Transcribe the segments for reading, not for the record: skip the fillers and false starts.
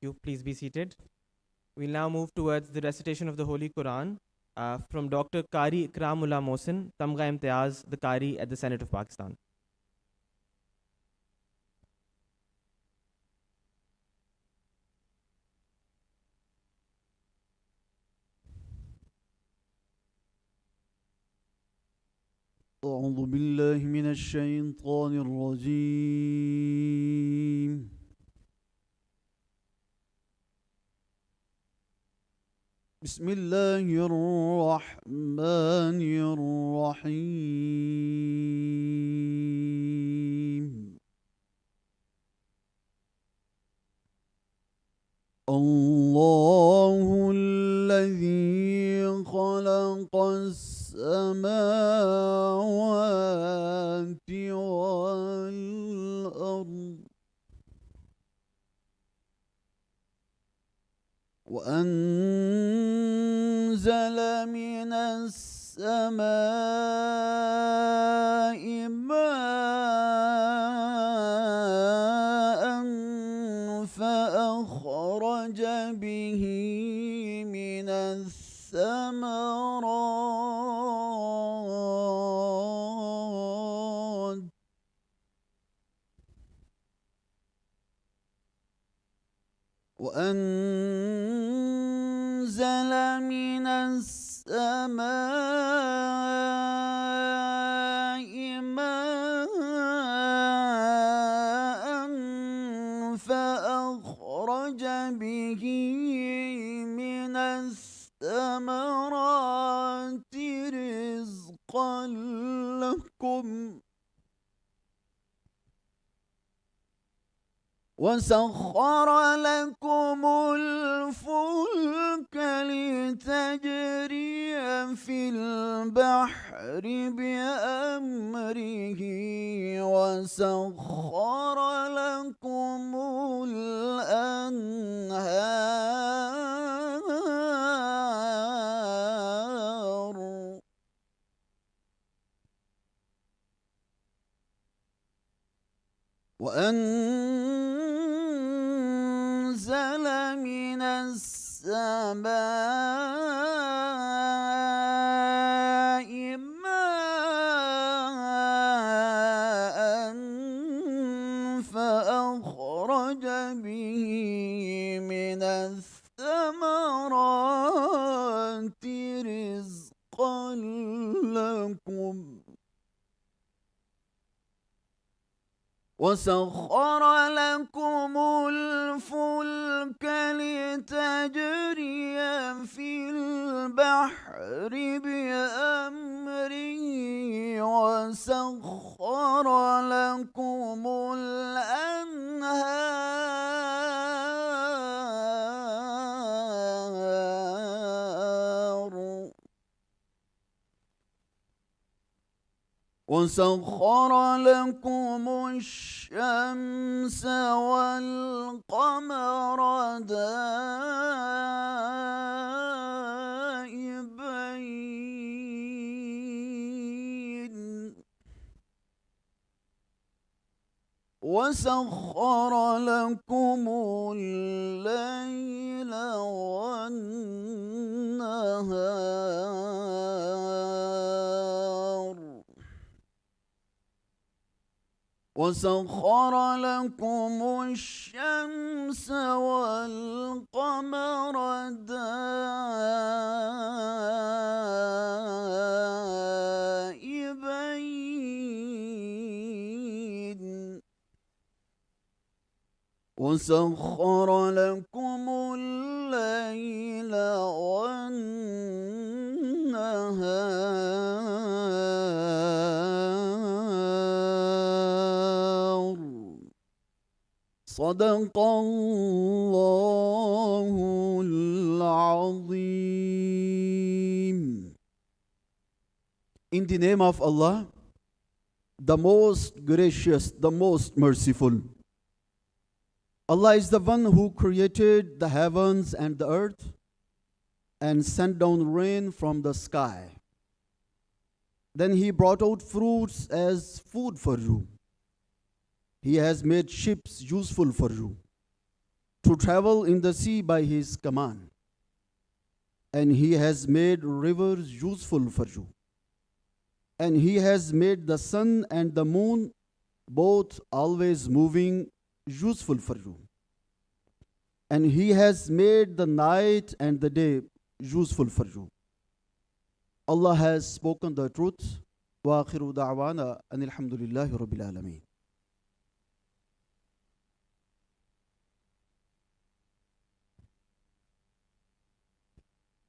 you. Please be seated. We'll now move towards the recitation of the Holy Quran from Dr. Qari Ikramullah Mohsin, Tamga Imtiaz, the Qari at the Senate of Pakistan. أعوذ بالله من الشيطان الرجيم بسم الله الرحمن الرحيم الله الذي خلق السماوات والأرض وأنزل من السماء ماء فأخرج به من الثمرات وأنزل من السماء ماء فأخرج به من الثمرات رزقا لكم وسخر لكم الفلك لتجري في البحر بأمره وسخر لكم الأنهار وأنزل من السماء ماء فأخرج به من الثمرات رزقا لكم وسخر لكم الفلك لتجري في البحر بأمره وسخر لكم الأنهار وسخر لكم الشمس والقمر دائبين وسخر لكم الليل والنهار وسخر لكم الشمس والقمر دائبين وسخر لكم الليل والنهار صدق الله العظيم. In the name of Allah, the most gracious, the most merciful. Allah is the one who created the heavens and the earth and sent down rain from the sky. Then He brought out fruits as food for you. He has made ships useful for you. to travel in the sea by his command. And he has made rivers useful for you. And he has made the sun and the moon both always moving useful for you. And he has made the night and the day useful for you. Allah has spoken the truth. وآخر دعوانا أن الحمد لله رب العالمين.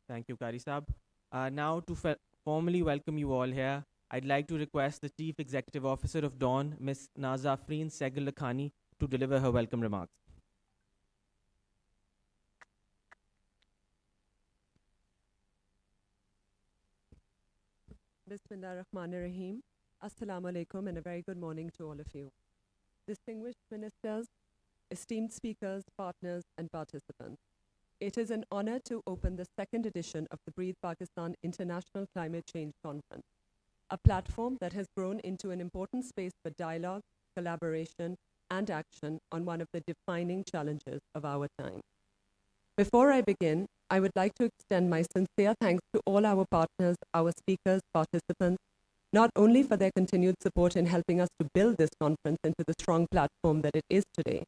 Thank you, Kari Saab. Now, to formally welcome you all here, I'd like to request the Chief Executive Officer of Dawn, Ms. Nazafreen Segal-Lakhani, to deliver her welcome remarks. Bismillah ar-Rahman ar-Rahim. Assalamu alaikum and a very good morning to all of you. Distinguished ministers, esteemed speakers, partners, and participants. It is an honor to open the second edition of the Breathe Pakistan International Climate Change Conference, a platform that has grown into an important space for dialogue, collaboration, and action on one of the defining challenges of our time. Before I begin, I would like to extend my sincere thanks to all our partners, our speakers, participants, not only for their continued support in helping us to build this conference into the strong platform that it is today,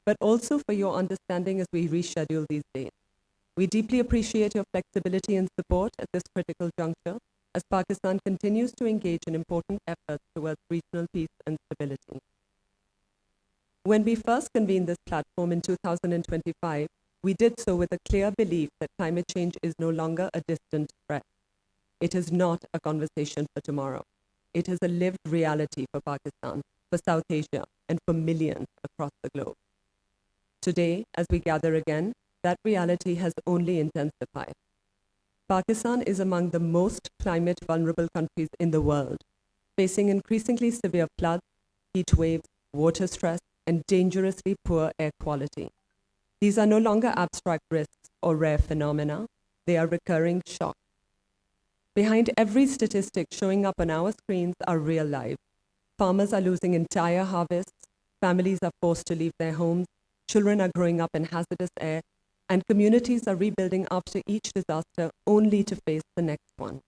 but also for your understanding as we reschedule these dates. We deeply appreciate your flexibility and support at this critical juncture as Pakistan continues to engage in important efforts towards regional peace and stability. When we first convened this platform in 2025, we did so with a clear belief that climate change is no longer a distant threat. It is not a conversation for tomorrow. It is a lived reality for Pakistan, for South Asia, and for millions across the globe. Today, as we gather again, that reality has only intensified. Pakistan is among the most climate vulnerable countries in the world, facing increasingly severe floods, heat waves, water stress, and dangerously poor air quality. These are no longer abstract risks or rare phenomena, they are recurring shocks. Behind every statistic showing up on our screens are real lives. Farmers are losing entire harvests, families are forced to leave their homes, children are growing up in hazardous air, and communities are rebuilding after each disaster only to face the next one.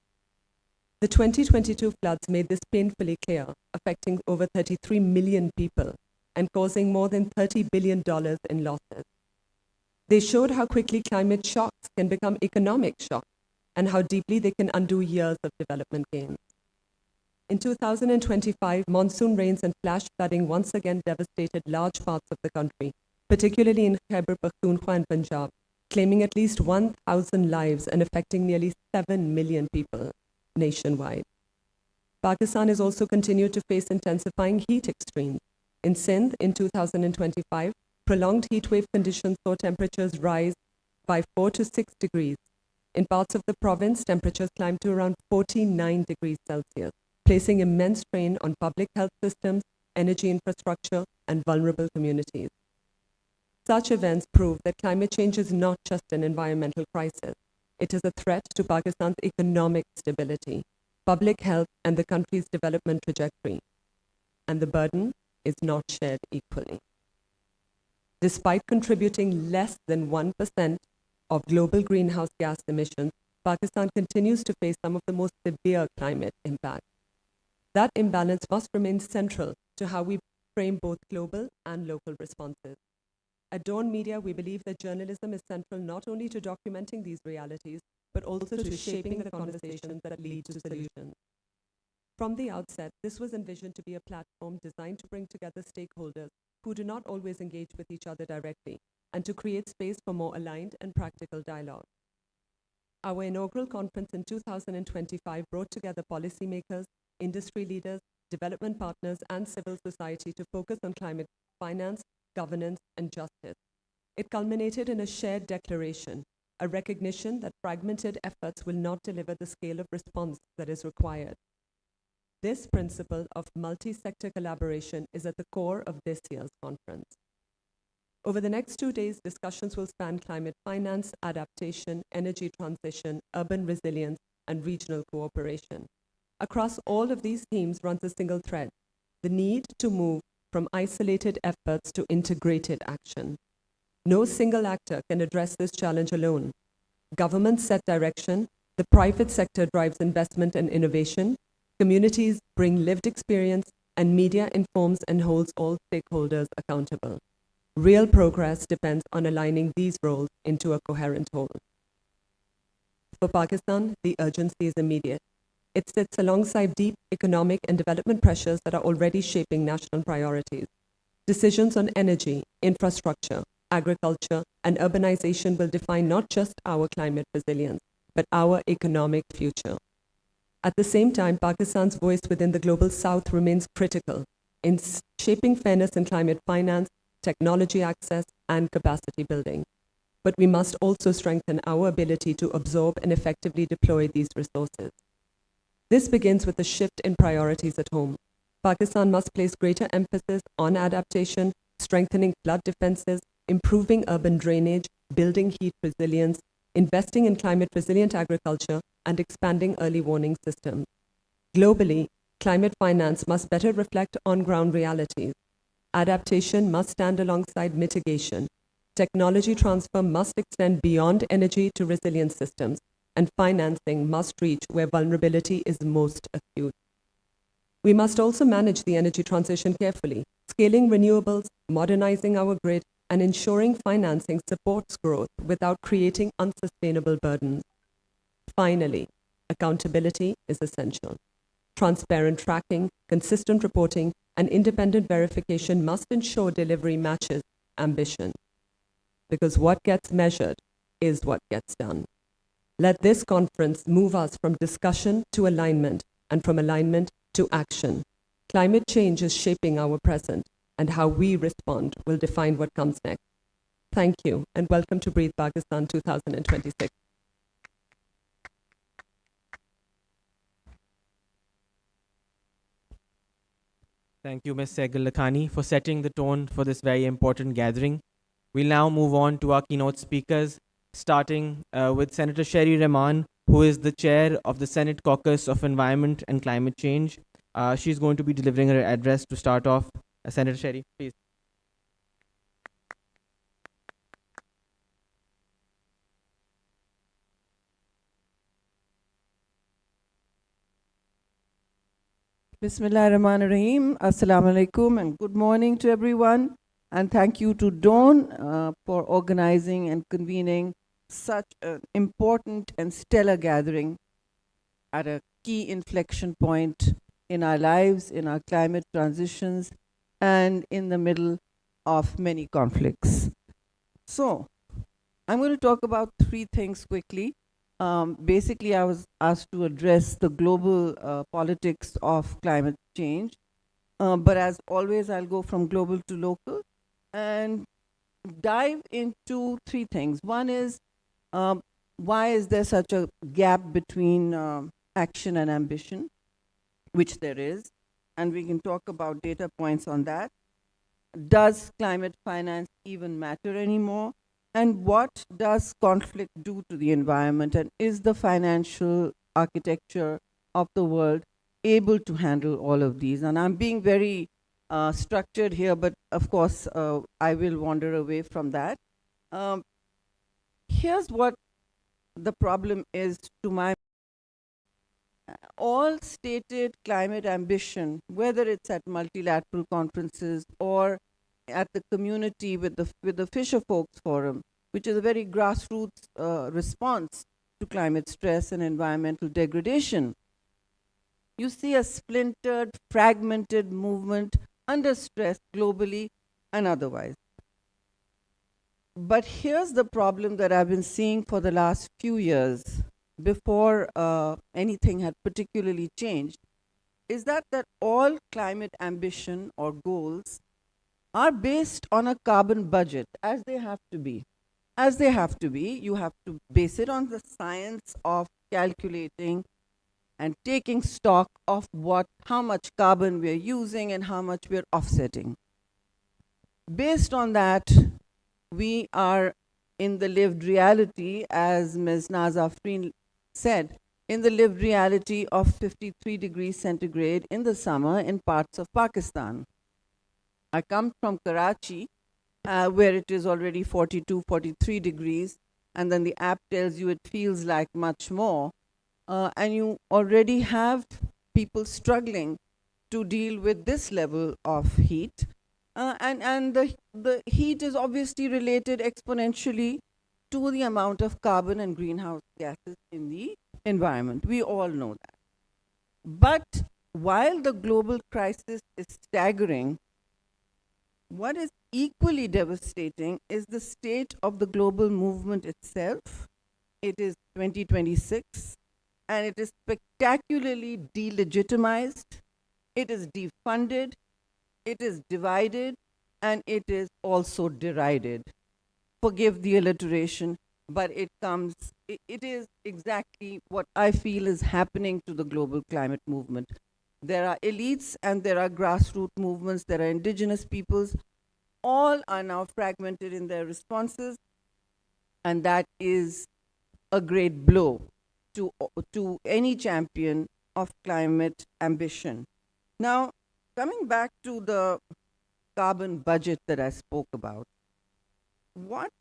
The 2022 floods made this painfully clear, affecting over 33 million people and causing more than $30 billion in losses. They showed how quickly climate shocks can become economic shocks and how deeply they can undo years of development gains. In 2025, monsoon rains and flash flooding once again devastated large parts of the country, particularly in Khyber Pakhtunkhwa and Punjab, claiming at least 1,000 lives and affecting nearly 7 million people nationwide. Pakistan has also continued to face intensifying heat extremes. In Sindh, in 2025, prolonged heatwave conditions saw temperatures rise by 4 to 6 degrees. In parts of the province, temperatures climbed to around 49 degrees Celsius, placing immense strain on public health systems, energy infrastructure, and vulnerable communities. Such events prove that climate change is not just an environmental crisis. It is a threat to Pakistan's economic stability, public health, and the country's development trajectory. And the burden is not shared equally. Despite contributing less than 1% of global greenhouse gas emissions, Pakistan continues to face some of the most severe climate impacts. That imbalance must remain central to how we frame both global and local responses. At Dawn Media, we believe that journalism is central not only to documenting these realities, but also to shaping the conversations that lead to solutions. From the outset, this was envisioned to be a platform designed to bring together stakeholders who do not always engage with each other directly, and to create space for more aligned and practical dialogue. Our inaugural conference in 2025 brought together policymakers, industry leaders, development partners, and civil society to focus on climate finance, governance, and justice. It culminated in a shared declaration, a recognition that fragmented efforts will not deliver the scale of response that is required. This principle of multi-sector collaboration is at the core of this year's conference. Over the next 2 days, discussions will span climate finance, adaptation, energy transition, urban resilience, and regional cooperation. Across all of these themes runs a single thread: the need to move from isolated efforts to integrated action. No single actor can address this challenge alone. Governments set direction, the private sector drives investment and innovation, communities bring lived experience, and media informs and holds all stakeholders accountable. Real progress depends on aligning these roles into a coherent whole. For Pakistan, the urgency is immediate. It sits alongside deep economic and development pressures that are already shaping national priorities. Decisions on energy, infrastructure, agriculture, and urbanization will define not just our climate resilience, but our economic future. At the same time, Pakistan's voice within the global south remains critical in shaping fairness in climate finance, technology access, and capacity building. But we must also strengthen our ability to absorb and effectively deploy these resources. This begins with a shift in priorities at home. Pakistan must place greater emphasis on adaptation, strengthening flood defenses, improving urban drainage, building heat resilience, investing in climate-resilient agriculture, and expanding early warning systems. Globally, climate finance must better reflect on-ground realities. Adaptation must stand alongside mitigation. Technology transfer must extend beyond energy to resilient systems, and financing must reach where vulnerability is most acute. We must also manage the energy transition carefully, scaling renewables, modernizing our grid, and ensuring financing supports growth without creating unsustainable burdens. Finally, accountability is essential. Transparent tracking, consistent reporting, and independent verification must ensure delivery matches ambition. Because what gets measured is what gets done. Let this conference move us from discussion to alignment, and from alignment to action. Climate change is shaping our present, and how we respond will define what comes next. Thank you, and welcome to Breathe Pakistan 2026. Thank you, Ms. Sehgal Lakhani, for setting the tone for this very important gathering. We'll now move on to our keynote speakers, starting with Senator Sherry Rehman, who is the chair of the Senate Caucus of Environment and Climate Change. She's going to be delivering her address to start off. Senator Sherry, please. Bismillah ar-Rahman ar-Rahim. Assalamu alaikum and good morning to everyone. And thank you to Dawn for organizing and convening such an important and stellar gathering at a key inflection point in our lives, in our climate transitions, and in the middle of many conflicts. So, I'm going to talk about three things quickly. Basically, I was asked to address the global politics of climate change. But as always, I'll go from global to local and dive into three things. One is, why is there such a gap between action and ambition, which there is, and we can talk about data points on that. Does climate finance even matter anymore? And what does conflict do to the environment? And is the financial architecture of the world able to handle all of these? And I'm being very structured here, but of course, I will wander away from that. Here's what the problem is to my all stated climate ambition, whether it's at multilateral conferences or at the community with the Fisher Folks Forum, which is a very grassroots response to climate stress and environmental degradation. You see a splintered, fragmented movement under stress globally and otherwise. But here's the problem that I've been seeing for the last few years, before anything had particularly changed, is that all climate ambition or goals are based on a carbon budget, as they have to be. As they have to be, you have to base it on the science of calculating and taking stock of how much carbon we're using and how much we're offsetting. Based on that, we are in the lived reality, as Ms. Nazafreen said, in the lived reality of 53 degrees centigrade in the summer in parts of Pakistan. I come from Karachi, where it is already 42, 43 degrees, and then the app tells you it feels like much more, and you already have people struggling to deal with this level of heat. And the heat is obviously related exponentially to the amount of carbon and greenhouse gases in the environment. We all know that. But while the global crisis is staggering, what is equally devastating is the state of the global movement itself. It is 2026, and it is spectacularly delegitimized, it is defunded, it is divided, and it is also derided. Forgive the alliteration, but it is exactly what I feel is happening to the global climate movement. There are elites and there are grassroots movements, there are indigenous peoples, all are now fragmented in their responses, and that is a great blow to any champion of climate ambition. Now, coming back to the carbon budget that I spoke about, what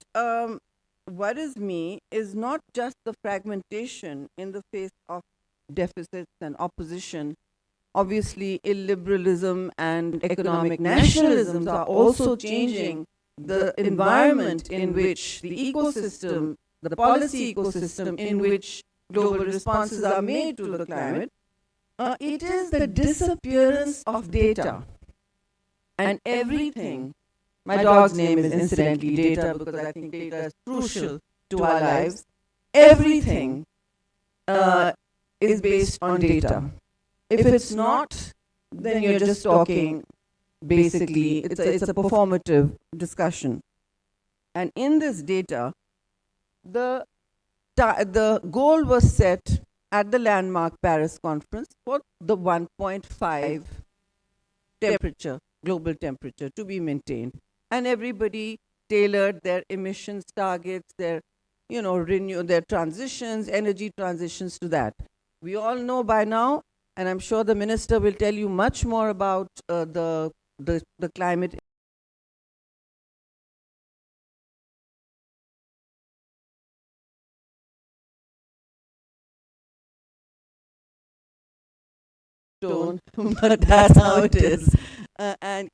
worries me is not just the fragmentation in the face of deficits and opposition. Obviously, illiberalism and economic nationalisms are also changing the environment in which the ecosystem, the policy ecosystem in which global responses are made to the climate. It is the disappearance of data. And everything, my dog's name is incidentally Data because I think data is crucial to our lives. Everything is based on data. If it's not, then you're just talking, basically, it's a performative discussion. And in this data, the goal was set at the landmark Paris conference for the 1.5 temperature, global temperature to be maintained. And everybody tailored their emissions targets, their, their transitions, energy transitions to that. We all know by now, and I'm sure the minister will tell you much more about the climate tone, but that's how it is. And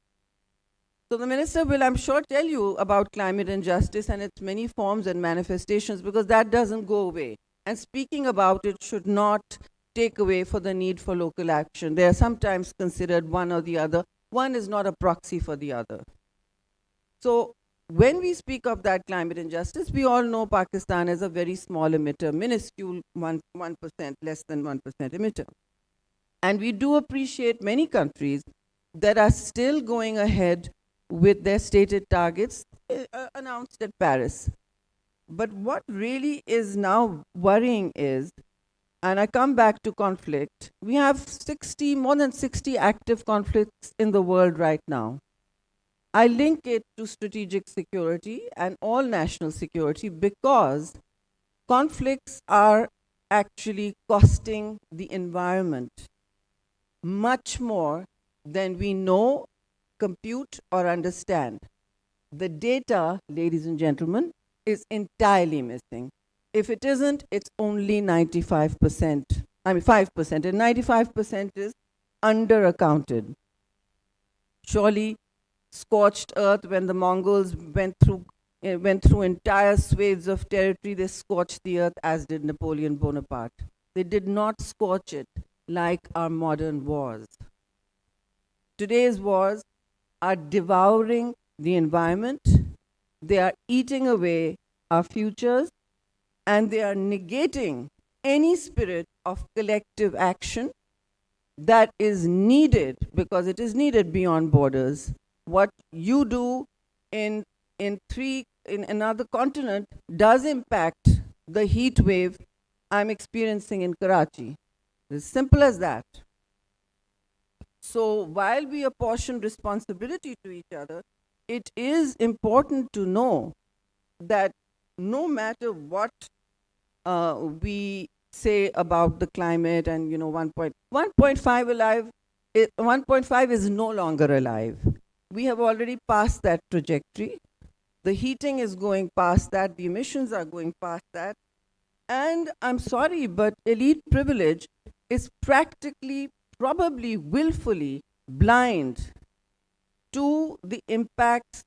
so the minister will, I'm sure, tell you about climate injustice and its many forms and manifestations, because that doesn't go away. And speaking about it should not take away for the need for local action. They are sometimes considered one or the other. One is not a proxy for the other. So when we speak of that climate injustice, we all know Pakistan is a very small emitter, minuscule 1%, less than 1% emitter. And we do appreciate many countries that are still going ahead with their stated targets announced at Paris. But what really is now worrying is, and I come back to conflict, we have more than 60 active conflicts in the world right now. I link it to strategic security and all national security because conflicts are actually costing the environment much more than we know, compute, or understand. The data, ladies and gentlemen, is entirely missing. If it isn't, it's only 95%. 5%, and 95% is under-accounted. Surely, scorched earth, when the Mongols went through entire swathes of territory, they scorched the earth, as did Napoleon Bonaparte. They did not scorch it like our modern wars. Today's wars are devouring the environment, they are eating away our futures, and they are negating any spirit of collective action that is needed, because it is needed beyond borders. What you do in another continent does impact the heat wave I'm experiencing in Karachi. It's as simple as that. So while we apportion responsibility to each other, it is important to know that no matter what we say about the climate and 1.5 alive, 1.5 is no longer alive. We have already passed that trajectory. The heating is going past that, the emissions are going past that. And I'm sorry, but elite privilege is practically, probably willfully blind to the impacts,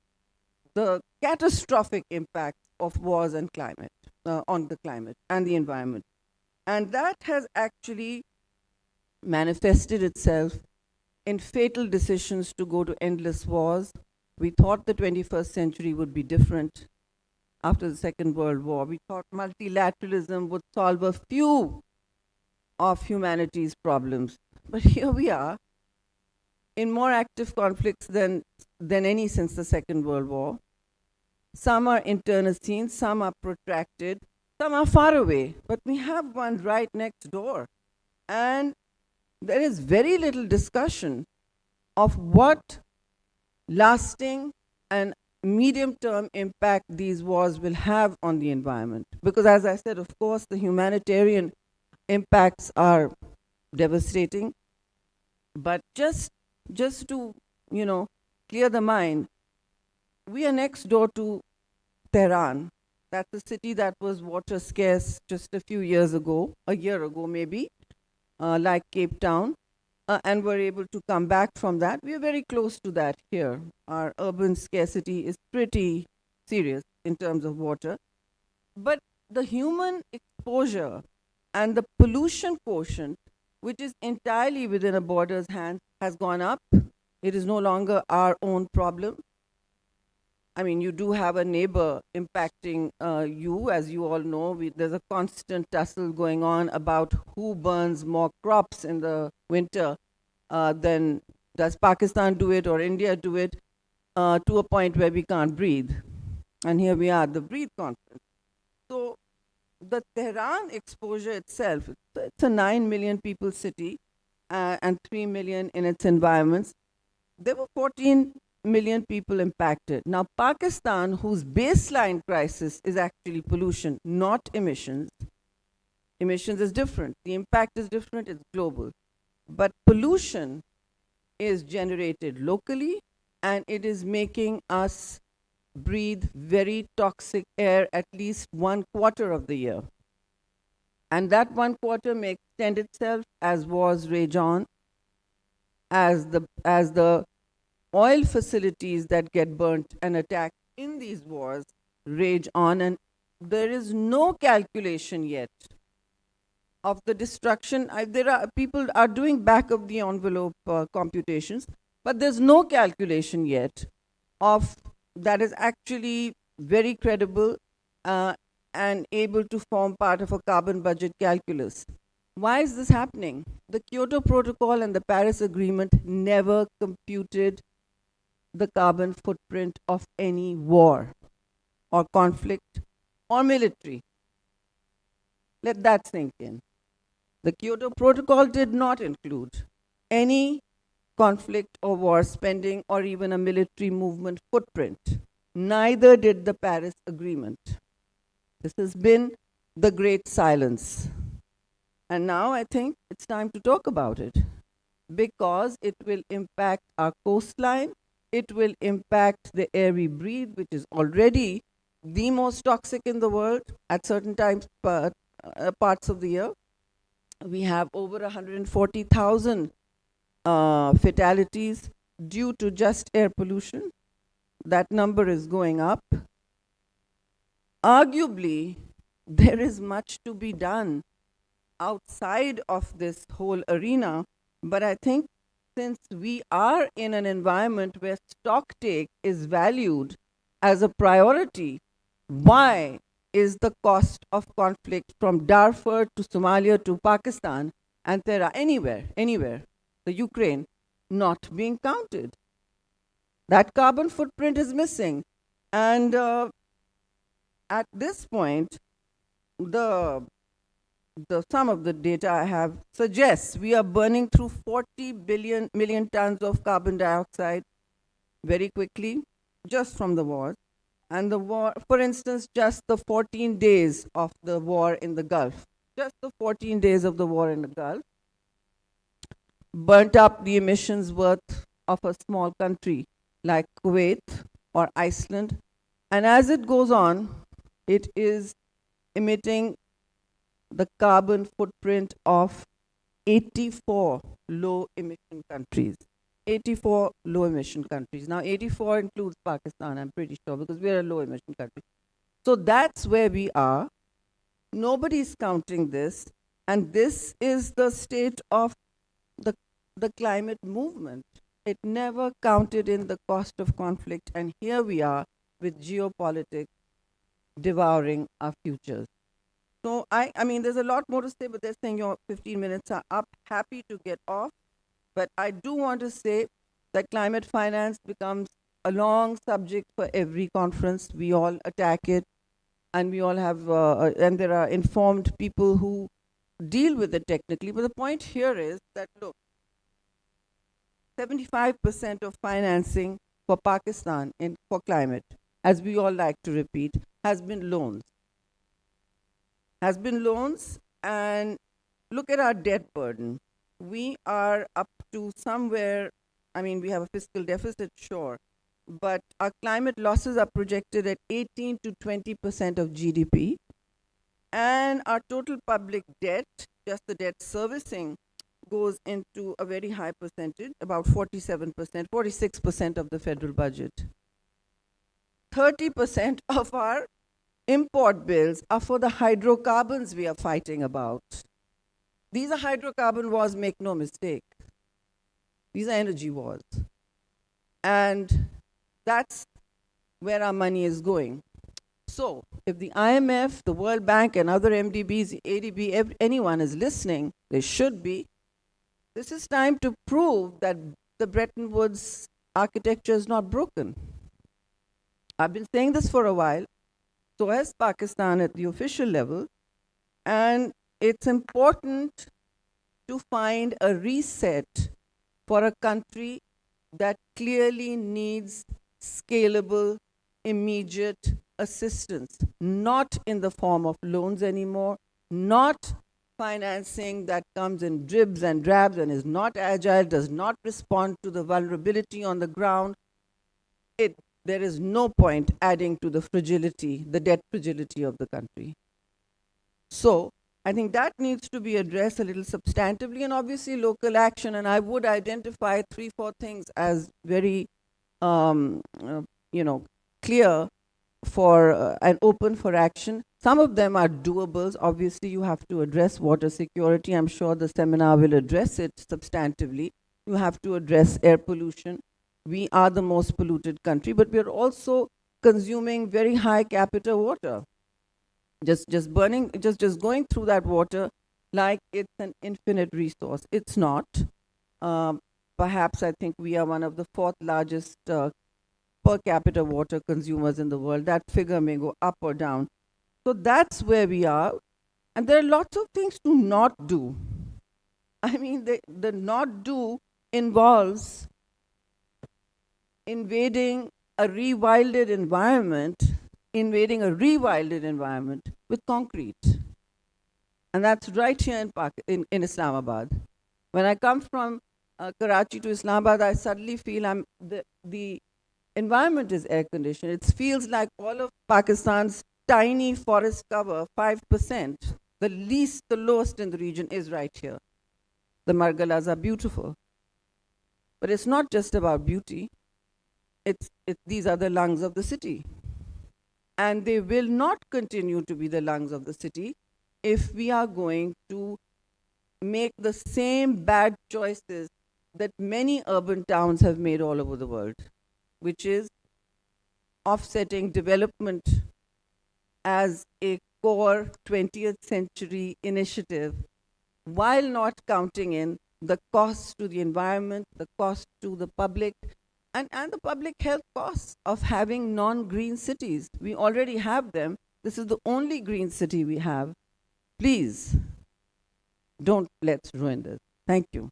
the catastrophic impacts of wars and climate, on the climate and the environment. And that has actually manifested itself in fatal decisions to go to endless wars. We thought the 21st century would be different after the Second World War. We thought multilateralism would solve a few of humanity's problems. But here we are, in more active conflicts than any since the Second World War. Some are internecine, some are protracted, some are far away, but we have one right next door. And there is very little discussion of what lasting and medium-term impact these wars will have on the environment. Because as I said, of course, the humanitarian impacts are devastating. But just to, clear the mind, we are next door to Tehran. That's a city that was water scarce just a few years ago, a year ago maybe, like Cape Town, and we're able to come back from that. We are very close to that here. Our urban scarcity is pretty serious in terms of water. But the human exposure and the pollution quotient, which is entirely within a border's hands, has gone up. It is no longer our own problem. I mean, you do have a neighbor impacting you, as you all know. There's a constant tussle going on about who burns more crops in the winter than does Pakistan do it or India do it, to a point where we can't breathe. And here we are at the Breathe Conference. So the Tehran exposure itself, it's a 9 million people city and 3 million in its environments. There were 14 million people impacted. Now, Pakistan, whose baseline crisis is actually pollution, not emissions. Emissions is different. The impact is different. It's global. But pollution is generated locally, and it is making us breathe very toxic air at least 1/4 of the year. And that 1/4 may extend itself as wars rage on, as the oil facilities that get burnt and attacked in these wars rage on, and there is no calculation yet of the destruction. People are doing back of the envelope computations, but there's no calculation yet of that is actually very credible and able to form part of a carbon budget calculus. Why is this happening? The Kyoto Protocol and the Paris Agreement never computed the carbon footprint of any war or conflict or military. Let that sink in. The Kyoto Protocol did not include any conflict or war spending or even a military movement footprint. Neither did the Paris Agreement. This has been the great silence. And now I think it's time to talk about it, because it will impact our coastline, it will impact the air we breathe, which is already the most toxic in the world at certain times, parts of the year. We have over 140,000 fatalities due to just air pollution. That number is going up. Arguably, there is much to be done outside of this whole arena, but I think since we are in an environment where stock take is valued as a priority, why is the cost of conflict from Darfur to Somalia to Pakistan and anywhere, the Ukraine, not being counted? That carbon footprint is missing. And at this point, some of the data I have suggests we are burning through 40 million tons of carbon dioxide very quickly, just from the war. And the war, for instance, just the 14 days of the war in the Gulf, just the 14 days of the war in the Gulf, burnt up the emissions worth of a small country like Kuwait or Iceland And as it goes on, it is emitting the carbon footprint of 84 low emission countries. 84 low emission countries. Now, 84 includes Pakistan, I'm pretty sure, because we're a low emission country. So that's where we are. Nobody's counting this. And this is the state of the climate movement. It never counted in the cost of conflict. And here we are with geopolitics devouring our futures. So I mean, there's a lot more to say, but they're saying your 15 minutes are up. Happy to get off. But I do want to say that climate finance becomes a long subject for every conference. We all attack it, and we all have, and there are informed people who deal with it technically. But the point here is that, look, 75% of financing for Pakistan for climate, as we all like to repeat, has been loans. And look at our debt burden. We are up to somewhere, I mean, we have a fiscal deficit, sure, but our climate losses are projected at 18 to 20% of GDP. And our total public debt, just the debt servicing, goes into a very high percentage, about 47%, 46% of the federal budget. 30% of our import bills are for the hydrocarbons we are fighting about. These are hydrocarbon wars, make no mistake. These are energy wars. And that's where our money is going. So if the IMF, the World Bank, and other MDBs, ADB, anyone is listening, they should be. This is time to prove that the Bretton Woods architecture is not broken. I've been saying this for a while. So has Pakistan at the official level. And it's important to find a reset for a country that clearly needs scalable, immediate assistance, not in the form of loans anymore, not financing that comes in dribs and drabs and is not agile, does not respond to the vulnerability on the ground. There is no point adding to the fragility, the debt fragility of the country. So I think that needs to be addressed a little substantively, and obviously local action. And I would identify 3-4 things as very, clear for and open for action. Some of them are doables. Obviously, you have to address water security. I'm sure the seminar will address it substantively. You have to address air pollution. We are the most polluted country, but we're also consuming very high capita water. Just going through that water like it's an infinite resource. It's not. Perhaps I think we are one of the 4th largest per capita water consumers in the world. That figure may go up or down. So that's where we are. And there are lots of things to not do. I mean, the not do involves invading a rewilded environment with concrete. And that's right here in Islamabad. When I come from Karachi to Islamabad, I suddenly feel the environment is air conditioned. It feels like all of Pakistan's tiny forest cover, 5%, the lowest in the region is right here. The Margalas are beautiful. But it's not just about beauty. These are the lungs of the city. And they will not continue to be the lungs of the city if we are going to make the same bad choices that many urban towns have made all over the world, which is offsetting development as a core 20th century initiative while not counting in the costs to the environment, the cost to the public, and the public health costs of having non-green cities. We already have them. This is the only green city we have. Please, let's ruin this. Thank you.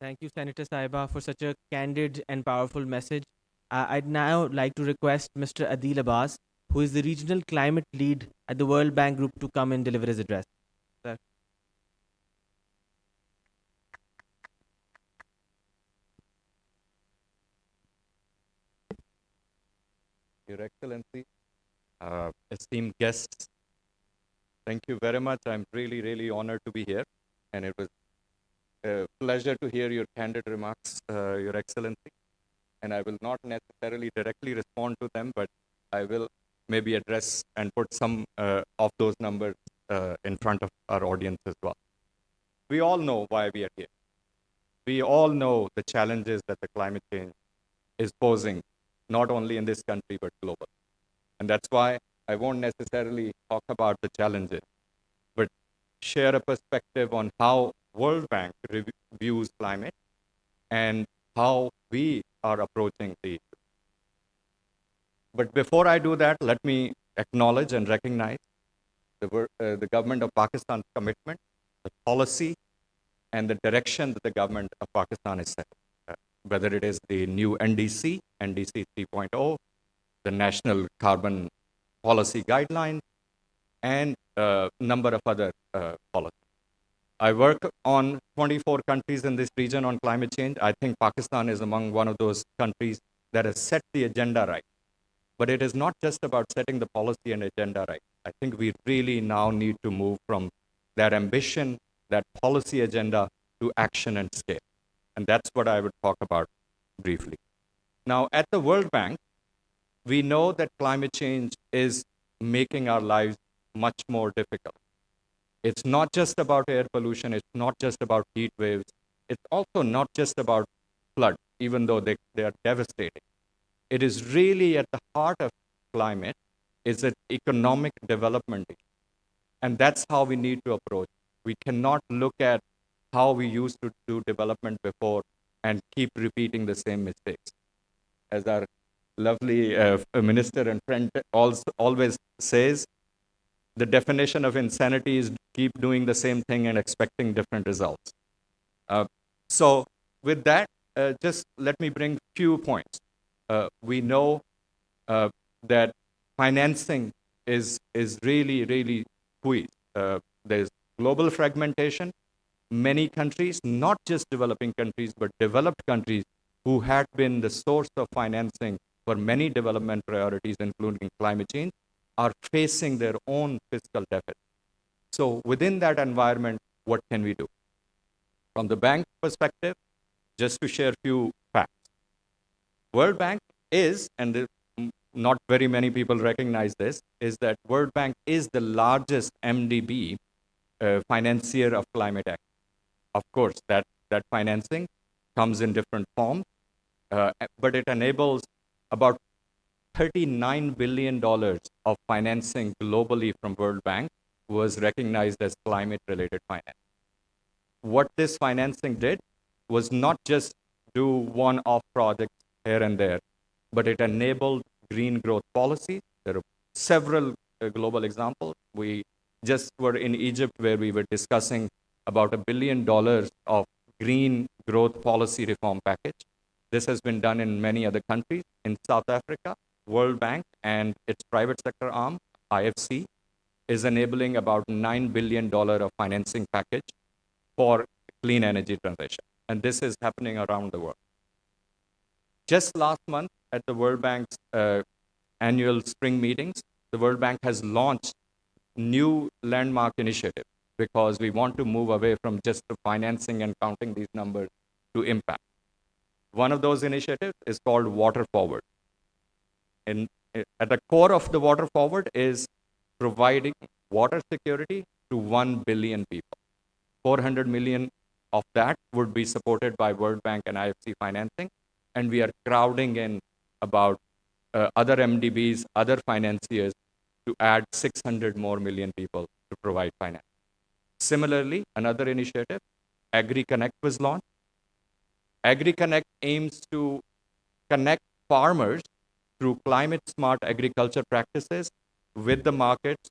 Thank you, Senator Saiba, for such a candid and powerful message. I'd now like to request Mr. Adil Abbas, who is the regional climate lead at the World Bank Group, to come and deliver his address. Sir. Your Excellency, esteemed guests, thank you very much. I'm really, really honored to be here. And it was a pleasure to hear your candid remarks, Your Excellency. And I will not necessarily directly respond to them, but I will maybe address and put some of those numbers in front of our audience as well. We all know why we are here. We all know the challenges that the climate change is posing, not only in this country, but global. And that's why I won't necessarily talk about the challenges, but share a perspective on how World Bank views climate and how we are approaching the issue. But before I do that, let me acknowledge and recognize the government of Pakistan's commitment, the policy, and the direction that the government of Pakistan is setting. Whether it is the new NDC 3.0, the National Carbon Policy Guidelines, and a number of other policies. I work on 24 countries in this region on climate change. I think Pakistan is among one of those countries that has set the agenda right. But it is not just about setting the policy and agenda right. I think we really now need to move from that ambition, that policy agenda, to action and scale. And that's what I would talk about briefly. Now, at the World Bank, we know that climate change is making our lives much more difficult. It's not just about air pollution, it's not just about heat waves, it's also not just about flood, even though they are devastating. It is really at the heart of climate is an economic development issue. And that's how we need to approach. We cannot look at how we used to do development before and keep repeating the same mistakes. As our lovely minister and friend always says, the definition of insanity is keep doing the same thing and expecting different results. So with that, just let me bring few points. We know that financing is really, really squeezed. There's global fragmentation. Many countries, not just developing countries, but developed countries who had been the source of financing for many development priorities, including climate change, are facing their own fiscal deficit. So within that environment, what can we do? From the bank perspective, just to share a few facts. World Bank is, and not very many people recognize this, is that World Bank is the largest MDB financier of climate action. Of course, that financing comes in different forms, but it enables about $39 billion of financing globally from World Bank was recognized as climate-related finance. What this financing did was not just do one-off projects here and there, but it enabled green growth policies. There are several global examples. We just were in Egypt where we were discussing about $1 billion of green growth policy reform package. This has been done in many other countries. In South Africa, World Bank and its private sector arm, IFC, is enabling about $9 billion of financing package for clean energy transition. And this is happening around the world. Just last month at the World Bank's annual spring meetings, the World Bank has launched new landmark initiative because we want to move away from just the financing and counting these numbers to impact. One of those initiatives is called Water Forward. And at the core of the Water Forward is providing water security to 1 billion people. 400 million of that would be supported by World Bank and IFC financing, and we are crowding in about other MDBs, other financiers to add 600 more million people to provide finance. Similarly, another initiative, Agri-Connect, was launched. Agri-Connect aims to connect farmers through climate-smart agriculture practices with the markets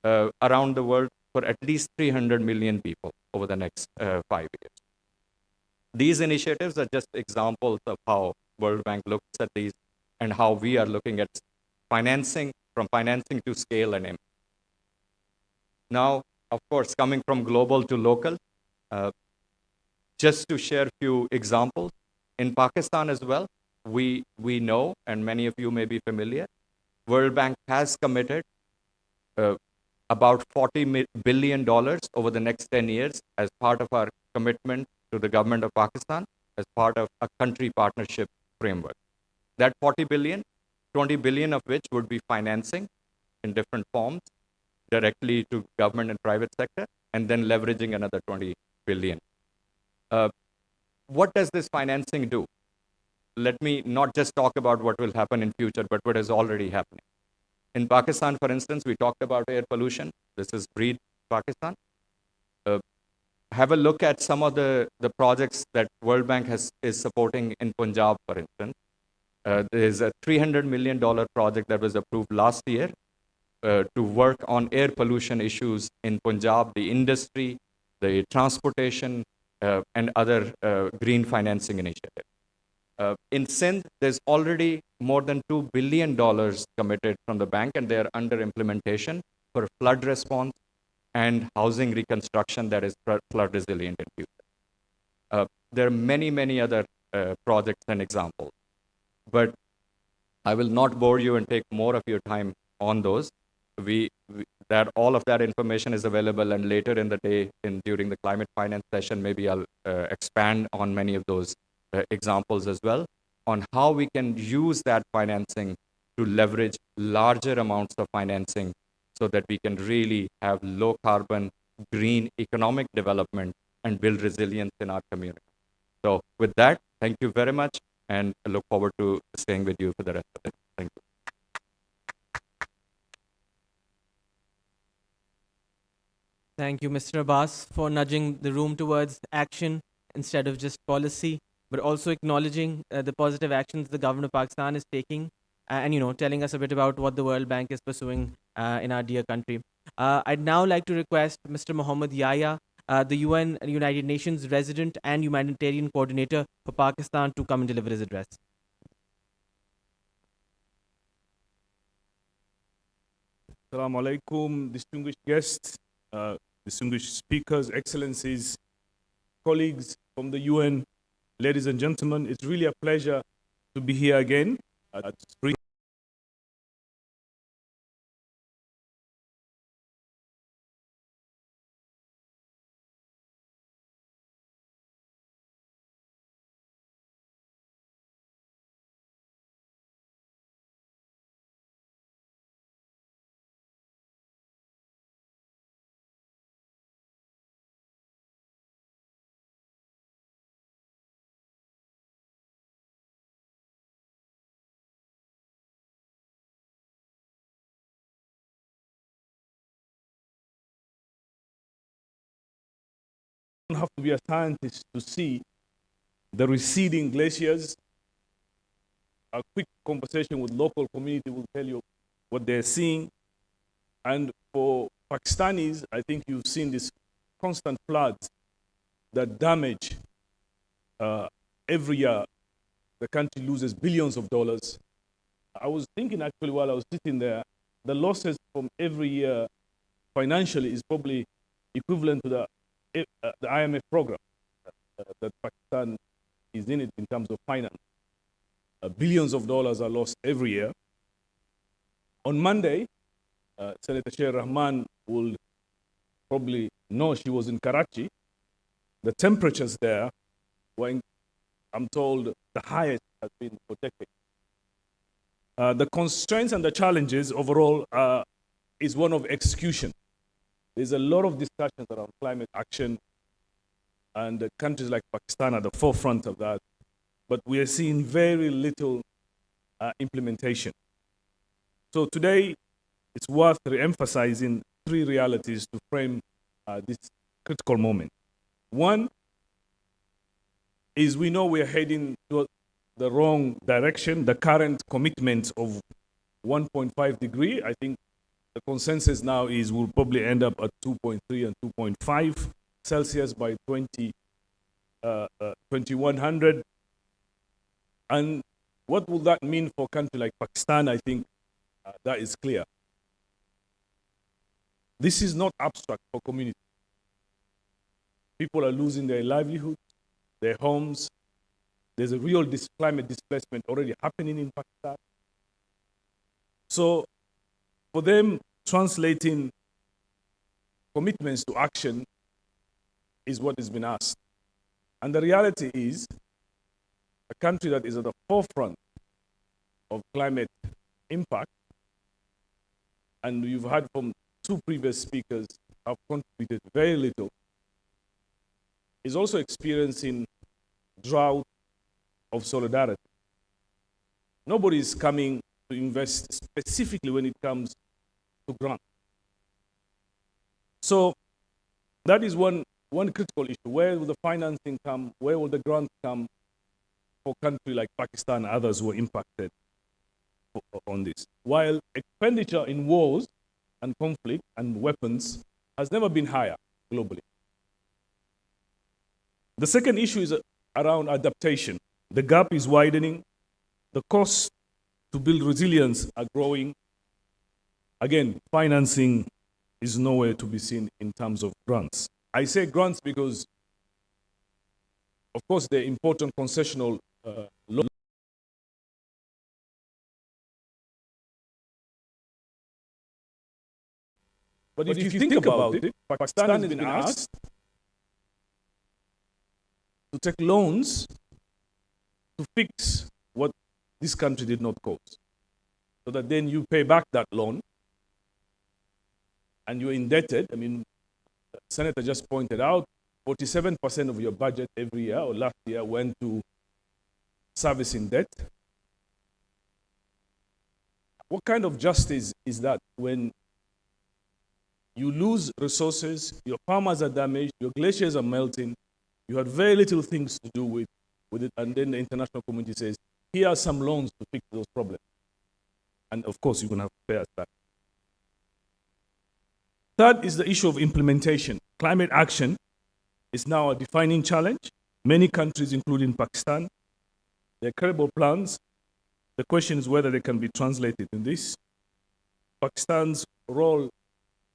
around the world for at least 300 million people over the next 5 years. These initiatives are just examples of how World Bank looks at these and how we are looking at financing, from financing to scale and impact. Now, of course, coming from global to local, just to share a few examples, in Pakistan as well, we know, and many of you may be familiar, World Bank has committed about $40 billion over the next 10 years as part of our commitment to the government of Pakistan as part of a country partnership framework. That 40 billion, 20 billion of which would be financing in different forms directly to government and private sector, and then leveraging another 20 billion. What does this financing do? Let me not just talk about what will happen in future, but what is already happening. In Pakistan, for instance, we talked about air pollution. This is Breathe Pakistan. Have a look at some of the projects that World Bank is supporting in Punjab, for instance. There's a $300 million project that was approved last year to work on air pollution issues in Punjab, the industry, the transportation, and other green financing initiatives. In Sindh, there's already more than $2 billion committed from the bank, and they're under implementation for flood response and housing reconstruction that is flood resilient in future. There are many, many other projects and examples, but I will not bore you and take more of your time on those. That all of that information is available, and later in the day, during the climate finance session, maybe I'll expand on many of those examples as well, on how we can use that financing to leverage larger amounts of financing so that we can really have low carbon, green economic development and build resilience in our community. So with that, thank you very much, and I look forward to staying with you for the rest of it. Thank you. Thank you, Mr. Abbas, for nudging the room towards action instead of just policy, but also acknowledging the positive actions the government of Pakistan is taking, and telling us a bit about what the World Bank is pursuing in our dear country. I'd now like to request Mr. Mohammed Yahya, the United Nations resident and humanitarian coordinator for Pakistan, to come and deliver his address. Assalamu alaikum, distinguished guests, distinguished speakers, excellencies, colleagues from the UN, ladies and gentlemen. It's really a pleasure to be here again at spring. You don't have to be a scientist to see the receding glaciers. A quick conversation with local community will tell you what they're seeing. And for Pakistanis, I think you've seen these constant floods that damage every year. The country loses billions of dollars. I was thinking actually while I was sitting there, the losses from every year financially is probably equivalent to the IMF program that Pakistan is in terms of finance. Billions of dollars are lost every year. On Monday, Senator Sheikh Rehman will probably know, she was in Karachi. The temperatures there were, I'm told, the highest has been for decades. The constraints and the challenges overall is one of execution. There's a lot of discussions around climate action, and countries like Pakistan are at the forefront of that, but we are seeing very little implementation. So today, it's worth re-emphasizing three realities to frame this critical moment. One is we know we are heading to the wrong direction. The current commitments of 1.5 degree, I think the consensus now is we'll probably end up at 2.3 and 2.5 Celsius by 2100. And what will that mean for a country like Pakistan? I think that is clear. This is not abstract for community. People are losing their livelihood, their homes. There's a real climate displacement already happening in Pakistan. So for them, translating commitments to action is what has been asked. And the reality is, a country that is at the forefront of climate impact, and you've heard from two previous speakers, have contributed very little, is also experiencing drought of solidarity. Nobody is coming to invest specifically when it comes to grant. So that is one critical issue. Where will the financing come? Where will the grant come for a country like Pakistan and others who are impacted on this? While expenditure in wars and conflict and weapons has never been higher globally. The second issue is around adaptation. The gap is widening. The costs to build resilience are growing. Again, financing is nowhere to be seen in terms of grants. I say grants because, of course, they're important concessional loans. But if you think about it, Pakistan has been asked to take loans to fix what this country did not cause, so that then you pay back that loan and you're indebted. I mean, the Senator just pointed out 47% of your budget every year or last year went to servicing debt. What kind of justice is that when you lose resources, your farmers are damaged, your glaciers are melting, you had very little things to do with it, and then the international community says, here are some loans to fix those problems. And of course, you're going to have to pay us back. Third is the issue of implementation. Climate action is now a defining challenge. Many countries, including Pakistan, there are credible plans. The question is whether they can be translated in this. Pakistan's role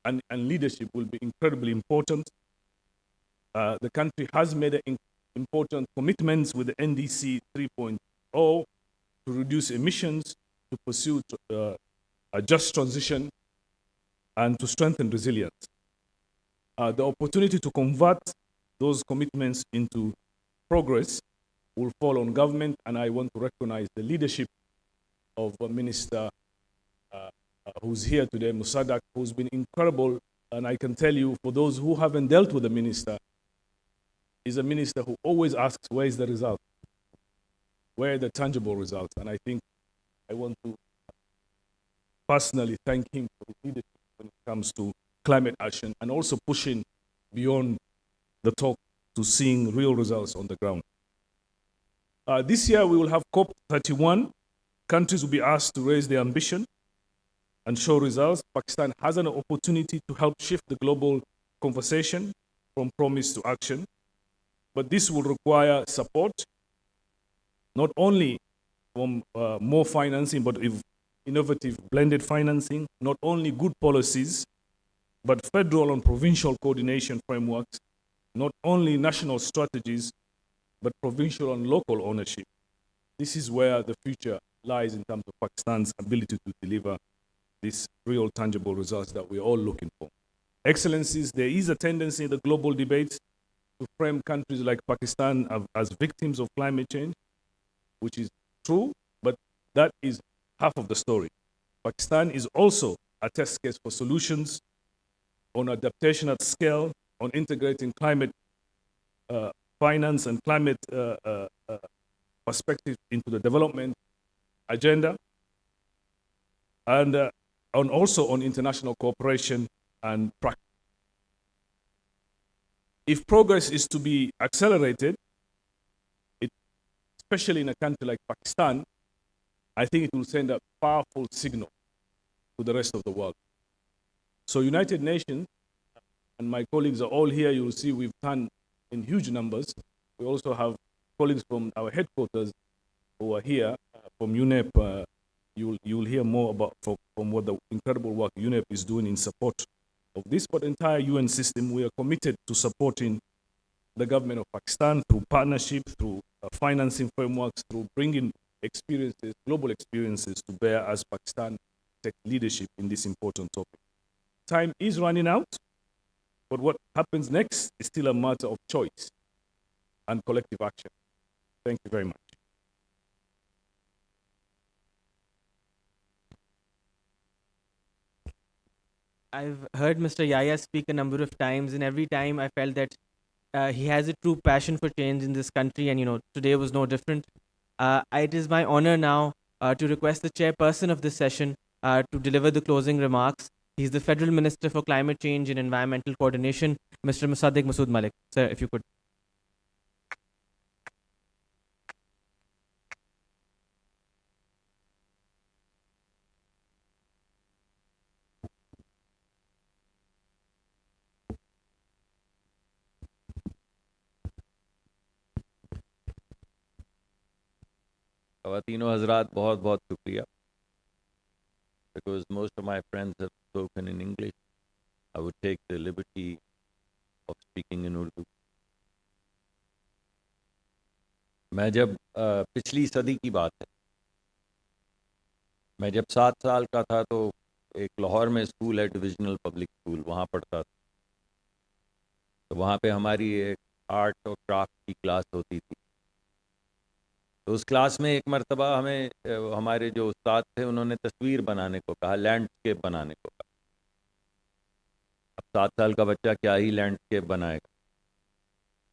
and leadership will be incredibly important. The country has made important commitments with the NDC 3.0 to reduce emissions, to pursue a just transition, and to strengthen resilience. The opportunity to convert those commitments into progress will fall on government, and I want to recognize the leadership of a minister who's here today, Musadak, who's been incredible. And I can tell you, for those who haven't dealt with the minister, is a minister who always asks, where is the result? Where are the tangible results? And I think I want to personally thank him for his leadership when it comes to climate action and also pushing beyond the talk to seeing real results on the ground. This year we will have COP31. Countries will be asked to raise their ambition and show results. Pakistan has an opportunity to help shift the global conversation from promise to action. But this will require support, not only from more financing, but innovative blended financing, not only good policies, but federal and provincial coordination frameworks, not only national strategies, but provincial and local ownership. This is where the future lies in terms of Pakistan's ability to deliver these real tangible results that we're all looking for. Excellencies, there is a tendency in the global debate to frame countries like Pakistan as victims of climate change, which is true, but that is half of the story. Pakistan is also a test case for solutions on adaptation at scale, on integrating climate finance and climate perspective into the development agenda, and also on international cooperation and practice. If progress is to be accelerated, especially in a country like Pakistan, I think it will send a powerful signal to the rest of the world. So United Nations, and my colleagues are all here, you will see we've done in huge numbers. We also have colleagues from our headquarters who are here, from UNEP. You'll hear more about from what the incredible work UNEP is doing in support of this, but entire UN system. We are committed to supporting the government of Pakistan through partnership, through financing frameworks, through bringing experiences, global experiences to bear as Pakistan take leadership in this important topic. Time is running out, but what happens next is still a matter of choice and collective action. Thank you very much. I've heard Mr. Yahya speak a number of times, and every time I felt that he has a true passion for change in this country, and today was no different. It is my honor now to request the chairperson of this session to deliver the closing remarks. He's the Federal Minister for Climate Change and Environmental Coordination, Mr. Musaddiq Masood Malik. Sir, if you could. خواتین و حضرات بہت بہت شکریہ. Because most of my friends have spoken in English, I would take the liberty of speaking in Urdu. میں جب پچھلی صدی کی بات ہے، میں جب 7 سال کا تھا تو ایک لاہور میں اسکول ہے، ڈویژنل پبلک اسکول، وہاں پڑھتا تھا. تو وہاں پہ ہماری ایک آرٹ اور کرافٹ کی کلاس ہوتی تھی. تو اس کلاس میں ایک مرتبہ ہمیں ہمارے جو استاد تھے انہوں نے تصویر بنانے کو کہا، لینڈسکیپ بنانے کو کہا. اب 7 سال کا بچہ کیا ہی لینڈسکیپ بنائے گا.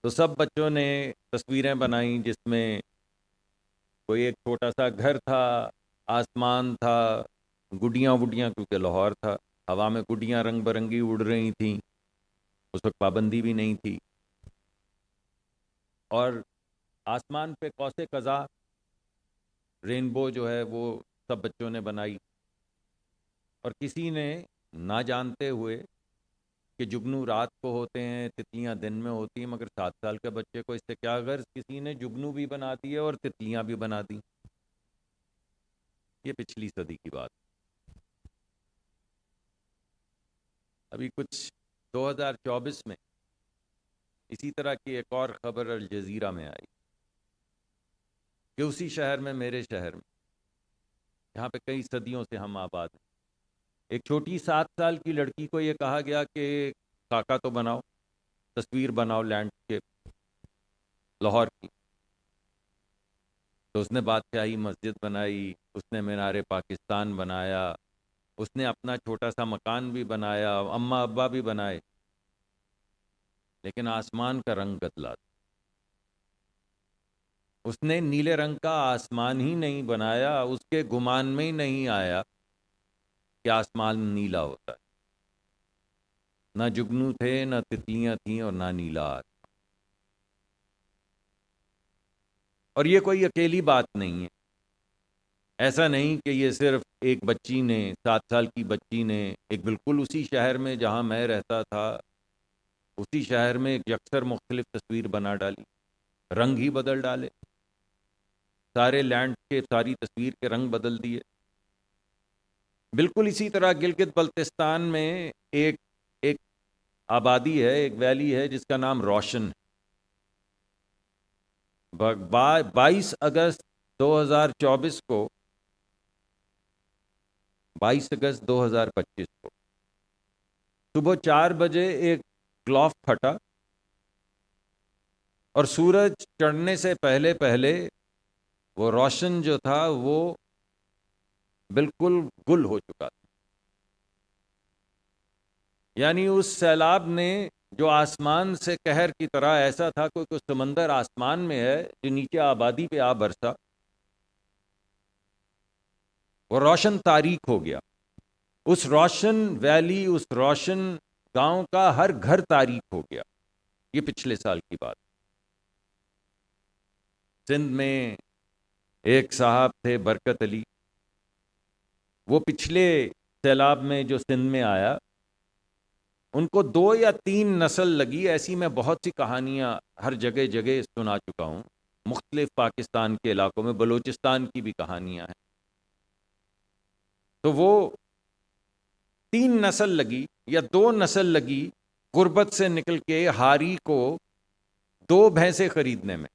تو سب بچوں نے تصویریں بنائیں جس میں کوئی ایک چھوٹا سا گھر تھا، آسمان تھا، گڈیاں وڈیاں، کیونکہ لاہور تھا، ہوا میں گڈیاں رنگ برنگی اڑ رہی تھیں، اس وقت پابندی بھی نہیں تھی، اور آسمان پہ قوس قزح، رینبو جو ہے وہ سب بچوں نے بنائی. اور کسی نے نہ جانتے ہوئے کہ جگنو رات کو ہوتے ہیں، تتلیاں دن میں ہوتی ہیں، مگر 7 سال کے بچے کو اس سے کیا غرض، کسی نے جگنو بھی بنا دیے اور تتلیاں بھی بنا دی. یہ پچھلی صدی کی بات. ابھی کچھ 2024 میں اسی طرح کی ایک اور خبر الجزیرہ میں آئی کہ اسی شہر میں، میرے شہر میں، یہاں پہ کئی صدیوں سے ہم آباد ہیں، ایک چھوٹی 7 سال کی لڑکی کو یہ کہا گیا کہ خاکہ تو بناؤ، تصویر بناؤ لینڈسکیپ لاہور کی. تو اس نے بادشاہی مسجد بنائی، اس نے مینار پاکستان بنایا، اس نے اپنا چھوٹا سا مکان بھی بنایا، اماں ابا بھی بنائے، لیکن آسمان کا رنگ بدلا. اس نے نیلے رنگ کا آسمان ہی نہیں بنایا، اس کے گمان میں ہی نہیں آیا کہ آسمان نیلا ہوتا ہے. نہ جگنو تھے، نہ تتلیاں تھیں، اور نہ نیلا آسمان. اور یہ کوئی اکیلی بات نہیں ہے. ایسا نہیں کہ یہ صرف ایک بچی نے، 7 سال کی بچی نے، ایک بالکل اسی شہر میں جہاں میں رہتا تھا، اسی شہر میں ایک یکسر مختلف تصویر بنا ڈالی، رنگ ہی بدل ڈالے، سارے لینڈ کے ساری تصویر کے رنگ بدل دیے. بالکل اسی طرح گلگت بلتستان میں ایک آبادی ہے، ایک ویلی ہے جس کا نام روشن ہے. 22 اگست 2024 کو، 22 اگست 2025 کو صبح 4 بجے ایک گلوف پھٹا، اور سورج چڑھنے سے پہلے پہلے وہ روشن جو تھا وہ بالکل گل ہو چکا تھا. یعنی اس سیلاب نے جو آسمان سے قہر کی طرح، ایسا تھا کوئی سمندر آسمان میں ہے جو نیچے آبادی پہ آ برسا، وہ روشن تاریک ہو گیا. اس روشن ویلی، اس روشن گاؤں کا ہر گھر تاریک ہو گیا. یہ پچھلے سال کی بات. سندھ میں ایک صاحب تھے برکت علی، وہ پچھلے سیلاب میں جو سندھ میں آیا، ان کو 2 یا 3 نسل لگی. ایسی میں بہت سی کہانیاں ہر جگہ جگہ سنا چکا ہوں، مختلف پاکستان کے علاقوں میں، بلوچستان کی بھی کہانیاں ہیں. تو وہ 3 نسل لگی یا 2 نسل لگی غربت سے نکل کے ہاری کو 2 بھینسیں خریدنے میں.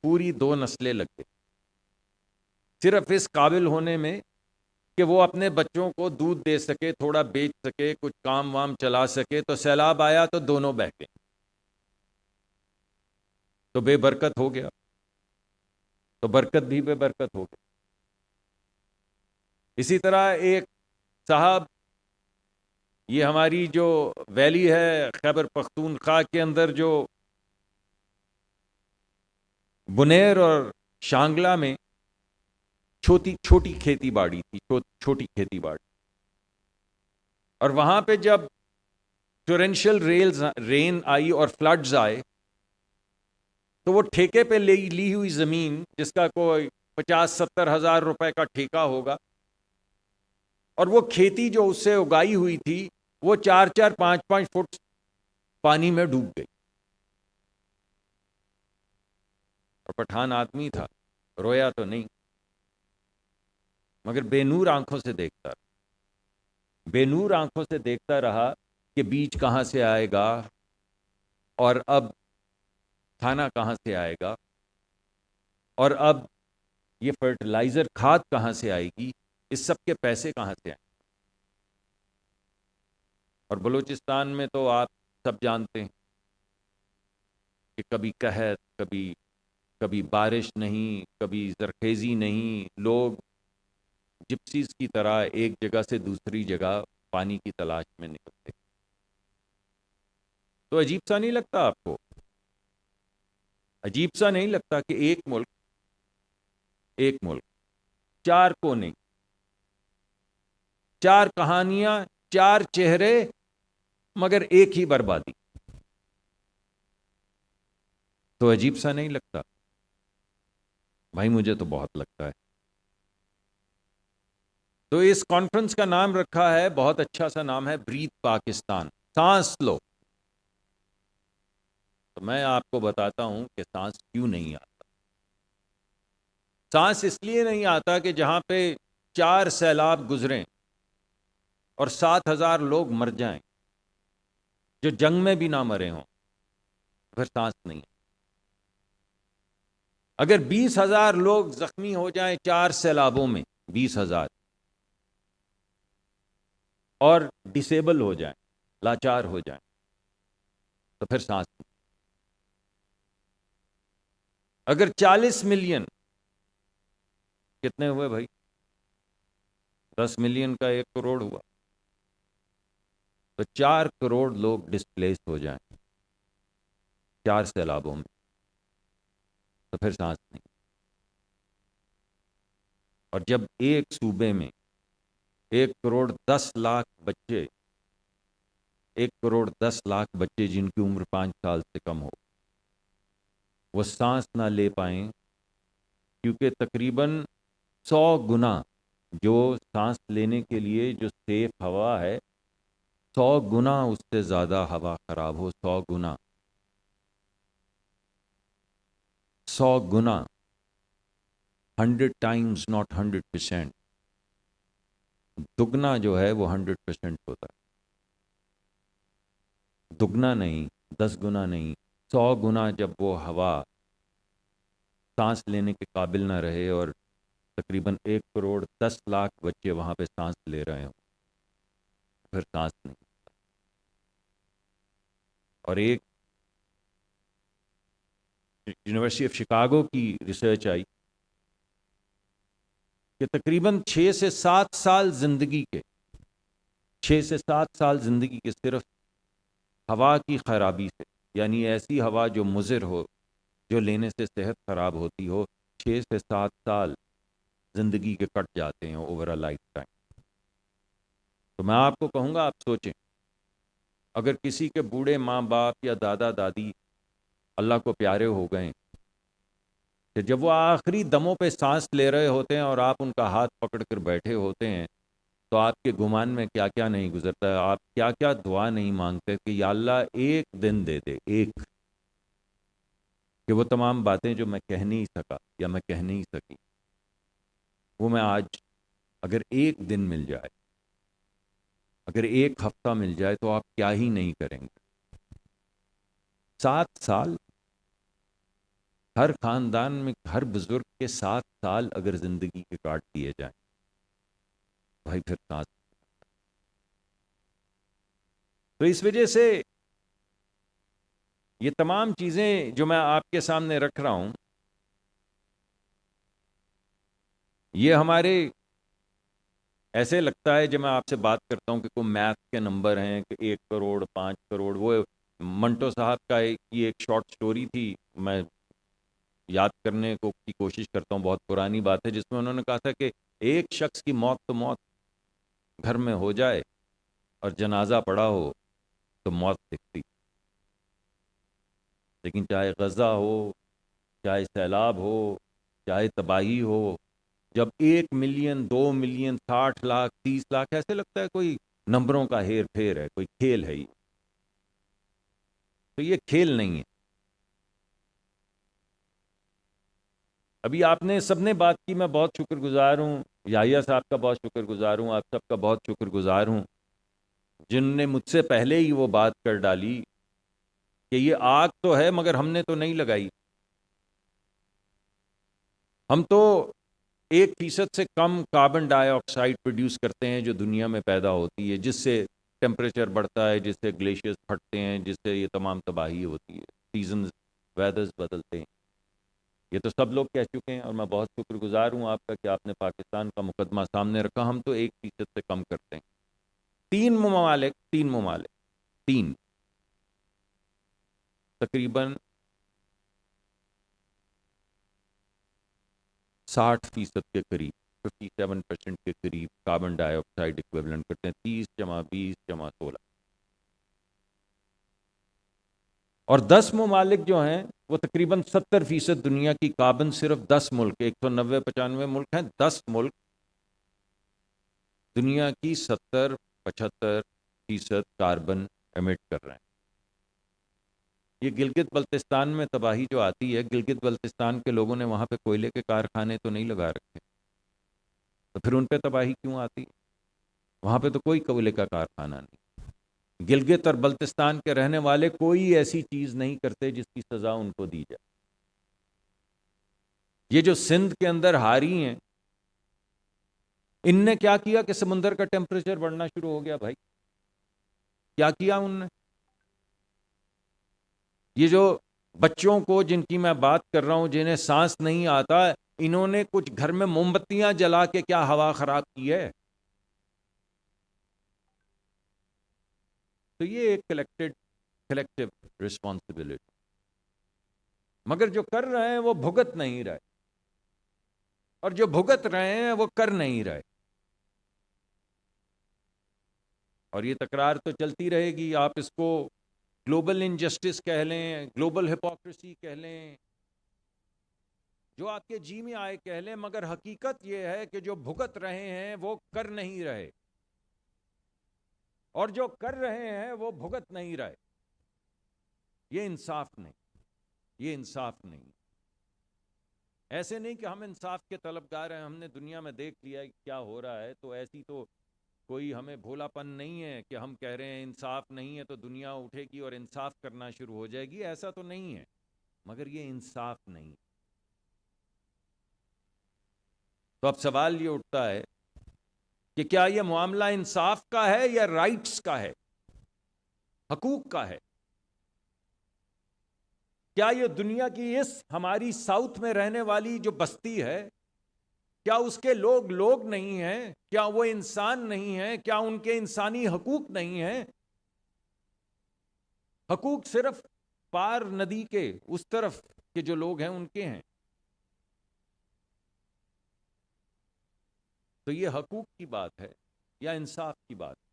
پوری 2 نسلیں لگ گئی صرف اس قابل ہونے میں کہ وہ اپنے بچوں کو دودھ دے سکے, تھوڑا بیچ سکے, کچھ کام وام چلا سکے, تو سیلاب آیا تو دونوں بہہ گئے, تو بے برکت ہو گیا, تو برکت بھی بے برکت ہو گئی. اسی طرح ایک صاحب, یہ ہماری جو ویلی ہے خیبر پختونخوا کے اندر, جو بنیر اور شانگلہ میں چھوٹی کھیتی باڑی تھی, چھوٹی کھیتی باڑی, اور وہاں پہ جب ٹورینشل رین آئی اور فلڈز آئے, تو وہ ٹھیکے پہ لی ہوئی زمین, جس کا کوئی 50-70 ہزار روپے کا ٹھیکہ ہوگا, اور وہ کھیتی جو اس سے اگائی ہوئی تھی, وہ 4-5 فٹ پانی میں ڈوب گئی. اور پٹھان آدمی تھا, رویا تو نہیں, مگر بے نور آنکھوں سے دیکھتا رہا, بے نور آنکھوں سے دیکھتا رہا کہ بیج کہاں سے آئے گا, اور اب کھانا کہاں سے آئے گا, اور اب یہ فرٹیلائزر کھاد کہاں سے آئے گی, اس سب کے پیسے کہاں سے آئیں گے. اور بلوچستان میں تو آپ سب جانتے ہیں کہ کبھی قحط, کبھی بارش نہیں, کبھی زرخیزی نہیں, لوگ جپسیز کی طرح ایک جگہ سے دوسری جگہ پانی کی تلاش میں نکلتے. تو عجیب سا نہیں لگتا آپ کو, عجیب سا نہیں لگتا کہ ایک ملک 4 کونے, 4 کہانیاں, 4 چہرے, مگر ایک ہی بربادی. تو عجیب سا نہیں لگتا؟ بھائی مجھے تو بہت لگتا ہے. تو اس کانفرنس کا نام رکھا ہے, بہت اچھا سا نام ہے, بریتھ پاکستان, سانس لو. تو میں آپ کو بتاتا ہوں کہ سانس کیوں نہیں آتا. سانس اس لیے نہیں آتا کہ جہاں پہ 4 سیلاب گزریں اور 7,000 لوگ مر جائیں, جو جنگ میں بھی نہ مرے ہوں, پھر سانس نہیں. اگر 20,000 لوگ زخمی ہو جائیں 4 سیلابوں میں, 20,000, اور ڈسیبل ہو جائیں, لاچار ہو جائیں, تو پھر سانس نہیں. اگر 40 ملین, کتنے ہوئے بھائی, 10 ملین کا 1 کروڑ ہوا, تو 4 کروڑ لوگ ڈسپلیس ہو جائیں 4 سیلابوں میں, تو پھر سانس نہیں. اور جب ایک صوبے میں 1 کروڑ 10 لاکھ بچے, 1 کروڑ 10 لاکھ بچے جن کی عمر 5 سال سے کم ہو, وہ سانس نہ لے پائیں, کیونکہ تقریباً 100 گنا جو سانس لینے کے لیے جو سیف ہوا ہے, 100 گنا اس سے زیادہ ہوا خراب ہو, 100 گنا, 100 گنا, 100 times not 100%, دگنا جو ہے وہ 100% ہوتا ہے, دگنا نہیں, 10 گنا نہیں, 100 گنا. جب وہ ہوا سانس لینے کے قابل نہ رہے, اور تقریباً 1 کروڑ 10 لاکھ بچے وہاں پہ سانس لے رہے ہوں, پھر سانس نہیں. اور ایک یونیورسٹی آف شکاگو کی ریسرچ آئی کہ تقریباً 6 سے 7 سال زندگی کے 6 سے 7 سال زندگی کے صرف ہوا کی خرابی سے, یعنی ایسی ہوا جو مضر ہو, جو لینے سے صحت خراب ہوتی ہو, 6 سے 7 سال زندگی کے کٹ جاتے ہیں اوور اے لائف ٹائم. تو میں آپ کو کہوں گا, آپ سوچیں, اگر کسی کے بوڑھے ماں باپ یا دادا دادی اللہ کو پیارے ہو گئے, کہ جب وہ آخری دموں پہ سانس لے رہے ہوتے ہیں اور آپ ان کا ہاتھ پکڑ کر بیٹھے ہوتے ہیں, تو آپ کے گمان میں کیا کیا نہیں گزرتا ہے, آپ کیا کیا دعا نہیں مانگتے کہ یا اللہ ایک دن دے دے, ایک, کہ وہ تمام باتیں جو میں کہہ نہیں سکا یا میں کہہ نہیں سکی, وہ میں آج, اگر ایک دن مل جائے, اگر 1 ہفتہ مل جائے, تو آپ کیا ہی نہیں کریں گے. 7 سال, ہر خاندان میں ہر بزرگ کے 7 سال اگر زندگی کے کاٹ دیے جائیں, بھائی پھر کہاں سے؟ تو اس وجہ سے یہ تمام چیزیں جو میں آپ کے سامنے رکھ رہا ہوں، یہ ہمارے ایسے لگتا ہے جب میں آپ سے بات کرتا ہوں کہ کوئی میتھ کے نمبر ہیں کہ 1 کروڑ 5 کروڑ. وہ منٹو صاحب کا یہ ایک شارٹ سٹوری تھی، میں یاد کرنے کی کوشش کرتا ہوں، بہت پرانی بات ہے، جس میں انہوں نے کہا تھا کہ ایک شخص کی موت تو موت گھر میں ہو جائے اور جنازہ پڑا ہو تو موت دکھتی، لیکن چاہے غزہ ہو، چاہے سیلاب ہو، چاہے تباہی ہو، جب 1 ملین 2 ملین 60 لاکھ 30 لاکھ، ایسے لگتا ہے کوئی نمبروں کا ہیر پھیر ہے، کوئی کھیل ہے یہ. تو یہ کھیل نہیں ہے. ابھی آپ نے سب نے بات کی، میں بہت شکر گزار ہوں، یحییٰ صاحب کا بہت شکر گزار ہوں، آپ سب کا بہت شکر گزار ہوں جن نے مجھ سے پہلے ہی وہ بات کر ڈالی کہ یہ آگ تو ہے مگر ہم نے تو نہیں لگائی. ہم تو 1% سے کم کاربن ڈائی آکسائڈ پروڈیوس کرتے ہیں جو دنیا میں پیدا ہوتی ہے، جس سے ٹیمپریچر بڑھتا ہے، جس سے گلیشیئرز پھٹتے ہیں، جس سے یہ تمام تباہی ہوتی ہے، سیزنز ویدرز بدلتے ہیں. یہ تو سب لوگ کہہ چکے ہیں، اور میں بہت شکر گزار ہوں آپ کا کہ آپ نے پاکستان کا مقدمہ سامنے رکھا. ہم تو 1% سے کم کرتے ہیں. 3 ممالک تقریباً 60% کے قریب، 57% کے قریب کاربن ڈائی آکسائڈ ایکویولنٹ کرتے ہیں، 30+20+16. اور 10 ممالک جو ہیں وہ تقریباً 70% دنیا کی کاربن، صرف 10 ملک، 190-95 ملک ہیں، 10 ملک دنیا کی 70-75% کاربن ایمٹ کر رہے ہیں. یہ گلگت بلتستان میں تباہی جو آتی ہے، گلگت بلتستان کے لوگوں نے وہاں پہ کوئلے کے کارخانے تو نہیں لگا رکھے، تو پھر ان پہ تباہی کیوں آتی؟ وہاں پہ تو کوئی کوئلے کا کارخانہ نہیں. گلگت اور بلتستان کے رہنے والے کوئی ایسی چیز نہیں کرتے جس کی سزا ان کو دی جائے. یہ جو سندھ کے اندر ہاری ہیں، ان نے کیا کیا کہ سمندر کا ٹیمپریچر بڑھنا شروع ہو گیا؟ بھائی کیا کیا ان نے؟ یہ جو بچوں کو جن کی میں بات کر رہا ہوں، جنہیں سانس نہیں آتا، انہوں نے کچھ گھر میں موم بتیاں جلا کے کیا ہوا خراب کی ہے؟ تو یہ ایک کلیکٹیو رسپانسبلٹی. مگر جو کر رہے ہیں وہ بھگت نہیں رہے، اور جو بھگت رہے ہیں وہ کر نہیں رہے. اور یہ تکرار تو چلتی رہے گی. آپ اس کو گلوبل انجسٹس کہہ لیں، گلوبل ہپوکریسی کہہ لیں، جو آپ کے جی میں آئے کہہ لیں، مگر حقیقت یہ ہے کہ جو بھگت رہے ہیں وہ کر نہیں رہے، اور جو کر رہے ہیں وہ بھگت نہیں رہے. یہ انصاف نہیں، یہ انصاف نہیں. ایسے نہیں کہ ہم انصاف کے طلبگار ہیں، ہم نے دنیا میں دیکھ لیا کیا ہو رہا ہے، تو ایسی تو کوئی ہمیں بھولا پن نہیں ہے کہ ہم کہہ رہے ہیں انصاف نہیں ہے تو دنیا اٹھے گی اور انصاف کرنا شروع ہو جائے گی. ایسا تو نہیں ہے، مگر یہ انصاف نہیں. تو اب سوال یہ اٹھتا ہے کہ کیا یہ معاملہ انصاف کا ہے یا رائٹس کا ہے، حقوق کا ہے؟ کیا یہ دنیا کی اس ہماری ساؤتھ میں رہنے والی جو بستی ہے، کیا اس کے لوگ نہیں ہیں؟ کیا وہ انسان نہیں ہیں؟ کیا ان کے انسانی حقوق نہیں ہیں؟ حقوق صرف پار ندی کے اس طرف کے جو لوگ ہیں ان کے ہیں. تو یہ حقوق کی بات ہے یا انصاف کی بات ہے،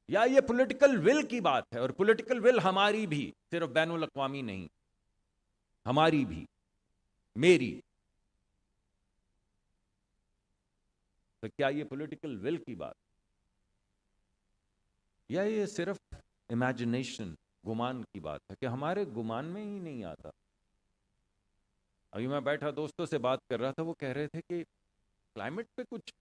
یا یہ پولیٹیکل ول کی بات ہے؟ اور پولیٹیکل ول ہماری بھی، صرف بین الاقوامی نہیں، ہماری بھی، میری. تو کیا یہ پولیٹیکل ول کی بات یا یہ صرف امیجنیشن، گمان کی بات ہے کہ ہمارے گمان میں ہی نہیں آتا؟ ابھی میں بیٹھا دوستوں سے بات کر رہا تھا، وہ کہہ رہے تھے کہ کلائمیٹ پہ کچھ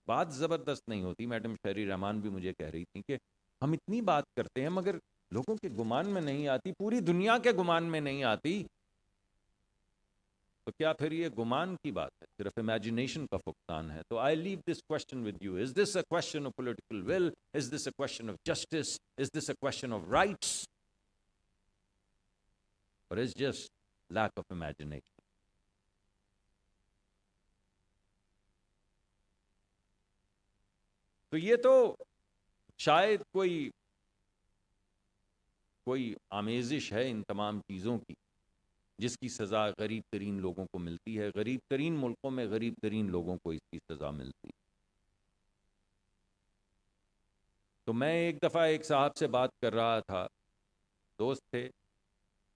بات زبردست نہیں ہوتی. میڈم شہری رحمان بھی مجھے کہہ رہی تھی کہ ہم اتنی بات کرتے ہیں مگر لوگوں کے گمان میں نہیں آتی، پوری دنیا کے گمان میں نہیں آتی. تو کیا پھر یہ گمان کی بات ہے، صرف امیجنیشن کا فقدان ہے؟ تو I leave this question with you, is this a question of political will, is this a question of justice, is this a question of rights, اور is just lack of imagination? تو یہ تو شاید کوئی آمیزش ہے ان تمام چیزوں کی، جس کی سزا غریب ترین لوگوں کو ملتی ہے، غریب ترین ملکوں میں غریب ترین لوگوں کو اس کی سزا ملتی ہے۔ تو میں ایک دفعہ ایک صاحب سے بات کر رہا تھا، دوست تھے،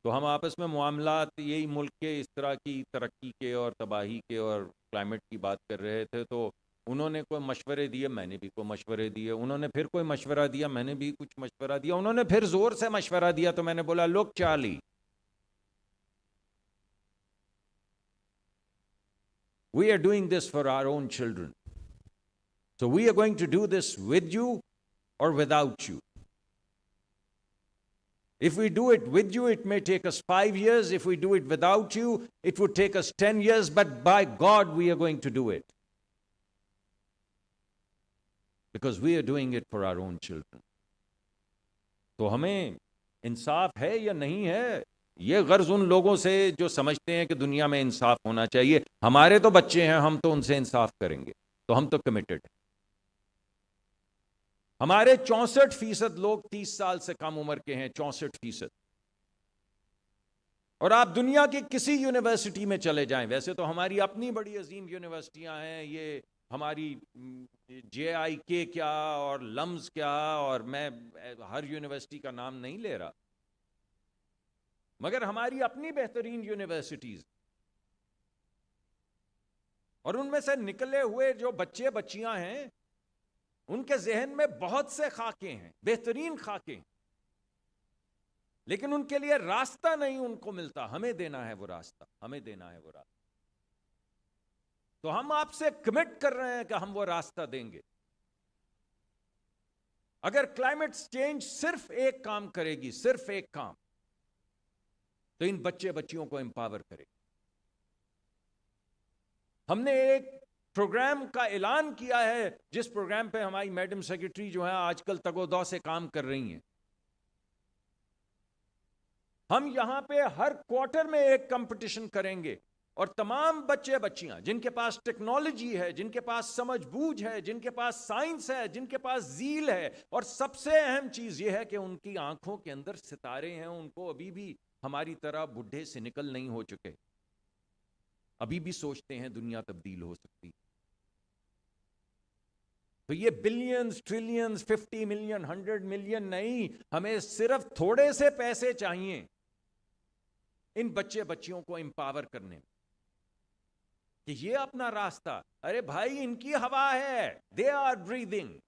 تو ہم آپس میں معاملات یہی ملک کے اس طرح کی ترقی کے اور تباہی کے اور کلائمیٹ کی بات کر رہے تھے، تو انہوں نے کوئی مشورے دیے، میں نے بھی کوئی مشورے دیے، انہوں نے پھر کوئی مشورہ دیا، میں نے بھی کچھ مشورہ دیا، انہوں نے پھر زور سے مشورہ دیا، تو میں نے بولا لوک Charlie, we are doing this for our own children. So we are going to do this with you or without you. If we do it with you, it may take us 5 years. If we do it without you, it would take us 10 years. But by God, we are going to do it. Because we are doing it for our own children. تو ہمیں انصاف ہے یا نہیں ہے؟ یہ غرض ان لوگوں سے جو سمجھتے ہیں کہ دنیا میں انصاف ہونا چاہیے۔ ہمارے تو بچے ہیں، ہم تو ان سے انصاف کریں گے، تو ہم تو کمیٹڈ ہیں۔ ہمارے 64% لوگ 30 سال سے کم عمر کے ہیں، 64%۔ اور آپ دنیا کی کسی یونیورسٹی میں چلے جائیں، ویسے تو ہماری اپنی بڑی عظیم یونیورسٹیاں ہیں، یہ ہماری جے آئی کے کیا اور لمز کیا، اور میں ہر یونیورسٹی کا نام نہیں لے رہا، مگر ہماری اپنی بہترین یونیورسٹیز، اور ان میں سے نکلے ہوئے جو بچے بچیاں ہیں، ان کے ذہن میں بہت سے خاکے ہیں، بہترین خاکے ہیں، لیکن ان کے لیے راستہ نہیں ان کو ملتا۔ ہمیں دینا ہے وہ راستہ، ہمیں دینا ہے وہ راستہ۔ تو ہم آپ سے کمٹ کر رہے ہیں کہ ہم وہ راستہ دیں گے۔ اگر کلائمیٹ چینج صرف ایک کام کرے گی، صرف ایک کام، تو ان بچے بچیوں کو امپاور کرے۔ ہم نے ایک پروگرام کا اعلان کیا ہے، جس پروگرام پہ ہماری میڈم سیکرٹری جو ہیں آج کل تگ و دو سے کام کر رہی ہیں۔ ہم یہاں پہ ہر کوارٹر میں ایک کمپٹیشن کریں گے، اور تمام بچے بچیاں جن کے پاس ٹیکنالوجی ہے، جن کے پاس سمجھ بوجھ ہے، جن کے پاس سائنس ہے، جن کے پاس ذیل ہے، اور سب سے اہم چیز یہ ہے کہ ان کی آنکھوں کے اندر ستارے ہیں، ان کو ابھی بھی ہماری طرح بڈھے سے نکل نہیں ہو چکے، ابھی بھی سوچتے ہیں دنیا تبدیل ہو سکتی۔ تو یہ بلینز، ٹریلینز، 50 ملین، 100 ملین نہیں، ہمیں صرف تھوڑے سے پیسے چاہیے ان بچے بچیوں کو امپاور کرنے میں، کہ یہ اپنا راستہ، ارے بھائی ان کی ہوا ہے، they are breathing,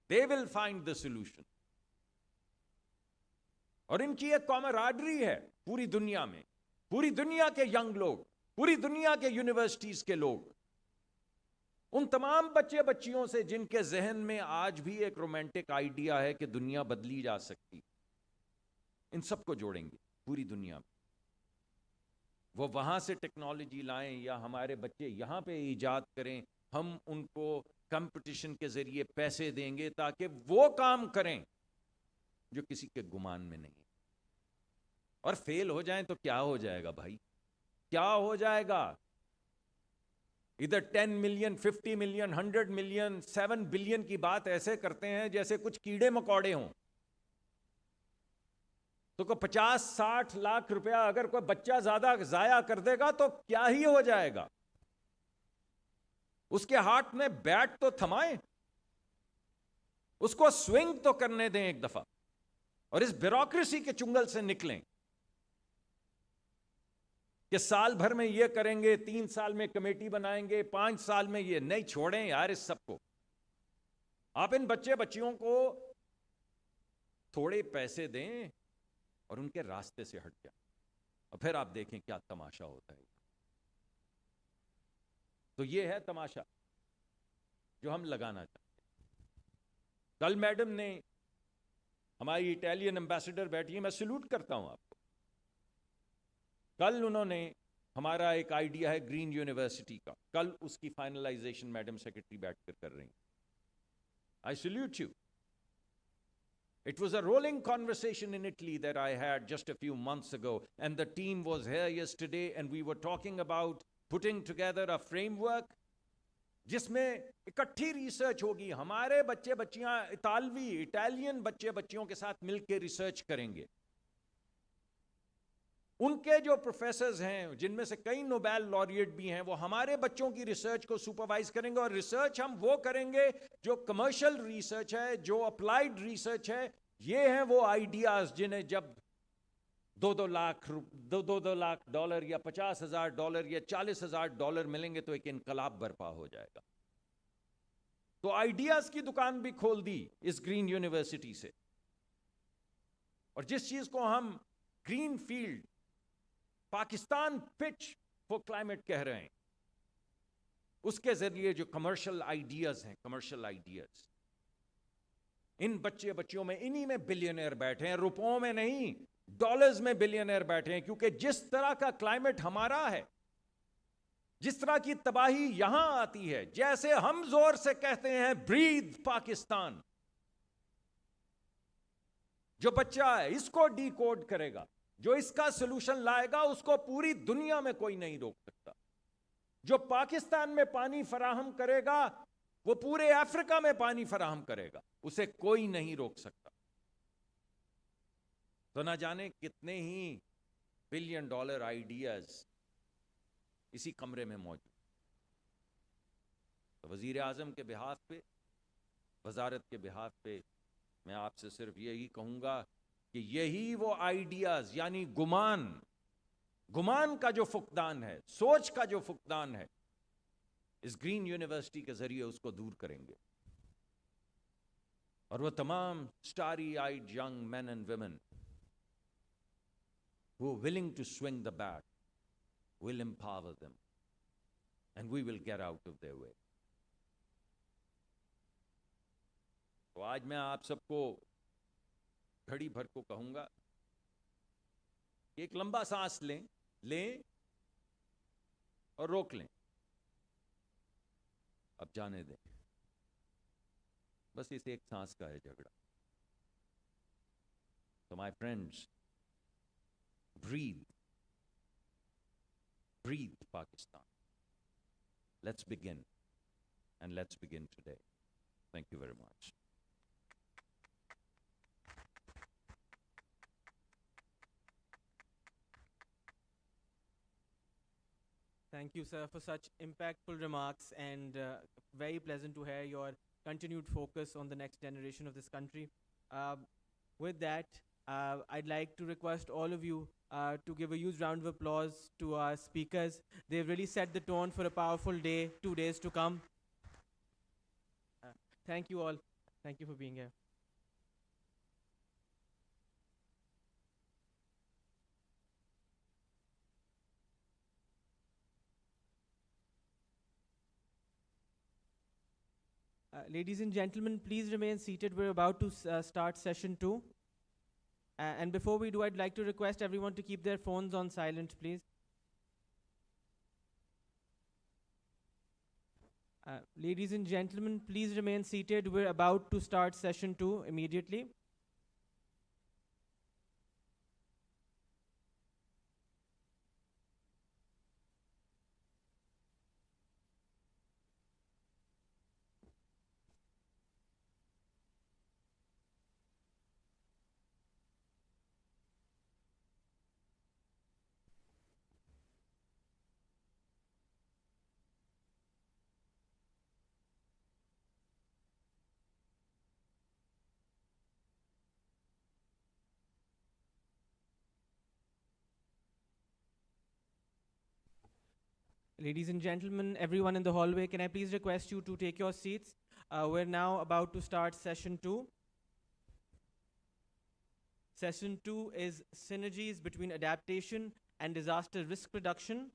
they will find the solution. اور ان کی ایک کامراڈری ہے پوری دنیا میں، پوری دنیا کے ینگ لوگ، پوری دنیا کے یونیورسٹیز کے لوگ، ان تمام بچے بچیوں سے جن کے ذہن میں آج بھی ایک رومانٹک آئیڈیا ہے کہ دنیا بدلی جا سکتی، ان سب کو جوڑیں گے پوری دنیا میں۔ وہ وہاں سے ٹیکنالوجی لائیں یا ہمارے بچے یہاں پہ ایجاد کریں، ہم ان کو کمپٹیشن کے ذریعے پیسے دیں گے تاکہ وہ کام کریں جو کسی کے گمان میں نہیں۔ اور فیل ہو جائیں تو کیا ہو جائے گا بھائی؟ کیا ہو جائے گا؟ ادھر 10 ملین، 50 ملین، 100 ملین، 7 بلین کی بات ایسے کرتے ہیں جیسے کچھ کیڑے مکوڑے ہوں۔ تو کوئی 50-60 لاکھ روپیہ اگر کوئی بچہ زیادہ ضائع کر دے گا تو کیا ہی ہو جائے گا؟ اس کے ہاتھ میں بیٹ تو تھمائیں، اس کو سوئنگ تو کرنے دیں ایک دفعہ، اور اس بیوروکریسی کے چنگل سے نکلیں کہ سال بھر میں یہ کریں گے، 3 سال میں کمیٹی بنائیں گے، 5 سال میں یہ نہیں۔ چھوڑیں یار اس سب کو، آپ ان بچے بچیوں کو تھوڑے پیسے دیں اور ان کے راستے سے ہٹ جائیں، اور پھر آپ دیکھیں کیا تماشا ہوتا ہے۔ تو یہ ہے تماشا جو ہم لگانا چاہتے ہیں۔ کل میڈم نے، ہماری اٹالین امبیسڈر بیٹھی ہے، میں سلوٹ کرتا ہوں آپ کو، کل انہوں نے ہمارا ایک آئیڈیا ہے گرین یونیورسٹی کا, کل اس کی فائنلائزیشن میڈم سیکرٹری بیٹھ کر کر رہی ہیں. I salute you. It was a rolling conversation in Italy that I had just a few months ago, and the team was here yesterday, and we were talking about putting together a framework جس میں اکٹھی research ہوگی. ہمارے بچے بچیاں Italian بچے بچیوں کے ساتھ مل کے ریسرچ کریں گے. ان کے جو پروفیسرز ہیں جن میں سے کئی نوبیل laureate بھی ہیں, وہ ہمارے بچوں کی ریسرچ کو سپروائز کریں گے, اور ریسرچ ہم وہ کریں گے جو کمرشل ریسرچ ہے, جو اپلائیڈ ریسرچ ہے. یہ ہیں وہ آئیڈیاز جنہیں جب دو لاکھ ڈالر یا $50,000 یا $40,000 ملیں گے تو ایک انقلاب برپا ہو جائے گا. تو آئیڈیاز کی دکان بھی کھول دی اس گرین یونیورسٹی سے. اور جس چیز کو ہم green field Pakistan pitch for climate کہہ رہے ہیں, اس کے ذریعے جو کمرشل آئیڈیاز ہیں, کمرشل آئیڈیاز, ان بچے بچیوں میں انہی میں بلینئر بیٹھے ہیں, روپوں میں نہیں, ڈالرز میں بلینئر بیٹھے ہیں. کیونکہ جس طرح کا کلائمیٹ ہمارا ہے, جس طرح کی تباہی یہاں آتی ہے, جیسے ہم زور سے کہتے ہیں بریتھ پاکستان, جو بچہ ہے اس کو ڈی کوڈ کرے گا, جو اس کا سلوشن لائے گا, اس کو پوری دنیا میں کوئی نہیں روک سکتا. جو پاکستان میں پانی فراہم کرے گا وہ پورے افریقہ میں پانی فراہم کرے گا, اسے کوئی نہیں روک سکتا. تو نہ جانے کتنے ہی $1 بلین آئیڈیاز اسی کمرے میں موجود. تو وزیر اعظم کے بہاف پہ, وزارت کے بہاف پہ میں آپ سے صرف یہی کہوں گا کہ یہی وہ آئیڈیاز, یعنی گمان کا جو فقدان ہے, سوچ کا جو فقدان ہے, اس گرین یونیورسٹی کے ذریعے اس کو دور کریں گے. اور وہ تمام starry eyed young men and women who are willing to swing the bat will empower them, and we will get out of their way. تو آج میں آپ سب کو گھڑی بھر کو کہوں گا کہ ایک لمبا سانس لیں اور روک لیں, اب جانے دیں. بس اس ایک سانس کا ہے جھگڑا. تو my friends, breathe Pakistan. Let's begin, and let's begin today. Thank you very much. Thank you, sir, for such impactful remarks, and very pleasant to hear your continued focus on the next generation of this country. With that, I'd like to request all of you to give a huge round of applause to our speakers. They've really set the tone for a powerful day, 2 days to come. Thank you all. Thank you for being here. Ladies and gentlemen, please remain seated. We're about to start session 2. And before we do, I'd like to request everyone to keep their phones on silent, please. Ladies and gentlemen, please remain seated. We're about to start session 2 immediately. Ladies and gentlemen, everyone in the hallway, can I please request you to take your seats? We're now about to start session 2. Session 2 is Synergies between adaptation and disaster risk reduction.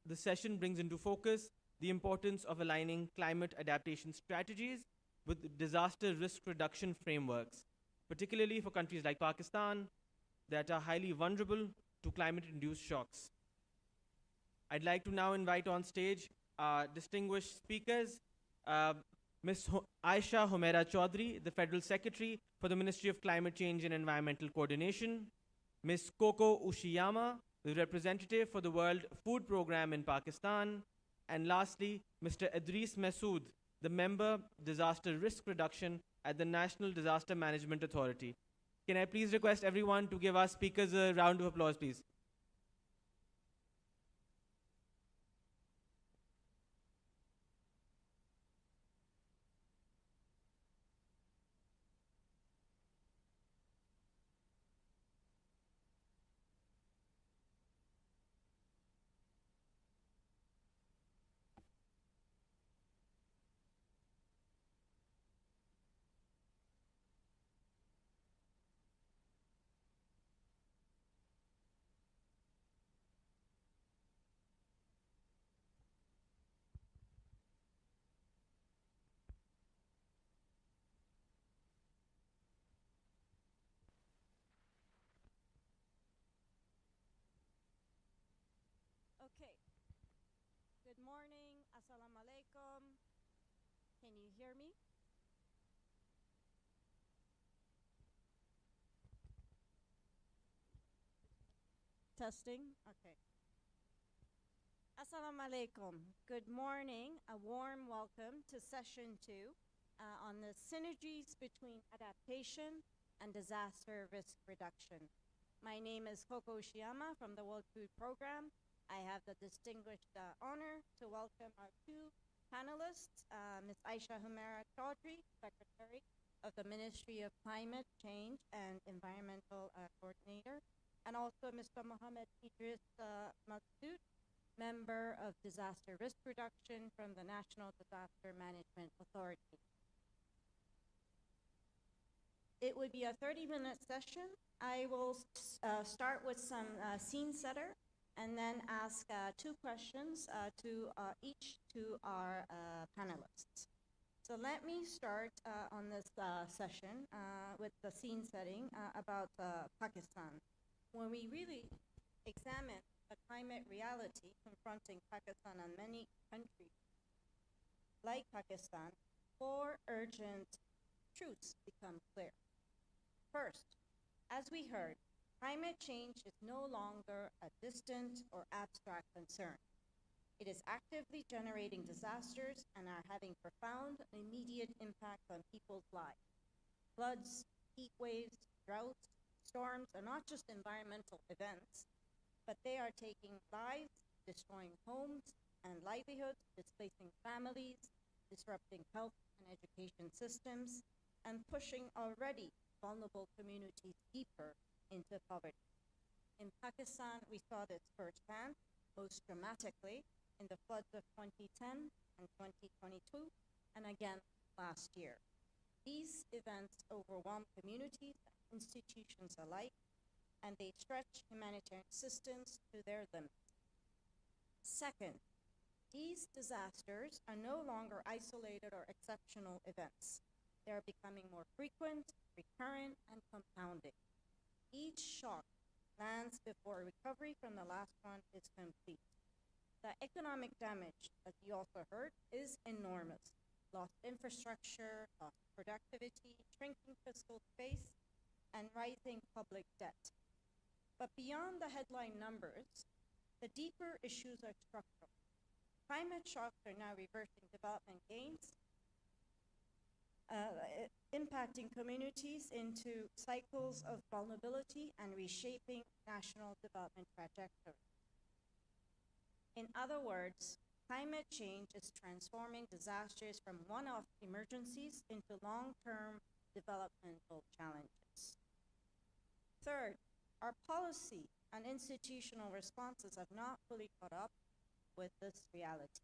The session brings into focus the importance of aligning climate adaptation strategies with disaster risk reduction frameworks, particularly for countries like Pakistan that are highly vulnerable to climate-induced shocks. I'd like to now invite on stage our distinguished speakers, Ms. Aisha Humaira Chaudhry, the Federal Secretary for the Ministry of Climate Change and Environmental Coordination, Ms. Coco Ushiyama, the representative for the World Food Programme in Pakistan, and lastly, Mr. Idris Masood, the member Disaster Risk Reduction at the National Disaster Management Authority. Can I please request everyone to give our speakers a round of applause, please? Okay. Good morning. Assalamu alaikum. Can you hear me? Testing. Okay. Assalamu alaikum. Good morning. A warm welcome to session 2 on the synergies between adaptation and disaster risk reduction. My name is Coco Ushiyama from the World Food Programme. I have the distinguished honor to welcome our 2 panelists, Ms. Aisha Humaira Chaudhry, Secretary of the Ministry of Climate Change and Environmental Coordinator, and also Mr. Mohammed Idris Masood, Member of Disaster Risk Reduction from the National Disaster Management Authority. It would be a 30-minute session. I will start with some scene setter and then ask 2 questions to each to our panelists. So let me start on this session with the scene setting about Pakistan. When we really examine the climate reality confronting Pakistan and many countries like Pakistan, 4 urgent truths become clear. First, as we heard, climate change is no longer a distant or abstract concern. It is actively generating disasters and are having profound and immediate impact on people's lives. Floods, heat waves, droughts, storms are not just environmental events, but they are taking lives, destroying homes and livelihoods, displacing families, disrupting health and education systems, and pushing already vulnerable communities deeper into poverty. In Pakistan, we saw this firsthand, most dramatically in the floods of 2010 and 2022, and again last year. These events overwhelm communities and institutions alike, and they stretch humanitarian systems to their limits. Second, these disasters are no longer isolated or exceptional events. They are becoming more frequent, recurrent, and compounding. Each shock lands before recovery from the last one is complete. The economic damage, as you also heard, is enormous. Lost infrastructure, lost productivity, shrinking fiscal space, and rising public debt. But beyond the headline numbers, the deeper issues are structural. Climate shocks are now reversing development gains, impacting communities into cycles of vulnerability and reshaping national development trajectory. In other words, climate change is transforming disasters from one-off emergencies into long-term developmental challenges. Third, our policy and institutional responses have not fully caught up with this reality.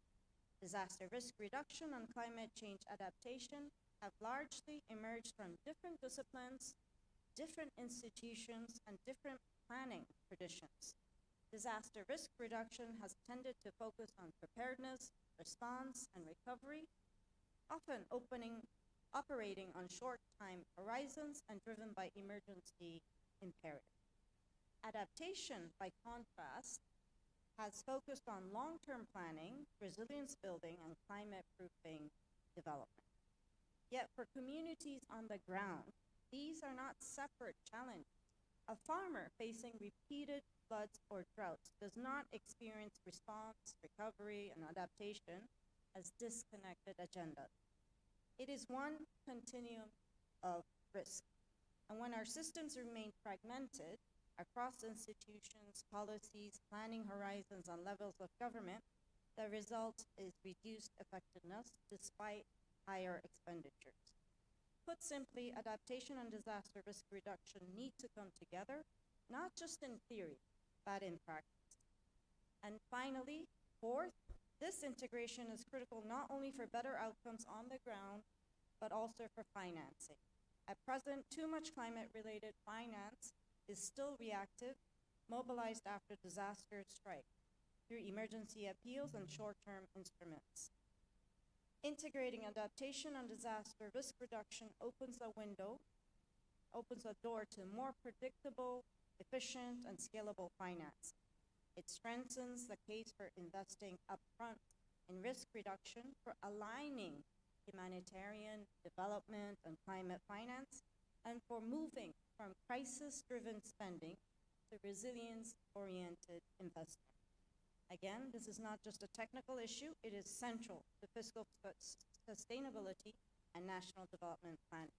Disaster risk reduction and climate change adaptation have largely emerged from different disciplines, different institutions, and different planning traditions. Disaster risk reduction has tended to focus on preparedness, response, and recovery, often operating on short time horizons and driven by emergency imperative. Adaptation, by contrast, has focused on long-term planning, resilience building, and climate-proofing development. Yet for communities on the ground, these are not separate challenges. A farmer facing repeated floods or droughts does not experience response, recovery, and adaptation as disconnected agendas. It is one continuum of risk. And when our systems remain fragmented across institutions, policies, planning horizons, and levels of government, the result is reduced effectiveness despite higher expenditures. Put simply, adaptation and disaster risk reduction need to come together, not just in theory, but in practice. And finally, fourth, this integration is critical not only for better outcomes on the ground, but also for financing. At present, too much climate-related finance is still reactive, mobilized after disasters strike, through emergency appeals and short-term instruments. Integrating adaptation and disaster risk reduction opens a door to more predictable, efficient, and scalable finance. It strengthens the case for investing upfront in risk reduction, for aligning humanitarian development and climate finance, and for moving from crisis-driven spending to resilience-oriented investment. Again, this is not just a technical issue, it is central to fiscal sustainability and national development planning.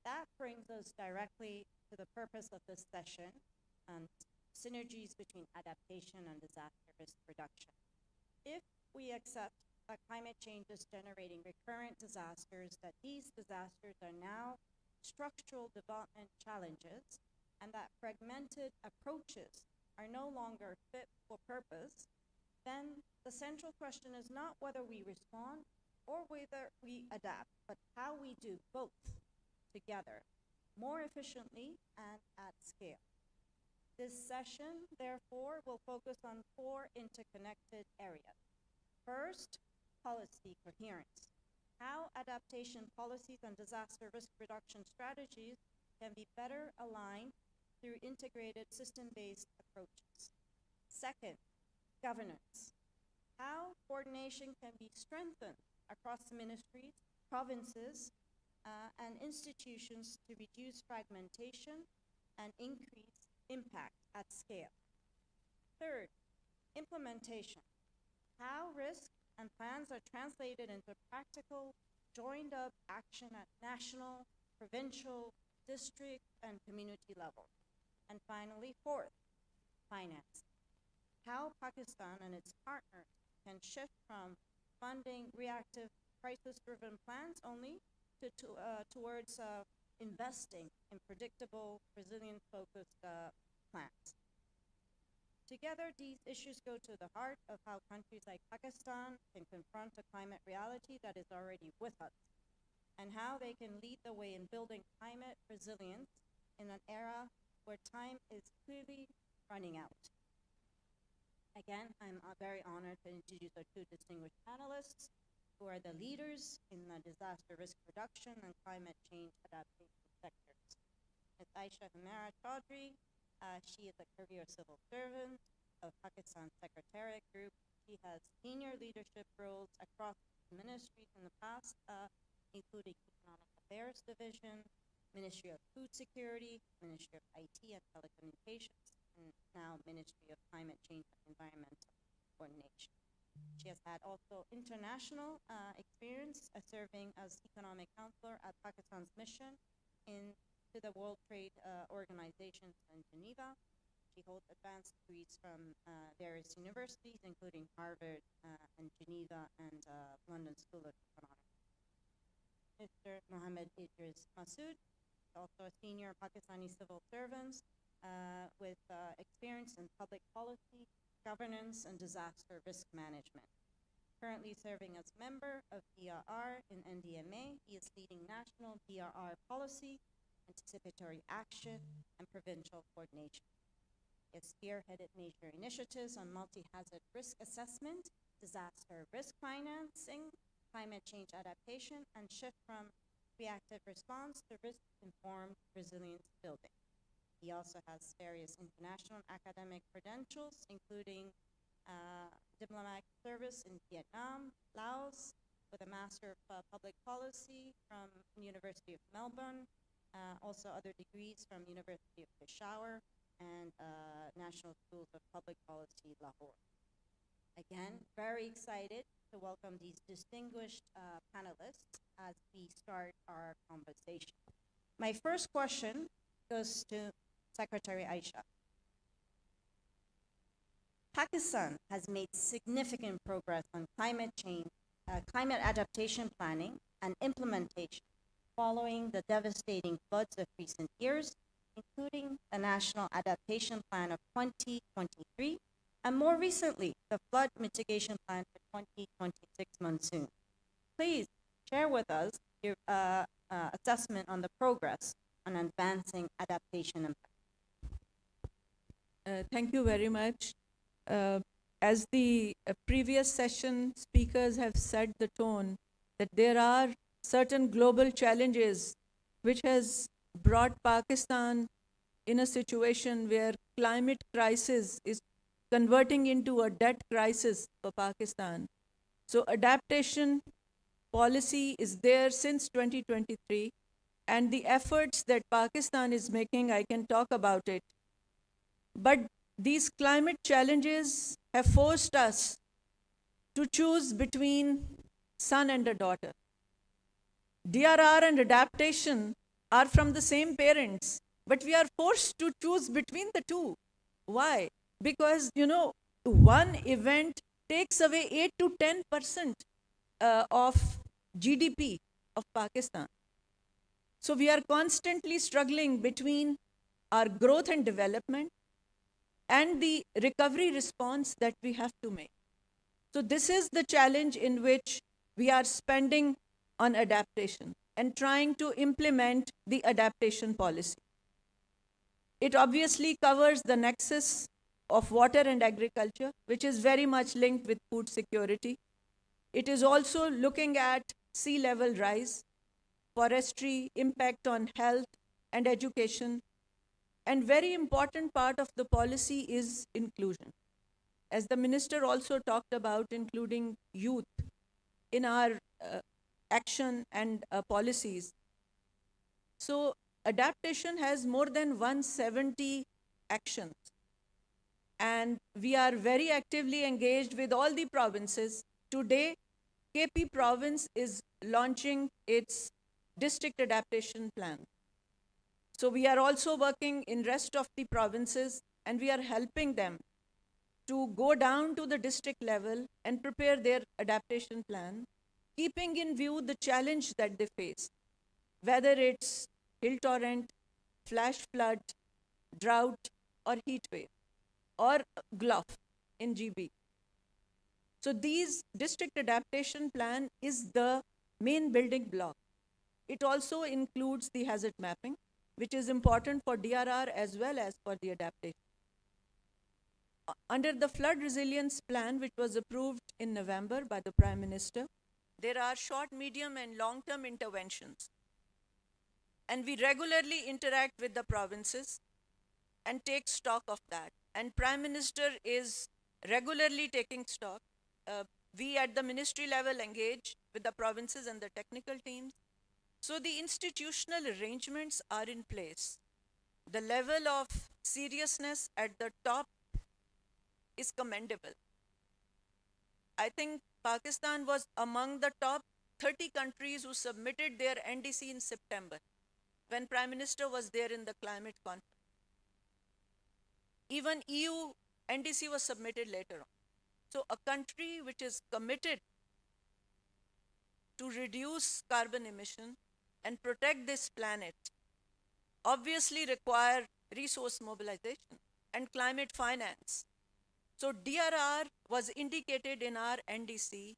That brings us directly to the purpose of this session, and synergies between adaptation and disaster risk reduction. If we accept that climate change is generating recurrent disasters, that these disasters are now structural development challenges, and that fragmented approaches are no longer fit for purpose, then the central question is not whether we respond or whether we adapt, but how we do both together, more efficiently and at scale. This session, therefore, will focus on 4 interconnected areas. First, policy coherence. How adaptation policies and disaster risk reduction strategies can be better aligned through integrated system-based approaches. Second, governance. How coordination can be strengthened across ministries, provinces, and institutions to reduce fragmentation and increase impact at scale. Third, implementation. How risk and plans are translated into practical, joined-up action at national, provincial, district, and community level. And finally, fourth, finance. How Pakistan and its partners can shift from funding reactive, crisis-driven plans only towards investing in predictable, resilient-focused plans. Together, these issues go to the heart of how countries like Pakistan can confront a climate reality that is already with us, and how they can lead the way in building climate resilience in an era where time is clearly running out. Again, I'm very honored to introduce our 2 distinguished panelists, who are the leaders in the disaster risk reduction and climate change adaptation sectors. Ms. Aisha Humera Chaudhry, she is a career civil servant of Pakistan Secretariat Group. She has senior leadership roles across ministries in the past, including Economic Affairs Division, Ministry of Food Security, Ministry of IT and Telecommunications, and now Ministry of Climate Change and Environmental Coordination. She has had also international experience serving as economic counselor at Pakistan's mission to the World Trade Organization in Geneva. She holds advanced degrees from various universities, including Harvard and Geneva and London School of Economics. Mr. Mohammed Idris Masood, also a senior Pakistani civil servant with experience in public policy, governance, and disaster risk management. Currently serving as member of DRR in NDMA, he is leading national DRR policy, anticipatory action, and provincial coordination. He has spearheaded major initiatives on multi-hazard risk assessment, disaster risk financing, climate change adaptation, and shift from reactive response to risk-informed resilience building. He also has various international and academic credentials, including diplomatic service in Vietnam, Laos, with a Master of Public Policy from University of Melbourne, also other degrees from University of Peshawar and National Schools of Public Policy, Lahore. Again, very excited to welcome these distinguished panelists as we start our conversation. My first question goes to Secretary Aisha. Pakistan has made significant progress on climate change, climate adaptation planning and implementation following the devastating floods of recent years, including the National Adaptation Plan of 2023, and more recently, the Flood Mitigation Plan for 2026 monsoon. Please share with us your assessment on the progress on advancing adaptation and Thank you very much. As the previous session speakers have set the tone, that there are certain global challenges which has brought Pakistan in a situation where climate crisis is converting into a debt crisis for Pakistan. So adaptation policy is there since 2023, and the efforts that Pakistan is making, I can talk about it. But these climate challenges have forced us to choose between son and a daughter. DRR and adaptation are from the same parents, but we are forced to choose between the two. Why? Because, one event takes away 8 to 10% of GDP of Pakistan. So we are constantly struggling between our growth and development and the recovery response that we have to make. So this is the challenge in which we are spending on adaptation and trying to implement the adaptation policy. It obviously covers the nexus of water and agriculture, which is very much linked with food security. It is also looking at sea level rise, forestry, impact on health and education, and very important part of the policy is inclusion. As the minister also talked about, including youth in our action and policies. So adaptation has more than 170 actions. And we are very actively engaged with all the provinces. Today, KP province is launching its district adaptation plan. So we are also working in rest of the provinces, and we are helping them to go down to the district level and prepare their adaptation plan, keeping in view the challenge that they face, whether it's hill torrent, flash flood, drought, or heat wave, or GLOF in GB. So these district adaptation plan is the main building block. It also includes the hazard mapping, which is important for DRR as well as for the adaptation. Under the flood resilience plan, which was approved in November by the Prime Minister, there are short, medium, and long-term interventions. And we regularly interact with the provinces and take stock of that. And Prime Minister is regularly taking stock. We at the ministry level engage with the provinces and the technical teams. So the institutional arrangements are in place. The level of seriousness at the top is commendable. I think Pakistan was among the top 30 countries who submitted their NDC in September, when Prime Minister was there in the climate conference. Even EU NDC was submitted later on. So a country which is committed to reduce carbon emission and protect this planet obviously require resource mobilization and climate finance. So DRR was indicated in our NDC.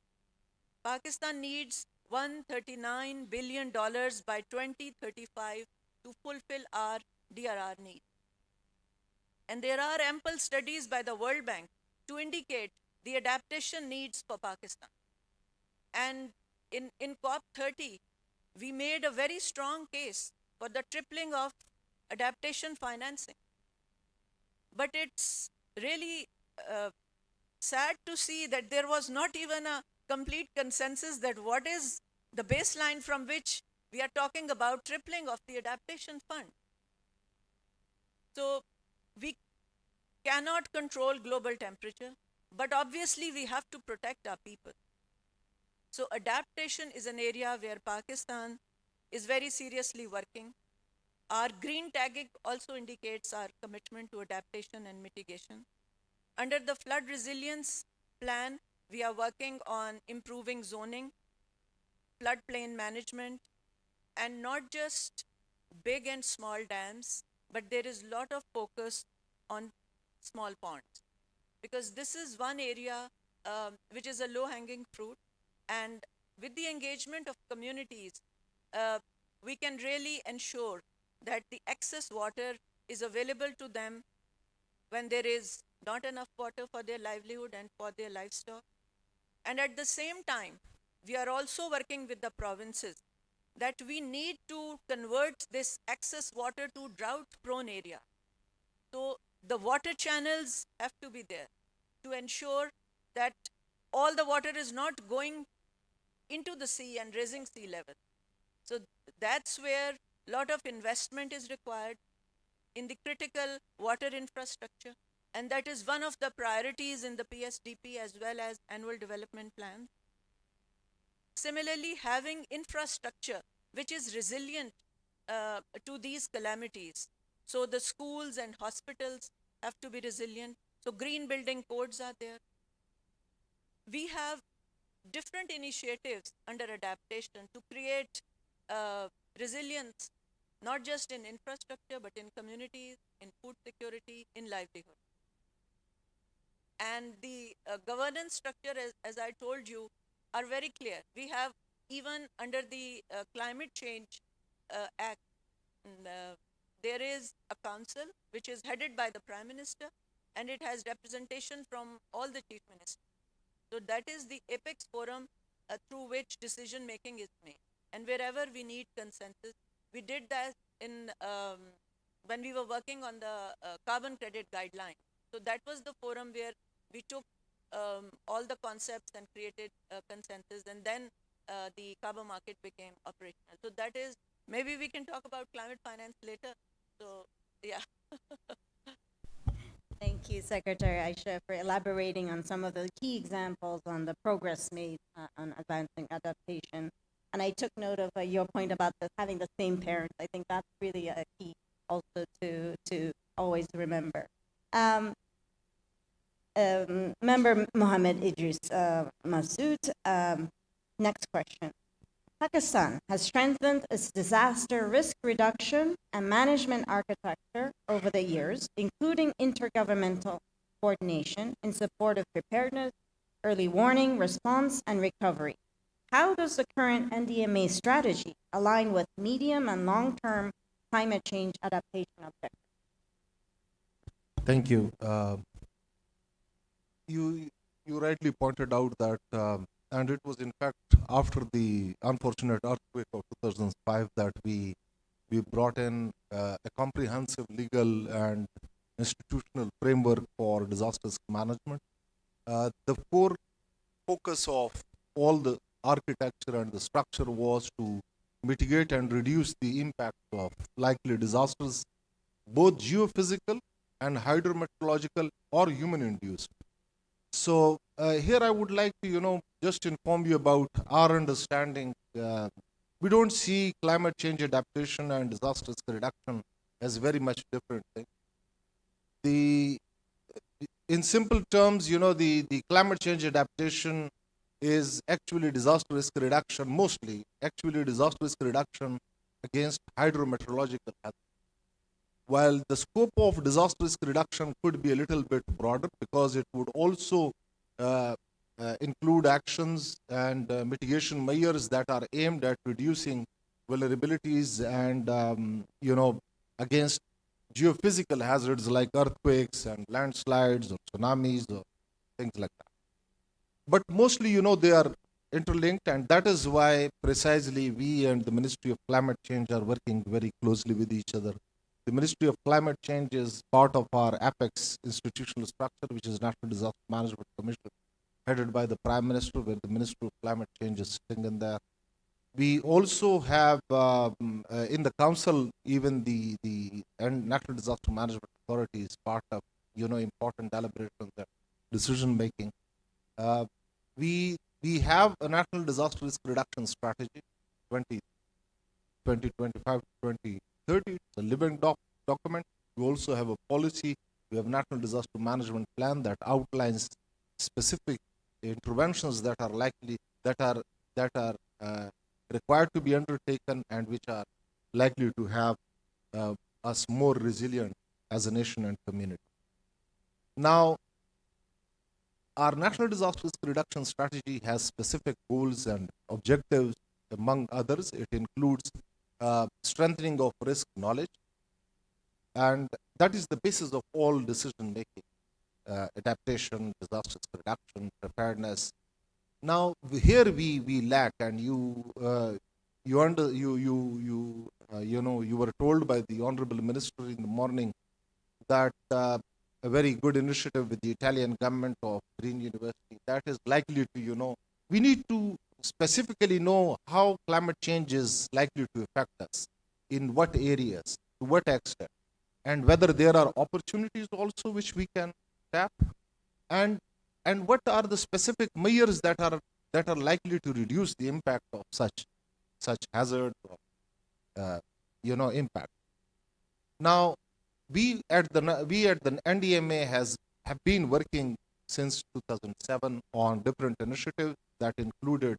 Pakistan needs $139 billion by 2035 to fulfill our DRR need. And there are ample studies by the World Bank to indicate the adaptation needs for Pakistan. And in COP30, we made a very strong case for the tripling of adaptation financing. But it's really sad to see that there was not even a complete consensus that what is the baseline from which we are talking about tripling of the adaptation fund. So we cannot control global temperature, but obviously we have to protect our people. So adaptation is an area where Pakistan is very seriously working. Our green tagging also indicates our commitment to adaptation and mitigation. Under the flood resilience plan, we are working on improving zoning, floodplain management, and not just big and small dams, but there is a lot of focus on small ponds. Because this is one area which is a low-hanging fruit, and with the engagement of communities, we can really ensure that the excess water is available to them when there is not enough water for their livelihood and for their livestock. And at the same time, we are also working with the provinces that we need to convert this excess water to drought-prone area. So the water channels have to be there to ensure that all the water is not going into the sea and raising sea level. So that's where a lot of investment is required in the critical water infrastructure. And that is one of the priorities in the PSDP as well as annual development plans. Similarly, having infrastructure which is resilient to these calamities. So the schools and hospitals have to be resilient. So green building codes are there. We have different initiatives under adaptation to create resilience, not just in infrastructure, but in communities, in food security, in livelihood. And the governance structure, as I told you, are very clear. We have, even under the Climate Change Act, there is a council which is headed by the Prime Minister, and it has representation from all the chief ministers. So that is the apex forum through which decision making is made. And wherever we need consensus, we did that in when we were working on the carbon credit guideline. So that was the forum where we took all the concepts and created consensus, and then the carbon market became operational. So that is, maybe we can talk about climate finance later. So, yeah. Thank you, Secretary Aisha, for elaborating on some of the key examples on the progress made on advancing adaptation. And I took note of your point about having the same parents. I think that's really a key also to always remember. Member Mohammed Idris Masood, next question. Pakistan has strengthened its disaster risk reduction and management architecture over the years, including intergovernmental coordination in support of preparedness, early warning, response, and recovery. How does the current NDMA strategy align with medium and long-term climate change adaptation objectives? Thank you. You rightly pointed out that, and it was in fact after the unfortunate earthquake of 2005 that we brought in a comprehensive legal and institutional framework for disaster risk management. The core focus of all the architecture and the structure was to mitigate and reduce the impact of likely disasters, both geophysical and hydrometeorological or human induced. So here I would like to, just inform you about our understanding. We don't see climate change adaptation and disaster risk reduction as very much different thing. In simple terms, the climate change adaptation is actually disaster risk reduction, mostly actually disaster risk reduction against hydrometeorological hazards. While the scope of disaster risk reduction could be a little bit broader because it would also include actions and mitigation measures that are aimed at reducing vulnerabilities and, against geophysical hazards like earthquakes and landslides or tsunamis or things like that. But mostly, they are interlinked, and that is why precisely we and the Ministry of Climate Change are working very closely with each other. The Ministry of Climate Change is part of our APEX institutional structure, which is National Disaster Management Commission, headed by the Prime Minister, where the Minister of Climate Change is sitting in there. We also have in the council, even the National Disaster Management Authority is part of, important deliberation and decision making. We have a National Disaster Risk Reduction Strategy, 2025 to 2030. It's a living document. We also have a policy. We have a National Disaster Management Plan that outlines specific interventions that are required to be undertaken and which are likely to have us more resilient as a nation and community. Now, our National Disaster Risk Reduction Strategy has specific goals and objectives. Among others, it includes strengthening of risk knowledge, and that is the basis of all decision making, adaptation, disaster risk reduction, preparedness. Now here we lack, and you were told by the Honorable Minister in the morning that a very good initiative with the Italian government of Green University that is likely to, we need to specifically know how climate change is likely to affect us, in what areas, to what extent, and whether there are opportunities also which we can tap, and what are the specific measures that are likely to reduce the impact of such hazard or impact. Now, we at the NDMA have been working since 2007 on different initiatives that included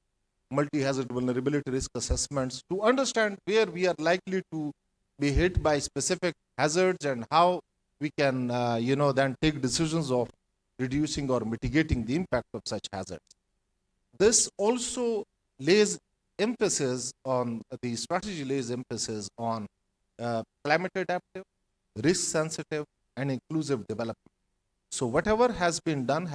multi-hazard vulnerability risk assessments to understand where we are likely to be hit by specific hazards and how we can then take decisions of reducing or mitigating the impact of such hazards. This also lays emphasis on, the strategy lays emphasis on climate adaptive, risk sensitive, and inclusive development. So whatever has been done,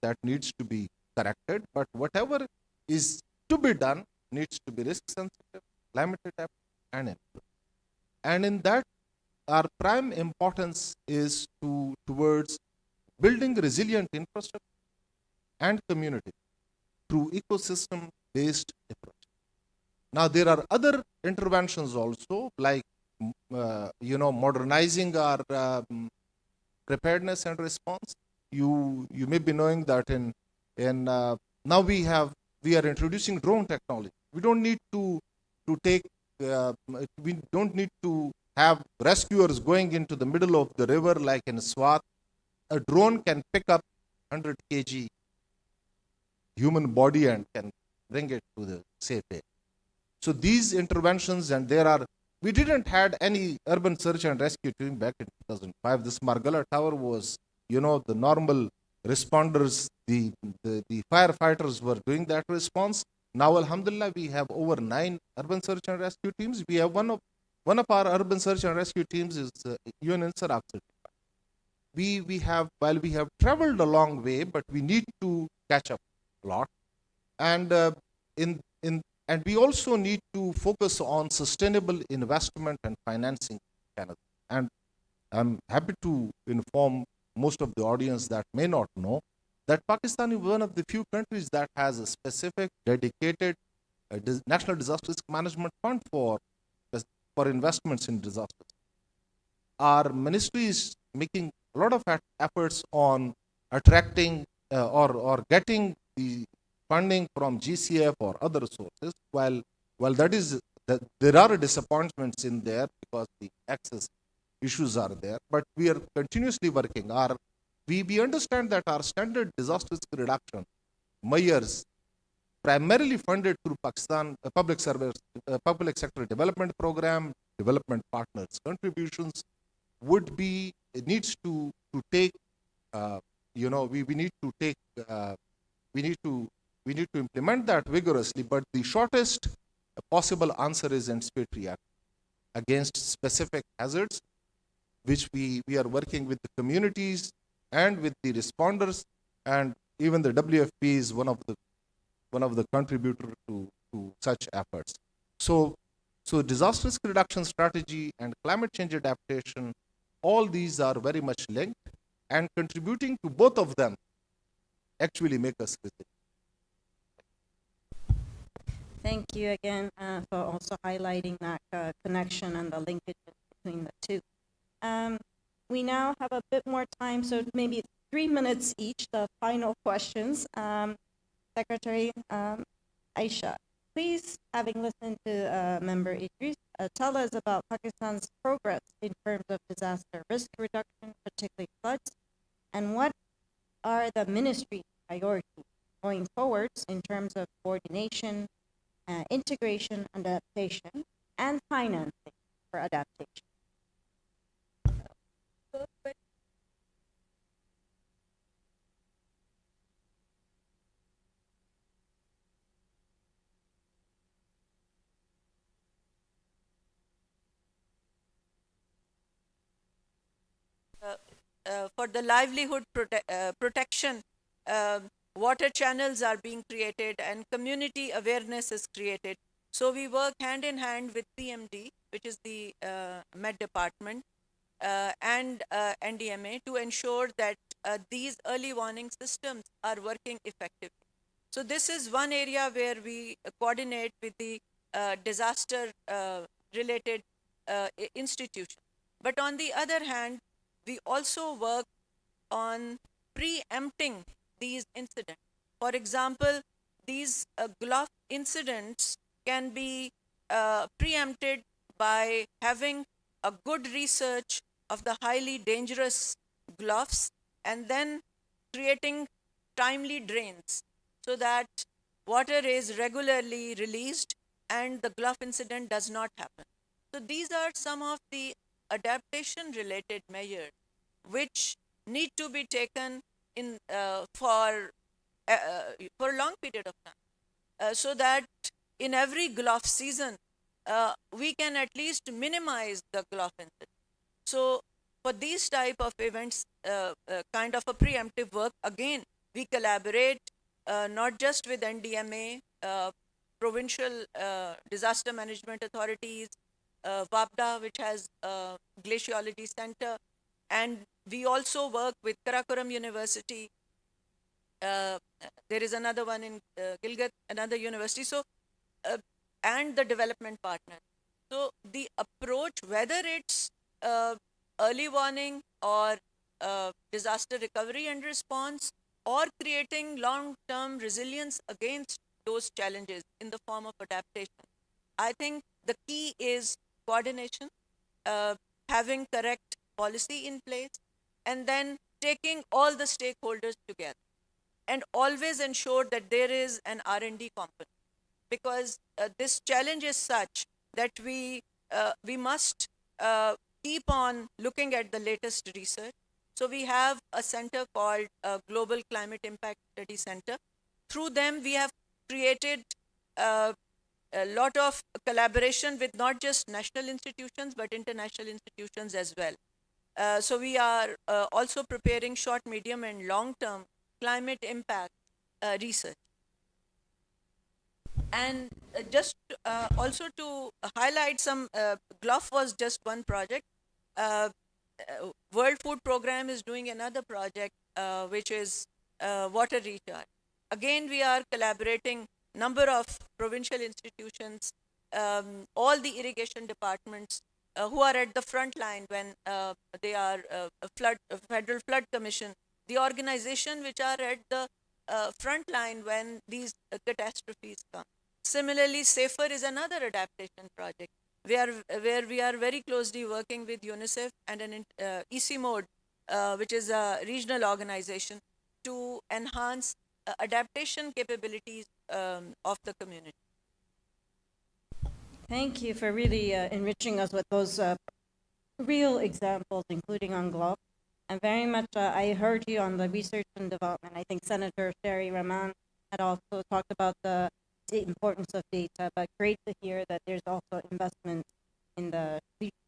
that needs to be corrected, but whatever is to be done needs to be risk sensitive, climate adaptive, and inclusive. And in that, our prime importance is towards building resilient infrastructure and community through ecosystem-based approach. Now, there are other interventions also, like modernizing our preparedness and response. You may be knowing that now we are introducing drone technology. We don't need to have rescuers going into the middle of the river like in Swat. A drone can pick up 100 kg human body and can bring it to the safe area. So these interventions, and we didn't had any urban search and rescue team back in 2005. This Margala Tower was, the normal responders, the firefighters were doing that response. Now, alhamdulillah, we have over 9 urban search and rescue teams. We have one of our urban search and rescue teams is UN Insecurity. We have traveled a long way, but we need to catch up a lot, and and we also need to focus on sustainable investment and financing mechanisms. And I'm happy to inform most of the audience that may not know that Pakistan is one of the few countries that has a specific dedicated national disaster risk management fund for investments in disasters. Our ministry is making a lot of efforts on attracting or getting the funding from GCF or other sources. While there are disappointments in there because the access issues are there, but we are continuously working. We understand that our standard disaster risk reduction measures, primarily funded through Pakistan public sector development program, development partners contributions, needs to take we need to implement that vigorously, but the shortest possible answer is anticipatory action against specific hazards, which we are working with the communities and with the responders, and even the WFP is one of the contributors to such efforts. So So disaster risk reduction strategy and climate change adaptation, all these are very much linked, and contributing to both of them actually make us resilient. Thank you again for also highlighting that connection and the linkage between the two. We now have a bit more time, so maybe 3 minutes each, the final questions. Secretary Aisha, please, having listened to Member Idris, tell us about Pakistan's progress in terms of disaster risk reduction, particularly floods, and what are the ministry's priorities going forwards in terms of coordination, integration, adaptation, and financing for adaptation. For the livelihood protection, water channels are being created and community awareness is created. So we work hand in hand with PMD, which is the Met Department, and NDMA to ensure that these early warning systems are working effectively. So this is one area where we coordinate with the disaster related institution. But on the other hand, we also work on preempting these incidents. For example, these Gulf incidents can be preempted by having a good research of the highly dangerous Gulfs and then creating timely drains so that water is regularly released and the Gulf incident does not happen. So these are some of the adaptation related measures which need to be taken in for a long period of time, so that in every Gulf season we can at least minimize the Gulf incident. So for these type of events, kind of a preemptive work, again we collaborate not just with NDMA, provincial disaster management authorities, WAPDA, which has glaciology center, and we also work with Karakoram University. There is another one in Gilgit, another university. So, and the development partners. So the approach, whether it's early warning or disaster recovery and response, or creating long-term resilience against those challenges in the form of adaptation, I think the key is coordination, uh, having correct policy in place, and then taking all the stakeholders together, and always ensure that there is an R&D component, because this challenge is such that we must keep on looking at the latest research. So we have a center called Global Climate Impact Study Center. Through them, we have created a lot of collaboration with not just national institutions but international institutions as well. So we are also preparing short, medium, and long-term climate impact research. And just also to highlight some, GLOF was just one project. World Food Program is doing another project, which is water recharge. Again, we are collaborating number of provincial institutions, all the irrigation departments who are at the front line when they are Federal Flood Commission, the organization which are at the front line when these catastrophes come. Similarly, SAFER is another adaptation project where we are very closely working with UNICEF and an EC Mode, which is a regional organization, to enhance adaptation capabilities of the community. Thank you for really enriching us with those real examples, including on GLOF. And very much, I heard you on the research and development. I think Senator Sherry Rehman had also talked about the importance of data, but great to hear that there's also investment in the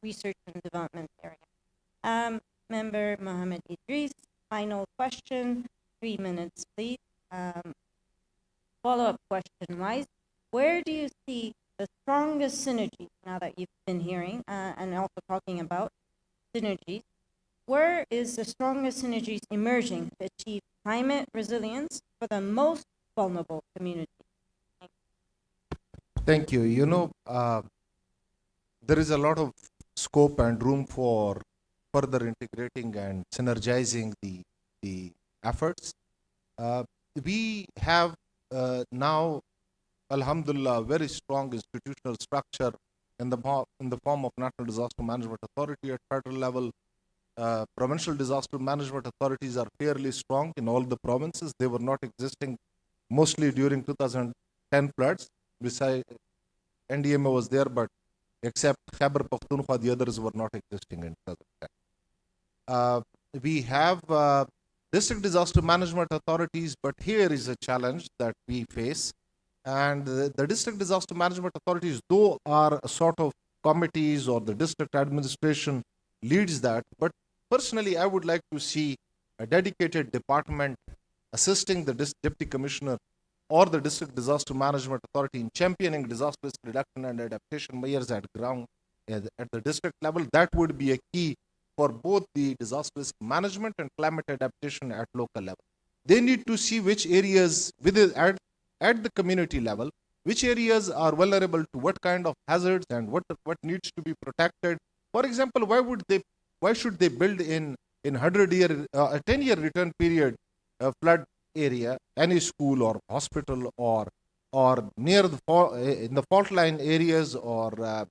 research and development area. Member Mohammed Idris, final question, 3 minutes, please. Follow-up question-wise, where do you see the strongest synergy, now that you've been hearing and also talking about synergies, where is the strongest synergies emerging to achieve climate resilience for the most vulnerable communities? Thank you. There is a lot of scope and room for further integrating and synergizing the efforts. We have now, Alhamdulillah, very strong institutional structure in the form of National Disaster Management Authority at federal level. Provincial disaster management authorities are fairly strong in all the provinces. They were not existing mostly during 2010 floods. Besides, NDMA was there, but except Khyber Pakhtunkhwa, the others were not existing in 2010. We have district disaster management authorities, but here is a challenge that we face. And the district disaster management authorities, though, are a sort of committees or the district administration leads that, but personally, I would like to see a dedicated department assisting the deputy commissioner or the district disaster management authority in championing disaster risk reduction and adaptation measures at ground at the district level. That would be a key for both the disaster risk management and climate adaptation at local level. They need to see which areas at the community level, which areas are vulnerable to what kind of hazards and what needs to be protected. For example, why should they build in 100-year, a 10-year return period flood area, any school or hospital or near in the fault line areas, or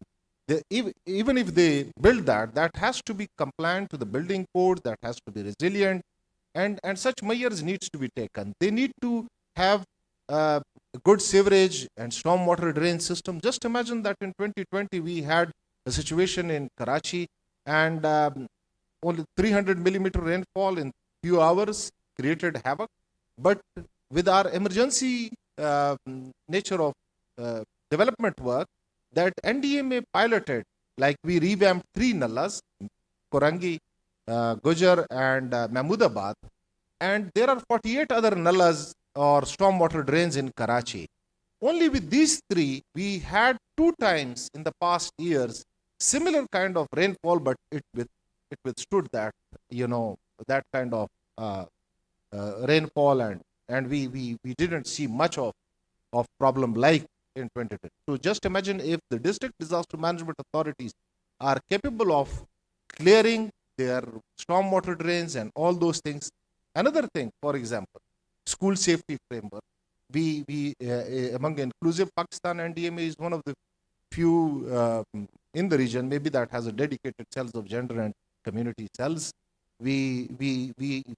even if they build that has to be compliant to the building code, that has to be resilient, and such measures needs to be taken. They need to have good sewerage and stormwater drain system. Just imagine that in 2020 we had a situation in Karachi, and only 300 millimeter rainfall in few hours created havoc. But with our emergency nature of development work that NDMA piloted, like we revamped 3 nallas, Korangi, Gujar, and Mahmudabad, and there are 48 other nallas or stormwater drains in Karachi. Only with these 3, we had 2 times in the past years similar kind of rainfall, but it withstood that, that kind of rainfall, and we didn't see much of problem like in 2020. So just imagine if the district disaster management authorities are capable of clearing their stormwater drains and all those things. Another thing, for example, school safety framework. We among Inclusive Pakistan, NDMA is one of the few in the region, maybe that has a dedicated cells of gender and community cells. We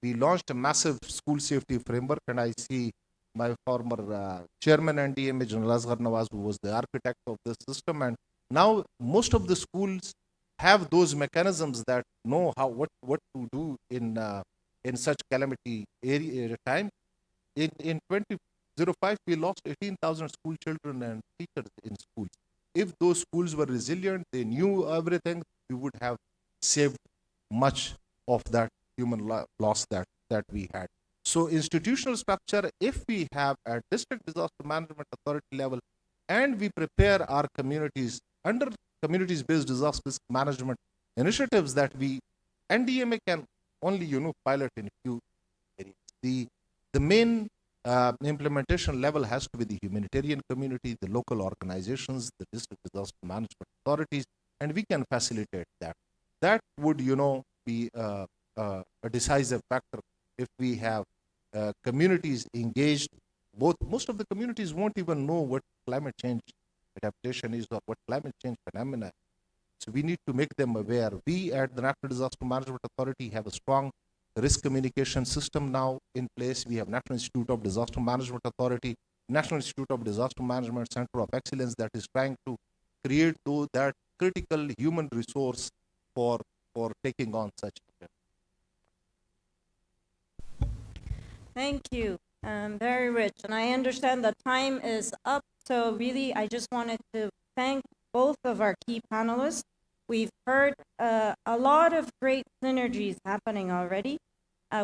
launched a massive school safety framework, and I see my former chairman NDMA, General Asghar Nawaz, who was the architect of this system, and now most of the schools have those mechanisms that know what to do in such calamity area time. In 2005, we lost 18,000 school children and teachers in schools. If those schools were resilient, they knew everything, we would have saved much of that human loss that we had. So institutional structure, if we have at district disaster management authority level, and we prepare our communities under communities-based disaster risk management initiatives that NDMA can only pilot in a few areas. The main implementation level has to be the humanitarian community, the local organizations, the district disaster management authorities, and we can facilitate that. That would, be a decisive factor if we have communities engaged. Most of the communities won't even know what climate change adaptation is or what climate change phenomena is. So we need to make them aware. We at the National Disaster Management Authority have a strong risk communication system now in place. We have National Institute of Disaster Management Authority, National Institute of Disaster Management Center of Excellence that is trying to create that critical human resource for taking on such. Thank you. Very rich. And I understand the time is up. So really, I just wanted to thank both of our key panelists. We've heard a lot of great synergies happening already.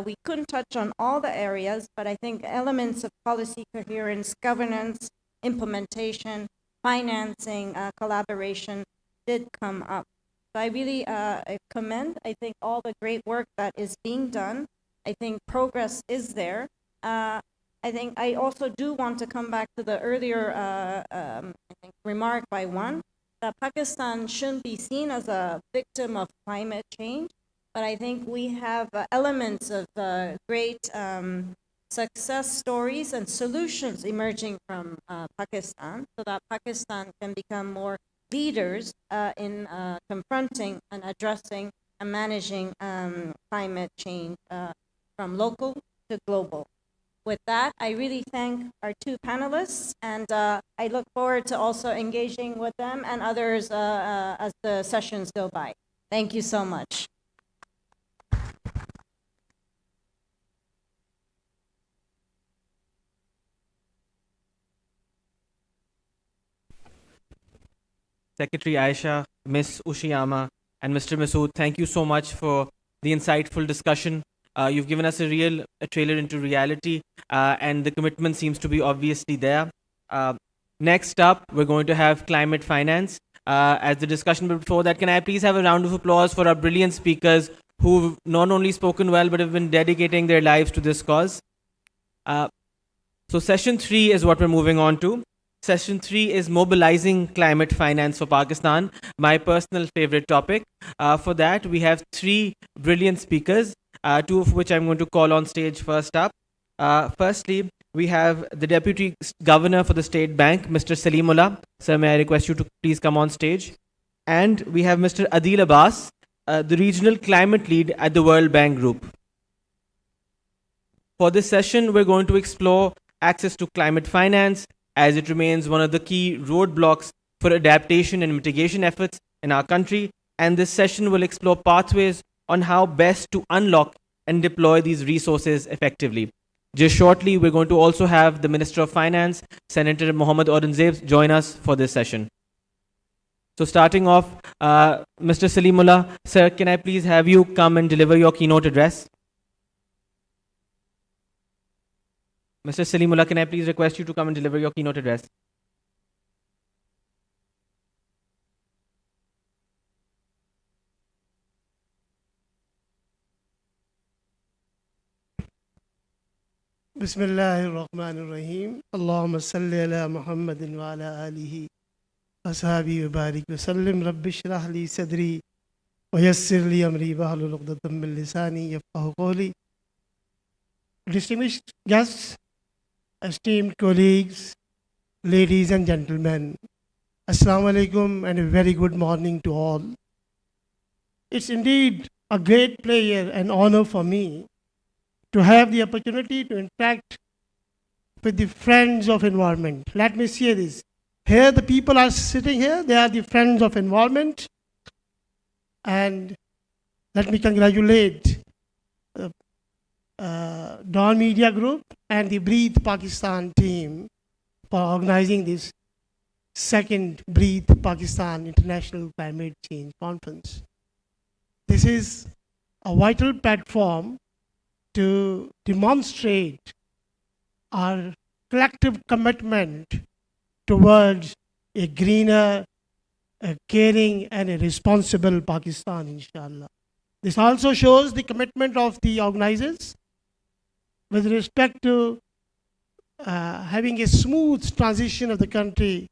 We couldn't touch on all the areas, but I think elements of policy coherence, governance, implementation, financing collaboration did come up. So I really commend, I think, all the great work that is being done. I think progress is there. I think I also do want to come back to the earlier I think remark by one, that Pakistan shouldn't be seen as a victim of climate change, but I think we have elements of great success stories and solutions emerging from Pakistan, so that Pakistan can become more leaders in confronting and addressing and managing climate change from local to global. With that, I really thank our two panelists, and I look forward to also engaging with them and others as the sessions go by. Thank you so much. Secretary Aisha, Ms. Ushiyama, and Mr. Masood, thank you so much for the insightful discussion. You've given us a trailer into reality, and the commitment seems to be obviously there. Next up, we're going to have climate finance as the discussion. But before that, can I please have a round of applause for our brilliant speakers who've not only spoken well, but have been dedicating their lives to this cause. So session 3 is what we're moving on to. Session 3 is mobilizing climate finance for Pakistan, my personal favorite topic. For that, we have 3 brilliant speakers, 2 of which I'm going to call on stage first up. Firstly, we have the Deputy Governor for the State Bank, Mr. Salimullah. Sir, may I request you to please come on stage? And we have Mr. Adil Abbas, the Regional Climate Lead at the World Bank Group. For this session, we're going to explore access to climate finance, as it remains one of the key roadblocks for adaptation and mitigation efforts in our country. And this session will explore pathways on how best to unlock and deploy these resources effectively. Just shortly, we're going to also have the Minister of Finance, Senator Mohammad Aurangzeb, join us for this session. So starting off, Mr. Salimullah, sir, can I please have you come and deliver your keynote address? Mr. Salimullah, can I please request you to come and deliver your keynote address? بسم الله الرحمن الرحيم اللهم صل على محمد وعلى آله وصحبه وبارك وسلم رب اشرح لي صدري ويسر لي أمري واحلل عقدة من لساني يفقهوا قولي. Distinguished guests, esteemed colleagues, ladies and gentlemen, Assalamu alaikum and a very good morning to all. It's indeed a great pleasure and honor for me to have the opportunity to interact with the friends of environment. Let me say this. Here the people are sitting here, they are the friends of environment. And let me congratulate the Dawn Media Group and the Breathe Pakistan team for organizing this second Breathe Pakistan International Climate Change Conference. This is a vital platform to demonstrate our collective commitment towards a greener, a caring and a responsible Pakistan, inshallah. This also shows the commitment of the organizers with respect to having a smooth transition of the country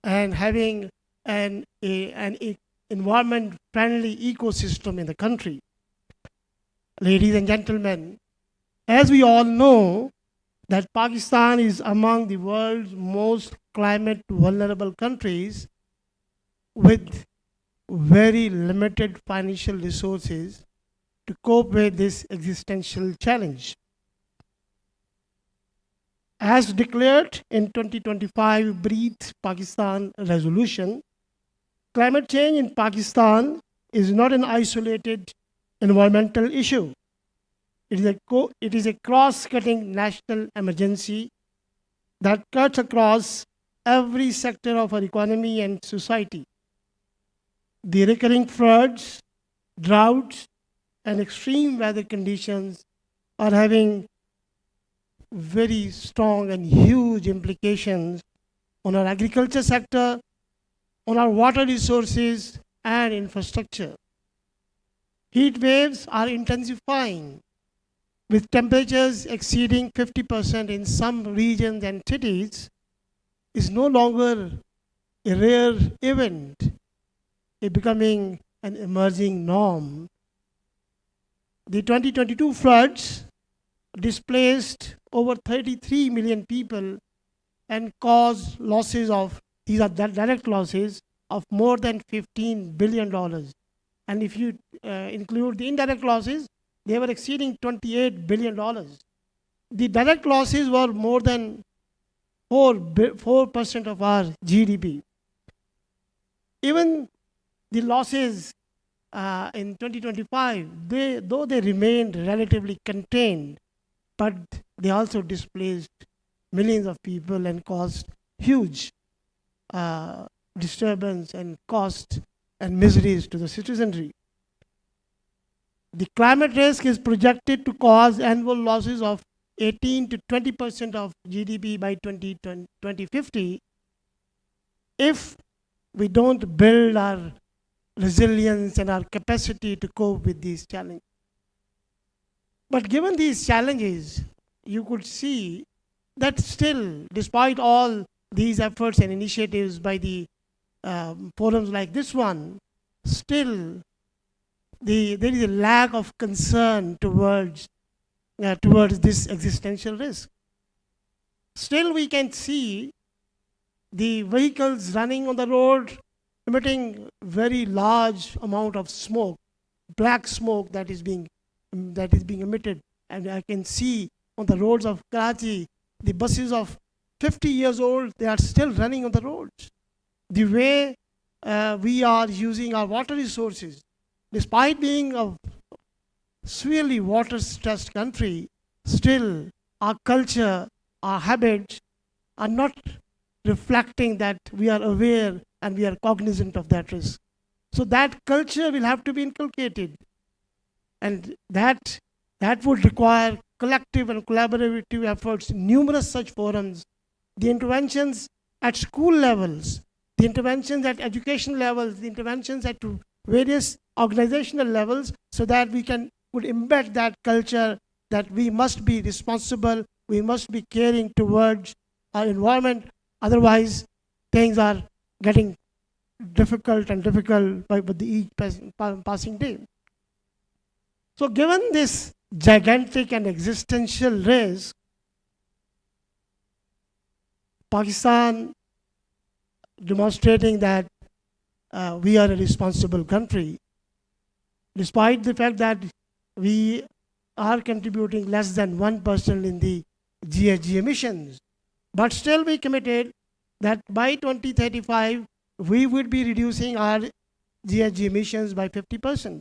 and having an environment-friendly ecosystem in the country. Ladies and gentlemen, as we all know that Pakistan is among the world's most climate vulnerable countries with very limited financial resources to cope with this existential challenge. As declared in 2025 Breathe Pakistan resolution, climate change in Pakistan is not an isolated environmental issue. It is a cross-cutting national emergency that cuts across every sector of our economy and society. The recurring floods, droughts, and extreme weather conditions are having very strong and huge implications on our agriculture sector, on our water resources and infrastructure. Heat waves are intensifying, with temperatures exceeding 50% in some regions and cities. Is no longer a rare event, it becoming an emerging norm. The 2022 floods displaced over 33 million people and caused losses of, these are direct losses, of more than $15 billion. And if you include the indirect losses, they were exceeding $28 billion. The direct losses were more than 4% of our GDP. Even the losses in 2025, though they remained relatively contained, but they also displaced millions of people and caused huge disturbance and cost and miseries to the citizenry. The climate risk is projected to cause annual losses of 18 to 20% of GDP by 2050 if we don't build our resilience and our capacity to cope with these challenges. But given these challenges, you could see that still, despite all these efforts and initiatives by the forums like this one, still there is a lack of concern towards this existential risk. Still, we can see the vehicles running on the road emitting very large amount of smoke, black smoke that is being emitted. And I can see on the roads of Karachi, the buses of 50 years old, they are still running on the roads. The way we are using our water resources, despite being a severely water-stressed country, still our culture, our habits are not reflecting that we are aware and we are cognizant of that risk. So that culture will have to be inculcated. And that would require collective and collaborative efforts, numerous such forums, the interventions at school levels, the interventions at education levels, the interventions at various organizational levels, so that we would embed that culture that we must be responsible, we must be caring towards our environment. Otherwise, things are getting difficult and difficult with each passing day. So given this gigantic and existential risk, Pakistan demonstrating that we are a responsible country, despite the fact that we are contributing less than 1% in the GHG emissions. But still we committed that by 2035, we would be reducing our GHG emissions by 50%.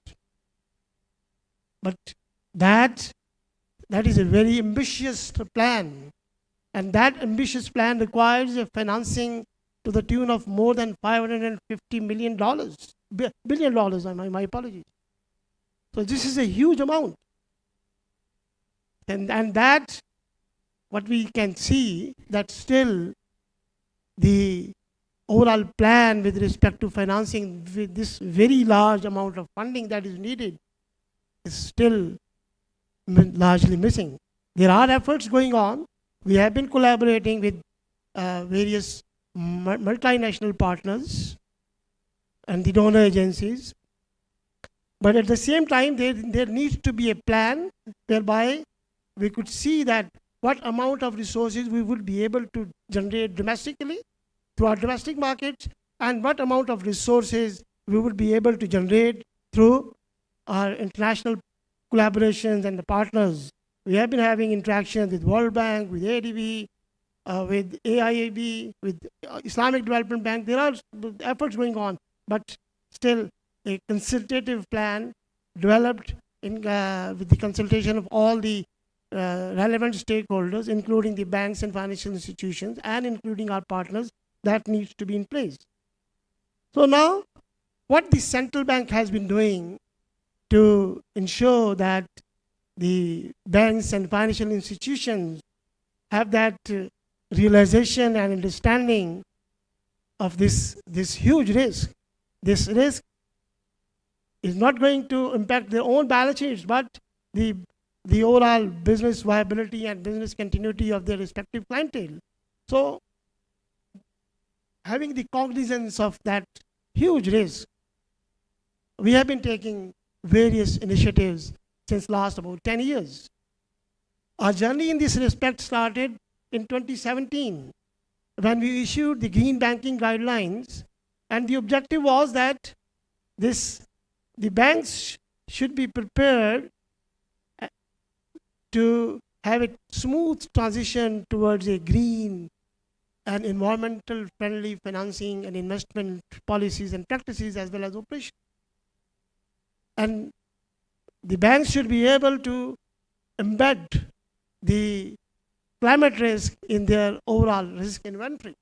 But that is a very ambitious plan. And that ambitious plan requires a financing to the tune of more than $550 billion, my apologies. So this is a huge amount. And that, what we can see, that still the overall plan with respect to financing with this very large amount of funding that is needed is still largely missing. There are efforts going on. We have been collaborating with various multinational partners and the donor agencies. But at the same time, there needs to be a plan whereby we could see that what amount of resources we would be able to generate domestically through our domestic markets, and what amount of resources we would be able to generate through our international collaborations and the partners. We have been having interactions with World Bank, with ADB, with AIAB, with Islamic Development Bank. There are efforts going on, but still a consultative plan developed with the consultation of all the relevant stakeholders, including the banks and financial institutions, and including our partners, that needs to be in place. So now, what the central bank has been doing to ensure that the banks and financial institutions have that realization and understanding of this huge risk. This risk is not going to impact their own balance sheets, but the overall business viability and business continuity of their respective clientele. So, having the cognizance of that huge risk, we have been taking various initiatives since last about 10 years. Our journey in this respect started in 2017 when we issued the green banking guidelines, and the objective was that the banks should be prepared to have a smooth transition towards a green and environmental friendly financing and investment policies and practices as well as operations. And the banks should be able to embed the climate risk in their overall risk inventory.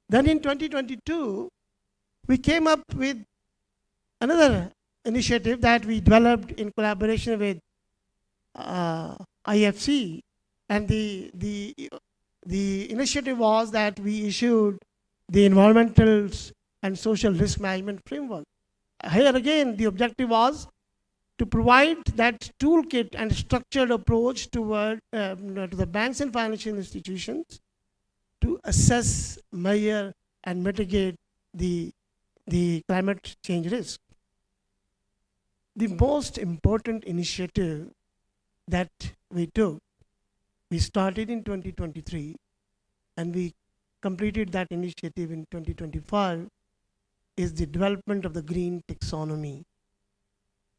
Then in 2022, we came up with another initiative that we developed in collaboration with IFC, and the initiative was that we issued the environmental and social risk management framework. Here again, the objective was to provide that toolkit and structured approach toward to the banks and financial institutions to assess, measure, and mitigate the climate change risk. The most important initiative that we took, we started in 2023 and we completed that initiative in 2025, is the development of the green taxonomy.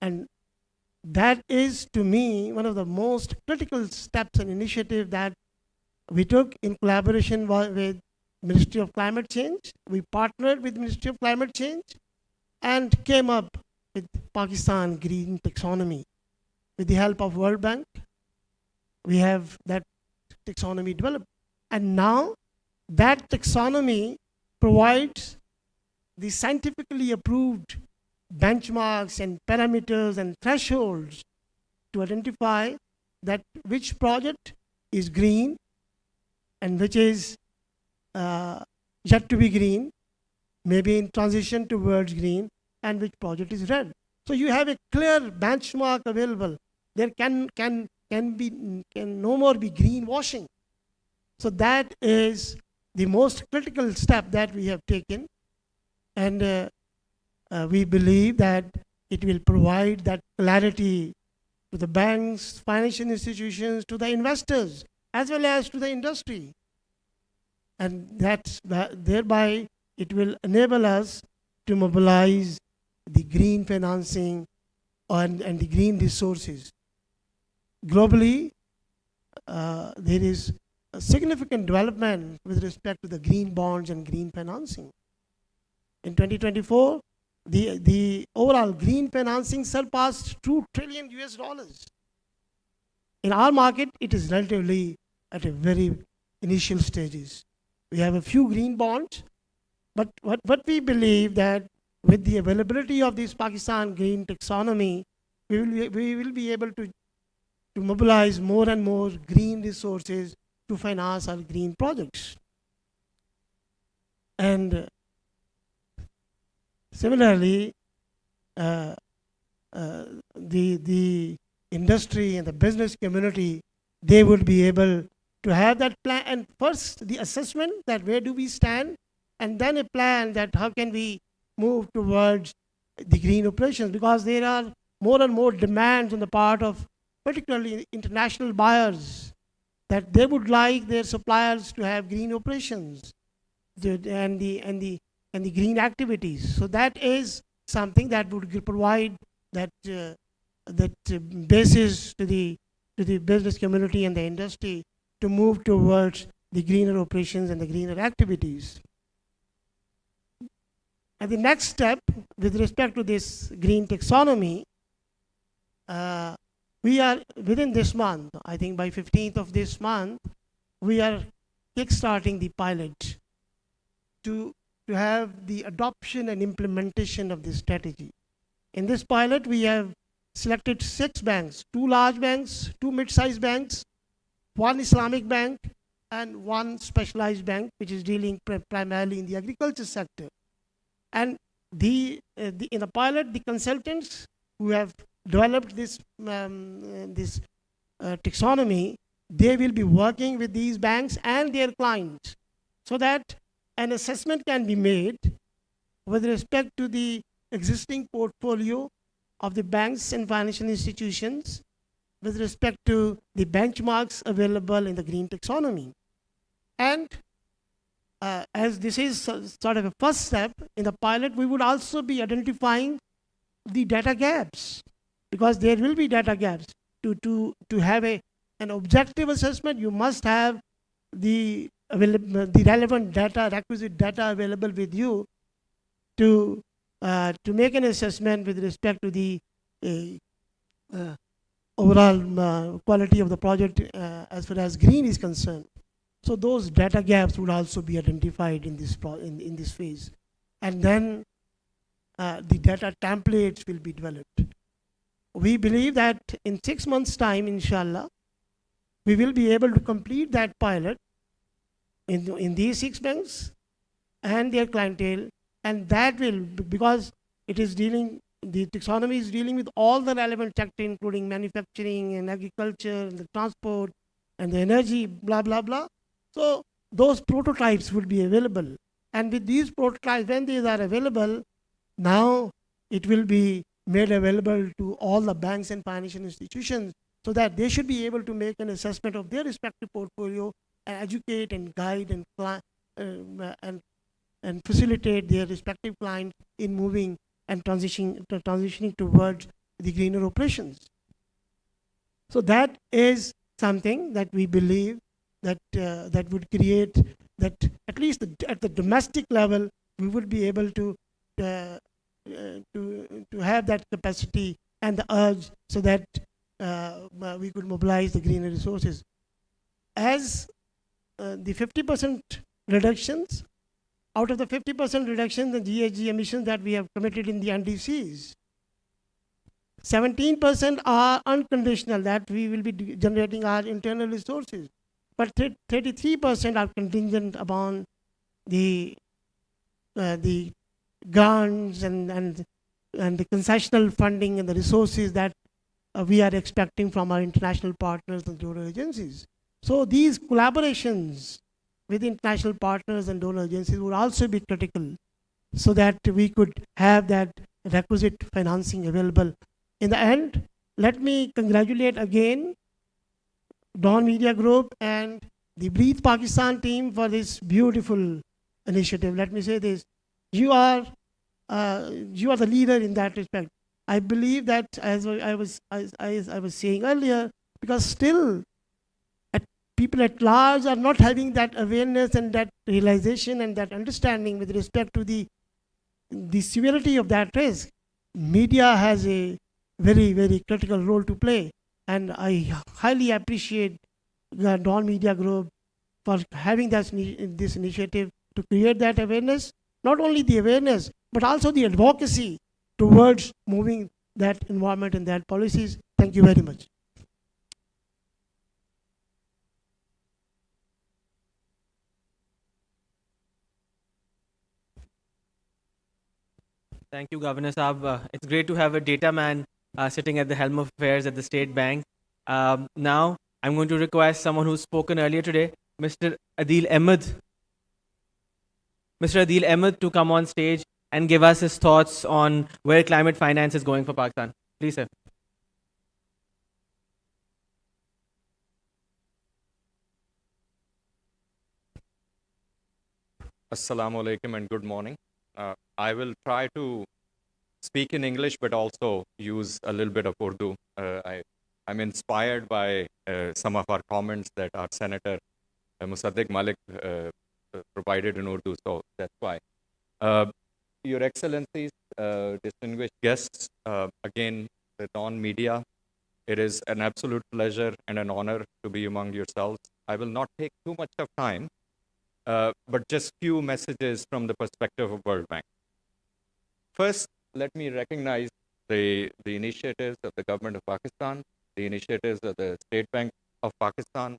And that is, to me, one of the most critical steps and initiative that we took in collaboration with Ministry of Climate Change. We partnered with Ministry of Climate Change and came up with Pakistan Green Taxonomy. With the help of World Bank, we have that taxonomy developed. And now that taxonomy provides the scientifically approved benchmarks and parameters and thresholds to identify that which project is green and which is yet to be green, maybe in transition towards green, and which project is red. So you have a clear benchmark available. There can no more be greenwashing. So that is the most critical step that we have taken, and we believe that it will provide that clarity to the banks, financial institutions, to the investors, as well as to the industry. And thereby it will enable us to mobilize the green financing and the green resources. Globally, there is a significant development with respect to the green bonds and green financing. In 2024, the overall green financing surpassed $2 trillion US. In our market, it is relatively at a very initial stages. We have a few green bonds, but what we believe that with the availability of this Pakistan Green Taxonomy, we will be able to mobilize more and more green resources to finance our green projects. And similarly, the industry and the business community, they would be able to have that plan. And first, the assessment that where do we stand, and then a plan that how can we move towards the green operations, because there are more and more demands on the part of particularly international buyers that they would like their suppliers to have green operations and the green activities. So that is something that would provide that basis to the business community and the industry to move towards the greener operations and the greener activities. And the next step with respect to this green taxonomy, we are within this month, I think by 15th of this month, we are kickstarting the pilot to have the adoption and implementation of this strategy. In this pilot, we have selected 6 banks, 2 large banks, 2 mid-sized banks, 1 Islamic bank, and one specialized bank which is dealing primarily in the agriculture sector. And in the pilot, the consultants who have developed this taxonomy, they will be working with these banks and their clients so that an assessment can be made with respect to the existing portfolio of the banks and financial institutions with respect to the benchmarks available in the green taxonomy. And as this is sort of a first step in the pilot, we would also be identifying the data gaps, because there will be data gaps. To have an objective assessment, you must have the relevant data, requisite data available with you to make an assessment with respect to the overall quality of the project as far as green is concerned. So those data gaps would also be identified in this in this phase, and then the data templates will be developed. We believe that in 6 months' time, inshallah, we will be able to complete that pilot in these 6 banks and their clientele, and that will, because it is dealing, the taxonomy is dealing with all the relevant sector, including manufacturing and agriculture and the transport and the energy, blah, blah, blah. So those prototypes will be available. And with these prototypes, when these are available, now it will be made available to all the banks and financial institutions so that they should be able to make an assessment of their respective portfolio and educate and guide and facilitate their respective clients in moving and transitioning towards the greener operations. So that is something that we believe that that would create that, at least at the domestic level, we would be able to have that capacity and the urge so that we could mobilize the greener resources. As the 50% reductions, out of the 50% reduction in GHG emissions that we have committed in the NDCs, 17% are unconditional, that we will be generating our internal resources. But 33% are contingent upon the grants and the concessional funding and the resources that we are expecting from our international partners and donor agencies. So these collaborations with international partners and donor agencies would also be critical so that we could have that requisite financing available. In the end, let me congratulate again Dawn Media Group and the Breathe Pakistan team for this beautiful initiative. Let me say this: you are the leader in that respect. I believe that, as I was saying earlier, because still people at large are not having that awareness and that realization and that understanding with respect to the severity of that risk. Media has a very, very critical role to play. And I highly appreciate the Dawn Media Group for having this initiative to create that awareness. Not only the awareness, but also the advocacy towards moving that environment and that policies. Thank you very much. Thank you, Governor Saab. It's great to have a data man sitting at the helm of affairs at the State Bank. Now, I'm going to request someone who's spoken earlier today, Mr. Adil Ahmed. Mr. Adil Ahmed to come on stage and give us his thoughts on where climate finance is going for Pakistan. Please, sir. Assalamu alaikum and good morning. I will try to speak in English, but also use a little bit of Urdu. I'm inspired by some of our comments that our Senator Musaddiq Malik provided in Urdu, so that's why. Your Excellencies, distinguished guests, again, the Dawn Media, it is an absolute pleasure and an honor to be among yourselves. I will not take too much of time, but just few messages from the perspective of World Bank. First, let me recognize the initiatives of the government of Pakistan, the initiatives of the State Bank of Pakistan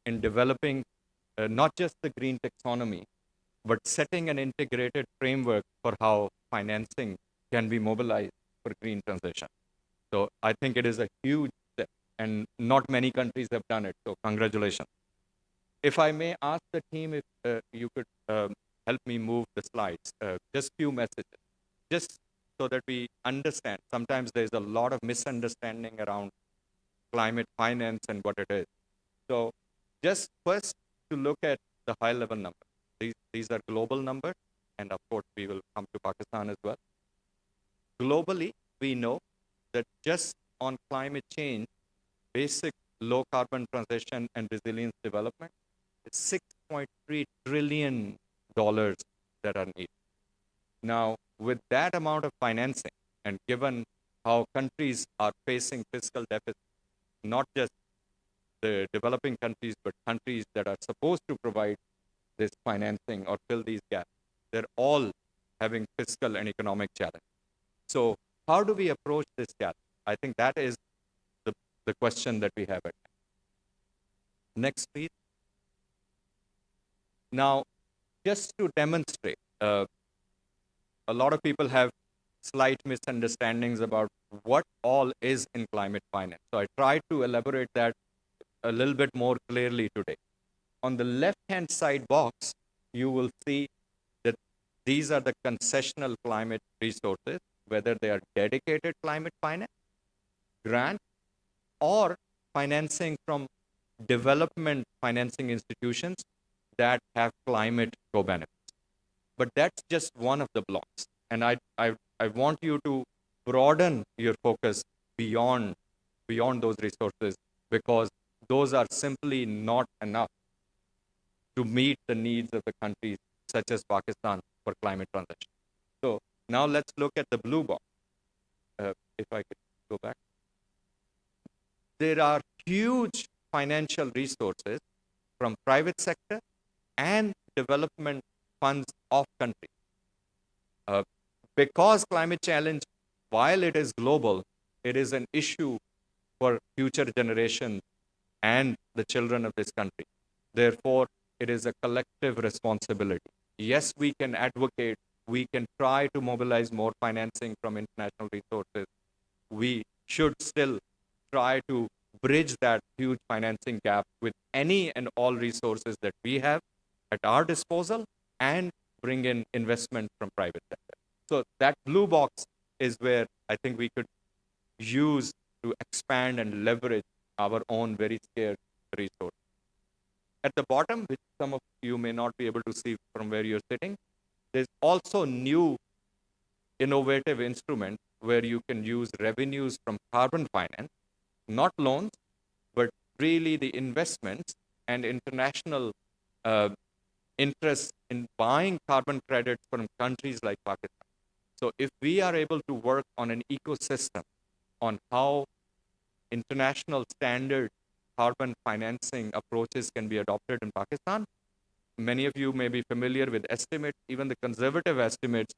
in developing not just the green taxonomy, but setting an integrated framework for how financing can be mobilized for green transition. So I think it is a huge step, and not many countries have done it. So congratulations. If I may ask the team if you could help me move the slides, just few messages, just so that we understand. Sometimes there's a lot of misunderstanding around climate finance and what it is. So just first to look at the high level numbers. These are global numbers, and of course we will come to Pakistan as well. Globally, we know that just on climate change, basic low carbon transition and resilience development, it's $6.3 trillion that are needed. Now, with that amount of financing, and given how countries are facing fiscal deficit, not just the developing countries, but countries that are supposed to provide this financing or fill these gaps, they're all having fiscal and economic challenge. So how do we approach this challenge? I think that is the question that we have at hand. Next, please. Now, just to demonstrate, a lot of people have slight misunderstandings about what all is in climate finance. So I tried to elaborate that a little bit more clearly today. On the left-hand side box, you will see that these are the concessional climate resources, whether they are dedicated climate finance, grant, or financing from development financing institutions that have climate co-benefits. But that's just one of the blocks. And I want you to broaden your focus beyond those resources, because those are simply not enough to meet the needs of the countries such as Pakistan for climate transition. So now let's look at the blue box. If I could go back. There are huge financial resources from private sector and development funds of countries. Because climate challenge, while it is global, it is an issue for future generations and the children of this country. Therefore, it is a collective responsibility. Yes, we can advocate, we can try to mobilize more financing from international resources. We should still try to bridge that huge financing gap with any and all resources that we have at our disposal and bring in investment from private sector. So that blue box is where I think we could use to expand and leverage our own very scarce resource. At the bottom, which some of you may not be able to see from where you're sitting, there's also new innovative instruments where you can use revenues from carbon finance, not loans, but really the investments and international interest in buying carbon credits from countries like Pakistan. So if we are able to work on an ecosystem on how international standard carbon financing approaches can be adopted in Pakistan, many of you may be familiar with estimates, even the conservative estimates,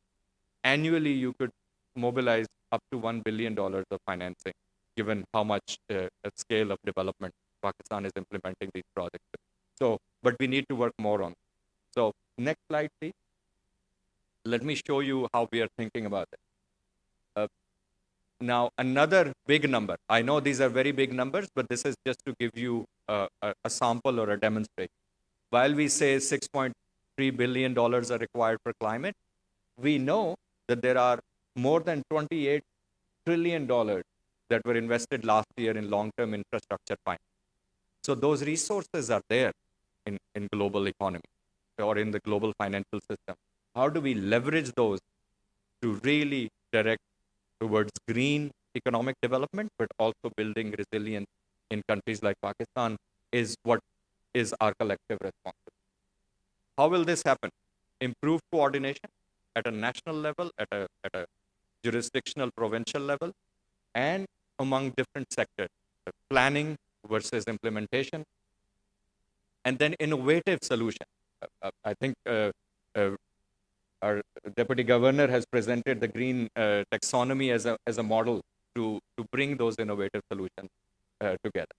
annually you could mobilize up to $1 billion of financing, given how much a scale of development Pakistan is implementing these projects. So, but we need to work more on it. So next slide, please. Let me show you how we are thinking about it. Now, another big number. I know these are very big numbers, but this is just to give you a sample or a demonstration. While we say $6.3 billion are required for climate, we know that there are more than $28 trillion that were invested last year in long-term infrastructure finance. So those resources are there in global economy or in the global financial system. How do we leverage those to really direct towards green economic development, but also building resilience in countries like Pakistan is what is our collective responsibility. How will this happen? Improve coordination at a national level, at a jurisdictional provincial level, and among different sectors, planning versus implementation, and then innovative solution. I think our deputy governor has presented the green taxonomy as a model to bring those innovative solutions together.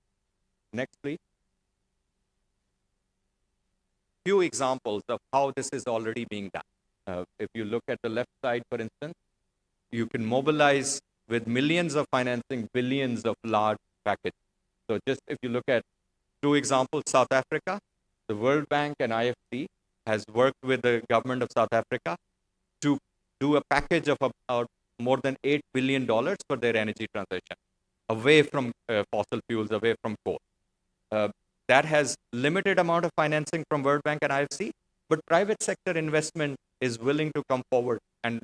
Next, please. few examples of how this is already being done. If you look at the left side, for instance, you can mobilize with millions of financing, billions of large packages. So just if you look at two examples, South Africa, the World Bank and IFC has worked with the government of South Africa to do a package of about more than $8 billion for their energy transition, away from fossil fuels, away from coal. That has limited amount of financing from World Bank and IFC, but private sector investment is willing to come forward and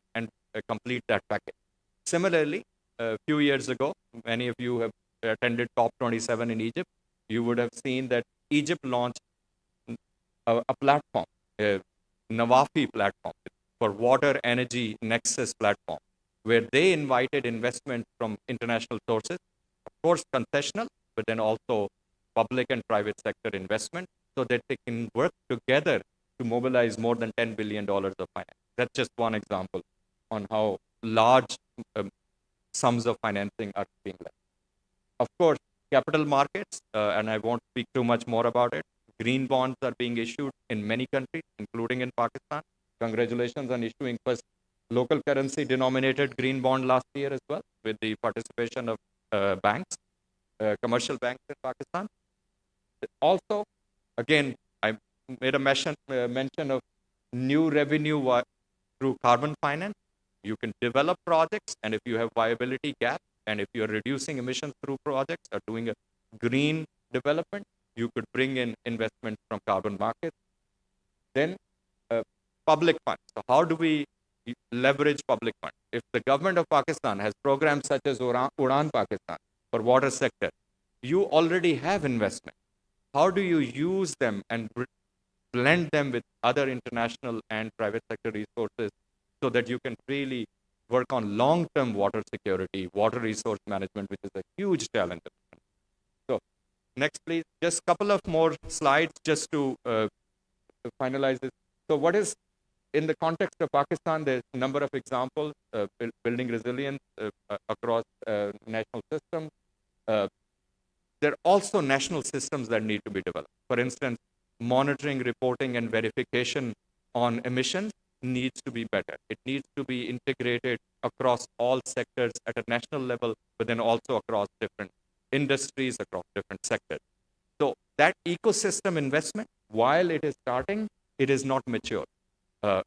complete that package. Similarly, a few years ago, many of you have attended COP27 in Egypt, you would have seen that Egypt launched a platform, a Nawafi platform, for water energy nexus platform, where they invited investment from international sources, of course concessional, but then also public and private sector investment, so that they can work together to mobilize more than $10 billion of finance. That's just one example on how large sums of financing are being led. Of course, capital markets, and I won't speak too much more about it. Green bonds are being issued in many countries, including in Pakistan. Congratulations on issuing first local currency denominated green bond last year as well, with the participation of banks, commercial banks in Pakistan. Also, again, I made a mention of new revenue through carbon finance. You can develop projects, and if you have viability gap, and if you're reducing emissions through projects or doing a green development, you could bring in investment from carbon markets. Then public funds. So how do we leverage public funds? If the government of Pakistan has programs such as Udan Pakistan for water sector, you already have investment. How do you use them and blend them with other international and private sector resources so that you can really work on long-term water security, water resource management, which is a huge challenge. So next, please, just a couple of more slides just to finalize this. So what is, in the context of Pakistan, there's a number of examples, building resilience across national systems. There are also national systems that need to be developed. For instance, monitoring, reporting, and verification on emissions needs to be better. It needs to be integrated across all sectors at a national level, but then also across different industries, across different sectors. So that ecosystem investment, while it is starting, it is not mature.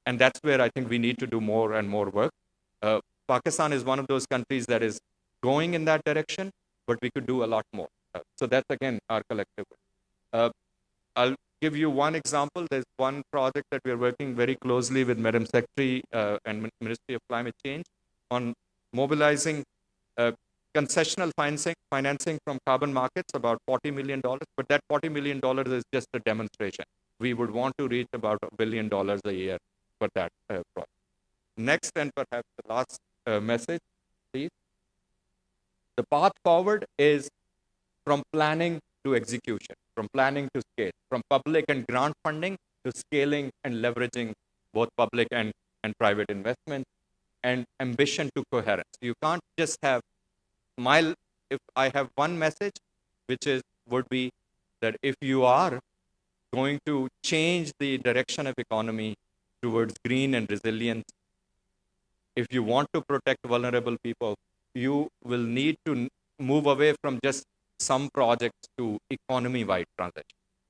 And that's where I think we need to do more and more work. Pakistan is one of those countries that is going in that direction, but we could do a lot more. So that's, again, our collective work. I'll give you one example. There's one project that we're working very closely with Madam Secretary and Ministry of Climate Change on mobilizing concessional financing from carbon markets, about $40 million. But that $40 million is just a demonstration. We would want to reach about $1 billion a year for that project. Next, and perhaps the last message, please. The path forward is from planning to execution, from planning to scale, from public and grant funding to scaling and leveraging both public and private investment, and ambition to coherence. You can't just have if I have one message, which would be that if you are going to change the direction of economy towards green and resilience, if you want to protect vulnerable people, you will need to move away from just some projects to economy-wide transition.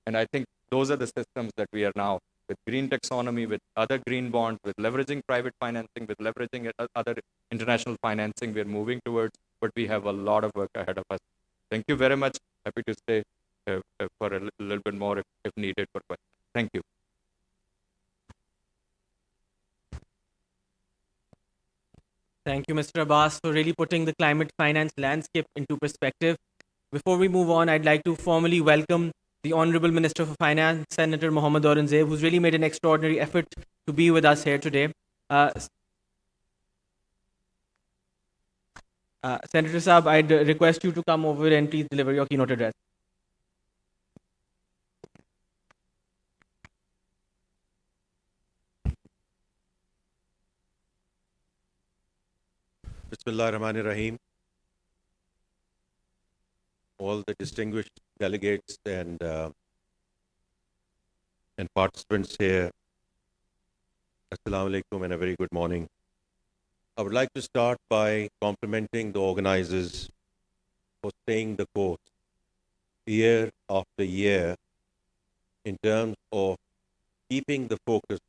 And I think those are the systems that we are now, with green taxonomy, with other green bonds, with leveraging private financing, with leveraging other international financing, we're moving towards, but we have a lot of work ahead of us. Thank you very much. Happy to stay for a little bit more if needed for questions. Thank you. Thank you, Mr. Abbas, for really putting the climate finance landscape into perspective. Before we move on, I'd like to formally welcome the Honorable Minister for Finance, Senator Mohammad Aurangzeb, who's really made an extraordinary effort to be with us here today. Senator Saab, I'd request you to come over and please deliver your keynote address. Bismillah ar-Rahman ar-Rahim. All the distinguished delegates and and participants here, Assalamu alaikum and a very good morning. I would like to start by complimenting the organizers for staying the course year after year in terms of keeping the focus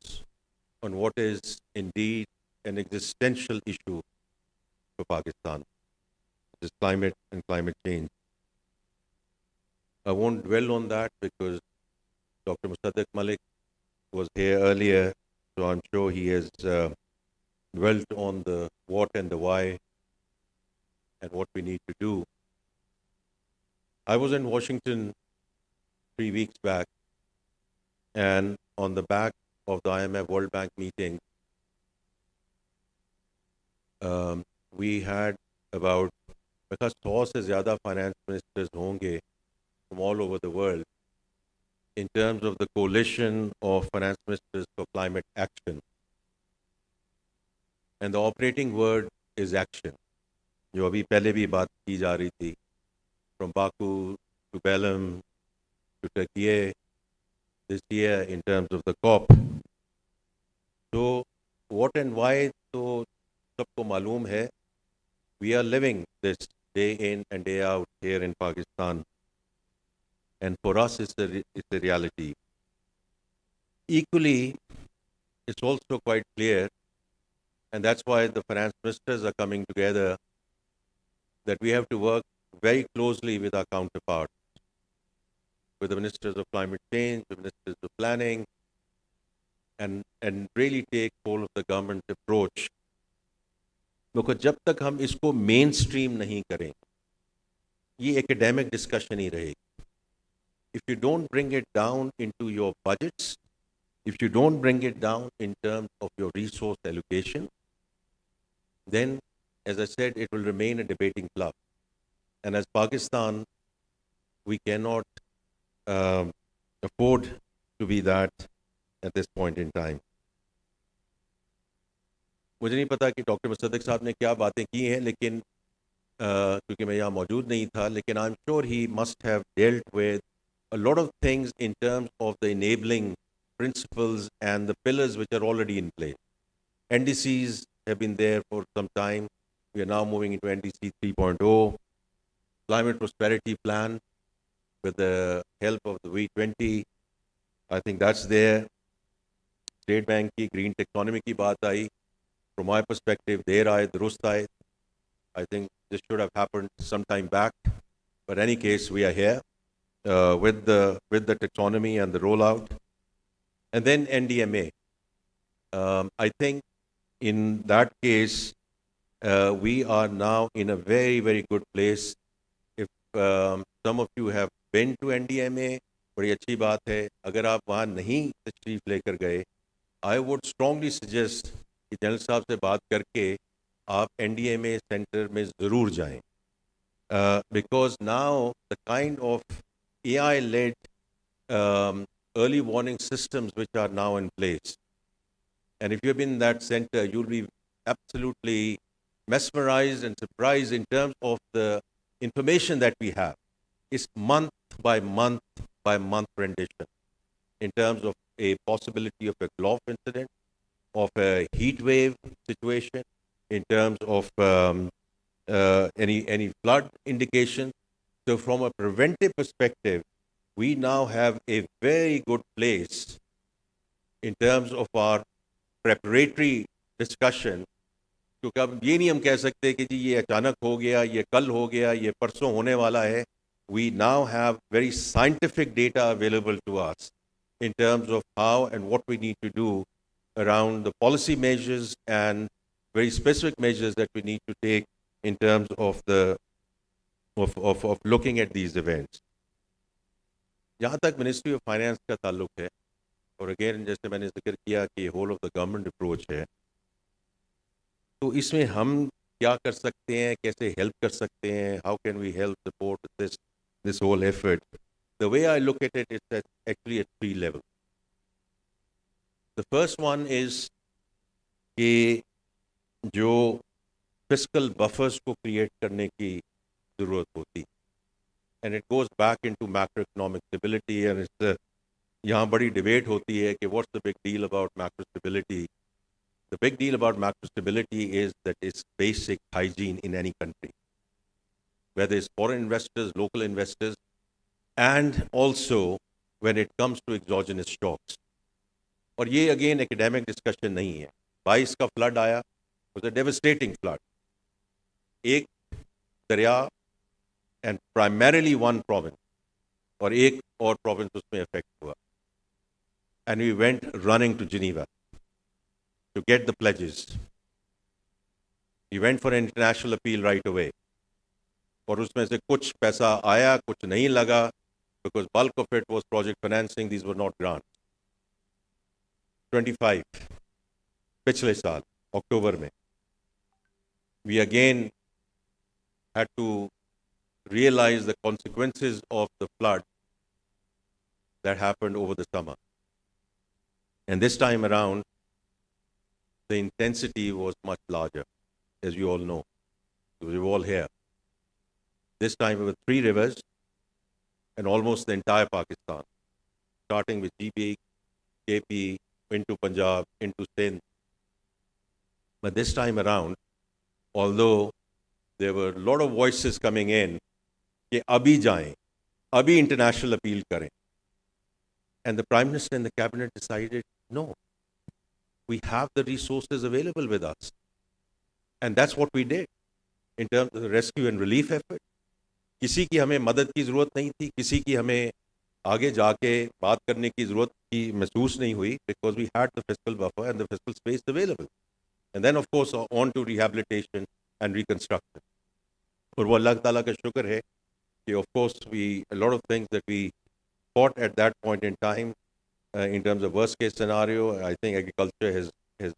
on what is indeed an existential issue for Pakistan, which is climate and climate change. I won't dwell on that because Dr. Musaddiq Malik was here earlier, so I'm sure he has dwelt on the what and the why and what we need to do. I was in Washington 3 weeks back, and on the back of the IMF World Bank meeting, we had about, because 100 से ज़्यादा finance ministers होंगे from all over the world in terms of the coalition of finance ministers for climate action. And the operating word is action. जो अभी पहले भी बात की जा रही थी, from Baku to Belém to Turkey this year in terms of the COP. So what and why तो सबको मालूम है. We are living this day in and day out here in Pakistan. And for us, it's a reality. Equally, it's also quite clear, and that's why the finance ministers are coming together, that we have to work very closely with our counterparts, with the ministers of climate change, the ministers of planning, and really take hold of the government approach. Because जब तक हम इसको main stream नहीं करें, ये academic discussion ही रहेगी. If you don't bring it down into your budgets, if you don't bring it down in terms of your resource allocation, then, as I said, it will remain a debating club. And as Pakistan, we cannot afford to be that at this point in time. मुझे नहीं पता कि doctor Mossadegh साहब ने क्या बातें की हैं, लेकिन क्योंकि मैं यहाँ मौजूद नहीं था, लेकिन I'm sure he must have dealt with a lot of things in terms of the enabling principles and the pillars which are already in place. NDCs have been there for some time. We are now moving into NDC 3.0, climate prosperity plan with the help of the V20. I think that's there. State Bank की green taxonomy की बात आई. From my perspective, देर आए दुरुस्त आए. I think this should have happened some time back. But in any case, we are here with the taxonomy and the rollout. And then NDMA. I think in that case, we are now in a very, very good place. If some of you have been to NDMA, बड़ी अच्छी बात है. अगर आप वहाँ नहीं तशरीफ लेकर गए, I would strongly suggest कि जनरल साहब से बात करके आप NDMA सेंटर में ज़रूर जाएं. Because now the kind of AI-led early warning systems which are now in place, and if you've been in that center, you'll be absolutely mesmerized and surprised in terms of the information that we have. It's month by month rendition in terms of a possibility of a Gulf incident, of a heat wave situation, in terms of any flood indication. So from a preventive perspective, we now have a very good place in terms of our preparatory discussion. क्योंकि अब ये नहीं हम कह सकते कि जी ये अचानक हो गया, ये कल हो गया, ये परसों होने वाला है. We now have very scientific data available to us in terms of how and what we need to do around the policy measures and very specific measures that we need to take in terms of the of looking at these events. जहाँ तक ministry of finance का ताल्लुक है, और again जैसे मैंने जिक्र किया कि whole of the government approach है, तो इसमें हम क्या कर सकते हैं, कैसे हेल्प कर सकते हैं, how can we help support this whole effort. The way I look at it is that actually at 3 levels. The first one is कि जो fiscal buffers को create करने की ज़रूरत होती, and it goes back into macroeconomic stability, and it's यहाँ बड़ी debate होती है कि what's the big deal about macro stability. The big deal about macro stability is that it's basic hygiene in any country, whether it's foreign investors, local investors, and also when it comes to exogenous shocks. और ये again academic discussion नहीं है. 22 का flood आया, was a devastating flood. एक दरिया and primarily one province, और एक और province उसमें affect हुआ. And we went running to Geneva to get the pledges. We went for an international appeal right away. और उसमें से कुछ पैसा आया, कुछ नहीं लगा, because bulk of it was project financing, these were not grants. 25, पिछले साल, October में, we again had to realize the consequences of the flood that happened over the summer. And this time around, the intensity was much larger, as you all know. We were all here. This time there were 3 rivers and almost the entire Pakistan, starting with GB, KP, into Punjab, into Sindh. But this time around, although there were a lot of voices coming in, कि अभी जाएं, अभी international appeal करें. And the Prime Minister and the Cabinet decided, no, we have the resources available with us. And that's what we did in terms of the rescue and relief effort. किसी की हमें मदद की ज़रूरत नहीं थी, किसी की हमें आगे जाके बात करने की ज़रूरत की महसूस नहीं हुई, because we had the fiscal buffer and the fiscal space available. And then of course on to rehabilitation and reconstruction. और वो अल्लाह ताला का शुक्र है कि of course a lot of things that we fought at that point in time in terms of worst case scenario, I think agriculture has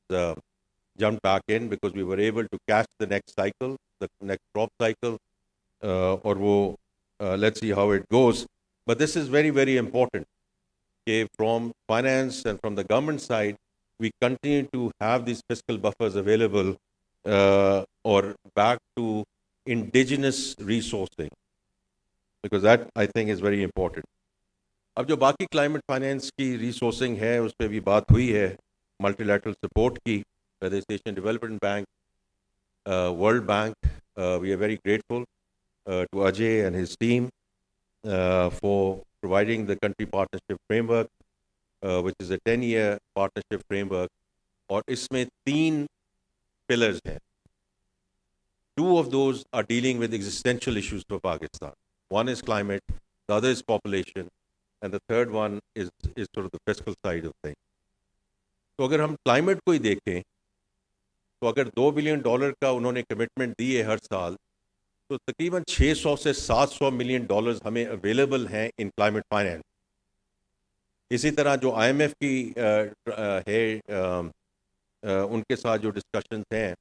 jumped back in because we were able to catch the next cycle, the next crop cycle, or wo, let's see how it goes. But this is very, very important. Okay, from finance and from the government side, we continue to have these fiscal buffers available or back to indigenous resourcing, because that I think is very important. अब जो बाकी climate finance की resourcing है, उस पर भी बात हुई है, multilateral support की, whether it's Asian Development Bank, World Bank, we are very grateful to Ajay and his team for providing the country partnership framework, which is a 10-year partnership framework, और इसमें 3 pillars हैं. 2 of those are dealing with existential issues for Pakistan. One is climate, the other is population, and the third one is sort of the fiscal side of things. तो अगर हम climate को ही देखें, तो अगर $2 billion का उन्होंने commitment दी है हर साल, तो तकरीबन 600 से 700 million हमें available हैं in climate finance. इसी तरह जो IMF की है, उनके साथ जो discussions हैं,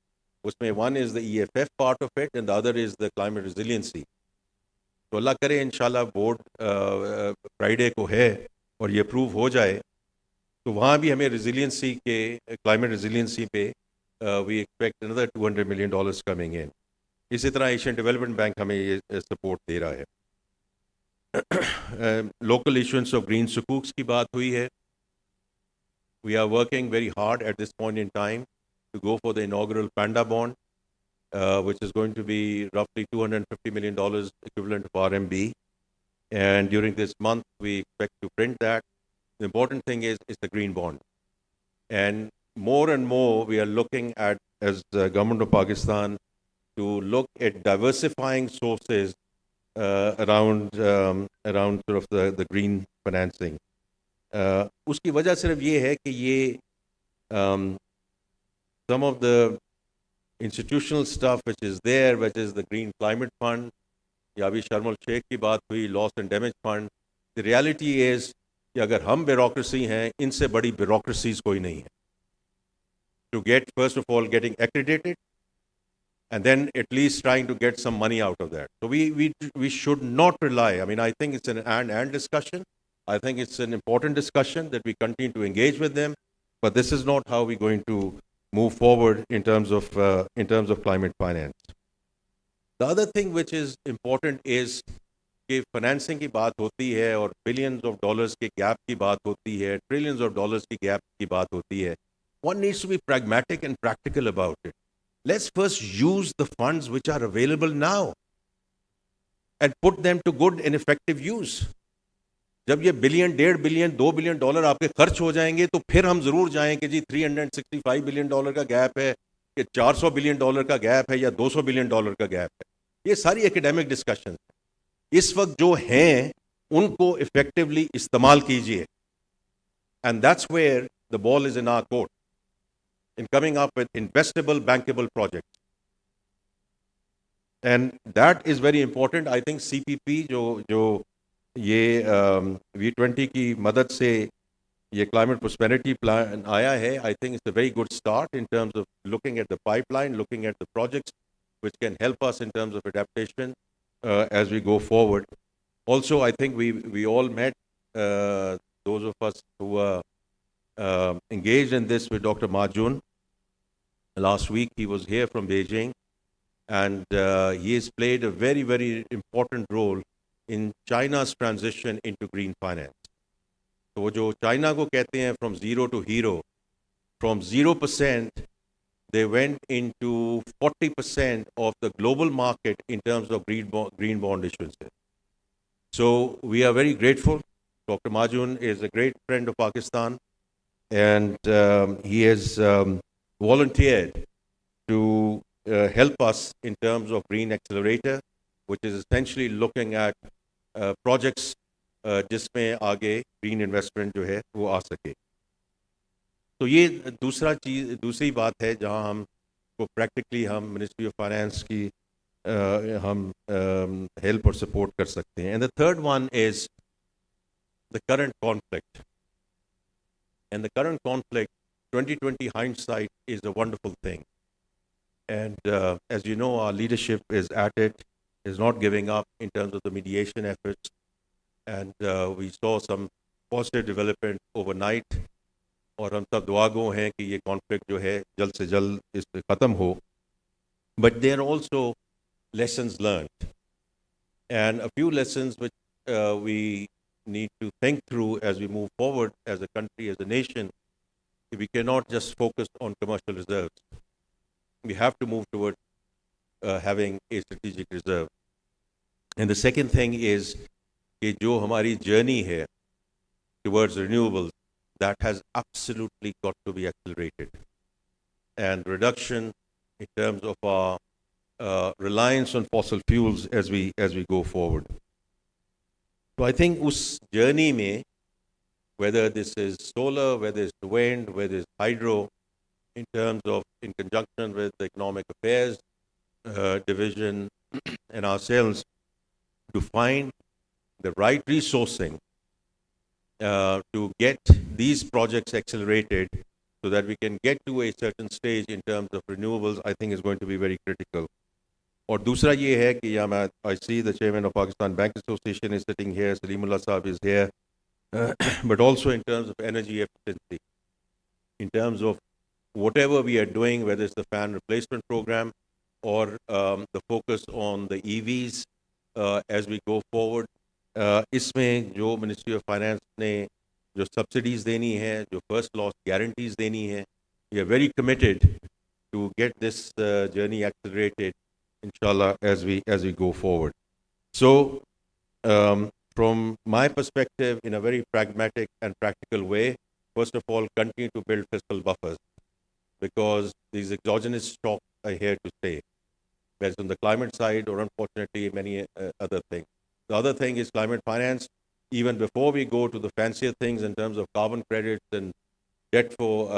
उसमें one is the EFF part of it and the other is the climate resiliency. तो अल्लाह करे इंशाल्लाह बोर्ड फ्राइडे को है और ये अप्रूव हो जाए, तो वहाँ भी हमें resiliency के climate resiliency पे we expect another $200 million coming in. इसी तरह एशियन डेवलपमेंट बैंक हमें ये सपोर्ट दे रहा है. लोकल इशुएंस ऑफ ग्रीन सुकूक्स की बात हुई है. We are working very hard at this point in time to go for the inaugural Panda bond, which is going to be roughly $250 million equivalent of RMB. And during this month, we expect to print that. The important thing is the green bond. And more, we are looking at, as the government of Pakistan, to look at diversifying sources around sort of the green financing. उसकी वजह सिर्फ ये है कि ये some of the institutional stuff which is there, which is the Green Climate Fund, या अभी शर्मल शेख की बात हुई, Loss and Damage Fund. The reality is कि अगर हम bureaucracy हैं, इनसे बड़ी bureaucracies कोई नहीं है. To get, first of all, getting accredited, and then at least trying to get some money out of that. So we should not rely. I mean, I think it's an and discussion. I think it's an important discussion that we continue to engage with them, but this is not how we're going to move forward in terms of climate finance. The other thing which is important is क्योंकि financing की बात होती है और billions of dollars के gap की बात होती है, ट्रिलियंस ऑफ डॉलर्स की गैप की बात होती है, one needs to be pragmatic and practical about it. Let's first use the funds which are available now and put them to good and effective use. जब ये बिलियन, 1.5 बिलियन, $2 बिलियन आपके खर्च हो जाएंगे तो फिर हम जरूर जाएं कि जी $365 बिलियन का गैप है, कि $400 बिलियन का गैप है या $200 बिलियन का गैप है. ये सारी एकेडमिक डिस्कशन इस वक्त जो हैं उनको इफेक्टिवली इस्तेमाल कीजिए. And that's where the ball is in our court, in coming up with investable, bankable projects. And that is very important. I think CPP जो ये V20 की मदद से ये climate prosperity plan आया है, I think it's a very good start in terms of looking at the pipeline, looking at the projects which can help us in terms of adaptation as we go forward. Also, I think we all met, those of us who are engaged in this, with Dr. Majun. Last week he was here from Beijing, and he has played a very, very important role in China's transition into green finance. So जो China को कहते हैं from zero to hero, from 0% they went into 40% of the global market in terms of green bond issuances. So we are very grateful. Dr. Majun is a great friend of Pakistan, and he has volunteered to help us in terms of Green Accelerator, which is essentially looking at projects जिसमें आगे green investment जो है वो आ सके. तो ये दूसरी बात है जहाँ हम को practically हम Ministry of Finance की हम help और support कर सकते हैं. And the third one is the current conflict. And the current conflict, 2020 hindsight is a wonderful thing. And as you know, our leadership is at it, is not giving up in terms of the mediation efforts. And we saw some positive development overnight. और हम सब दुआगो हैं कि ये conflict जो है जल्द से जल्द इस पे ख़त्म हो. But there are also lessons learned. And a few lessons which we need to think through as we move forward as a country, as a nation. We cannot just focus on commercial reserves. We have to move toward having a strategic reserve. And the second thing is कि जो हमारी journey है towards renewables, that has absolutely got to be accelerated. And reduction in terms of our reliance on fossil fuels as we go forward. So I think उस journey में, whether this is solar, whether it's wind, whether it's hydro, in terms of in conjunction with the Economic Affairs Division and ourselves, to find the right resourcing to get these projects accelerated so that we can get to a certain stage in terms of renewables, I think is going to be very critical. और दूसरा ये है कि I see the chairman of Pakistan Bank Association is sitting here, Salimullah Saab is here, but also in terms of energy efficiency, in terms of whatever we are doing, whether it's the fan replacement program or the focus on the EVs as we go forward. इसमें जो Ministry of Finance ने जो subsidies देनी है, जो first loss guarantees देनी है, we are very committed to get this journey accelerated, inshallah, as we go forward. So, from my perspective, in a very pragmatic and practical way, first of all, continue to build fiscal buffers, because these exogenous shocks are here to stay, whether it's on the climate side or unfortunately many other things. The other thing is climate finance. Even before we go to the fancier things in terms of carbon credits and debt for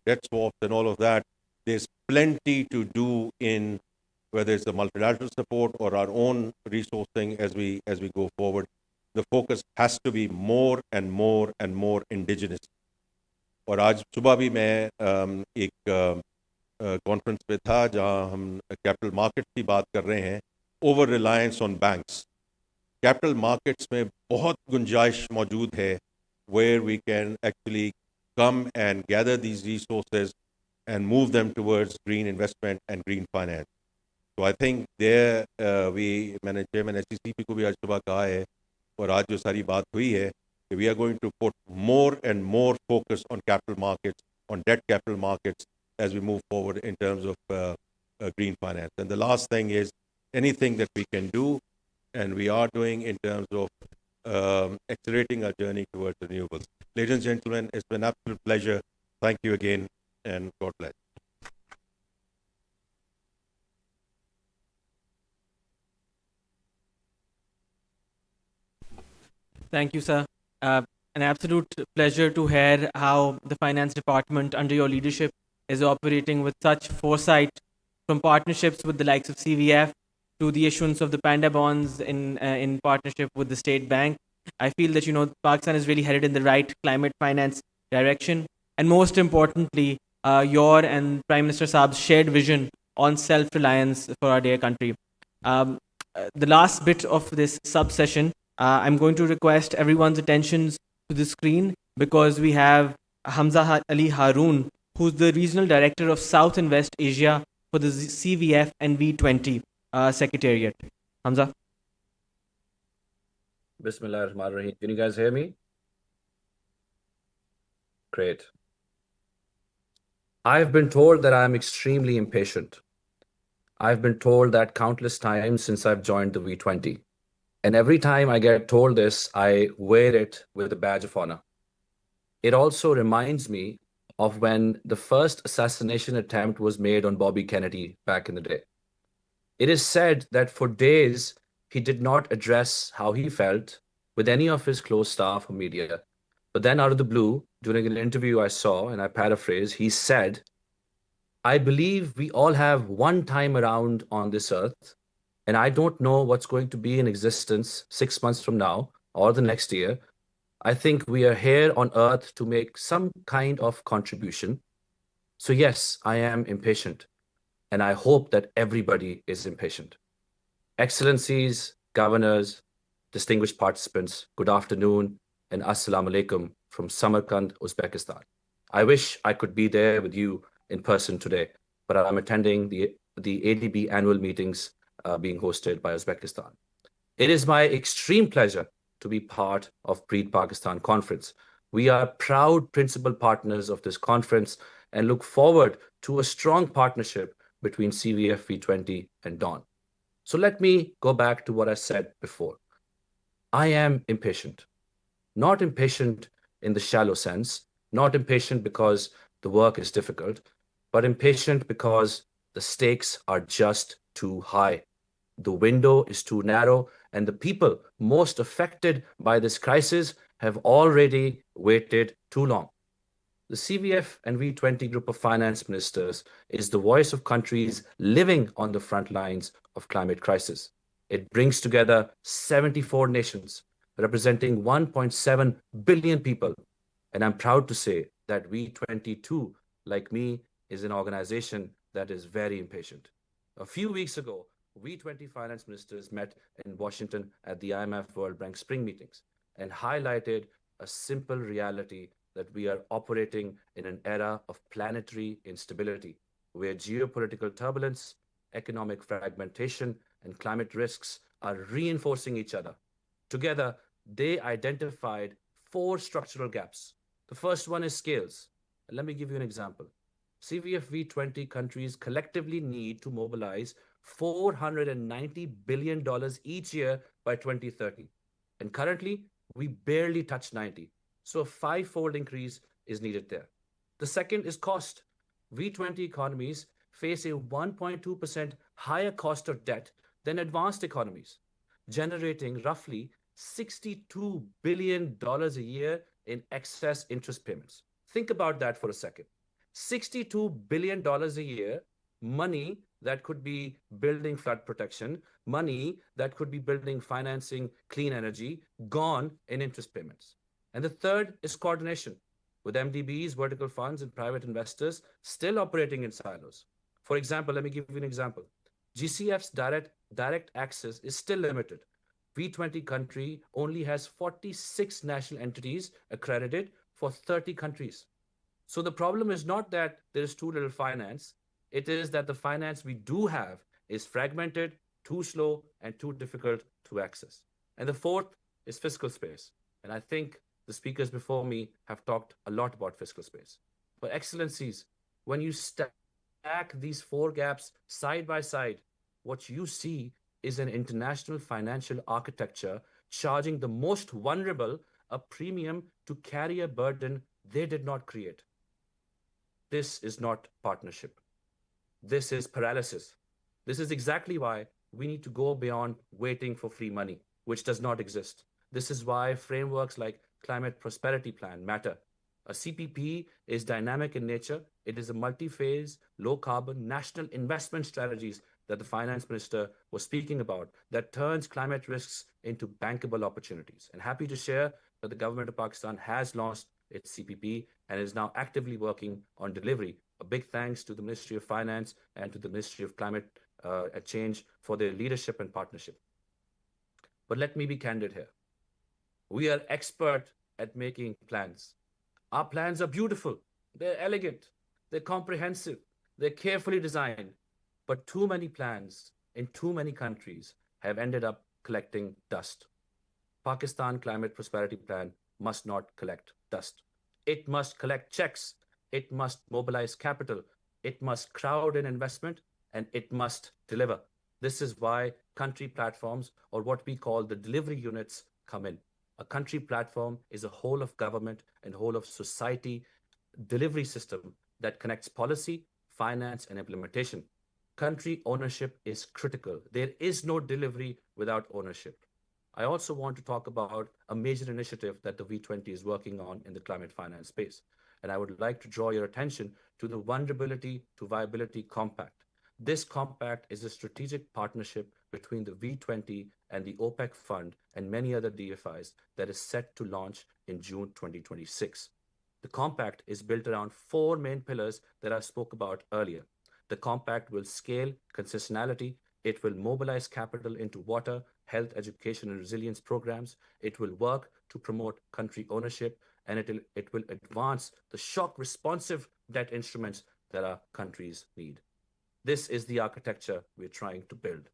debt swaps and all of that, there's plenty to do in whether it's the multilateral support or our own resourcing as we go forward. The focus has to be more and more and more indigenous. और आज सुबह भी मैं एक conference पे था जहां हम कैपिटल मार्केट्स की बात कर रहे हैं, over reliance on banks. Capital markets में बहुत गुंजाइश मौजूद है where we can actually come and gather these resources and move them towards green investment and green finance. So I think there मैंने chairman SCCP को भी आज सुबह कहा है और आज जो सारी बात हुई है कि we are going to put more and more focus on capital markets, on debt capital markets as we move forward in terms of green finance. And the last thing is anything that we can do and we are doing in terms of accelerating our journey towards renewables. Ladies and gentlemen, it's been an absolute pleasure. Thank you again and God bless. Thank you, sir. An absolute pleasure to hear how the finance department under your leadership is operating with such foresight, from partnerships with the likes of CVF to the issuance of the Panda bonds in partnership with the State Bank. I feel that Pakistan is really headed in the right climate finance direction, and most importantly, your and Prime Minister Saab's shared vision on self-reliance for our dear country. The last bit of this sub-session, I'm going to request everyone's attention to the screen because we have Hamza Ali Haroon, who's the Regional Director of South and West Asia for the CVF and V20 Secretariat. Hamza? Bismillah ar-Rahman ar-Rahim. Can you guys hear me? Great. I've been told that I'm extremely impatient. I've been told that countless times since I've joined the V20. And every time I get told this, I wear it with a badge of honor. It also reminds me of when the first assassination attempt was made on Bobby Kennedy back in the day. It is said that for days, he did not address how he felt with any of his close staff or media. But then out of the blue, during an interview I saw, and I paraphrase, he said, "I believe we all have one time around on this earth, and I don't know what's going to be in existence 6 months from now or the next year. I think we are here on earth to make some kind of contribution. So yes, I am impatient, and I hope that everybody is impatient." Excellencies, governors, distinguished participants, good afternoon and assalamu alaikum from Samarkand, Uzbekistan. I wish I could be there with you in person today, but I'm attending the ADB annual meetings being hosted by Uzbekistan. It is my extreme pleasure to be part of Breed Pakistan conference. We are proud principal partners of this conference and look forward to a strong partnership between CVF V20 and DAWN. So let me go back to what I said before. I am impatient. Not impatient in the shallow sense, not impatient because the work is difficult, but impatient because the stakes are just too high. The window is too narrow, and the people most affected by this crisis have already waited too long. The CVF and V20 group of finance ministers is the voice of countries living on the front lines of climate crisis. It brings together 74 nations, representing 1.7 billion people. And I'm proud to say that V22, like me, is an organization that is very impatient. A few weeks ago, V20 finance ministers met in Washington at the IMF World Bank Spring meetings and highlighted a simple reality that we are operating in an era of planetary instability, where geopolitical turbulence, economic fragmentation, and climate risks are reinforcing each other. Together, they identified 4 structural gaps. The first one is scales. Let me give you an example. CVF V20 countries collectively need to mobilize $490 billion each year by 2030. And currently, we barely touch 90. So a 5-fold increase is needed there. The second is cost. V20 economies face a 1.2% higher cost of debt than advanced economies, generating roughly $62 billion a year in excess interest payments. Think about that for a second. $62 billion a year, money that could be building flood protection, money that could be building financing clean energy, gone in interest payments. And the third is coordination, with MDBs, vertical funds, and private investors still operating in silos. For example, let me give you an example. GCF's direct access is still limited. V20 country only has 46 national entities accredited for 30 countries. So the problem is not that there is too little finance. It is that the finance we do have is fragmented, too slow, and too difficult to access. And the fourth is fiscal space. And I think the speakers before me have talked a lot about fiscal space. But excellencies, when you stack these four gaps side by side, what you see is an international financial architecture charging the most vulnerable a premium to carry a burden they did not create. This is not partnership. This is paralysis. This is exactly why we need to go beyond waiting for free money, which does not exist. This is why frameworks like Climate Prosperity Plan matter. A CPP is dynamic in nature. It is a multi-phase, low-carbon national investment strategies that the finance minister was speaking about that turns climate risks into bankable opportunities. And happy to share that the government of Pakistan has launched its CPP and is now actively working on delivery. A big thanks to the Ministry of Finance and to the Ministry of Climate Change for their leadership and partnership. But let me be candid here. We are expert at making plans. Our plans are beautiful, they're elegant, they're comprehensive, they're carefully designed. But too many plans in too many countries have ended up collecting dust. Pakistan Climate Prosperity Plan must not collect dust. It must collect checks. It must mobilize capital. It must crowd in investment, and it must deliver. This is why country platforms, or what we call the delivery units, come in. A country platform is a whole of government and whole of society delivery system that connects policy, finance, and implementation. Country ownership is critical. There is no delivery without ownership. I also want to talk about a major initiative that the V20 is working on in the climate finance space. And I would like to draw your attention to the Vulnerability to Viability Compact. This compact is a strategic partnership between the V20 and the OPEC Fund and many other DFIs that is set to launch in June 2026. The compact is built around four main pillars that I spoke about earlier. The compact will scale concessionality. It will mobilize capital into water, health, education, and resilience programs. It will work to promote country ownership, and it will advance the shock responsive debt instruments that our countries need. This is the architecture we're trying to build.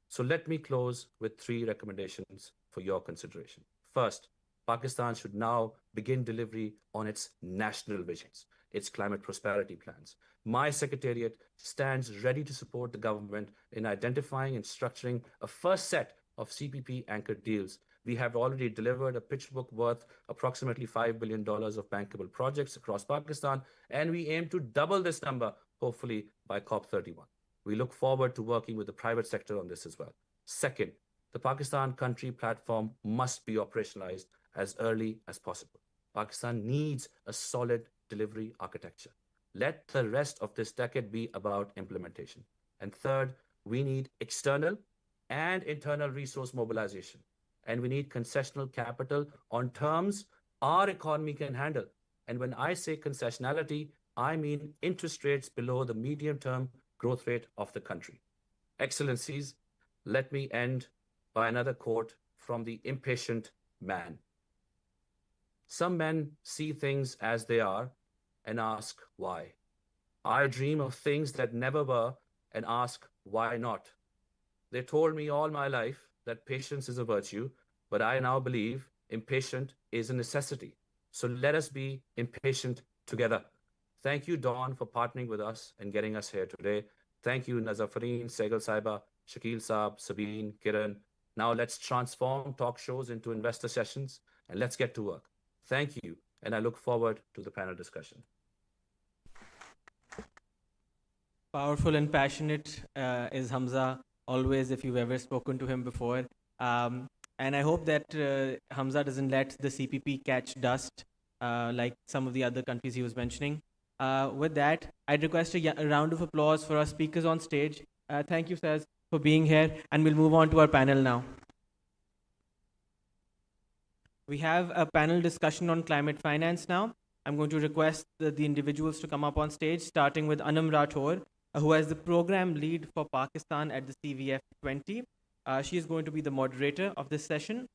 So let me close with three recommendations for your consideration. First, Pakistan should now begin delivery on its national visions, its climate prosperity plans. My secretariat stands ready to support the government in identifying and structuring a first set of CPP anchored deals. We have already delivered a pitch book worth approximately $5 billion of bankable projects across Pakistan, and we aim to double this number, hopefully by COP31. We look forward to working with the private sector on this as well. Second, the Pakistan country platform must be operationalized as early as possible. Pakistan needs a solid delivery architecture. Let the rest of this decade be about implementation. And third, we need external and internal resource mobilization. And we need concessional capital on terms our economy can handle. And when I say concessionality, I mean interest rates below the medium-term growth rate of the country. Excellencies, let me end by another quote from the impatient man. Some men see things as they are and ask why. I dream of things that never were and ask why not. They told me all my life that patience is a virtue, but I now believe impatient is a necessity. So let us be impatient together. Thank you, Dawn, for partnering with us and getting us here today. Thank you, Nazafareen, Segal Saiba, Shakil Saab, Sabine, Kiran. Now let's transform talk shows into investor sessions and let's get to work. Thank you, and I look forward to the panel discussion. Powerful and passionate is Hamza, always, if you've ever spoken to him before. And I hope that Hamza doesn't let the CPP catch dust like some of the other countries he was mentioning. With that, I'd request a round of applause for our speakers on stage. Thank you, sirs, for being here, and we'll move on to our panel now. We have a panel discussion on climate finance now. I'm going to request the individuals to come up on stage, starting with Anam Rathore, who is the program lead for Pakistan at the CVF 20. She is going to be the moderator of this session.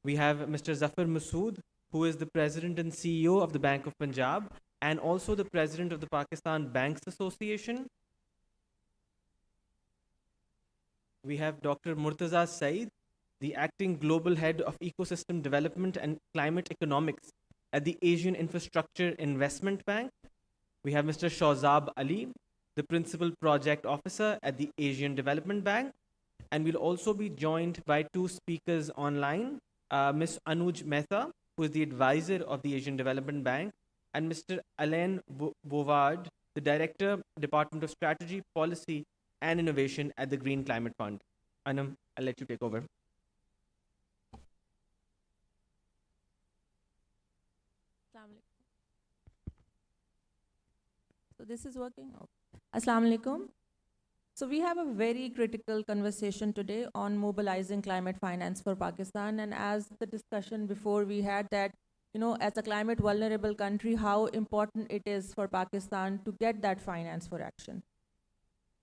We have Mr. Zafar Masood, who is the president and CEO of the Bank of Punjab, and also the president of the Pakistan Banks Association. we have Dr. Murtaza Saeed, the acting global head of ecosystem development and climate economics at the Asian Infrastructure Investment Bank. We have Mr. Shahzab Ali, the principal project officer at the Asian Development Bank. And we'll also be joined by two speakers online, Ms. Anuj Mehta, who is the advisor of the Asian Development Bank, and Mr. Alain Bouvard, the director, Department of Strategy, Policy, and Innovation at the Green Climate Fund. Anam, I'll let you take over. So this is working? Okay. Assalamu alaikum. So we have a very critical conversation today on mobilizing climate finance for Pakistan. And as the discussion before we had that, as a climate vulnerable country, how important it is for Pakistan to get that finance for action.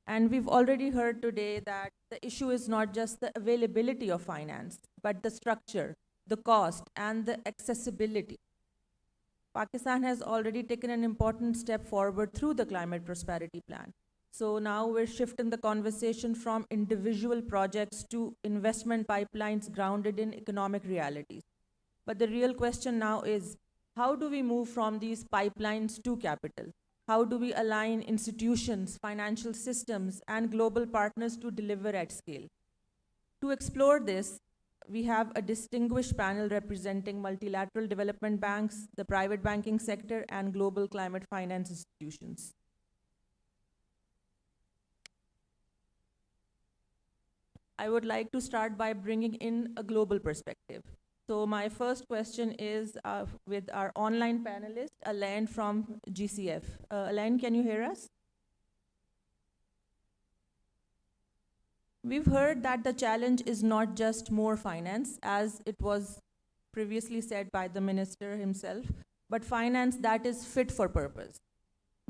And we've already heard today that the issue is not just the availability of finance, but the structure, the cost, and the accessibility. Pakistan has already taken an important step forward through the Climate Prosperity Plan. So now we're shifting the conversation from individual projects to investment pipelines grounded in economic realities. But the real question now is, how do we move from these pipelines to capital? How do we align institutions, financial systems, and global partners to deliver at scale? To explore this, we have a distinguished panel representing multilateral development banks, the private banking sector, and global climate finance institutions. I would like to start by bringing in a global perspective. So my first question is with our online panelist, Alain from GCF. Alain, can you hear us? We've heard that the challenge is not just more finance, as it was previously said by the minister himself, but finance that is fit for purpose.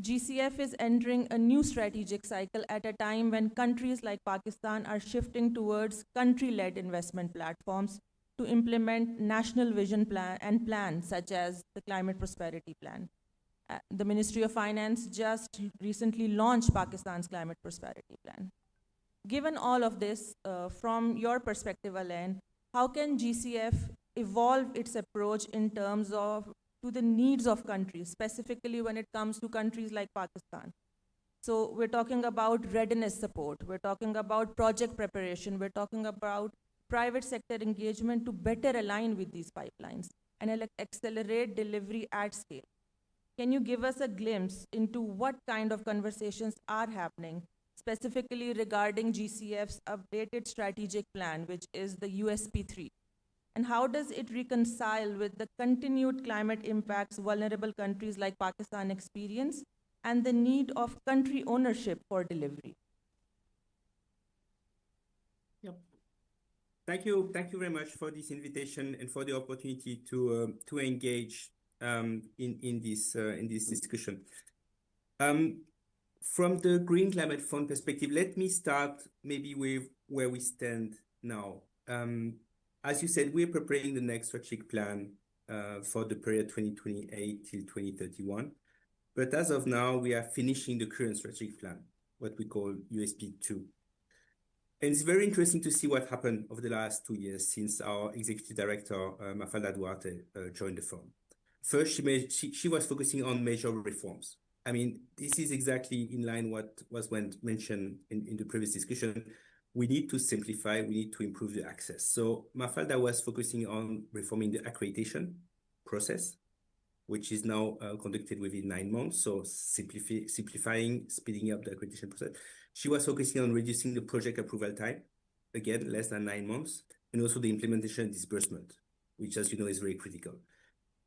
GCF is entering a new strategic cycle at a time when countries like Pakistan are shifting towards country-led investment platforms to implement national vision and plans such as the Climate Prosperity Plan. The Ministry of Finance just recently launched Pakistan's Climate Prosperity Plan. Given all of this, from your perspective, Alain, how can GCF evolve its approach in terms of to the needs of countries, specifically when it comes to countries like Pakistan? So we're talking about readiness support, we're talking about project preparation, we're talking about private sector engagement to better align with these pipelines and accelerate delivery at scale. Can you give us a glimpse into what kind of conversations are happening, specifically regarding GCF's updated strategic plan, which is the USP3? And how does it reconcile with the continued climate impacts vulnerable countries like Pakistan experience and the need of country ownership for delivery? Yep. Thank you very much for this invitation and for the opportunity to engage in this discussion. From the Green Climate Fund perspective, let me start maybe with where we stand now. As you said, we're preparing the next strategic plan for the period 2028 till 2031. But as of now, we are finishing the current strategic plan, what we call USP2. And it's very interesting to see what happened over the last 2 years since our executive director, Mafalda Duarte, joined the firm. First, she was focusing on major reforms. I mean, this is exactly in line what was mentioned in the previous discussion. We need to simplify, we need to improve the access. So Mafalda was focusing on reforming the accreditation process, which is now conducted within 9 months. So simplifying, speeding up the accreditation process. She was focusing on reducing the project approval time, again, less than 9 months, and also the implementation and disbursement, which, as you know, is very critical.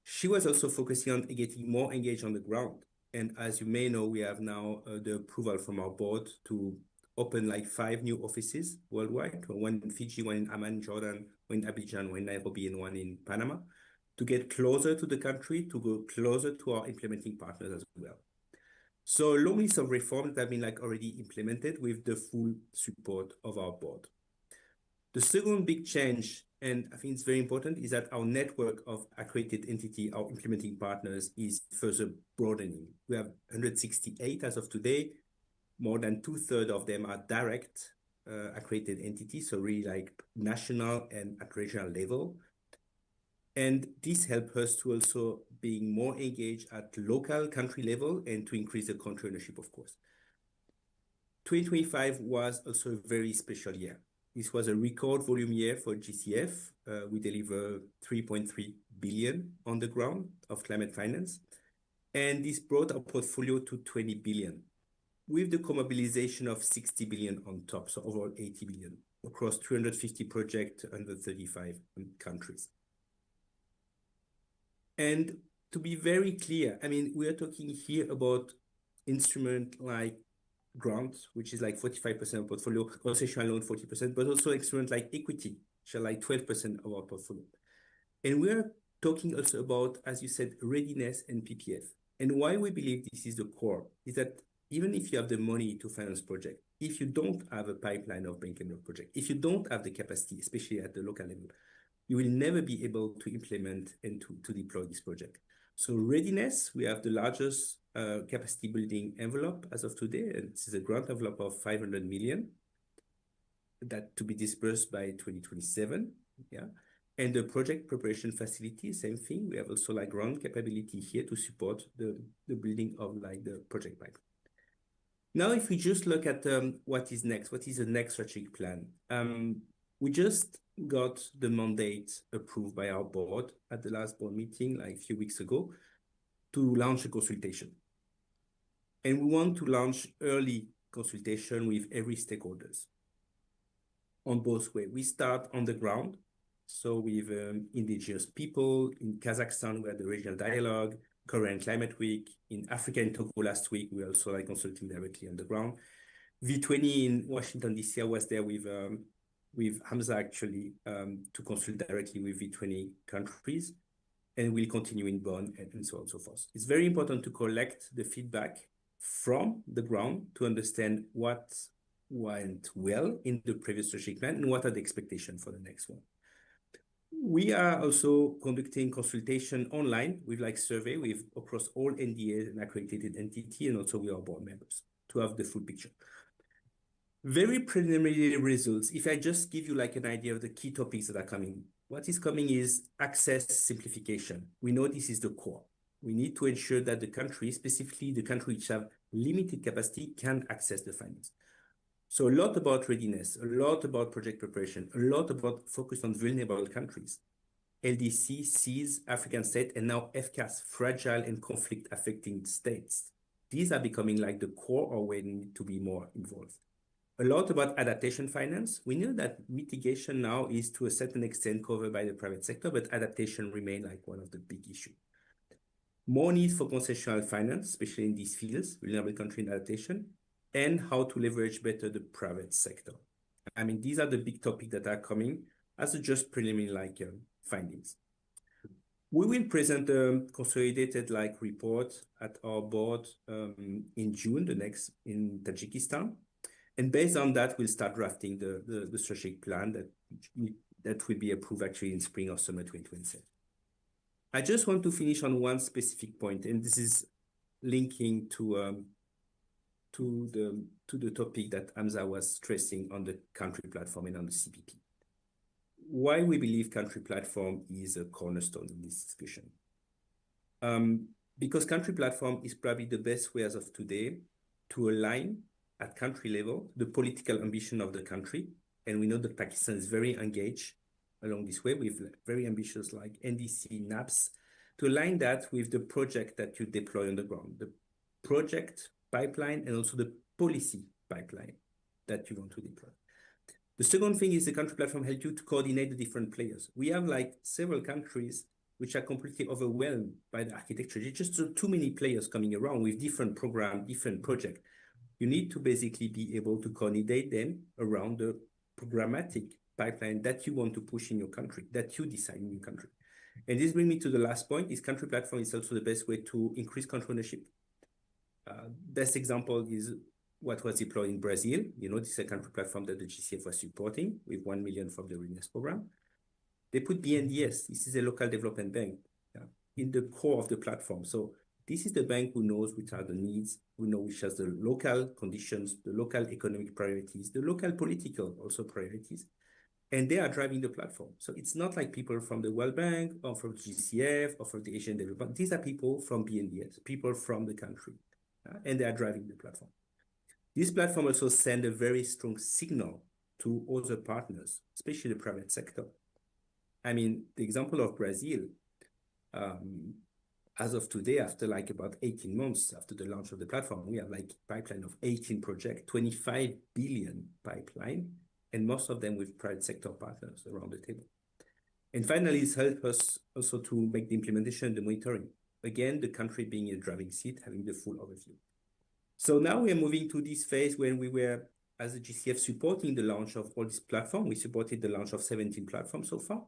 She was also focusing on getting more engaged on the ground. And as you may know, we have now the approval from our board to open like 5 new offices worldwide, one in Fiji, one in Amman, Jordan, one in Abidjan, one in Nairobi, and one in Panama, to get closer to the country, to go closer to our implementing partners as well. So a long list of reforms that have been already implemented with the full support of our board. The second big change, and I think it's very important, is that our network of accredited entity, our implementing partners, is further broadening. We have 168 as of today. More than 2/3 of them are direct accredited entities, so really like national and at regional level. And this helps us to also being more engaged at local country level and to increase the country ownership, of course. 2025 was also a very special year. This was a record volume year for GCF. We delivered 3.3 billion on the ground of climate finance. And this brought our portfolio to 20 billion, with the co-mobilization of 60 billion on top, so overall 80 billion across 350 projects under 35 countries. And to be very clear, I mean, we are talking here about instrument like grants, which is like 45% of portfolio, concessional loan 40%, but also instruments like equity, which are like 12% of our portfolio. And we are talking also about, as you said, readiness and PPF. And why we believe this is the core is that even if you have the money to finance project, if you don't have a pipeline of banking project, if you don't have the capacity, especially at the local level, you will never be able to implement and to deploy this project. So readiness, we have the largest capacity building envelope as of today, and this is a grant envelope of 500 million that to be disbursed by 2027, yeah. And the project preparation facility, same thing. We have also like ground capability here to support the building of like the project pipeline. Now, if we just look at what is next, what is the next strategic plan? We just got the mandate approved by our board at the last board meeting, like a few weeks ago, to launch a consultation. And we want to launch early consultation with every stakeholders on both ways. We start on the ground, so with indigenous people in Kazakhstan, we had the regional dialogue, Korean Climate Week. In Africa, in Togo last week, we also like consulting directly on the ground. V20 in Washington, D.C., I was there with Hamza actually to consult directly with V20 countries, and we'll continue in Bonn and so on and so forth. It's very important to collect the feedback from the ground to understand what went well in the previous strategic plan and what are the expectations for the next one. We are also conducting consultation online with like survey with across all NDAs and accredited entity, and also with our board members to have the full picture. Very preliminary results. If I just give you like an idea of the key topics that are coming, what is coming is access simplification. We know this is the core. We need to ensure that the country, specifically the countries which have limited capacity, can access the finance. So a lot about readiness, a lot about project preparation, a lot about focus on vulnerable countries. LDC, SEAS, African state, and now FCAS, fragile and conflict affecting states. These are becoming like the core or where we need to be more involved. A lot about adaptation finance. We know that mitigation now is to a certain extent covered by the private sector, but adaptation remains like one of the big issues. More need for concessional finance, especially in these fields, vulnerable country adaptation, and how to leverage better the private sector. I mean, these are the big topics that are coming as a just preliminary like findings. We will present a consolidated like report at our board in June, the next in Tajikistan. And based on that, we'll start drafting the strategic plan that will be approved actually in spring or summer 2027. I just want to finish on one specific point, and this is linking to the topic that Hamza was stressing on the country platform and on the CPP. Why we believe country platform is a cornerstone in this discussion. Because country platform is probably the best way as of today to align at country level the political ambition of the country. And we know that Pakistan is very engaged along this way with very ambitious like NDC, NAPS, to align that with the project that you deploy on the ground, the project pipeline and also the policy pipeline that you want to deploy. The second thing is the country platform helps you to coordinate the different players. We have like several countries which are completely overwhelmed by the architecture. It's just too many players coming around with different programs, different projects. You need to basically be able to coordinate them around the programmatic pipeline that you want to push in your country, that you decide in your country. And this brings me to the last point, is country platform is also the best way to increase country ownership. Best example is what was deployed in Brazil. You know, this is a country platform that the GCF was supporting with 1 million from the readiness program. They put BNDES, this is a local development bank, in the core of the platform. So This is the bank who knows which are the needs, who know which are the local conditions, the local economic priorities, the local political also priorities, and they are driving the platform. So it's not like people from the World Bank or from GCF or from the Asian Development. These are people from BNDES, people from the country, and they are driving the platform. This platform also sends a very strong signal to other partners, especially the private sector. I mean, the example of Brazil, as of today, after like about 18 months after the launch of the platform, we have like pipeline of 18 projects, 25 billion pipeline, and most of them with private sector partners around the table. And finally, it's helped us also to make the implementation, the monitoring. Again, the country being a driving seat, having the full overview. So now we are moving to this phase when we were, as a GCF, supporting the launch of all this platform. We supported the launch of 17 platforms so far,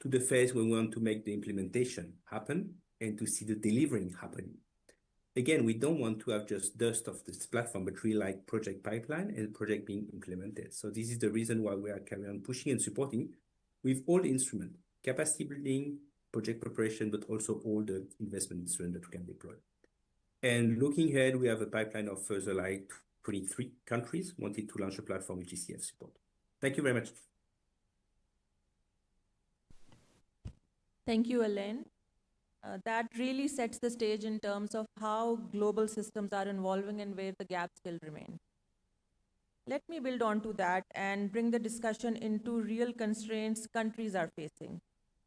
to the phase where we want to make the implementation happen and to see the delivering happening. Again, we don't want to have just dust of this platform, but really like project pipeline and project being implemented. So this is the reason why we are carrying on pushing and supporting with all the instruments, capacity building, project preparation, but also all the investment instruments that we can deploy. And looking ahead, we have a pipeline of further like 23 countries wanted to launch a platform with GCF support. Thank you very much. Thank you, Alain. That really sets the stage in terms of how global systems are evolving and where the gaps still remain. Let me build on to that and bring the discussion into real constraints countries are facing.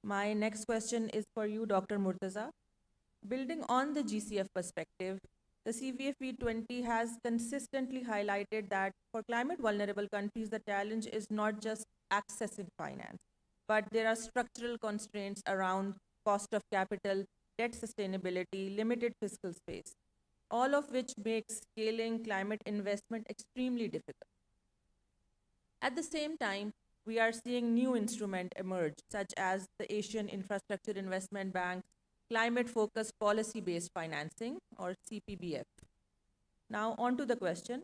My next question is for you, Dr. Murtaza. Building on the GCF perspective, the CVFV20 has consistently highlighted that for climate vulnerable countries, the challenge is not just accessing finance, but there are structural constraints around cost of capital, debt sustainability, limited fiscal space, all of which makes scaling climate investment extremely difficult. At the same time, we are seeing new instruments emerge, such as the Asian Infrastructure Investment Bank, Climate-Focused Policy-Based Financing, or CPBF. Now, on to the question.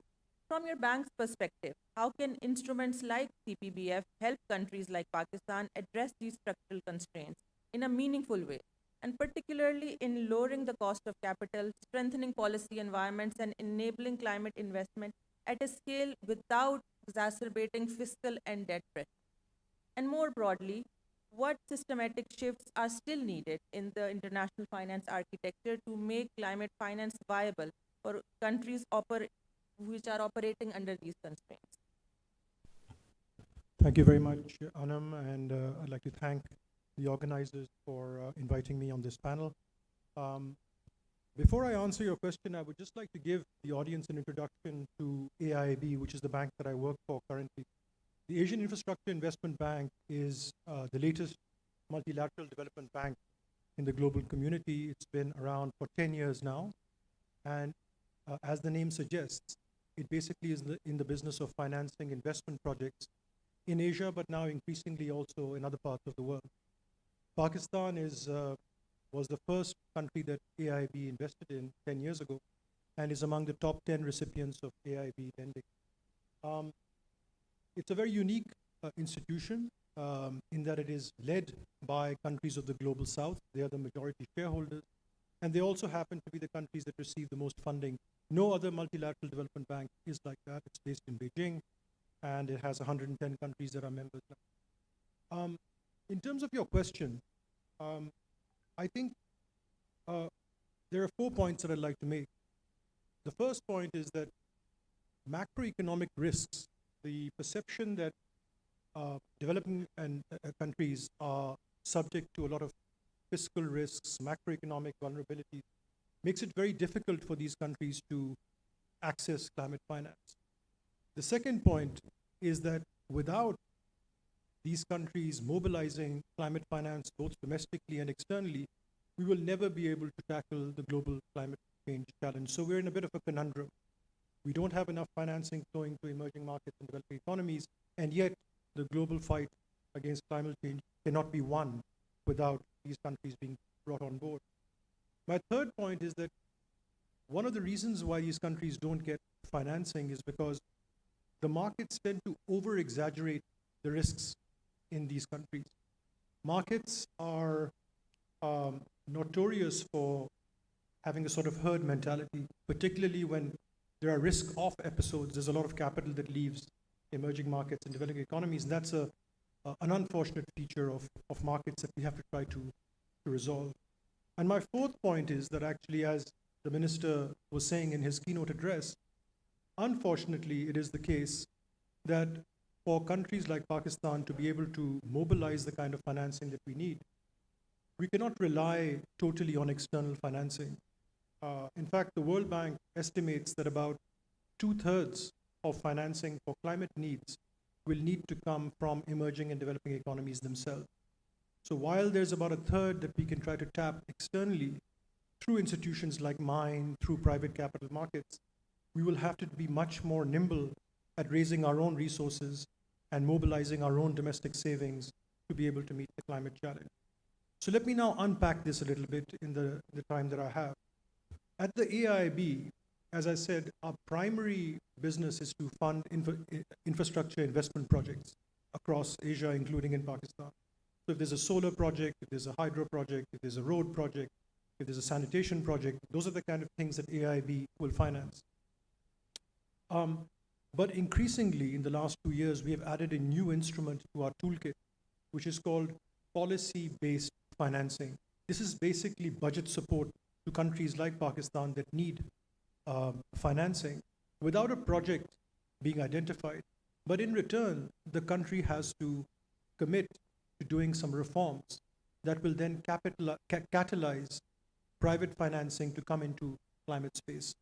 From your bank's perspective, how can instruments like CPBF help countries like Pakistan address these structural constraints in a meaningful way, and particularly in lowering the cost of capital, strengthening policy environments, and enabling climate investment at a scale without exacerbating fiscal and debt pressure? And more broadly, what systematic shifts are still needed in the international finance architecture to make climate finance viable for countries which are operating under these constraints? Thank you very much, Anam, and I'd like to thank the organizers for inviting me on this panel. Before I answer your question, I would just like to give the audience an introduction to AIIB, which is the bank that I work for currently. The Asian Infrastructure Investment Bank is the latest multilateral development bank in the global community. It's been around for 10 years now. And as the name suggests, it basically is in the business of financing investment projects in Asia, but now increasingly also in other parts of the world. Pakistan was the first country that AIIB invested in 10 years ago and is among the top 10 recipients of AIIB lending. It's a very unique institution in that it is led by countries of the global south. They are the majority shareholders, and they also happen to be the countries that receive the most funding. No other multilateral development bank is like that. It's based in Beijing, and it has 110 countries that are members now. In terms of your question, I think there are 4 points that I'd like to make. The first point is that macroeconomic risks, the perception that developing countries are subject to a lot of fiscal risks, macroeconomic vulnerabilities, makes it very difficult for these countries to access climate finance. The second point is that without these countries mobilizing climate finance both domestically and externally, we will never be able to tackle the global climate change challenge. So we're in a bit of a conundrum. We don't have enough financing flowing to emerging markets and developing economies, and yet the global fight against climate change cannot be won without these countries being brought on board. My third point is that one of the reasons why these countries don't get financing is because the markets tend to over-exaggerate the risks in these countries. Markets are notorious for having a sort of herd mentality, particularly when there are risk-off episodes. There's a lot of capital that leaves emerging markets and developing economies, and that's an unfortunate feature of markets that we have to try to resolve. And my fourth point is that actually, as the minister was saying in his keynote address, unfortunately, it is the case that for countries like Pakistan to be able to mobilize the kind of financing that we need, we cannot rely totally on external financing. In fact, the World Bank estimates that about 2/3 of financing for climate needs will need to come from emerging and developing economies themselves. So while there's about 1/3 that we can try to tap externally through institutions like mine, through private capital markets, we will have to be much more nimble at raising our own resources and mobilizing our own domestic savings to be able to meet the climate challenge. So let me now unpack this a little bit in the time that I have. At the AIIB, as I said, our primary business is to fund infrastructure investment projects across Asia, including in Pakistan. So if there's a solar project, if there's a hydro project, if there's a road project, if there's a sanitation project, those are the kind of things that AIIB will finance. But increasingly, in the last 2 years, we have added a new instrument to our toolkit, which is called policy-based financing. This is basically budget support to countries like Pakistan that need financing without a project being identified. But in return, the country has to commit to doing some reforms that will then catalyze private financing to come into climate space.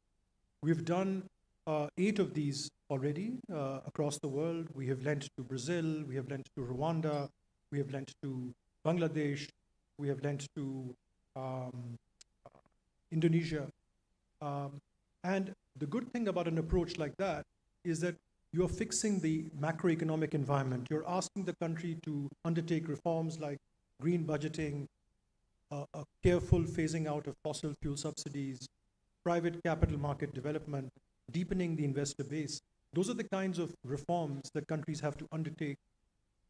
We've done 8 of these already across the world. We have lent to Brazil, we have lent to Rwanda, we have lent to Bangladesh, we have lent to Indonesia. And the good thing about an approach like that is that you're fixing the macroeconomic environment. You're asking the country to undertake reforms like green budgeting, a careful phasing out of fossil fuel subsidies, private capital market development, deepening the investor base. Those are the kinds of reforms that countries have to undertake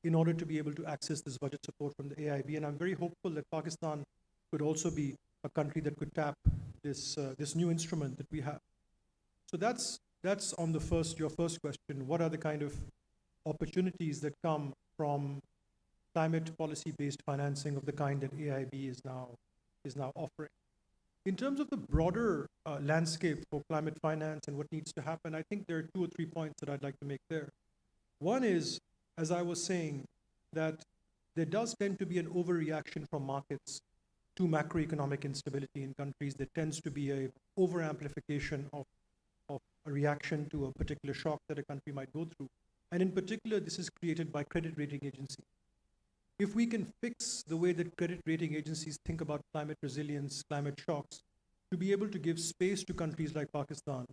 in order to be able to access this budget support from the AIIB. And I'm very hopeful that Pakistan could also be a country that could tap this new instrument that we have. So that's on your first question. What are the kind of opportunities that come from climate policy-based financing of the kind that AIIB is now offering? In terms of the broader landscape for climate finance and what needs to happen, I think there are 2 or 3 points that I'd like to make there. One is, as I was saying, that there does tend to be an overreaction from markets to macroeconomic instability in countries. There tends to be a over-amplification of a reaction to a particular shock that a country might go through. And in particular, this is created by credit rating agencies. If we can fix the way that credit rating agencies think about climate resilience, climate shocks, to be able to give space to countries like Pakistan,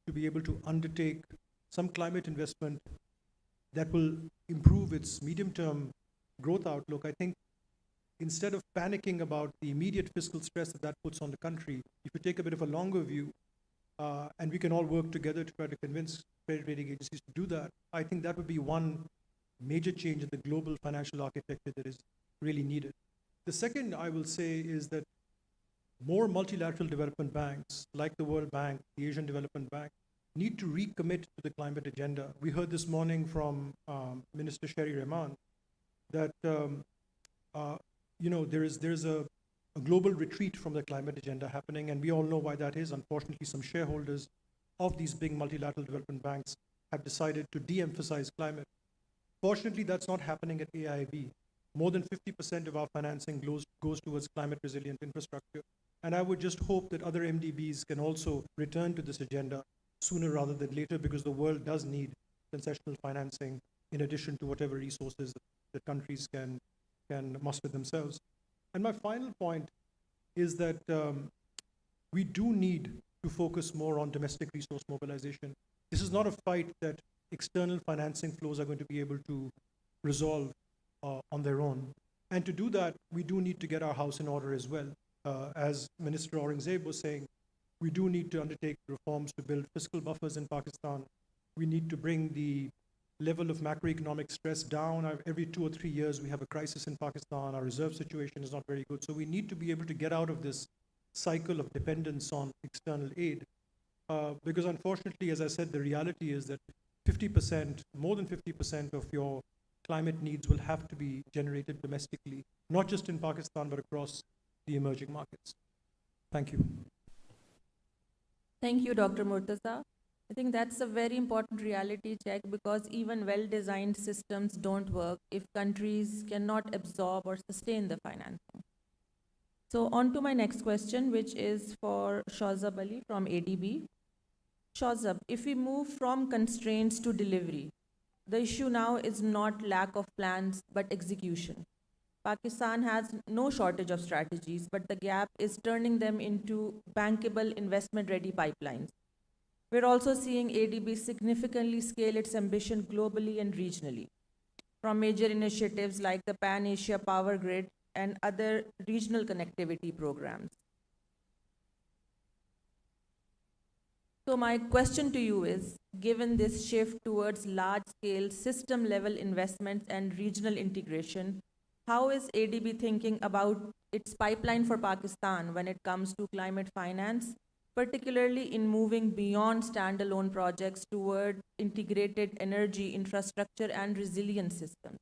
to be able to undertake some climate investment that will improve its medium-term growth outlook, I think instead of panicking about the immediate fiscal stress that puts on the country, if you take a bit of a longer view, and we can all work together to try to convince credit rating agencies to do that, I think that would be one major change in the global financial architecture that is really needed. The second, I will say, is that more multilateral development banks, like the World Bank, the Asian Development Bank, need to recommit to the climate agenda. We heard this morning from Minister Sherry Rehman that there's a global retreat from the climate agenda happening, and we all know why that is. Unfortunately, some shareholders of these big multilateral development banks have decided to de-emphasize climate. Fortunately, that's not happening at AIIB. More than 50% of our financing goes towards climate resilient infrastructure. And I would just hope that other MDBs can also return to this agenda sooner rather than later, because the world does need concessional financing in addition to whatever resources that countries can muster themselves. And my final point is that we do need to focus more on domestic resource mobilization. This is not a fight that external financing flows are going to be able to resolve on their own. And to do that, we do need to get our house in order as well. As Minister Aurangzeb was saying, we do need to undertake reforms to build fiscal buffers in Pakistan. We need to bring the level of macroeconomic stress down. Every 2 or 3 years, we have a crisis in Pakistan. Our reserve situation is not very good. So we need to be able to get out of this cycle of dependence on external aid. Because unfortunately, as I said, the reality is that 50%, more than 50% of your climate needs will have to be generated domestically, not just in Pakistan, but across the emerging markets. Thank you. Thank you, Dr. Murtaza. I think that's a very important reality check because even well-designed systems don't work if countries cannot absorb or sustain the financing. So on to my next question, which is for Shazab Ali from ADB. Shazab, if we move from constraints to delivery, the issue now is not lack of plans, but execution. Pakistan has no shortage of strategies, but the gap is turning them into bankable investment-ready pipelines. We're also seeing ADB significantly scale its ambition globally and regionally, from major initiatives like the Pan-Asia Power Grid and other regional connectivity programs. So my question to you is, given this shift towards large-scale system-level investments and regional integration, how is ADB thinking about its pipeline for Pakistan when it comes to climate finance, particularly in moving beyond standalone projects toward integrated energy infrastructure and resilience systems?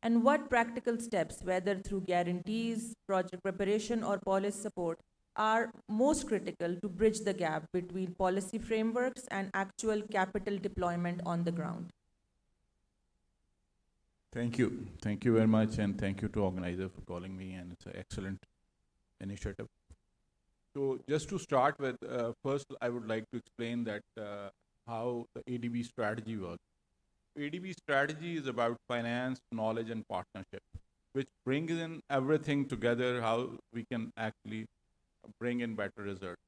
And what practical steps, whether through guarantees, project preparation, or policy support, are most critical to bridge the gap between policy frameworks and actual capital deployment on the ground? Thank you. Thank you very much, and thank you to organizer for calling me, and it's an excellent initiative. So just to start with, first I would like to explain that how the ADB strategy works. ADB strategy is about finance, knowledge, and partnership, which brings in everything together, how we can actually bring in better results.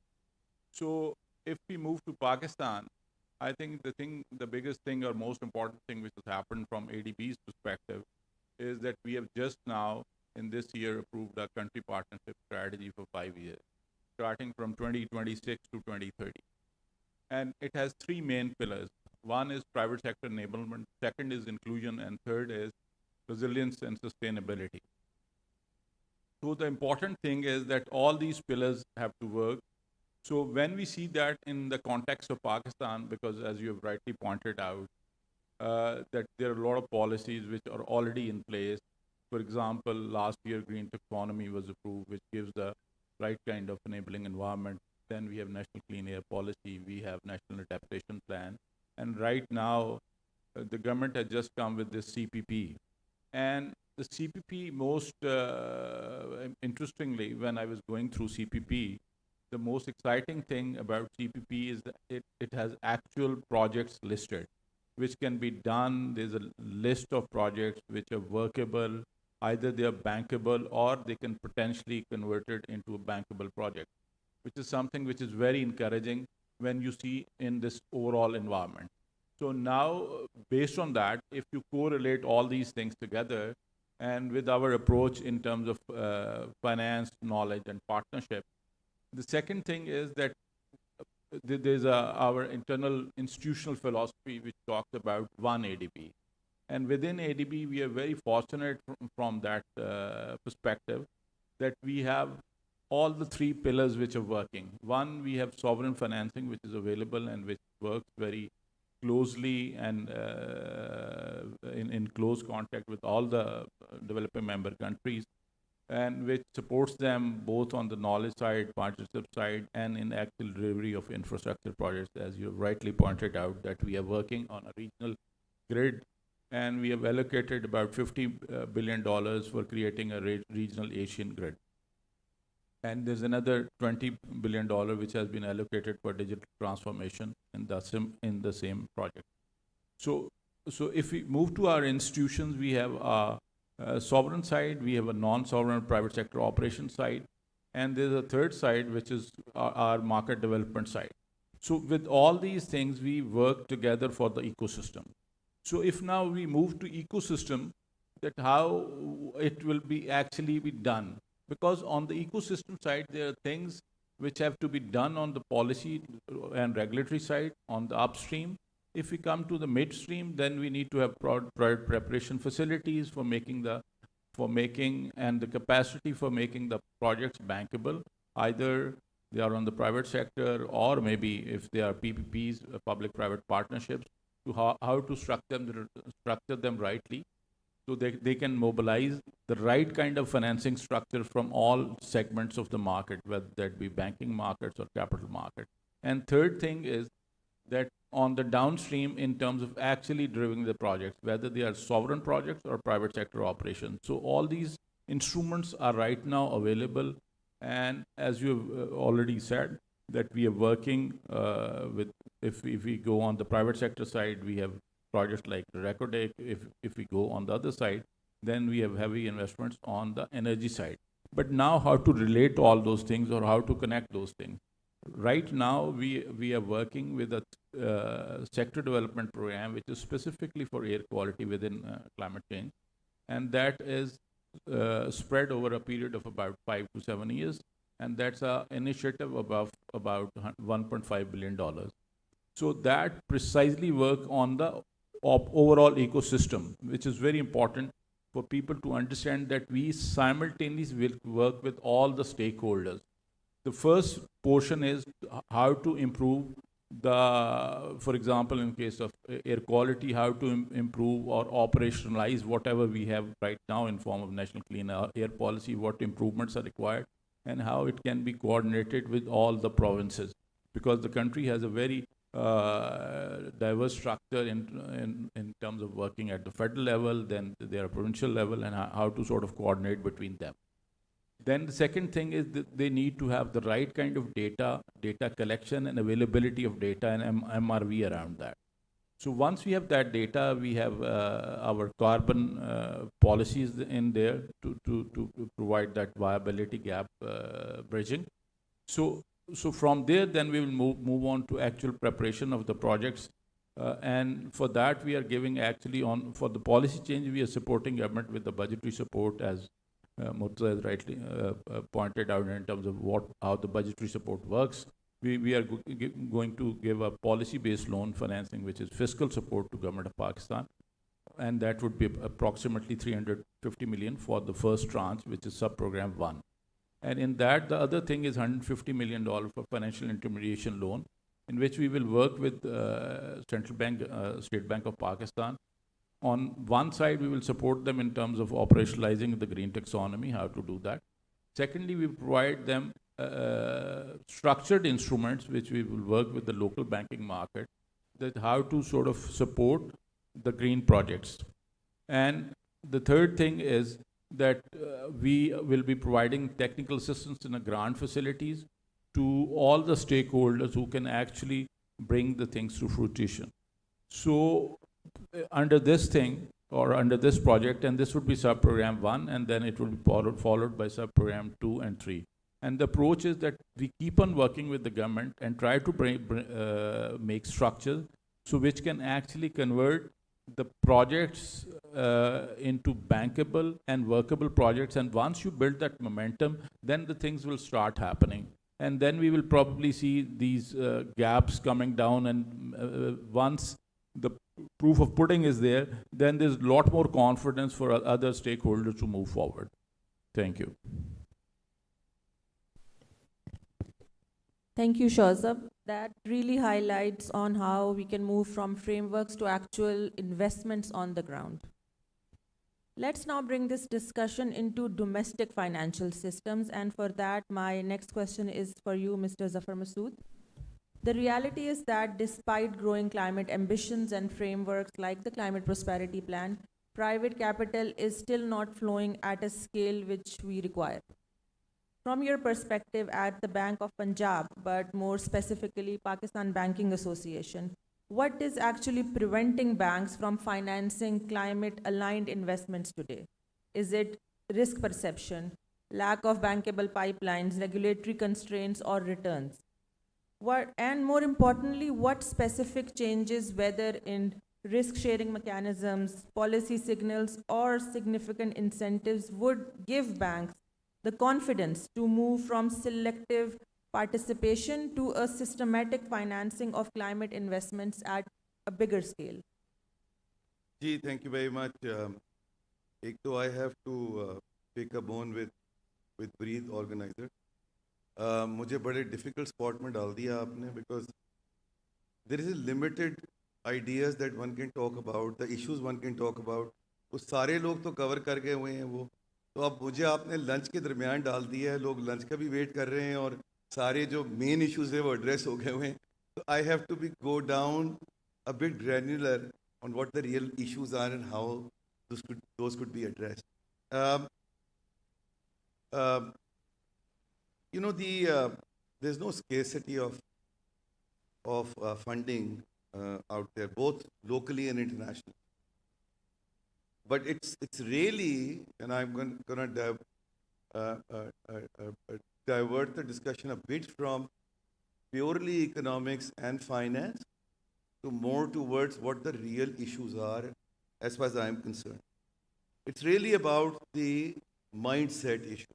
So if we move to Pakistan, I think the biggest thing or most important thing which has happened from ADB's perspective is that we have just now in this year approved a country partnership strategy for 5 years, starting from 2026 to 2030. And it has three main pillars. One is private sector enablement, second is inclusion, and third is resilience and sustainability. So the important thing is that all these pillars have to work. So when we see that in the context of Pakistan, because as you have rightly pointed out, that there are a lot of policies which are already in place. For example, last year green taxonomy was approved, which gives the right kind of enabling environment. Then we have national clean air policy, we have national adaptation plan. And right now, the government has just come with this CPP. And the CPP most, interestingly, when I was going through CPP, the most exciting thing about CPP is that it has actual projects listed, which can be done. There's a list of projects which are workable, either they are bankable or they can potentially convert it into a bankable project, which is something which is very encouraging when you see in this overall environment. So now, based on that, if you correlate all these things together, and with our approach in terms of finance, knowledge, and partnership, the second thing is that there's our internal institutional philosophy which talks about one ADB. And within ADB, we are very fortunate from that perspective that we have all the three pillars which are working. One, we have sovereign financing, which is available and which works very closely and in close contact with all the developing member countries, and which supports them both on the knowledge side, partnership side, and in actual delivery of infrastructure projects, as you rightly pointed out, that we are working on a regional grid, and we have allocated about $50 billion for creating a regional Asian grid. And there's another $20 billion which has been allocated for digital transformation in the same project. So if we move to our institutions, we have a sovereign side, we have a non-sovereign private sector operation side, and there's a third side, which is our market development side. So with all these things, we work together for the ecosystem. So if now we move to ecosystem, that how it will be actually be done. Because on the ecosystem side, there are things which have to be done on the policy and regulatory side, on the upstream. If we come to the midstream, then we need to have product preparation facilities for making and the capacity for making the projects bankable. either they are on the private sector, or maybe if they are PPPs, public-private partnerships, to how to structure them rightly, so they can mobilize the right kind of financing structure from all segments of the market, whether that be banking markets or capital market. And third thing is that on the downstream, in terms of actually driving the projects, whether they are sovereign projects or private sector operations. So all these instruments are right now available. And as you've already said, that we are working with, if we go on the private sector side, we have projects like Recordec. If we go on the other side, then we have heavy investments on the energy side. But now how to relate all those things, or how to connect those things? Right now, we are working with a sector development program, which is specifically for air quality within climate change. And that is spread over a period of about 5 to 7 years. And that's an initiative about $1.5 billion. So that precisely work on the overall ecosystem, which is very important for people to understand that we simultaneously will work with all the stakeholders. The first portion is how to improve for example, in case of air quality, how to improve or operationalize whatever we have right now in form of national clean air policy, what improvements are required, and how it can be coordinated with all the provinces. Because the country has a very diverse structure in terms of working at the federal level, then there are provincial level, and how to sort of coordinate between them. Then the second thing is that they need to have the right kind of data collection and availability of data and MRV around that. So once we have that data, we have our carbon policies in there to provide that viability gap bridging. So from there, then we will move on to actual preparation of the projects. And for that, we are giving actually for the policy change, we are supporting government with the budgetary support, as Murtaza has rightly pointed out, in terms of how the budgetary support works. We are going to give a policy-based loan financing, which is fiscal support to government of Pakistan. And that would be approximately 350 million for the first tranche, which is sub-program 1. And in that, the other thing is $150 million for financial intermediation loan, in which we will work with Central Bank, State Bank of Pakistan. On one side, we will support them in terms of operationalizing the green taxonomy, how to do that. Secondly, we provide them structured instruments, which we will work with the local banking market, that how to sort of support the green projects. And the third thing is that we will be providing technical assistance in the grant facilities to all the stakeholders who can actually bring the things to fruition. So under this thing, or under this project, and this would be sub-program 1, and then it will be followed by sub-program 2 and 3. And the approach is that we keep on working with the government and try to make structures so which can actually convert the projects into bankable and workable projects. And once you build that momentum, then the things will start happening. And then we will probably see these gaps coming down. And once the proof of pudding is there, then there's a lot more confidence for other stakeholders to move forward. Thank you. Thank you, Shazab. That really highlights on how we can move from frameworks to actual investments on the ground. Let's now bring this discussion into domestic financial systems. And for that, my next question is for you, Mr. Zafar Masood. The reality is that despite growing climate ambitions and frameworks like the Climate Prosperity Plan, private capital is still not flowing at a scale which we require. From your perspective at the Bank of Punjab, but more specifically Pakistan Banking Association, what is actually preventing banks from financing climate-aligned investments today? Is it risk perception, lack of bankable pipelines, regulatory constraints, or returns? And more importantly, what specific changes, whether in risk-sharing mechanisms, policy signals, or significant incentives, would give banks the confidence to move from selective participation to a systematic financing of climate investments at a bigger scale? Gee, thank you very much. I have to pick a bone with Breathe organizer. मुझे बड़े difficult spot में डाल दिया आपने, because there is a limited ideas that one can talk about, the issues one can talk about. वो सारे लोग तो कवर कर गए हुए हैं वो, तो अब मुझे आपने लंच के दरमियान डाल दिया है, लोग लंच का भी वेट कर रहे हैं और सारे जो मेन इश्यूज है वो एड्रेस हो गए हुए हैं. तो I have to be go down a bit granular on what the real issues are and how those could be addressed. Um, you know, there's no scarcity of funding out there, both locally and internationally. But it's really, and I'm going to divert the discussion a bit from purely economics and finance to more towards what the real issues are, as far as I'm concerned. It's really about the mindset issue.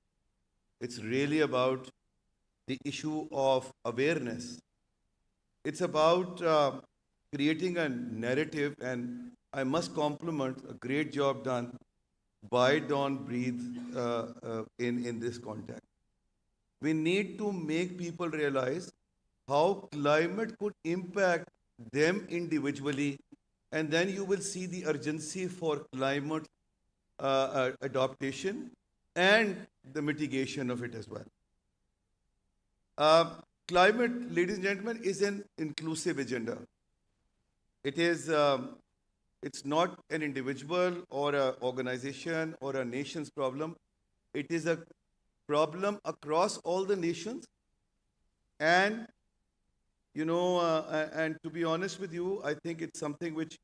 It's really about the issue of awareness. It's about creating a narrative, and I must compliment a great job done by Dawn Breathe in this context. We need to make people realize how climate could impact them individually, and then you will see the urgency for climate adaptation and the mitigation of it as well. Climate, ladies and gentlemen, is an inclusive agenda. It is, it's not an individual or an organization or a nation's problem. It is a problem across all the nations. And, you know, and to be honest with you, I think it's something which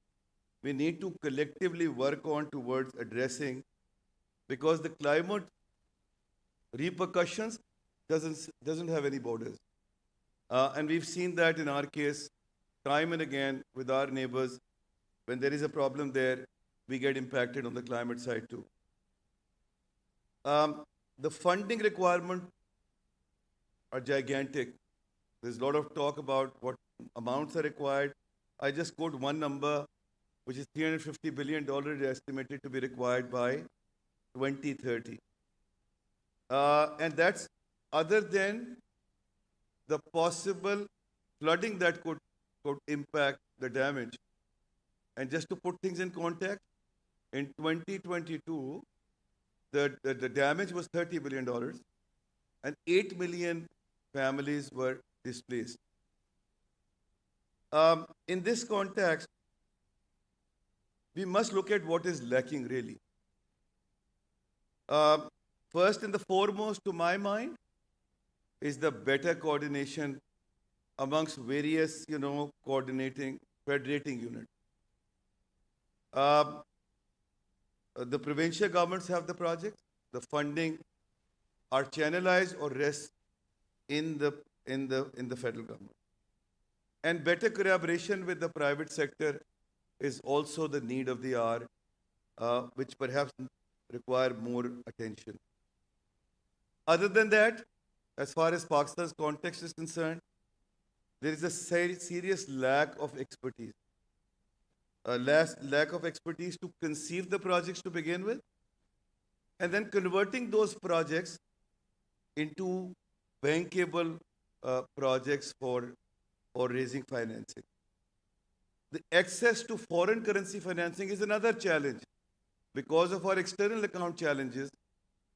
we need to collectively work on towards addressing, because the climate repercussions doesn't have any borders. And we've seen that in our case time and again with our neighbors. When there is a problem there, we get impacted on the climate side too. The funding requirements are gigantic. There's a lot of talk about what amounts are required. I just quote one number, which is $350 billion estimated to be required by 2030. And that's other than the possible flooding that could impact the damage. And just to put things in context, in 2022, the damage was $30 billion, and 8 million families were displaced. In this context, we must look at what is lacking really. First and the foremost, to my mind, is the better coordination amongst various, federating units. The provincial governments have the projects. The funding are channelized or rests in the federal government. And better collaboration with the private sector is also the need of the hour, which perhaps require more attention. Other than that, as far as Pakistan's context is concerned, there is a serious lack of expertise. Lack of expertise to conceive the projects to begin with, and then converting those projects into bankable projects for raising financing. The access to foreign currency financing is another challenge because of our external account challenges.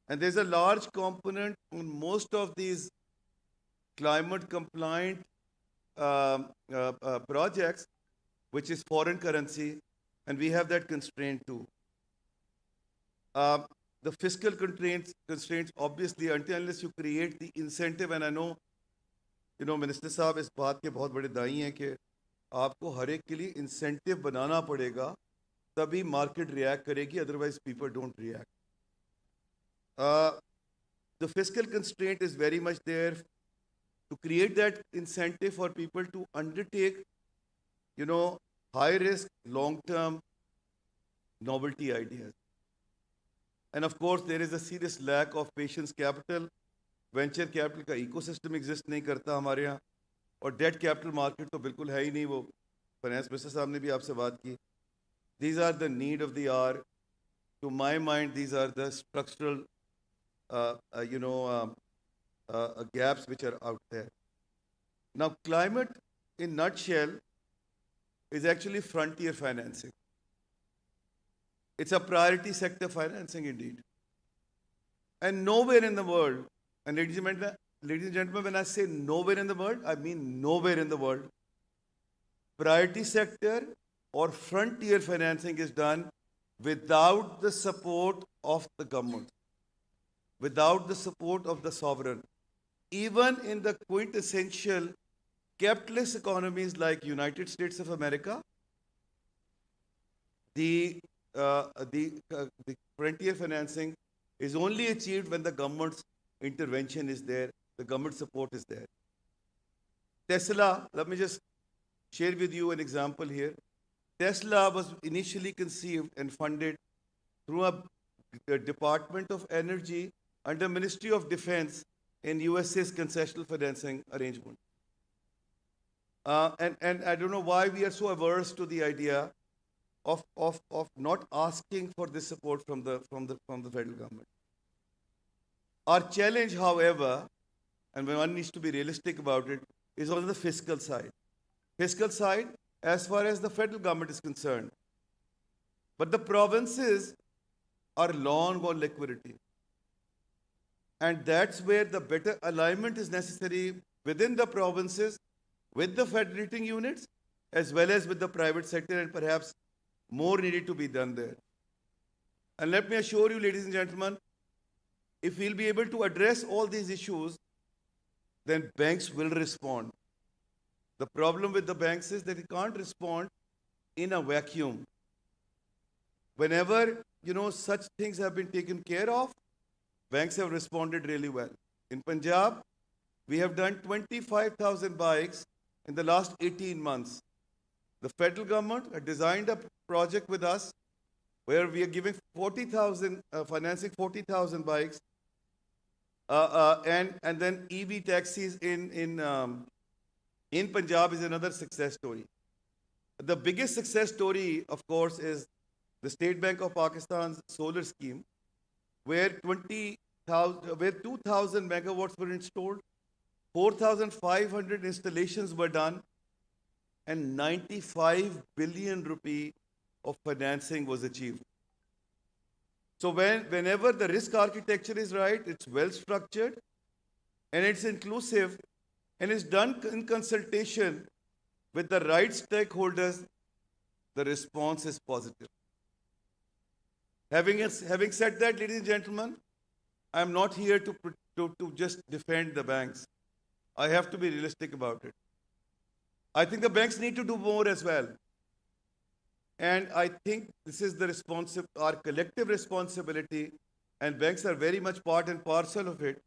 And there's a large component on most of these climate compliant projects, which is foreign currency, and we have that constraint too. The fiscal constraints obviously, unless you create the incentive, and I know, Minister Saab इस बात के बहुत बड़े दाई हैं कि आपको हर एक के लिए incentive बनाना पड़ेगा, तभी market react करेगी, otherwise people don't react. The fiscal constraint is very much there to create that incentive for people to undertake, high risk, long-term novelty ideas. And of course, there is a serious lack of patience capital. Venture capital का ecosystem exist नहीं करता हमारे यहाँ, और debt capital market तो बिल्कुल है ही नहीं. वो finance minister साहब ने भी आपसे बात की. These are the need of the hour. To my mind, these are the structural, gaps which are out there. Now, climate in nutshell is actually frontier financing. It's a priority sector financing indeed. And nowhere in the world, and ladies and gentlemen, when I say nowhere in the world, I mean nowhere in the world, priority sector or frontier financing is done without the support of the government, without the support of the sovereign. Even in the quintessential capitalist economies like United States of America, the frontier financing is only achieved when the government's intervention is there, the government support is there. Tesla, let me just share with you an example here. Tesla was initially conceived and funded through a Department of Energy under Ministry of Defense in USA's concessional financing arrangement. And I don't know why we are so averse to the idea of not asking for this support from the federal government. Our challenge, however, and one needs to be realistic about it, is on the fiscal side. Fiscal side, as far as the federal government is concerned. But the provinces are long on liquidity. And that's where the better alignment is necessary within the provinces, with the federating units, as well as with the private sector, and perhaps more needed to be done there. And let me assure you, ladies and gentlemen, if we'll be able to address all these issues, then banks will respond. The problem with the banks is that they can't respond in a vacuum. Whenever, such things have been taken care of, banks have responded really well. In Punjab, we have done 25,000 bikes in the last 18 months. The federal government had designed a project with us where we are giving 40,000, financing 40,000 bikes, and then EV taxis in Punjab is another success story. The biggest success story, of course, is the State Bank of Pakistan's solar scheme, where 2,000 megawatts were installed, 4,500 installations were done, and 95 billion rupee of financing was achieved. So whenever the risk architecture is right, it's well structured, and it's inclusive, and it's done in consultation with the right stakeholders, the response is positive. Having said that, ladies and gentlemen, I'm not here to just defend the banks. I have to be realistic about it. I think the banks need to do more as well. And I think this is our collective responsibility, and banks are very much part and parcel of it,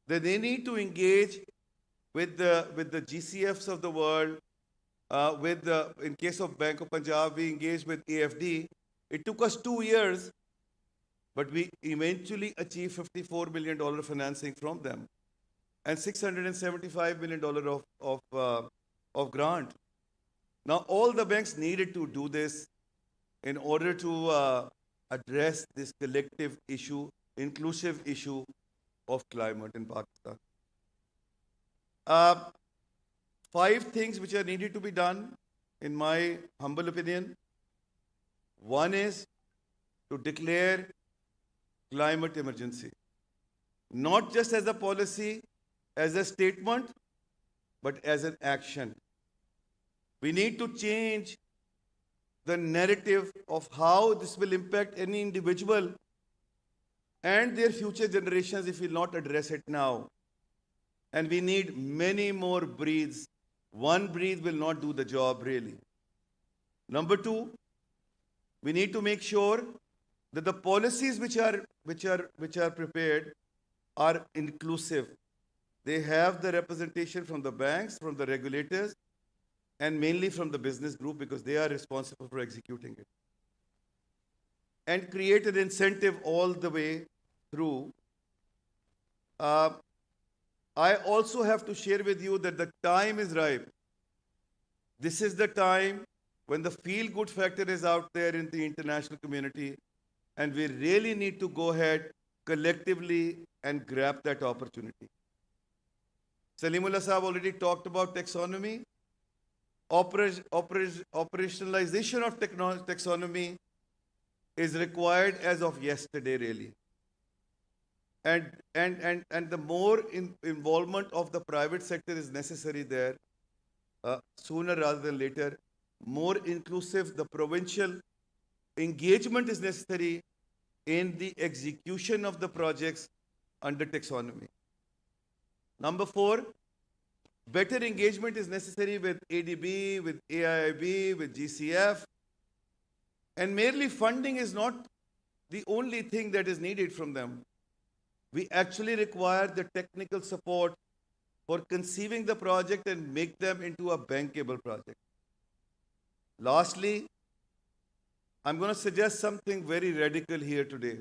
that they need to engage with the GCFs of the world. In case of Bank of Punjab, we engaged with AFD. It took us 2 years, but we eventually achieved $54 million financing from them, and $675 million of grant. Now, all the banks needed to do this in order to address this collective issue, inclusive issue of climate in Pakistan. 5 things which are needed to be done, in my humble opinion. One is to declare climate emergency, not just as a policy, as a statement, but as an action. We need to change the narrative of how this will impact any individual and their future generations if we will not address it now. And we need many more breaths. One breath will not do the job, really. Number 2, we need to make sure that the policies which are prepared are inclusive. They have the representation from the banks, from the regulators, and mainly from the business group, because they are responsible for executing it. And create an incentive all the way through. I also have to share with you that the time is ripe. This is the time when the feel-good factor is out there in the international community, and we really need to go ahead collectively and grab that opportunity. Salimullah Saab already talked about taxonomy. Operationalization of taxonomy is required as of yesterday, really. And the more involvement of the private sector is necessary there, sooner rather than later. More inclusive, the provincial engagement is necessary in the execution of the projects under taxonomy. Number 4, better engagement is necessary with ADB, with AIIB, with GCF. And merely funding is not the only thing that is needed from them. We actually require the technical support for conceiving the project and make them into a bankable project. Lastly, I'm going to suggest something very radical here today.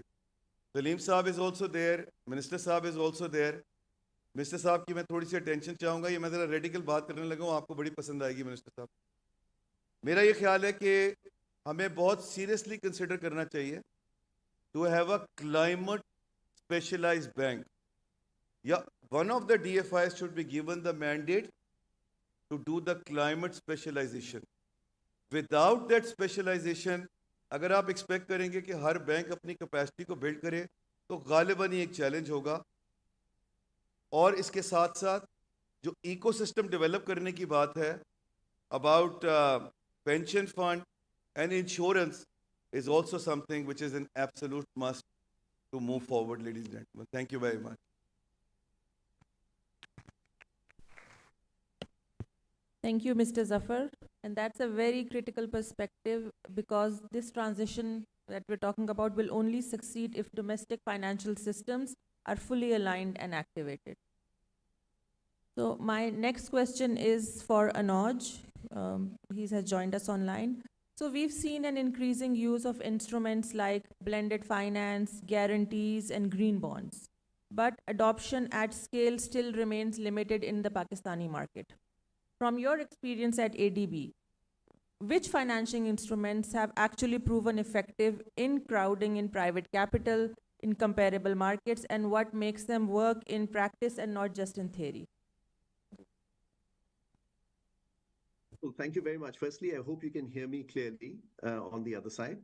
Salim Saab is also there, Minister Saab is also there. Mr. साहब की मैं थोड़ी सी attention चाहूँगा, ये मैं ज़रा radical बात करने लगा हूँ, आपको बड़ी पसंद आएगी मिनिस्टर साहब. मेरा ये ख्याल है कि हमें बहुत सीरियसली कंसिडर करना चाहिए to have a climate specialized bank. Yeah, one of the DFIs should be given the mandate to do the climate specialization. Without that specialization, अगर आप एक्सपेक्ट करेंगे कि हर बैंक अपनी कैपेसिटी को बिल्ड करे तो गालिबन ही एक चैलेंज होगा. और इसके साथ साथ जो इकोसिस्टम डेवलप करने की बात है about pension fund and insurance is also something which is an absolute must to move forward, ladies and gentlemen. Thank you very much. Thank you, Mr. Zafar. And that's a very critical perspective because this transition that we're talking about will only succeed if domestic financial systems are fully aligned and activated. So my next question is for Anoj. He has joined us online. So we've seen an increasing use of instruments like blended finance, guarantees, and green bonds. But adoption at scale still remains limited in the Pakistani market. From your experience at ADB, which financing instruments have actually proven effective in crowding in private capital, in comparable markets, and what makes them work in practice and not just in theory? Well, thank you very much. Firstly, I hope you can hear me clearly on the other side.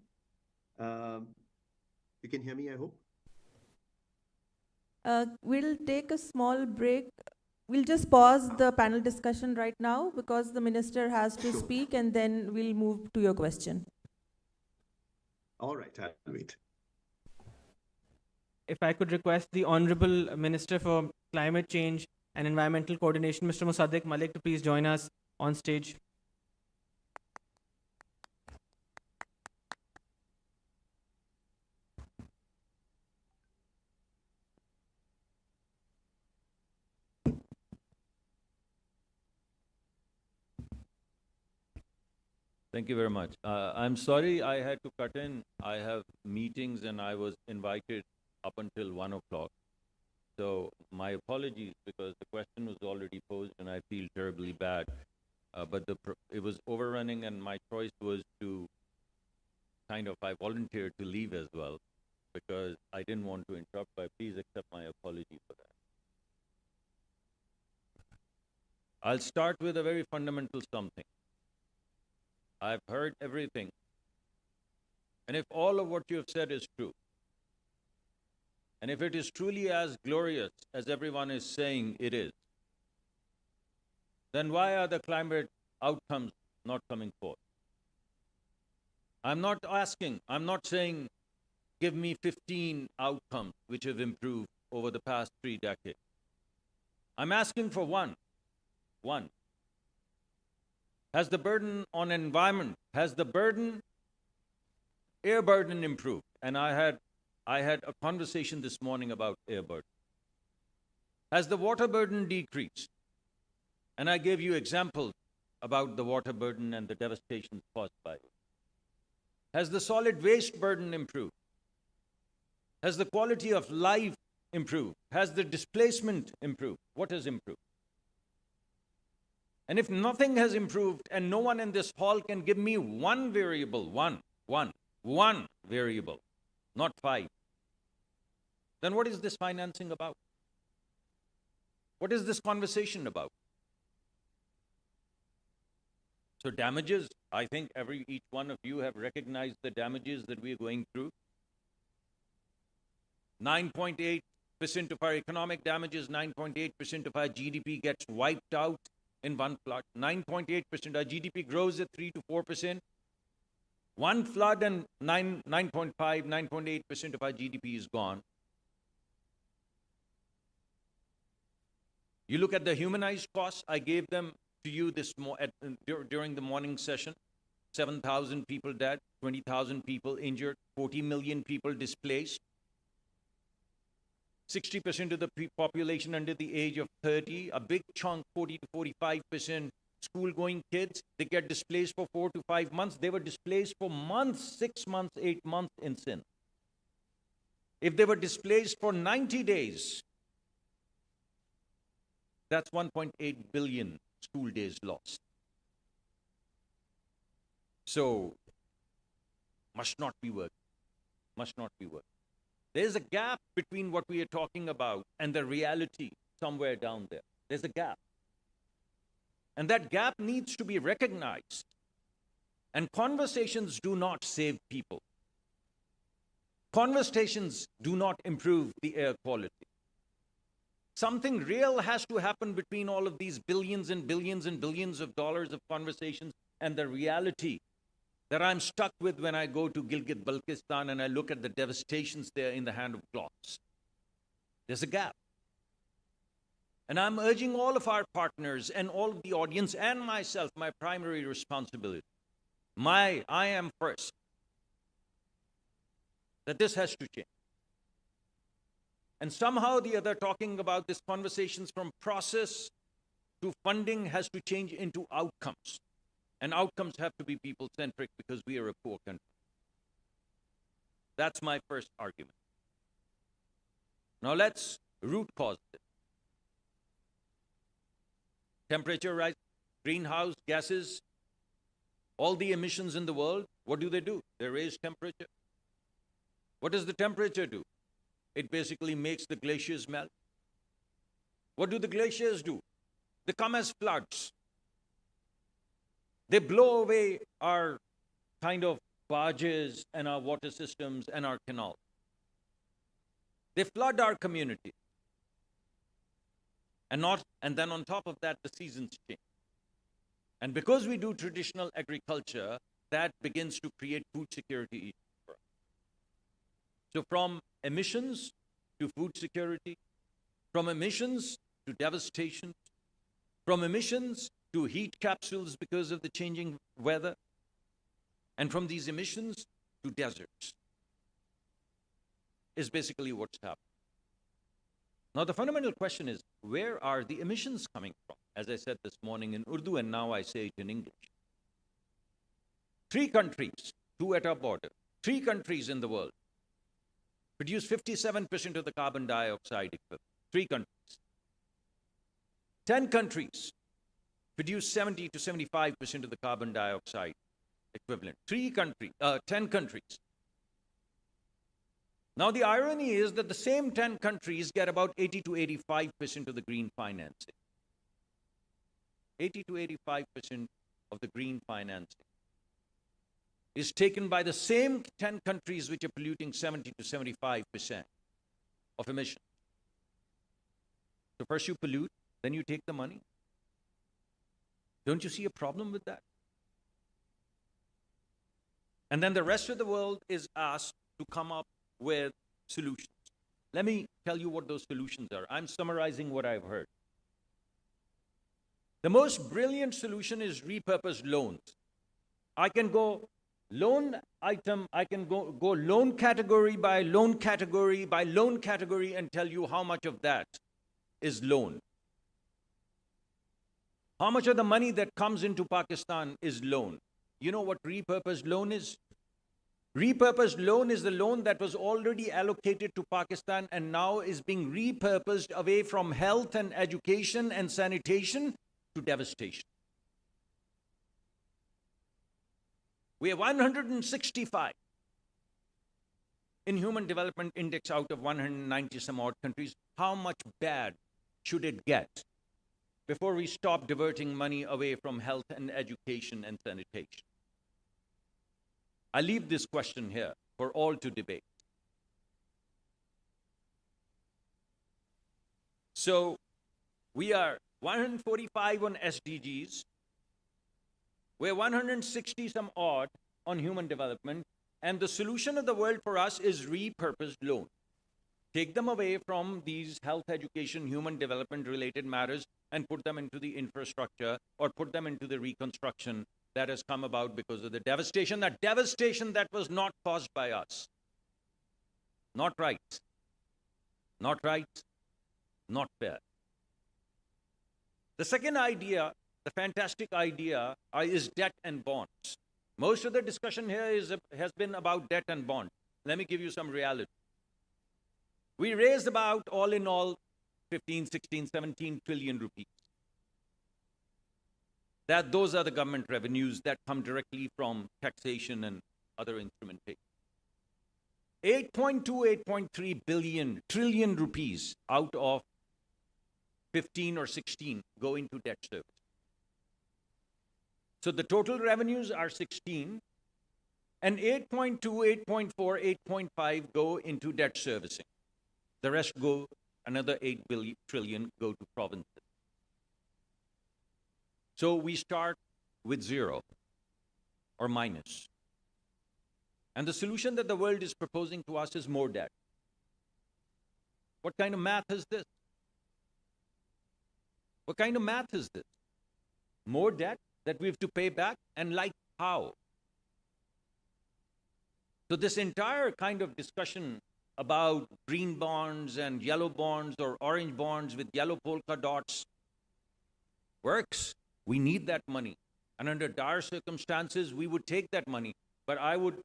You can hear me, I hope? We'll take a small break. We'll just pause the panel discussion right now because the minister has to speak, and then we'll move to your question. All right, I'll wait. If I could request the Honorable Minister for Climate Change and Environmental Coordination, Mr. Musaddiq Malik, to please join us on stage. Thank you very much. I'm sorry I had to cut in. I have meetings and I was invited up until 1 o'clock. So my apologies because the question was already posed and I feel terribly bad. But it was overrunning and my choice was to I volunteered to leave as well because I didn't want to interrupt, but please accept my apology for that. I'll start with a very fundamental something. I've heard everything. And if all of what you have said is true, and if it is truly as glorious as everyone is saying it is, then why are the climate outcomes not coming forth? I'm not saying give me 15 outcomes which have improved over the past 3 decades. I'm asking for one. Has the burden on environment, has the air burden improved? And I had a conversation this morning about air burden. Has the water burden decreased? And I gave you examples about the water burden and the devastation caused by it. Has the solid waste burden improved? Has the quality of life improved? Has the displacement improved? What has improved? And if nothing has improved and no one in this hall can give me one variable, one variable, not 5, then what is this financing about? What is this conversation about? So damages, I think each one of you have recognized the damages that we are going through. 9.8% of our economic damages, 9.8% of our GDP gets wiped out in one flood. 9.8%, our GDP grows at 3 to 4%. One flood and 9.5, 9.8% of our GDP is gone. You look at the humanized costs, I gave them to you during the morning session. 7,000 people dead, 20,000 people injured, 40 million people displaced. 60% of the population under the age of 30, a big chunk, 40 to 45% school-going kids, they get displaced for 4 to 5 months. They were displaced for months, 6 months, 8 months in sin. If they were displaced for 90 days, that's 1.8 billion school days lost. So, must not be working. Must not be working. There's a gap between what we are talking about and the reality somewhere down there. There's a gap. And that gap needs to be recognized. And conversations do not save people. Conversations do not improve the air quality. Something real has to happen between all of these billions and billions and billions of dollars of conversations and the reality that I'm stuck with when I go to Gilgit-Baltistan and I look at the devastations there in the hand of cloths. There's a gap. And I'm urging all of our partners and all of the audience and myself, my primary responsibility, I am first, that this has to change. And somehow or the other, talking about these conversations from process to funding has to change into outcomes. And outcomes have to be people-centric because we are a poor country. That's my first argument. Now let's root cause it. Temperature rise, greenhouse gases, all the emissions in the world, what do? They raise temperature. What does the temperature do? It basically makes the glaciers melt. What do the glaciers do? They come as floods. They blow away our kind of barges and our water systems and our canals. They flood our community. And then on top of that, the seasons change. And because we do traditional agriculture, that begins to create food security issues for us. So from emissions to food security, from emissions to devastation, from emissions to heat capsules because of the changing weather, and from these emissions to deserts, is basically what's happening. Now the fundamental question is, where are the emissions coming from? As I said this morning in Urdu, and now I say it in English. 3 countries, 2 at our border, 3 countries in the world produce 57% of the carbon dioxide equivalent. 3 countries. 10 countries produce 70 to 75% of the carbon dioxide equivalent. 10 countries. Now the irony is that the same 10 countries get about 80 to 85% of the green financing. 80 to 85% of the green financing is taken by the same 10 countries which are polluting 70 to 75% of emissions. So first you pollute, then you take the money. Don't you see a problem with that? And then the rest of the world is asked to come up with solutions. Let me tell you what those solutions are. I'm summarizing what I've heard. The most brilliant solution is repurposed loans. I can go loan item, I can go loan category by loan category by loan category and tell you how much of that is loan. How much of the money that comes into Pakistan is loan? You know what repurposed loan is? Repurposed loan is the loan that was already allocated to Pakistan and now is being repurposed away from health and education and sanitation to devastation. We have 165 in Human Development Index out of 190 some odd countries. How much bad should it get before we stop diverting money away from health and education and sanitation? I leave this question here for all to debate. So we are 145 on SDGs. We're 160 some odd on human development. And the solution of the world for us is repurposed loan. Take them away from these health, education, human development related matters and put them into the infrastructure or put them into the reconstruction that has come about because of the devastation that was not caused by us. Not right. Not right. Not fair. The second idea, the fantastic idea, is debt and bonds. Most of the discussion here has been about debt and bonds. Let me give you some reality. We raised about, all in all, 15, 16, 17 trillion rupees. Those are the government revenues that come directly from taxation and other instrumentation. 8.2, 8.3 trillion rupees out of 15 or 16 go into debt service. So the total revenues are 16, and 8.2, 8.4, 8.5 go into debt servicing. The rest go, another 8 trillion go to provinces. So we start with zero or minus. And the solution that the world is proposing to us is more debt. What kind of math is this? What kind of math is this? More debt that we have to pay back, and like how? So this entire kind of discussion about green bonds and yellow bonds or orange bonds with yellow polka dots works. We need that money. And under dire circumstances, we would take that money. But I would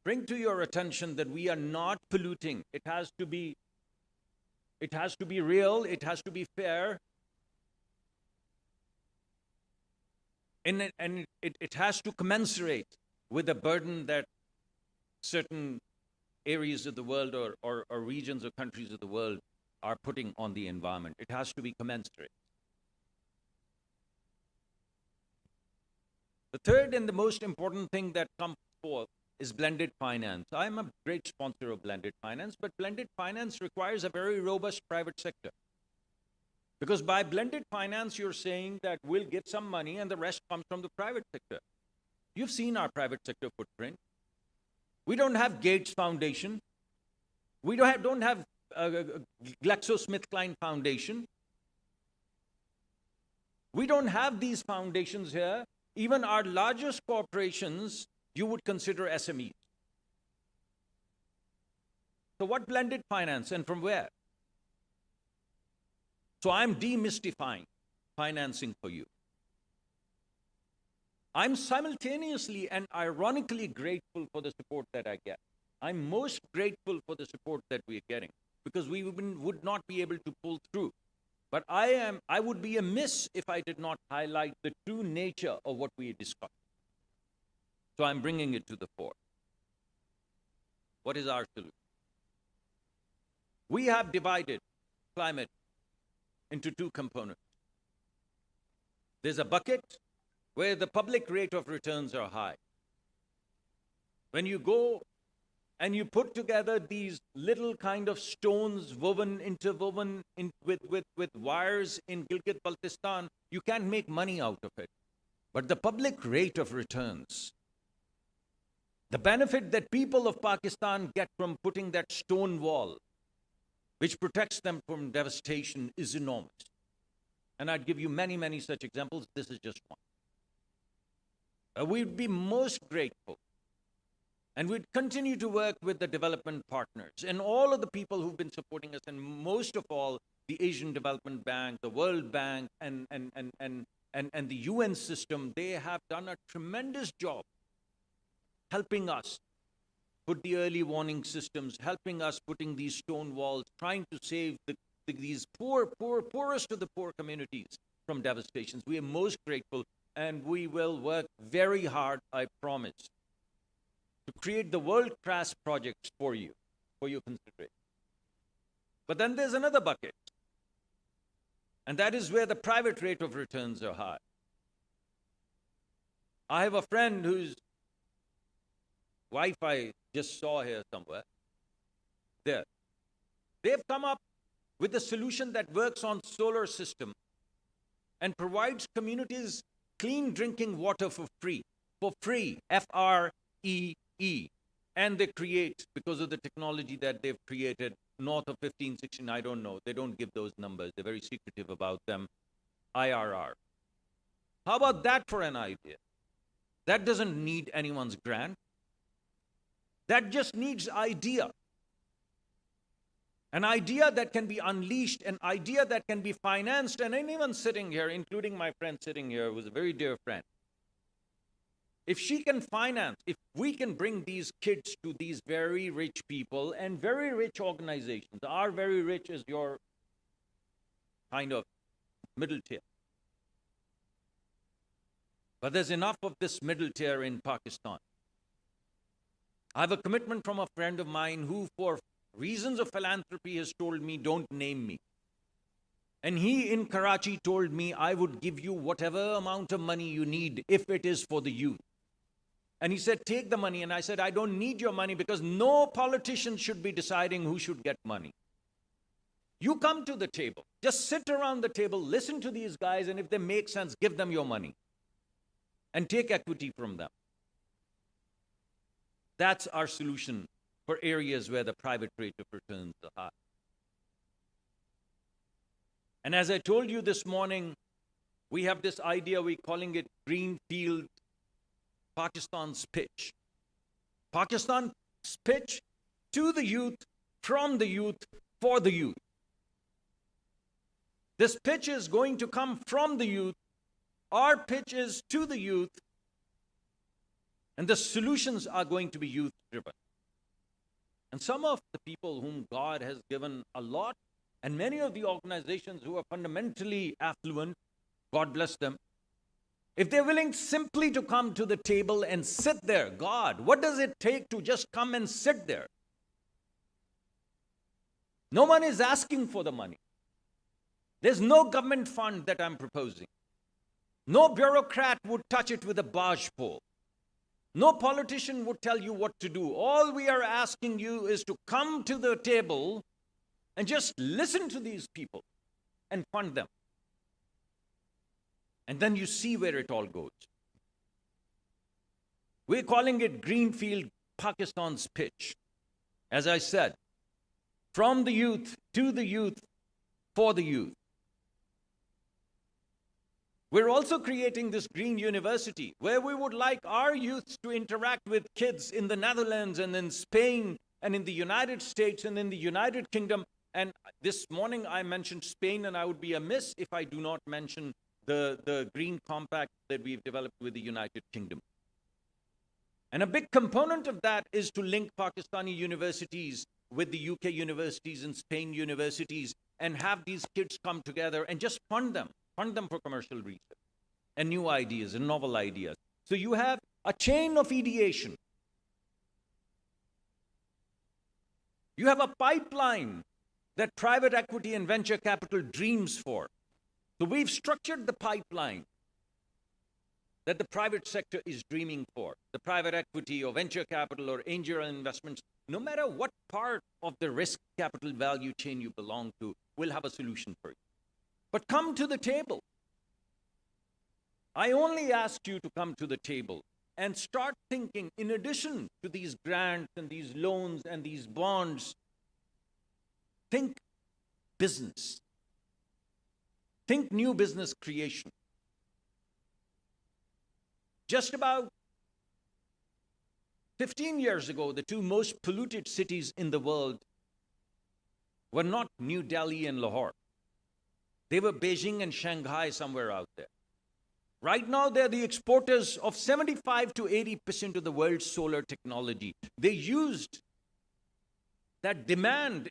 bring to your attention that we are not polluting. It has to be real, it has to be fair, and it has to commensurate with the burden that certain areas of the world or regions or countries of the world are putting on the environment. It has to be commensurate. The third and the most important thing that comes forth is blended finance. I'm a great sponsor of blended finance, but blended finance requires a very robust private sector. Because by blended finance, you're saying that we'll get some money and the rest comes from the private sector. You've seen our private sector footprint. We don't have Gates Foundation. We don't have GlaxoSmithKline Foundation. We don't have these foundations here. Even our largest corporations, you would consider SMEs. So what blended finance and from where? So I'm demystifying financing for you. I'm simultaneously and ironically grateful for the support that I get. I'm most grateful for the support that we're getting because we would not be able to pull through. But I would be amiss if I did not highlight the true nature of what we discussed. So I'm bringing it to the fore. What is our solution? We have divided climate into two components. There's a bucket where the public rate of returns are high. When you go and you put together these little kind of stones interwoven with wires in Gilgit-Baltistan, you can't make money out of it. But the public rate of returns, the benefit that people of Pakistan get from putting that stone wall, which protects them from devastation, is enormous. And I'd give you many, many such examples. This is just one. We'd be most grateful. And we'd continue to work with the development partners and all of the people who've been supporting us, and most of all, the Asian Development Bank, the World Bank, and the UN system. They have done a tremendous job helping us put the early warning systems, helping us putting these stone walls, trying to save these poorest of the poor communities from devastations. We are most grateful, and we will work very hard, I promise, to create the world-class projects for you, for your consideration. But then there's another bucket. And that is where the private rate of returns are high. I have a friend whose wife I just saw here somewhere. There. They've come up with a solution that works on solar system and provides communities clean drinking water for free, F-R-E-E. And they create, because of the technology that they've created, north of 15, 16, I don't know, they don't give those numbers, they're very secretive about them, IRR. How about that for an idea? That doesn't need anyone's grant. That just needs idea. An idea that can be unleashed, an idea that can be financed, and anyone sitting here, including my friend sitting here, who's a very dear friend, if she can finance, if we can bring these kids to these very rich people and very rich organizations, our very rich is your kind of middle tier. But there's enough of this middle tier in Pakistan. I have a commitment from a friend of mine who, for reasons of philanthropy, has told me, don't name me. And he in Karachi told me, I would give you whatever amount of money you need if it is for the youth. And he said, take the money. And I said, I don't need your money because no politician should be deciding who should get money. You come to the table, just sit around the table, listen to these guys, and if they make sense, give them your money and take equity from them. That's our solution for areas where the private rate of returns are high. And as I told you this morning, we have this idea, we're calling it Greenfield Pakistan's pitch. Pakistan's pitch to the youth, from the youth, for the youth. This pitch is going to come from the youth. Our pitch is to the youth. And the solutions are going to be youth-driven. And some of the people whom God has given a lot, and many of the organizations who are fundamentally affluent, God bless them, if they're willing simply to come to the table and sit there, God, what does it take to just come and sit there? No one is asking for the money. There's no government fund that I'm proposing. No bureaucrat would touch it with a barge pole. No politician would tell you what to do. All we are asking you is to come to the table and just listen to these people and fund them. And then you see where it all goes. We're calling it Greenfield Pakistan's pitch. As I said, from the youth, to the youth, for the youth. We're also creating this green university where we would like our youths to interact with kids in the Netherlands and in Spain and in the United States and in the United Kingdom. And this morning I mentioned Spain, and I would be amiss if I do not mention the Green Compact that we've developed with the United Kingdom. And a big component of that is to link Pakistani universities with the UK universities and Spain universities and have these kids come together and just fund them for commercial research and new ideas and novel ideas. So you have a chain of ideation. You have a pipeline that private equity and venture capital dreams for. So we've structured the pipeline that the private sector is dreaming for. The private equity or venture capital or angel investments, no matter what part of the risk capital value chain you belong to, will have a solution for you. But come to the table. I only ask you to come to the table and start thinking, in addition to these grants and these loans and these bonds, think business. Think new business creation. Just about 15 years ago, the two most polluted cities in the world were not New Delhi and Lahore. They were Beijing and Shanghai, somewhere out there. Right now, they're the exporters of 75 to 80% of the world's solar technology. They used that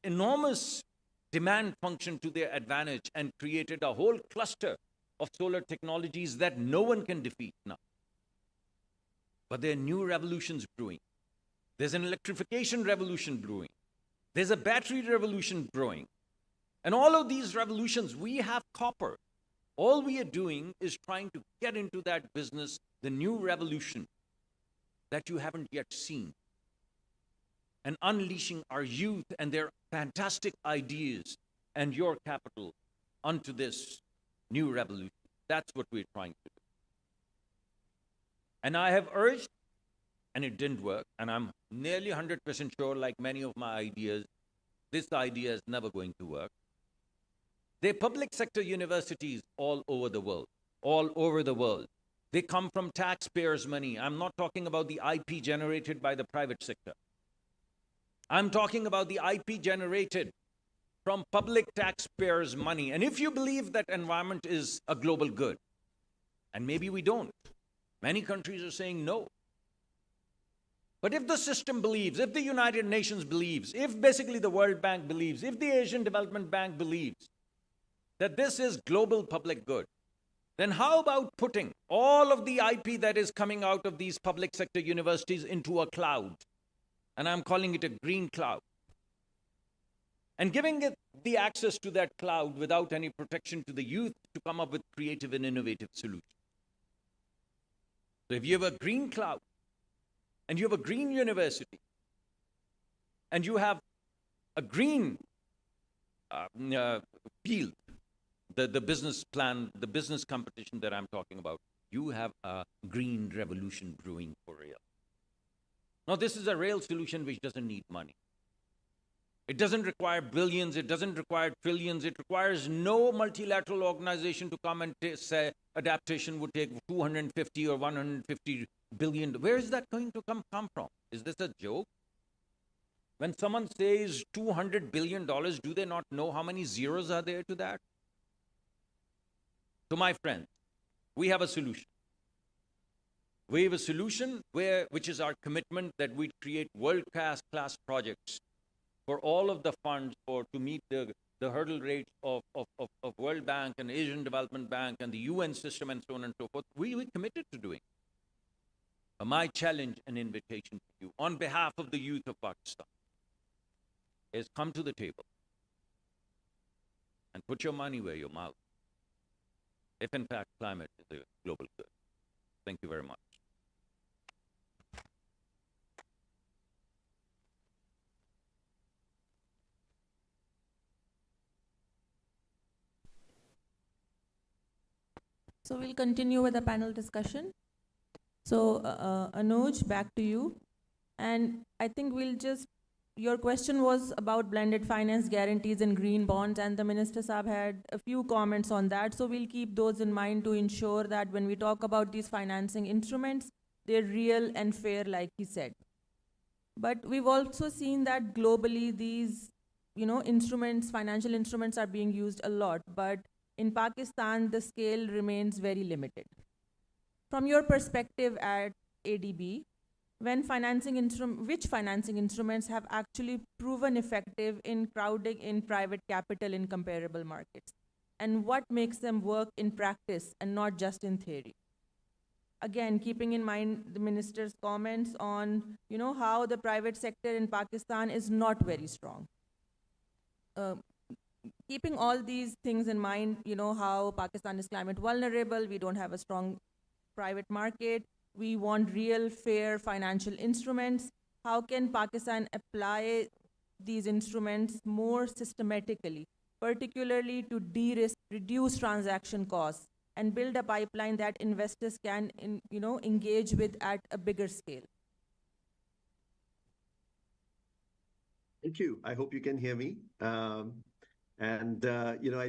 enormous demand function to their advantage and created a whole cluster of solar technologies that no one can defeat now. But there are new revolutions brewing. There's an electrification revolution brewing. There's a battery revolution brewing. And all of these revolutions, we have copper. All we are doing is trying to get into that business, the new revolution that you haven't yet seen, and unleashing our youth and their fantastic ideas and your capital onto this new revolution. That's what we're trying to do. And I have urged, and it didn't work, and I'm nearly 100% sure, like many of my ideas, this idea is never going to work. There are public sector universities all over the world, all over the world. They come from taxpayers' money. I'm not talking about the IP generated by the private sector. I'm talking about the IP generated from public taxpayers' money. And if you believe that environment is a global good, and maybe we don't, many countries are saying no. But if the system believes, if the United Nations believes, if basically the World Bank believes, if the Asian Development Bank believes that this is global public good, then how about putting all of the IP that is coming out of these public sector universities into a cloud? And I'm calling it a green cloud. And giving it the access to that cloud without any protection to the youth to come up with creative and innovative solutions. So if you have a green cloud, and you have a green university, and you have a green field, the business plan, the business competition that I'm talking about, you have a green revolution brewing for real. Now, this is a real solution which doesn't need money. It doesn't require billions, it doesn't require trillions, it requires no multilateral organization to come and say adaptation would take 250 or 150 billion. Where is that going to come from? Is this a joke? When someone says $200 billion, do they not know how many zeros are there to that? So my friends, we have a solution. We have a solution which is our commitment that we create world-class projects for all of the funds to meet the hurdle rates of World Bank and Asian Development Bank and the UN system and so on and so forth. We committed to doing. My challenge and invitation to you on behalf of the youth of Pakistan is come to the table and put your money where your mouth is, if in fact climate is a global good. Thank you very much. So we'll continue with the panel discussion. So Anuj, back to you. And I think your question was about blended finance guarantees and green bonds, and the Minister Saab had a few comments on that. So we'll keep those in mind to ensure that when we talk about these financing instruments, they're real and fair, like he said. But we've also seen that globally these, financial instruments are being used a lot, but in Pakistan, the scale remains very limited. From your perspective at ADB, which financing instruments have actually proven effective in crowding in private capital in comparable markets? And what makes them work in practice and not just in theory? Again, keeping in mind the minister's comments on, how the private sector in Pakistan is not very strong. Keeping all these things in mind, how Pakistan is climate vulnerable, we don't have a strong private market, we want real, fair financial instruments. How can Pakistan apply these instruments more systematically, particularly to de-risk, reduce transaction costs, and build a pipeline that investors can, engage with at a bigger scale? Thank you. I hope you can hear me. I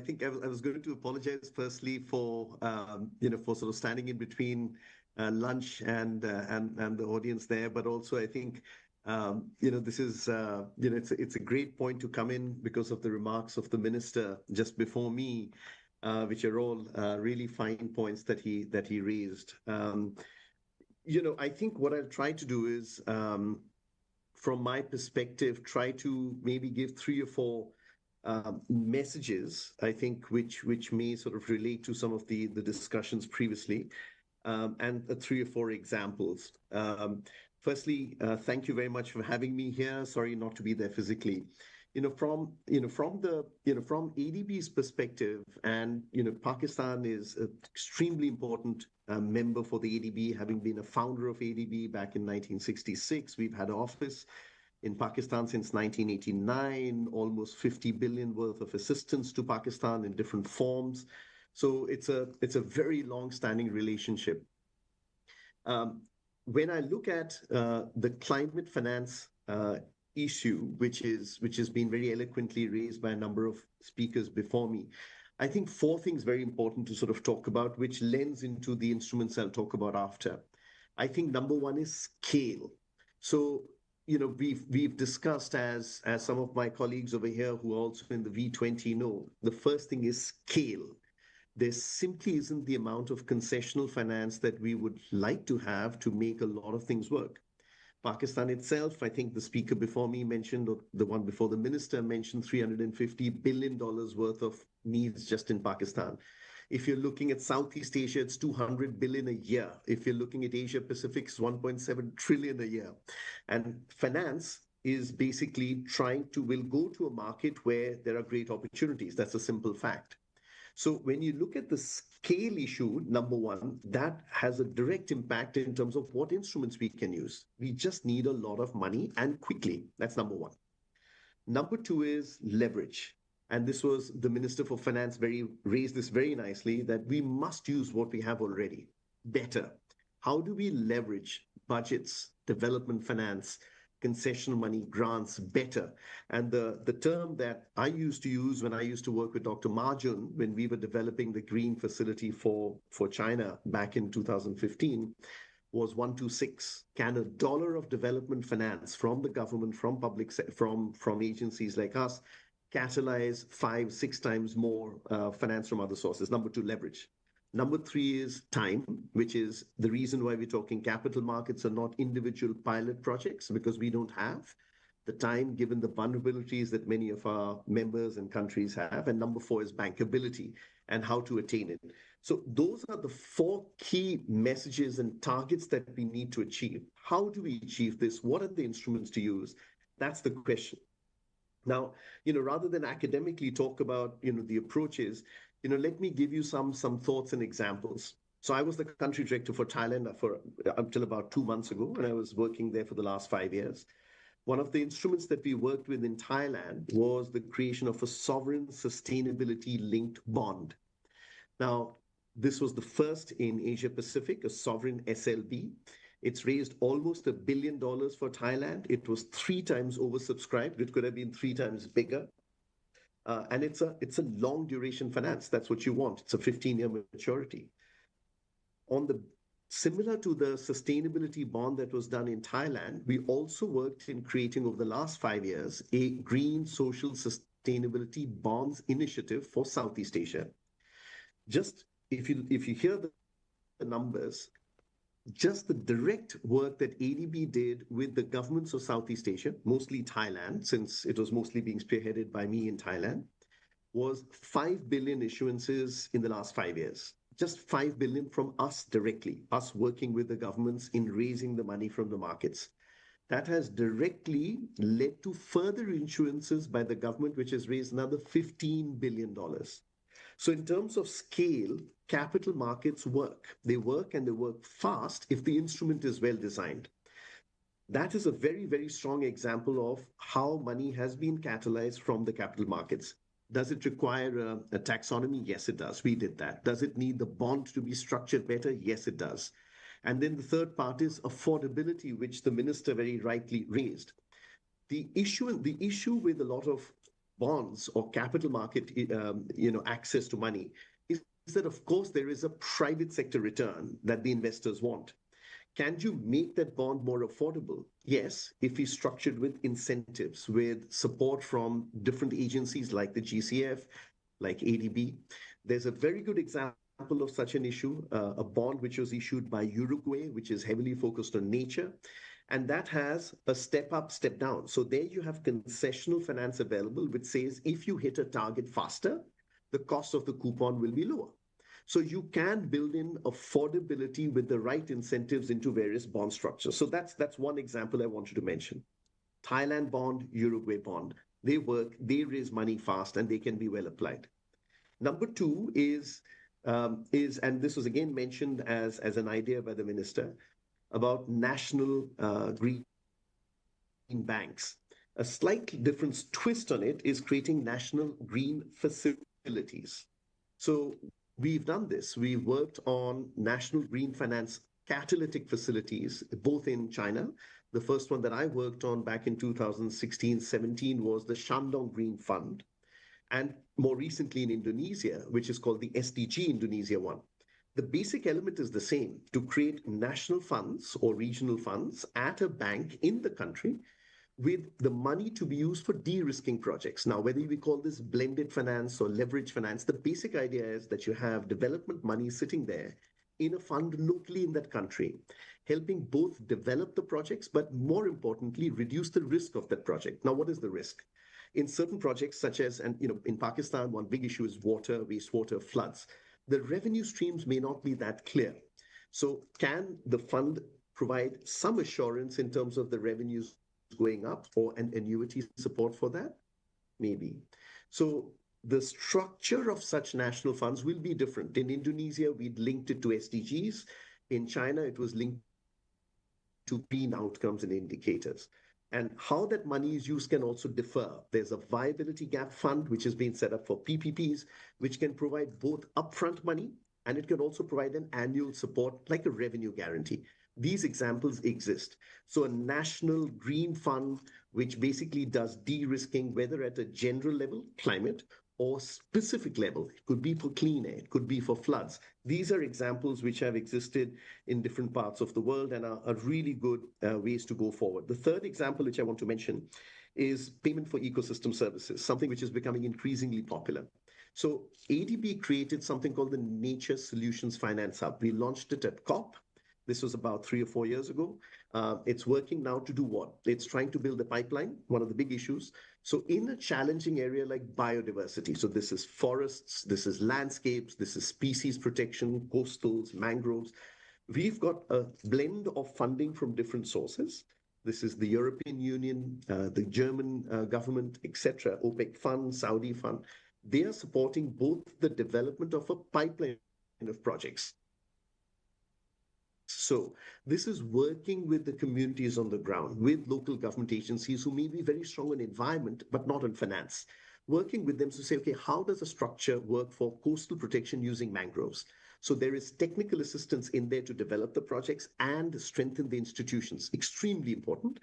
think I was going to apologize firstly for sort of standing in between lunch and the audience there, but also I think this is it's a great point to come in because of the remarks of the minister just before me, which are all really fine points that he raised. I think what I'll try to do is, from my perspective, try to maybe give 3 or 4 messages, I think, which may sort of relate to some of the discussions previously, and 3 or 4 examples. Firstly, thank you very much for having me here. Sorry not to be there physically. from ADB's perspective, and Pakistan is an extremely important member for the ADB, having been a founder of ADB back in 1966. We've had an office in Pakistan since 1989, almost 50 billion worth of assistance to Pakistan in different forms. So it's a very long-standing relationship. When I look at the climate finance issue, which has been very eloquently raised by a number of speakers before me, I think four things very important to sort of talk about, which lends into the instruments I'll talk about after. I think number one is scale. So we've discussed, as some of my colleagues over here who are also in the V20 know, the first thing is scale. There simply isn't the amount of concessional finance that we would like to have to make a lot of things work. Pakistan itself, I think the speaker before me mentioned, or the one before the minister mentioned, $350 billion worth of needs just in Pakistan. If you're looking at Southeast Asia, it's 200 billion a year. If you're looking at Asia Pacific, it's 1.7 trillion a year. And finance is basically will go to a market where there are great opportunities. That's a simple fact. So when you look at the scale issue, number one, that has a direct impact in terms of what instruments we can use. We just need a lot of money and quickly. That's number one. Number two is leverage. And this was the Minister for Finance raised this very nicely, that we must use what we have already better. How do we leverage budgets, development finance, concessional money, grants better? And the term that I used to use when I used to work with Dr. Marjun, when we were developing the green facility for China back in 2015, was 126. Can a dollar of development finance from the government, from from agencies like us, catalyze 5-6 times more finance from other sources? Number two, leverage. Number three is time, which is the reason why we're talking capital markets are not individual pilot projects, because we don't have the time given the vulnerabilities that many of our members and countries have. And number four is bankability and how to attain it. So those are the four key messages and targets that we need to achieve. How do we achieve this? What are the instruments to use? That's the question. Now, rather than academically talk about, the approaches, let me give you some thoughts and examples. So I was the country director for Thailand until about 2 months ago, and I was working there for the last 5 years. One of the instruments that we worked with in Thailand was the creation of a sovereign sustainability linked bond. Now, this was the first in Asia Pacific, a sovereign SLB. It's raised almost $1 billion for Thailand. It was 3 times oversubscribed. It could have been 3 times bigger. And it's a long duration finance. That's what you want. It's a 15-year maturity. Similar to the sustainability bond that was done in Thailand, we also worked in creating over the last 5 years a green social sustainability bonds initiative for Southeast Asia. Just if you hear the numbers, just the direct work that ADB did with the governments of Southeast Asia, mostly Thailand, since it was mostly being spearheaded by me in Thailand, was 5 billion issuances in the last 5 years. Just 5 billion from us directly, us working with the governments in raising the money from the markets. That has directly led to further issuances by the government, which has raised another $15 billion. So in terms of scale, capital markets work. They work, and they work fast if the instrument is well designed. That is a very, very strong example of how money has been catalyzed from the capital markets. Does it require a taxonomy? Yes, it does. We did that. Does it need the bond to be structured better? Yes, it does. And then the third part is affordability, which the minister very rightly raised. The issue with a lot of bonds or capital market, access to money is that, of course, there is a private sector return that the investors want. Can you make that bond more affordable? Yes, if we structured with incentives, with support from different agencies like the GCF, like ADB. There's a very good example of such an issue, a bond which was issued by Uruguay, which is heavily focused on nature. And that has a step up, step down. So there you have concessional finance available, which says if you hit a target faster, the cost of the coupon will be lower. So you can build in affordability with the right incentives into various bond structures. So that's one example I wanted to mention. Thailand bond, Uruguay bond. They work, they raise money fast, and they can be well applied. Number two is, and this was again mentioned as an idea by the minister, about national green banks. A slightly different twist on it is creating national green facilities. So we've done this. We've worked on national green finance catalytic facilities, both in China. The first one that I worked on back in 2016-17 was the Shandong Green Fund. And more recently in Indonesia, which is called the SDG Indonesia one. The basic element is the same, to create national funds or regional funds at a bank in the country with the money to be used for de-risking projects. Now, whether we call this blended finance or leverage finance, the basic idea is that you have development money sitting there in a fund locally in that country, helping both develop the projects, but more importantly, reduce the risk of that project. Now, what is the risk? In certain projects, such as, and in Pakistan, one big issue is water, wastewater, floods. The revenue streams may not be that clear. So can the fund provide some assurance in terms of the revenues going up or an annuity support for that? Maybe. So the structure of such national funds will be different. In Indonesia, we'd linked it to SDGs. In China, it was linked to green outcomes and indicators. And how that money is used can also differ. There's a viability gap fund, which has been set up for PPPs, which can provide both upfront money, and it can also provide an annual support like a revenue guarantee. These examples exist. So a national green fund, which basically does de-risking, whether at a general level, climate, or specific level. It could be for clean air, it could be for floods. These are examples which have existed in different parts of the world and are really good ways to go forward. The third example which I want to mention is payment for ecosystem services, something which is becoming increasingly popular. So ADB created something called the Nature Solutions Finance Hub. We launched it at COP. This was about 3 or 4 years ago. It's working now to do what? It's trying to build a pipeline, one of the big issues. So in a challenging area like biodiversity, so this is forests, this is landscapes, this is species protection, coastals, mangroves, we've got a blend of funding from different sources. This is the European Union, the German government, etc., OPEC fund, Saudi fund. They are supporting both the development of a pipeline of projects. So this is working with the communities on the ground, with local government agencies who may be very strong in environment, but not in finance. Working with them to say, okay, how does a structure work for coastal protection using mangroves? So there is technical assistance in there to develop the projects and strengthen the institutions. Extremely important.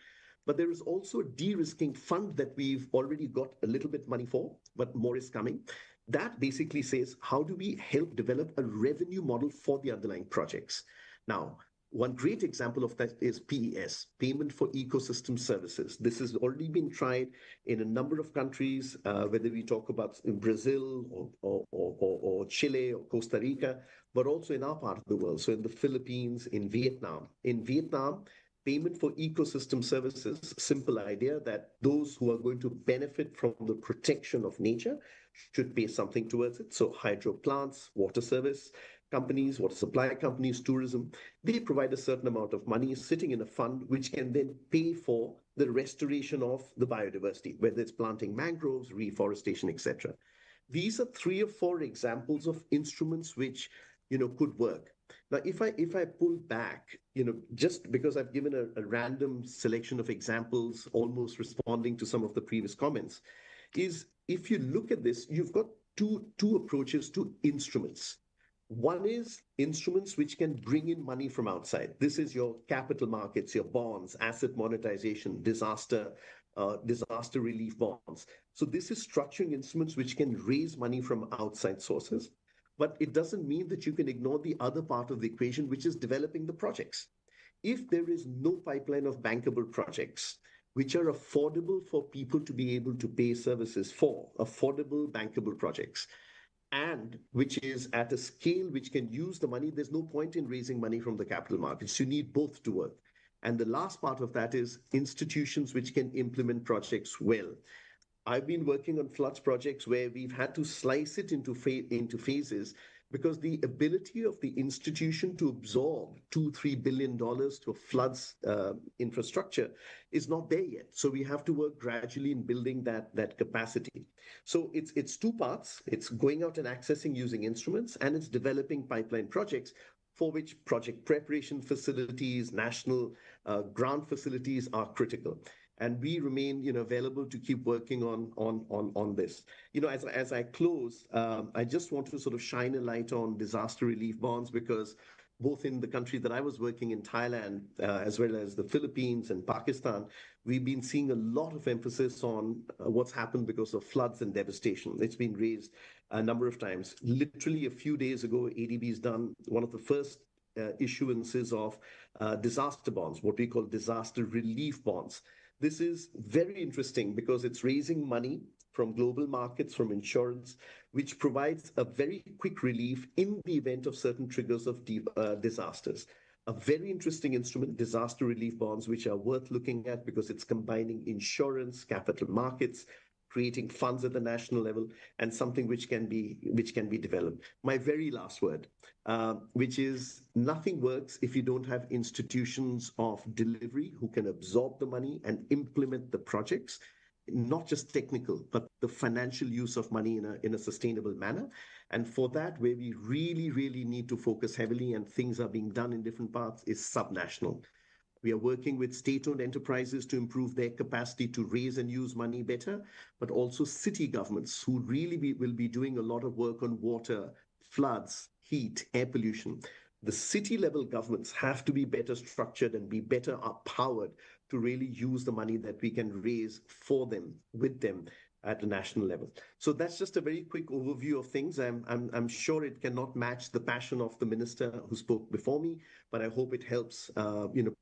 But there is also a de-risking fund that we've already got a little bit money for, but more is coming. That basically says, how do we help develop a revenue model for the underlying projects? Now, one great example of that is PES, Payment for Ecosystem Services. This has already been tried in a number of countries, whether we talk about in Brazil or Chile or Costa Rica, but also in our part of the world. So in the Philippines, in Vietnam. In Vietnam, Payment for Ecosystem Services, simple idea that those who are going to benefit from the protection of nature should pay something towards it. So hydro plants, water service companies, water supply companies, tourism, they provide a certain amount of money sitting in a fund which can then pay for the restoration of the biodiversity, whether it's planting mangroves, reforestation, etc. These are 3 or 4 examples of instruments which, could work. Now, if I pull back, just because I've given a random selection of examples, almost responding to some of the previous comments, is if you look at this, you've got two approaches to instruments. One is instruments which can bring in money from outside. This is your capital markets, your bonds, asset monetization, disaster relief bonds. So this is structuring instruments which can raise money from outside sources. But it doesn't mean that you can ignore the other part of the equation, which is developing the projects. If there is no pipeline of bankable projects, which are affordable for people to be able to pay services for, affordable bankable projects, and which is at a scale which can use the money, there's no point in raising money from the capital markets. You need both to work. And the last part of that is institutions which can implement projects well. I've been working on floods projects where we've had to slice it into phases because the ability of the institution to absorb $2-3 billion to a floods infrastructure is not there yet. So we have to work gradually in building that capacity. So it's two parts. It's going out and accessing using instruments, and it's developing pipeline projects for which project preparation facilities, national grant facilities are critical. And we remain, available to keep working on this. As I close, I just want to sort of shine a light on disaster relief bonds, because both in the country that I was working in, Thailand, as well as the Philippines and Pakistan, we've been seeing a lot of emphasis on what's happened because of floods and devastation. It's been raised a number of times. Literally a few days ago, ADB's done one of the first issuances of disaster bonds, what we call disaster relief bonds. This is very interesting because it's raising money from global markets, from insurance, which provides a very quick relief in the event of certain triggers of disasters. A very interesting instrument, disaster relief bonds, which are worth looking at because it's combining insurance, capital markets, creating funds at the national level, and something which can be developed. My very last word, which is nothing works if you don't have institutions of delivery who can absorb the money and implement the projects, not just technical, but the financial use of money in a sustainable manner. And for that, where we really, really need to focus heavily and things are being done in different parts, is subnational. We are working with state-owned enterprises to improve their capacity to raise and use money better, but also city governments who really will be doing a lot of work on water, floods, heat, air pollution. The city-level governments have to be better structured and be better empowered to really use the money that we can raise for them, with them, at the national level. So that's just a very quick overview of things. I'm sure it cannot match the passion of the minister who spoke before me, but I hope it helps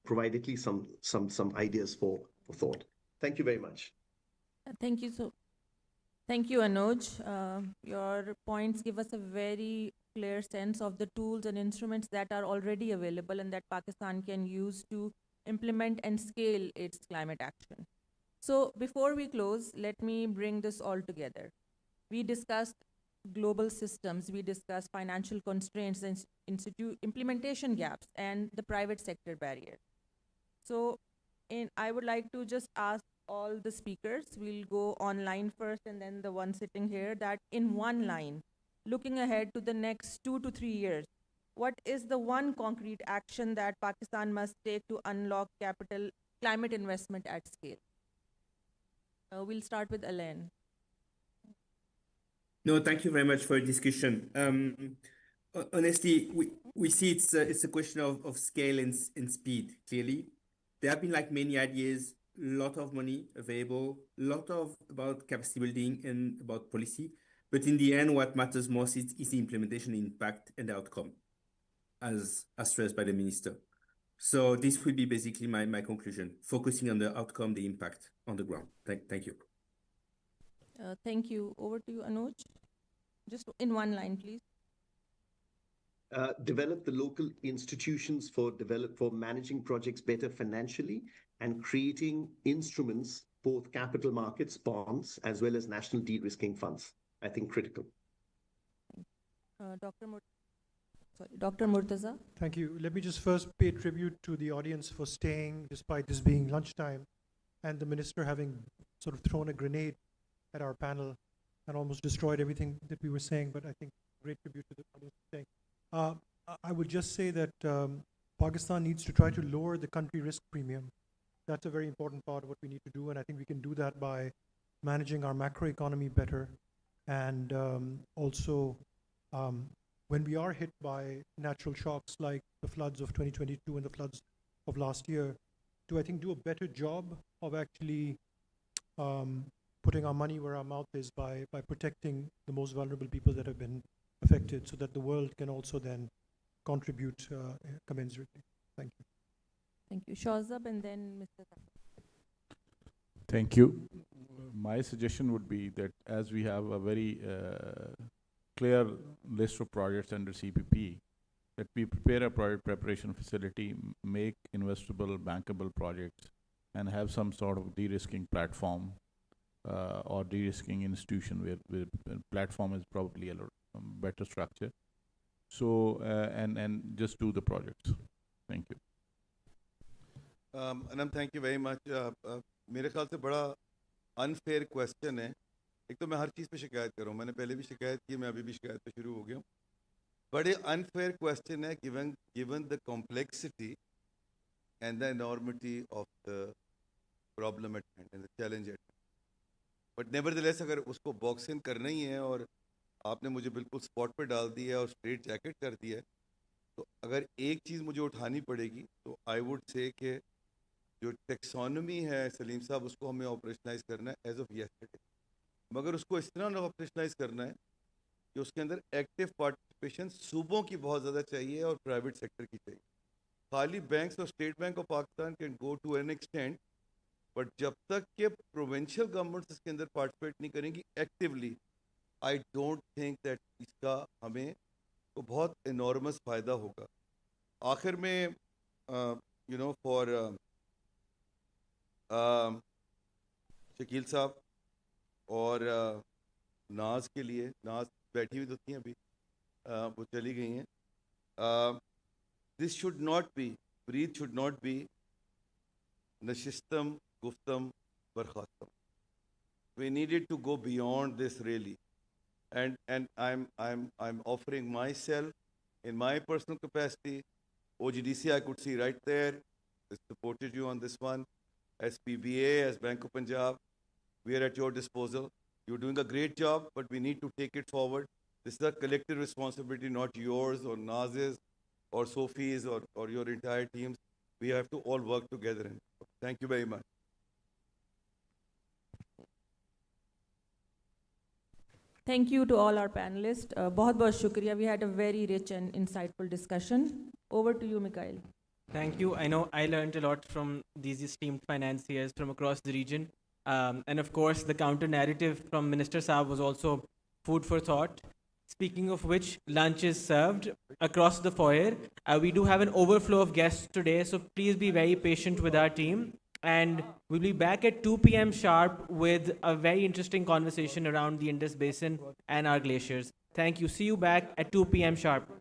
provide at least some ideas for thought. Thank you very much. Thank you. Thank you, Anuj. Your points give us a very clear sense of the tools and instruments that are already available and that Pakistan can use to implement and scale its climate action. So before we close, let me bring this all together. We discussed global systems, we discussed financial constraints and implementation gaps and the private sector barrier. So I would like to just ask all the speakers, we'll go online first and then the one sitting here, that in one line, looking ahead to the next 2 to 3 years, what is the one concrete action that Pakistan must take to unlock climate investment at scale? We'll start with Alain. No, thank you very much for the discussion. Honestly, we see it's a question of scale and speed, clearly. There have been like many ideas, a lot of money available, a lot about capacity building and about policy. But in the end, what matters most is the implementation impact and outcome, as stressed by the minister. So this will be basically my conclusion, focusing on the outcome, the impact on the ground. Thank you. Thank you. Over to you, Anuj. Just in one line, please. Develop the local institutions for managing projects better financially and creating instruments, both capital markets, bonds, as well as national de-risking funds. I think critical. Dr. Murtaza. Thank you. Let me just first pay tribute to the audience for staying despite this being lunchtime and the minister having sort of thrown a grenade at our panel and almost destroyed everything that we were saying, but I think great tribute to the audience for staying. I would just say that Pakistan needs to try to lower the country risk premium. That's a very important part of what we need to do, and I think we can do that by managing our macroeconomy better and also when we are hit by natural shocks like the floods of 2022 and the floods of last year, to I think do a better job of actually putting our money where our mouth is by protecting the most vulnerable people that have been affected, so that the world can also then contribute commensurately. Thank you. Thank you. Shazab and then Mr. Thank you. My suggestion would be that as we have a very clear list of projects under CPP, that we prepare a project preparation facility, make investable, bankable projects, and have some sort of de-risking platform or de-risking institution where platform is probably a better structure. So, and just do the projects. Thank you. Anam, thank you very much. मेरे ख्याल से बड़ा unfair question है. एक तो मैं हर चीज़ पे शिकायत कर रहा हूँ, मैंने पहले भी शिकायत की, मैं अभी भी शिकायत पे शुरू हो गया हूँ. बड़े अनफेयर क्वेश्चन है given the complexity and the enormity of the problem at hand and the challenge at hand. But nevertheless, अगर उसको बॉक्स इन करना ही है और आपने मुझे बिल्कुल स्पॉट पे डाल दिया है और स्ट्रेट जैकेट कर दिया है, तो अगर एक चीज़ मुझे उठानी पड़ेगी तो आई वुड से कि जो टेक्सोनमी है सलीम साहब, उसको हमें ऑपरेशनलाइज करना है एज ऑफ यस्टरडे. मगर उसको इस तरह ऑपरेशनलाइज करना है कि उसके अंदर एक्टिव पार्टिसिपेशन सूबों की बहुत ज़्यादा चाहिए और प्राइवेट सेक्टर की चाहिए. खाली बैंक्स और state bank of Pakistan can go to an extent, but जब तक के प्रोविंशियल गवर्नमेंट्स इसके अंदर पार्टिसिपेट नहीं करेंगी actively, I don't think that इसका हमें तो बहुत इनॉर्मस फ़ायदा होगा. आखिर में यू नो फॉर शकील साहब और नाज के लिए, नाज बैठी हुई तो थी अभी, वो चली गई हैं. This should not be, breath should not be नशिस्तम गुफ्तम बरखास्तम. We needed to go beyond this really, and I'm offering myself in my personal capacity. OGDC I could see right there, I supported you on this one. As PBA, as Bank of Punjab, we are at your disposal. You're doing a great job, but we need to take it forward. This is a collective responsibility, not yours or Naz's or Sophie's or your entire teams. We have to all work together. Thank you very much. Thank you to all our panelists. बहुत बहुत शुक्रिया. We had a very rich and insightful discussion. Over to you, Mikhail. Thank you. I know I learned a lot from these esteemed financiers from across the region. And of course, the counter narrative from Minister Saab was also food for thought. Speaking of which, lunch is served across the foyer. We do have an overflow of guests today, so please be very patient with our team. And we'll be back at 2 p.m. sharp with a very interesting conversation around the Indus Basin and our glaciers. Thank you. See you back at 2 p.m. sharp.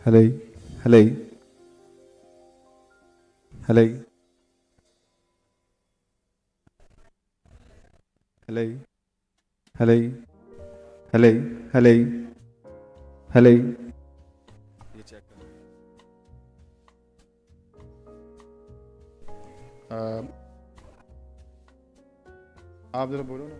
Hello, hello, hello, hello, hello, hello, hello, hello. ये check करो. आप जरा बोलो ना.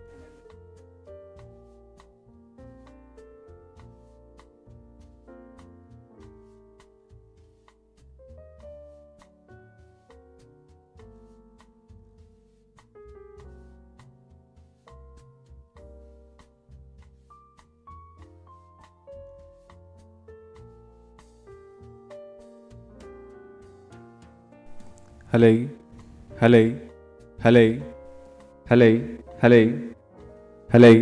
Hello, hello, hello, hello, hello, hello.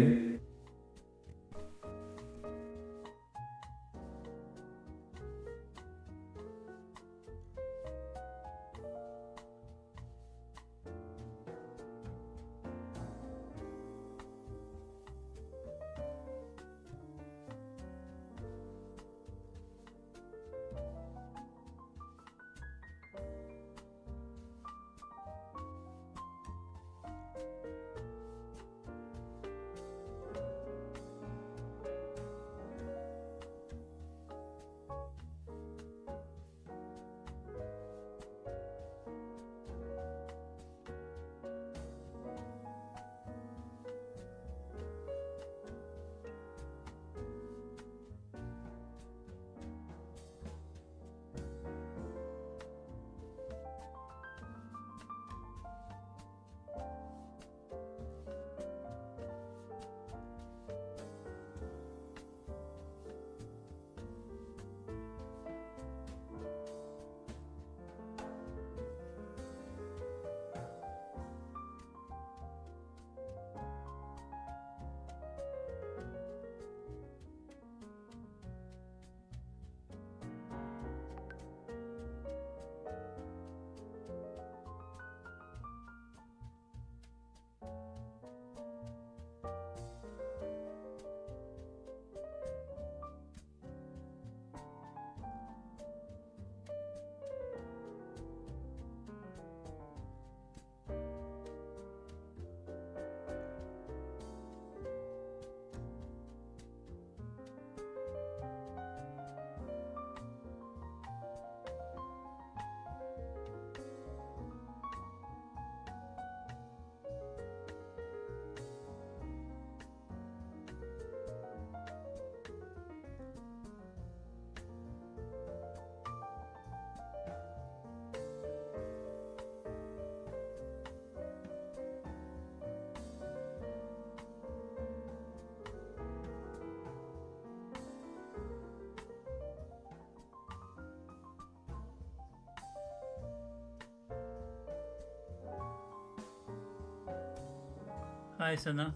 Hi, Sana.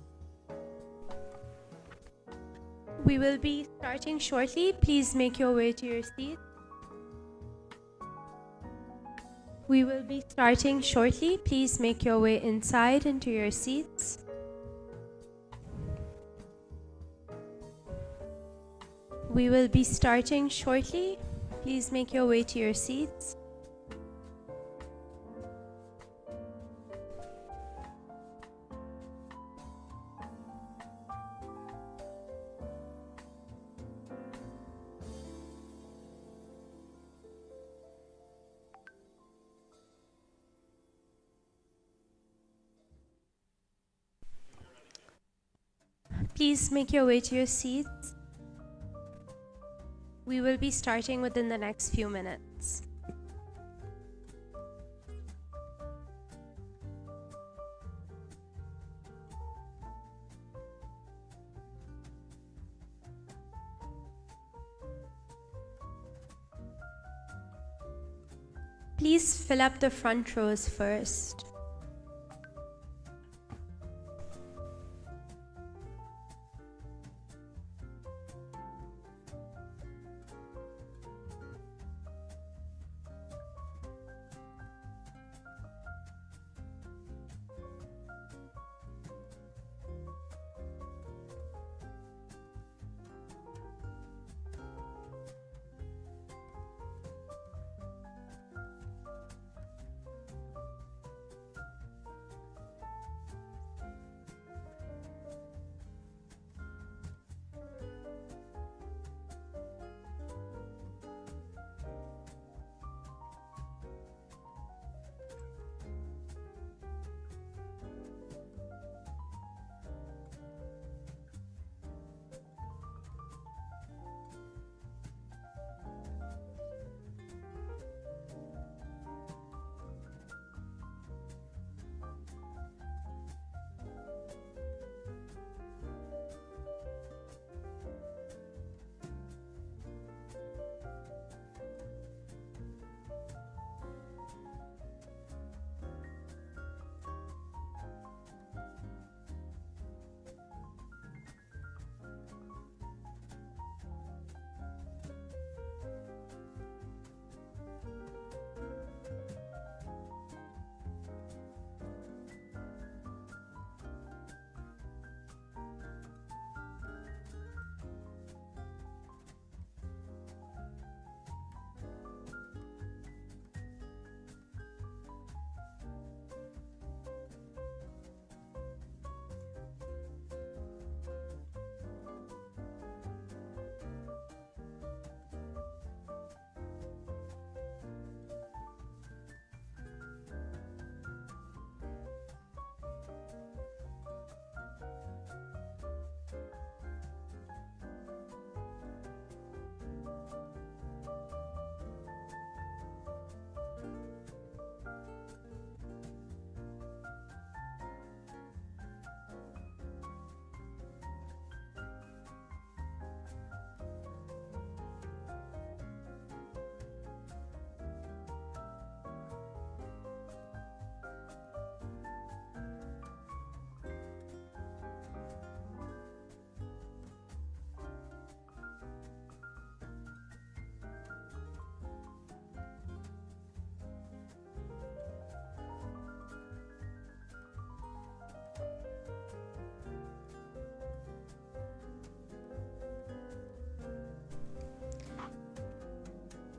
We will be starting shortly. Please make your way to your seat. We will be starting shortly. Please make your way inside into your seats. We will be starting shortly. Please make your way to your seats. Please make your way to your seats. We will be starting within the next few minutes. Please fill up the front rows first.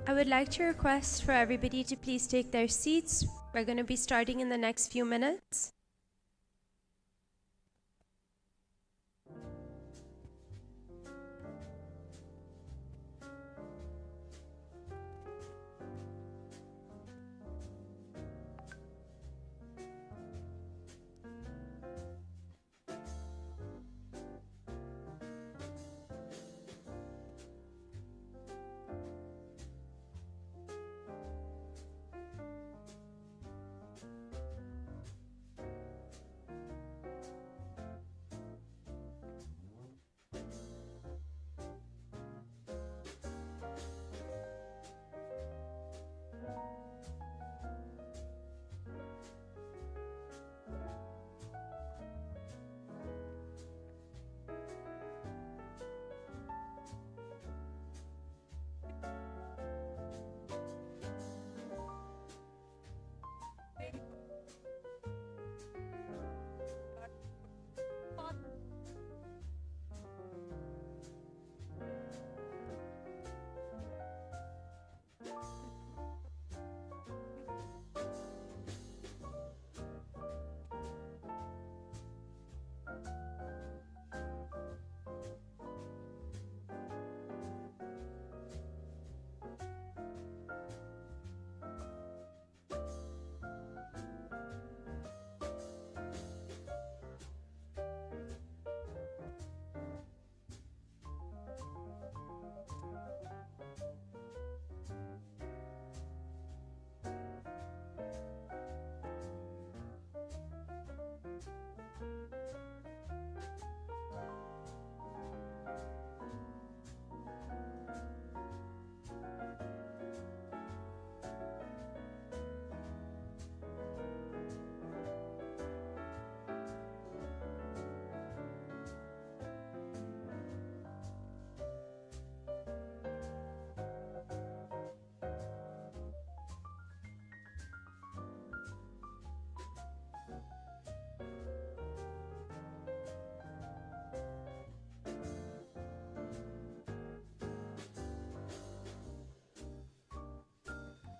I would like to request for everybody to please take their seats. We're going to be starting in the next few minutes.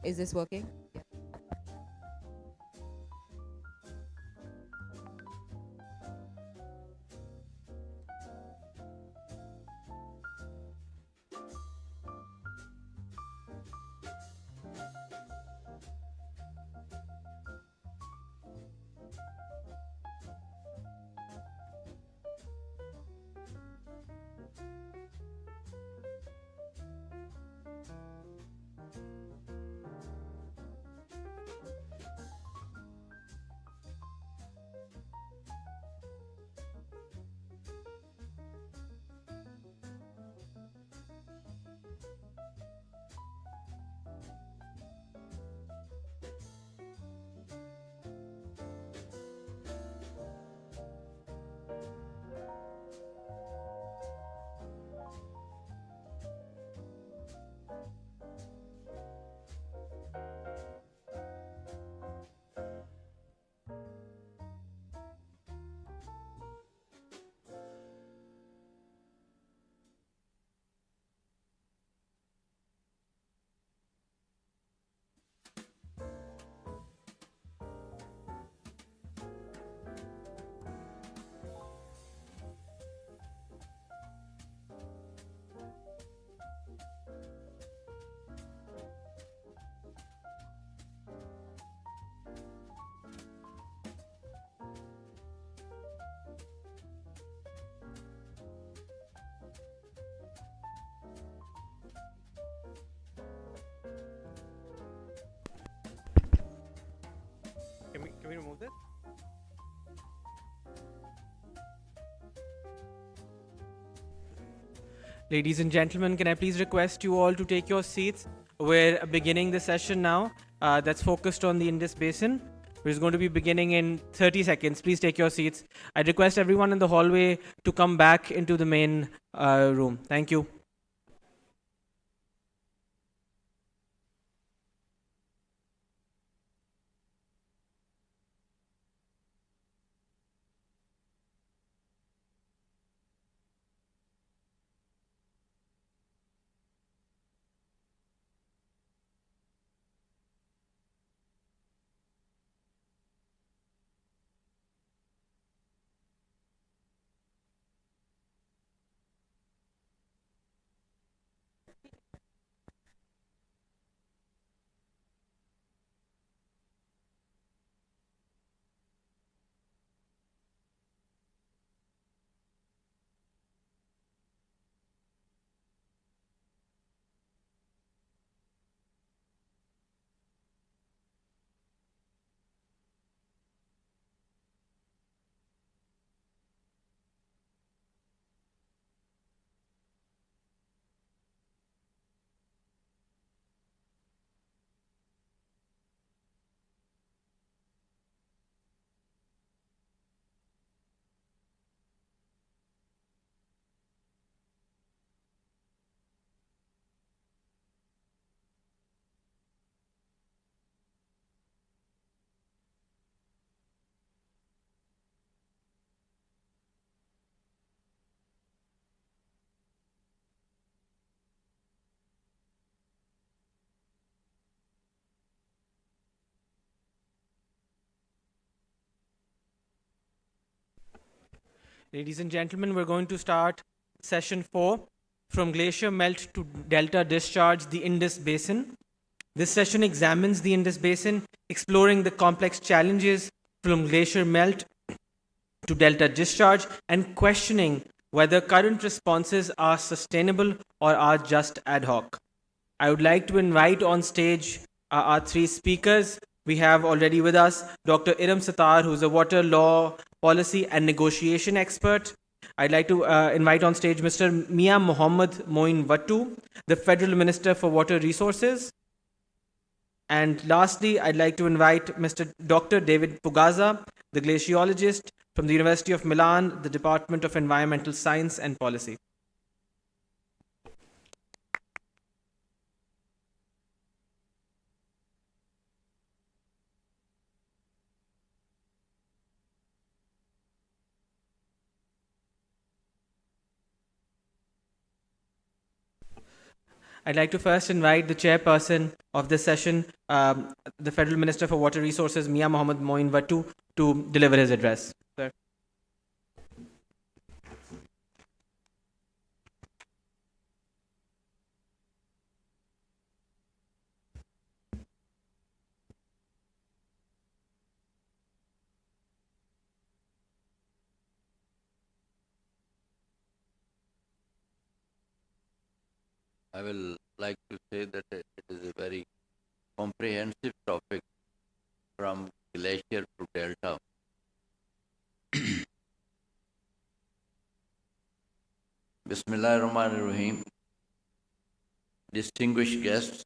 Is this working? Can we remove this? Ladies and gentlemen, can I please request you all to take your seats? We're beginning the session now that's focused on the Indus Basin, which is going to be beginning in 30 seconds. Please take your seats. I request everyone in the hallway to come back into the main room. Thank you. Ladies and gentlemen, we're going to start session 4, From Glacier Melt to Delta Discharge, the Indus Basin. This session examines the Indus Basin, exploring the complex challenges from glacier melt to delta discharge and questioning whether current responses are sustainable or are just ad hoc. I would like to invite on stage our three speakers. We have already with us Dr. Iram Sattar, who's a water law, policy and negotiation expert. I'd like to invite on stage Mr. Mia Mohammed Moin Wattu, the Federal Minister for Water Resources. And lastly, I'd like to invite Mr. Dr. David Pugaza, the glaciologist from the University of Milan, the Department of Environmental Science and Policy. I'd like to first invite the chairperson of this session, the Federal Minister for Water Resources, Mia Mohammed Moin Wattu, to deliver his address. Sir. I will like to say that it is a very comprehensive topic from glacier to delta. Bismillahirrahmanirrahim. Distinguished guests,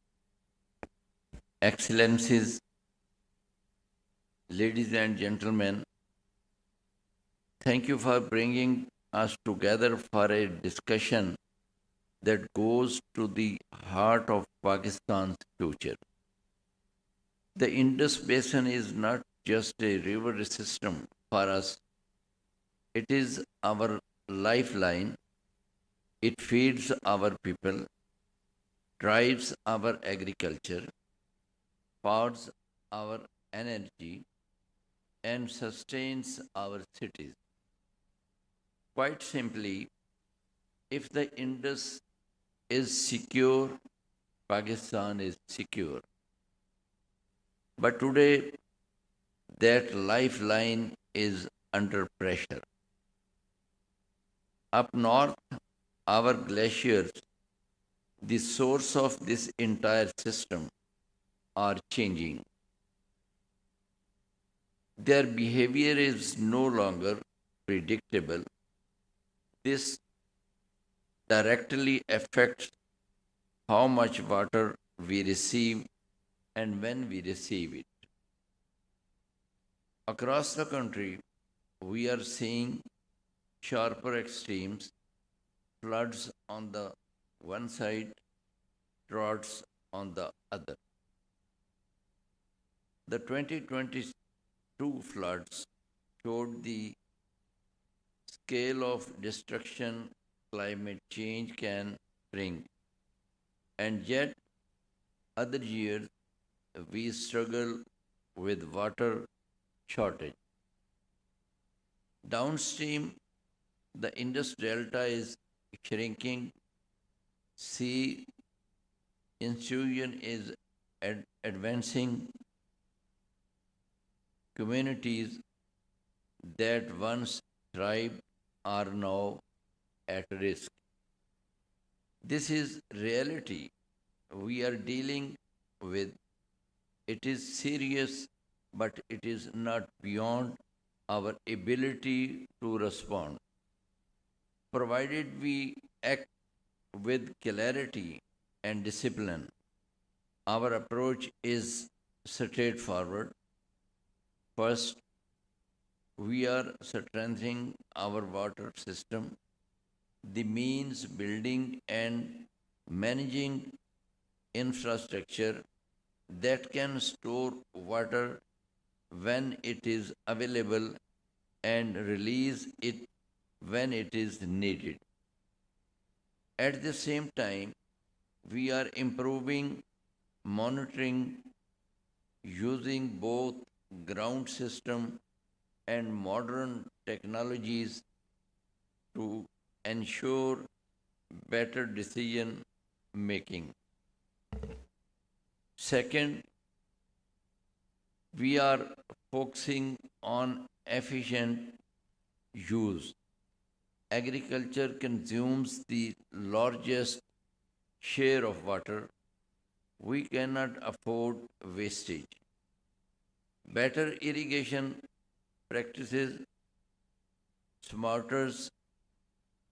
Excellencies, ladies and gentlemen, thank you for bringing us together for a discussion that goes to the heart of Pakistan's future. The Indus Basin is not just a river system for us, it is our lifeline. It feeds our people, drives our agriculture, powers our energy, and sustains our cities. Quite simply, if the Indus is secure, Pakistan is secure. But today, that lifeline is under pressure. Up north, our glaciers, the source of this entire system, are changing. Their behavior is no longer predictable. This directly affects how much water we receive and when we receive it. Across the country, we are seeing sharper extremes, floods on the one side, droughts on the other. The 2022 floods showed the scale of destruction climate change can bring. And yet, other years, we struggle with water shortage. Downstream, the Indus Delta is shrinking, sea intrusion is advancing, communities that once thrived are now at risk. This is reality we are dealing with. It is serious, but it is not beyond our ability to respond. Provided we act with clarity and discipline, our approach is straightforward. First, we are strengthening our water system, the means building and managing infrastructure that can store water when it is available and release it when it is needed. At the same time, we are improving monitoring using both ground system and modern technologies to ensure better decision making. Second, we are focusing on efficient use. Agriculture consumes the largest share of water. We cannot afford wastage. Better irrigation practices, smarter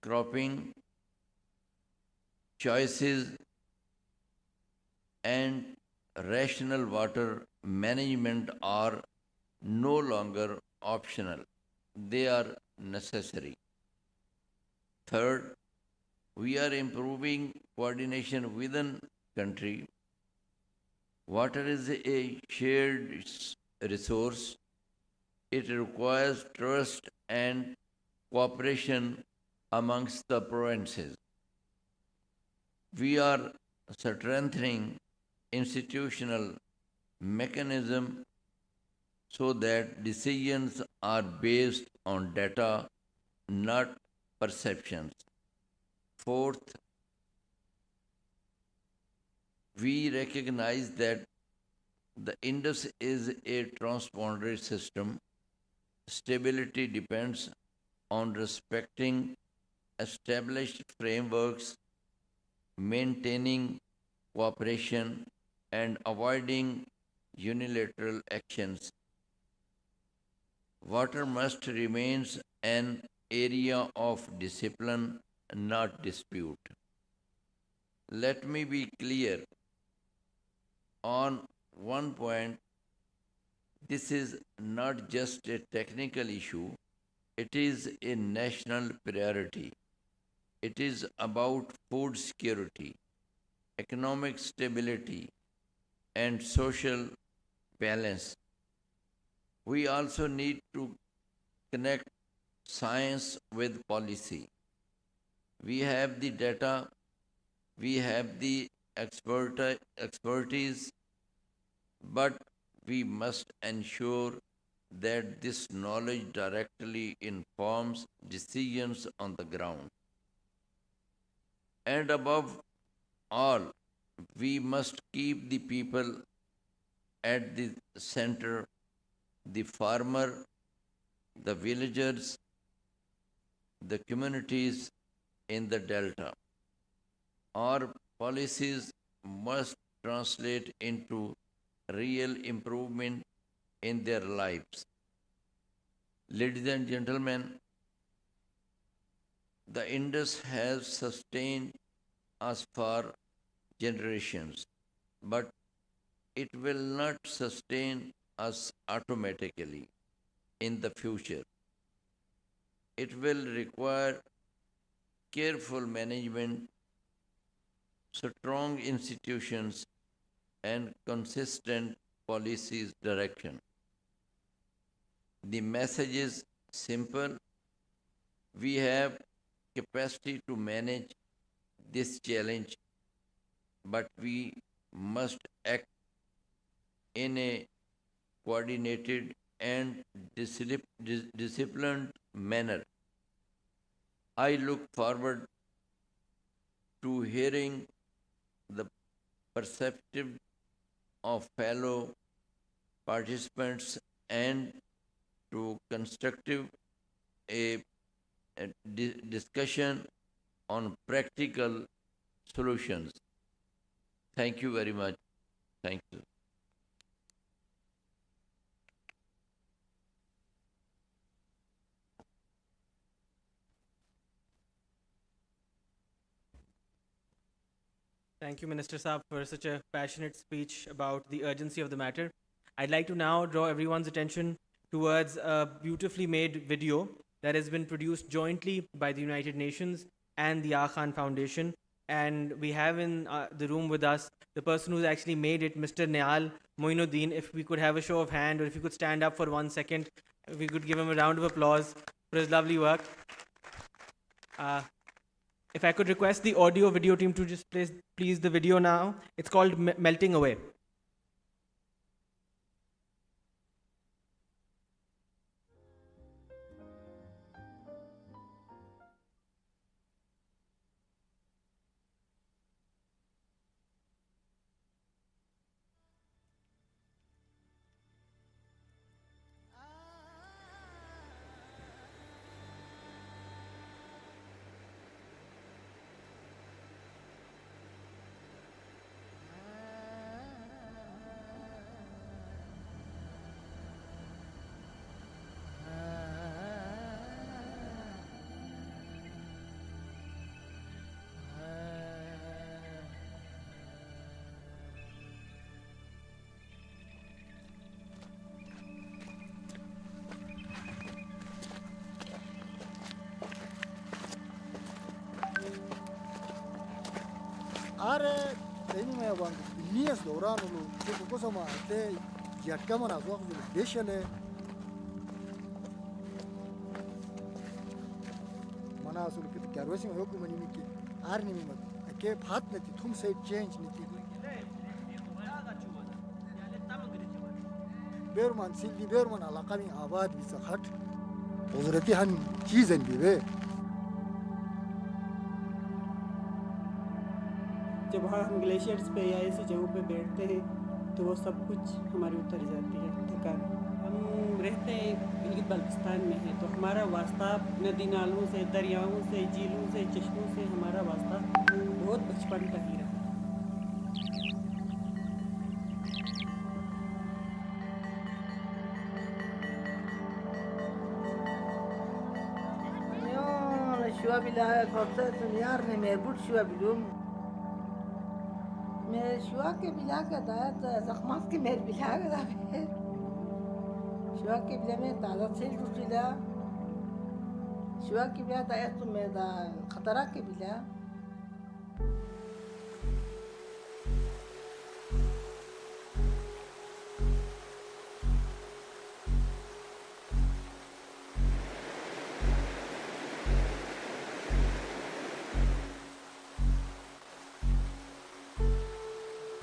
cropping choices, and rational water management are no longer optional. They are necessary. Third, we are improving coordination within country. Water is a shared resource. It requires trust and cooperation amongst the provinces. We are strengthening institutional mechanism so that decisions are based on data, not perceptions. Fourth, we recognize that the Indus is a transponder system. Stability depends on respecting established frameworks, maintaining cooperation, and avoiding unilateral actions. Water must remain an area of discipline, not dispute. Let me be clear on one point. This is not just a technical issue, it is a national priority. It is about food security, economic stability, and social balance. We also need to connect science with policy. We have the data, we have the expertise, but we must ensure that this knowledge directly informs decisions on the ground. And above all, we must keep the people at the center, the farmer, the villagers, the communities in the delta. Our policies must translate into real improvement in their lives. Ladies and gentlemen, the Indus has sustained us for generations, but it will not sustain us automatically in the future. It will require careful management, strong institutions, and consistent policies direction. The message is simple. We have capacity to manage this challenge, but we must act in a coordinated and disciplined manner. I look forward to hearing the perspective of fellow participants and to constructive a discussion on practical solutions. Thank you very much. Thank you. Thank you, Minister Saab, for such a passionate speech about the urgency of the matter. I'd like to now draw everyone's attention towards a beautifully made video that has been produced jointly by the United Nations and the Khan Foundation. And we have in the room with us the person who's actually made it, Mr. Neal Moinuddin. If we could have a show of hand, or if you could stand up for 1 second, if we could give him a round of applause for his lovely work. If I could request the audio video team to just please the video now. It's called Melting Away. Are teni me wang nias doran ulu ke ko sama te yakka mana zo glacial mana sul ke kerosene yoku mani mi ke arni mi ke phat neti thum se change neti berman silvi berman alaqa min abad bi sakhat حضرتی ہم چیزیں بھی وے جب ہم glaciers پہ یا ایسی جگہوں پہ بیٹھتے ہیں تو وہ سب کچھ ہماری اتر جاتی ہے تھکان. ہم رہتے ہیں گلگت بلتستان میں ہیں تو ہمارا واسطہ ندی نالوں سے دریاؤں سے جھیلوں سے چشموں سے ہمارا واسطہ بہت بچپن کا ہی رہا. شو بلا كورتات يارني مربوط شو بلوم من شو كي بلا كذا زخمات كي مر بلا كذا شو كي بلا من تعالى تصير ولا شو كي بلا تعيط من خطرات كي بلا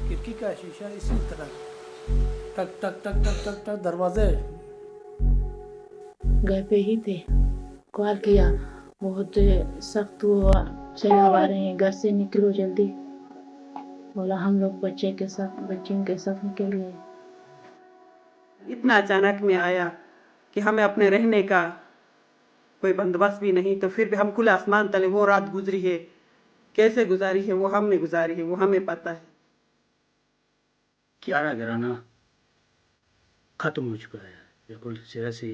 کھڑکی کا شیشہ اسی طرح ٹک ٹک ٹک ٹک ٹک ٹک دروازے گھر پہ ہی تھے کال کیا بہت سخت ہوا سیلاب آ رہے ہیں گھر سے نکلو جلدی بولا ہم لوگ بچوں کے ساتھ نکل گئے. اتنا اچانک میں آیا کہ ہمیں اپنے رہنے کا کوئی بندوبست بھی نہیں تو پھر بھی ہم کھلا آسمان تلے وہ رات گزری ہے کیسے گزاری ہے وہ ہم نے گزاری ہے وہ ہمیں پتہ ہے. کیا گرانا ختم ہو چکا ہے بالکل سرے سے.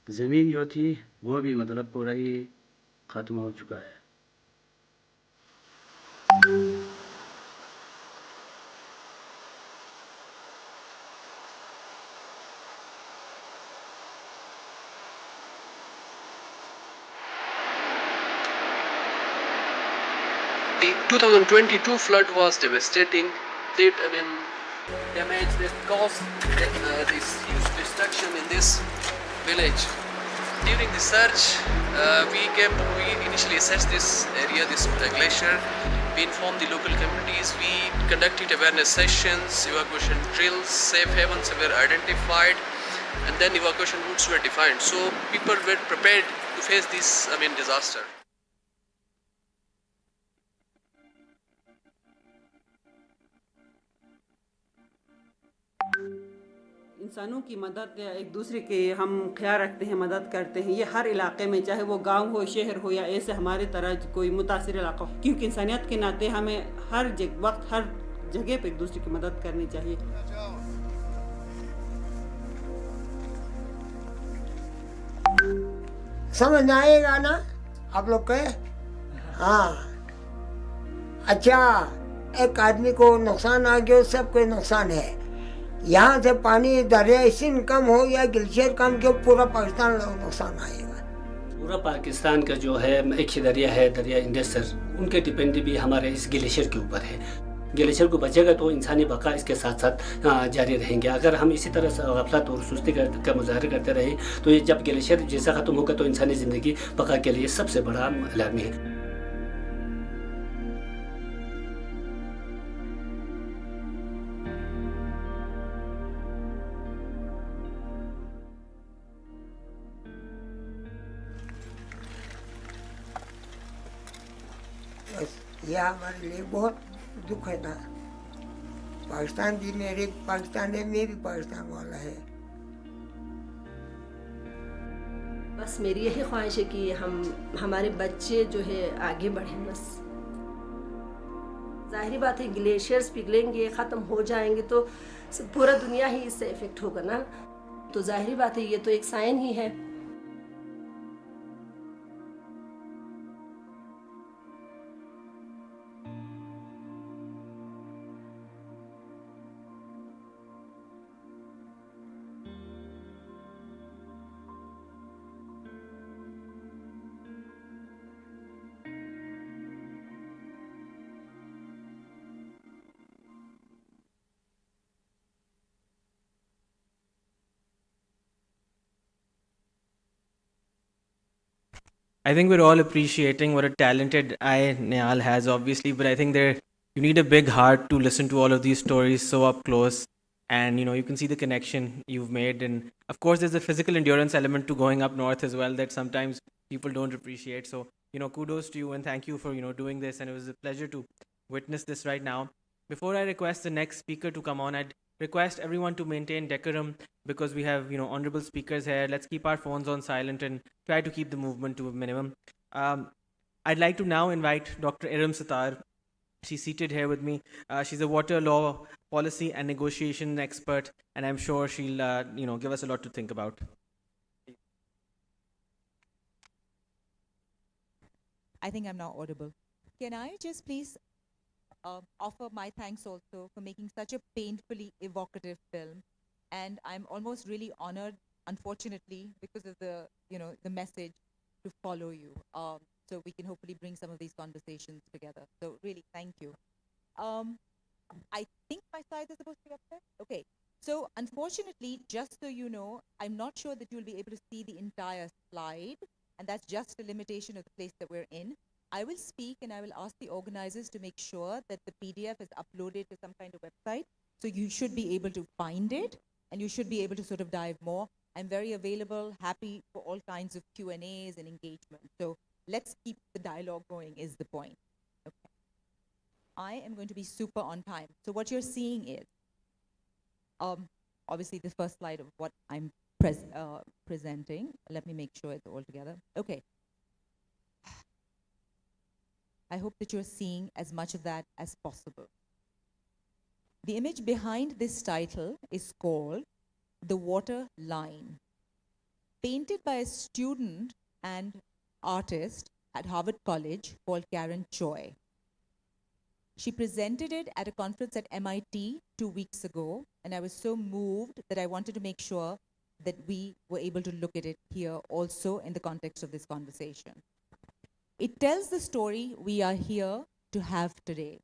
زمین جو تھی وہ بھی مطلب پورا ہی ختم ہو چکا ہے. The 2022 flood was devastating. It damage that caused this huge destruction in this village. During the search, we initially assessed this area, this glacier. We informed the local communities. We conducted awareness sessions, evacuation drills, safe havens were identified, and then evacuation routes were defined. So people were prepared to face this disaster. انسانوں کی مدد ایک دوسرے کے ہم خیال رکھتے ہیں مدد کرتے ہیں یہ ہر علاقے میں چاہے وہ گاؤں ہو شہر ہو یا ایسے ہمارے طرح کوئی متاثر علاقہ ہو کیونکہ انسانیت کے ناطے ہمیں ہر وقت ہر جگہ پہ ایک دوسرے کی مدد کرنی چاہیے. سمجھ آئے گا نا آپ لوگ کے ہاں اچھا ایک آدمی کو نقصان آ گیا سب کو نقصان ہے. یہاں سے پانی دریا سندھ کم ہو یا گلیشیئر کم کیا پورا پاکستان نقصان آئے گا. پورا پاکستان کا جو ہے ایک ہی دریا ہے دریا انڈس ان کے ڈپینڈ بھی ہمارے اس گلیشیئر کے اوپر ہے. گلیشیئر کو بچے گا تو انسانی بقا اس کے ساتھ ساتھ جاری رہیں گے. اگر ہم اسی طرح غفلت اور سستی کا مظاہرہ کرتے رہے تو یہ جب گلیشیئر جیسا ختم ہوگا تو انسانی زندگی بقا کے لیے سب سے بڑا لازمی ہے. یہ ہمارے لیے بہت دکھ ہے نا. پاکستان بھی میرے پاکستان ہے میں بھی پاکستان والا ہے. بس میری یہی خواہش ہے کہ ہمارے بچے جو ہے آگے بڑھیں. بس ظاہری بات ہے گلیشیئرز پگھلیں گے ختم ہو جائیں گے تو پورا دنیا ہی اس سے افیکٹ ہوگا نا. تو ظاہری بات ہے یہ تو ایک سائن ہی ہے. I think we're all appreciating what a talented eye Nehal has, obviously, but I think you need a big heart to listen to all of these stories so up close. And you can see the connection you've made. And of course, there's a physical endurance element to going up north as well that sometimes people don't appreciate. So, kudos to you and thank you for, doing this. And it was a pleasure to witness this right now. Before I request the next speaker to come on, I'd request everyone to maintain decorum because we have, honorable speakers here. Let's keep our phones on silent and try to keep the movement to a minimum. I'd like to now invite Dr. Iram Sattar. She's seated here with me. She's a water law policy and negotiation expert, and I'm sure she'll, give us a lot to think about. I think I'm now audible. Can I just please offer my thanks also for making such a painfully evocative film? And I'm almost really honored, unfortunately, because of the, the message to follow you. So we can hopefully bring some of these conversations together. So really, thank you. I think my slides are supposed to be up there. Okay. So unfortunately, just so you know, I'm not sure that you'll be able to see the entire slide, and that's just a limitation of the place that we're in. I will speak and I will ask the organizers to make sure that the PDF is uploaded to some kind of website. So you should be able to find it and you should be able to sort of dive more. I'm very available, happy for all kinds of Q&As and engagement. So let's keep the dialogue going is the point. Okay. I am going to be super on time. So what you're seeing is, obviously the first slide of what I'm presenting. Let me make sure it's all together. Okay. I hope that you're seeing as much of that as possible. The image behind this title is called The Water Line, painted by a student and artist at Harvard College called Karen Choi. She presented it at a conference at MIT 2 weeks ago, and I was so moved that I wanted to make sure that we were able to look at it here also in the context of this conversation. It tells the story we are here to have today.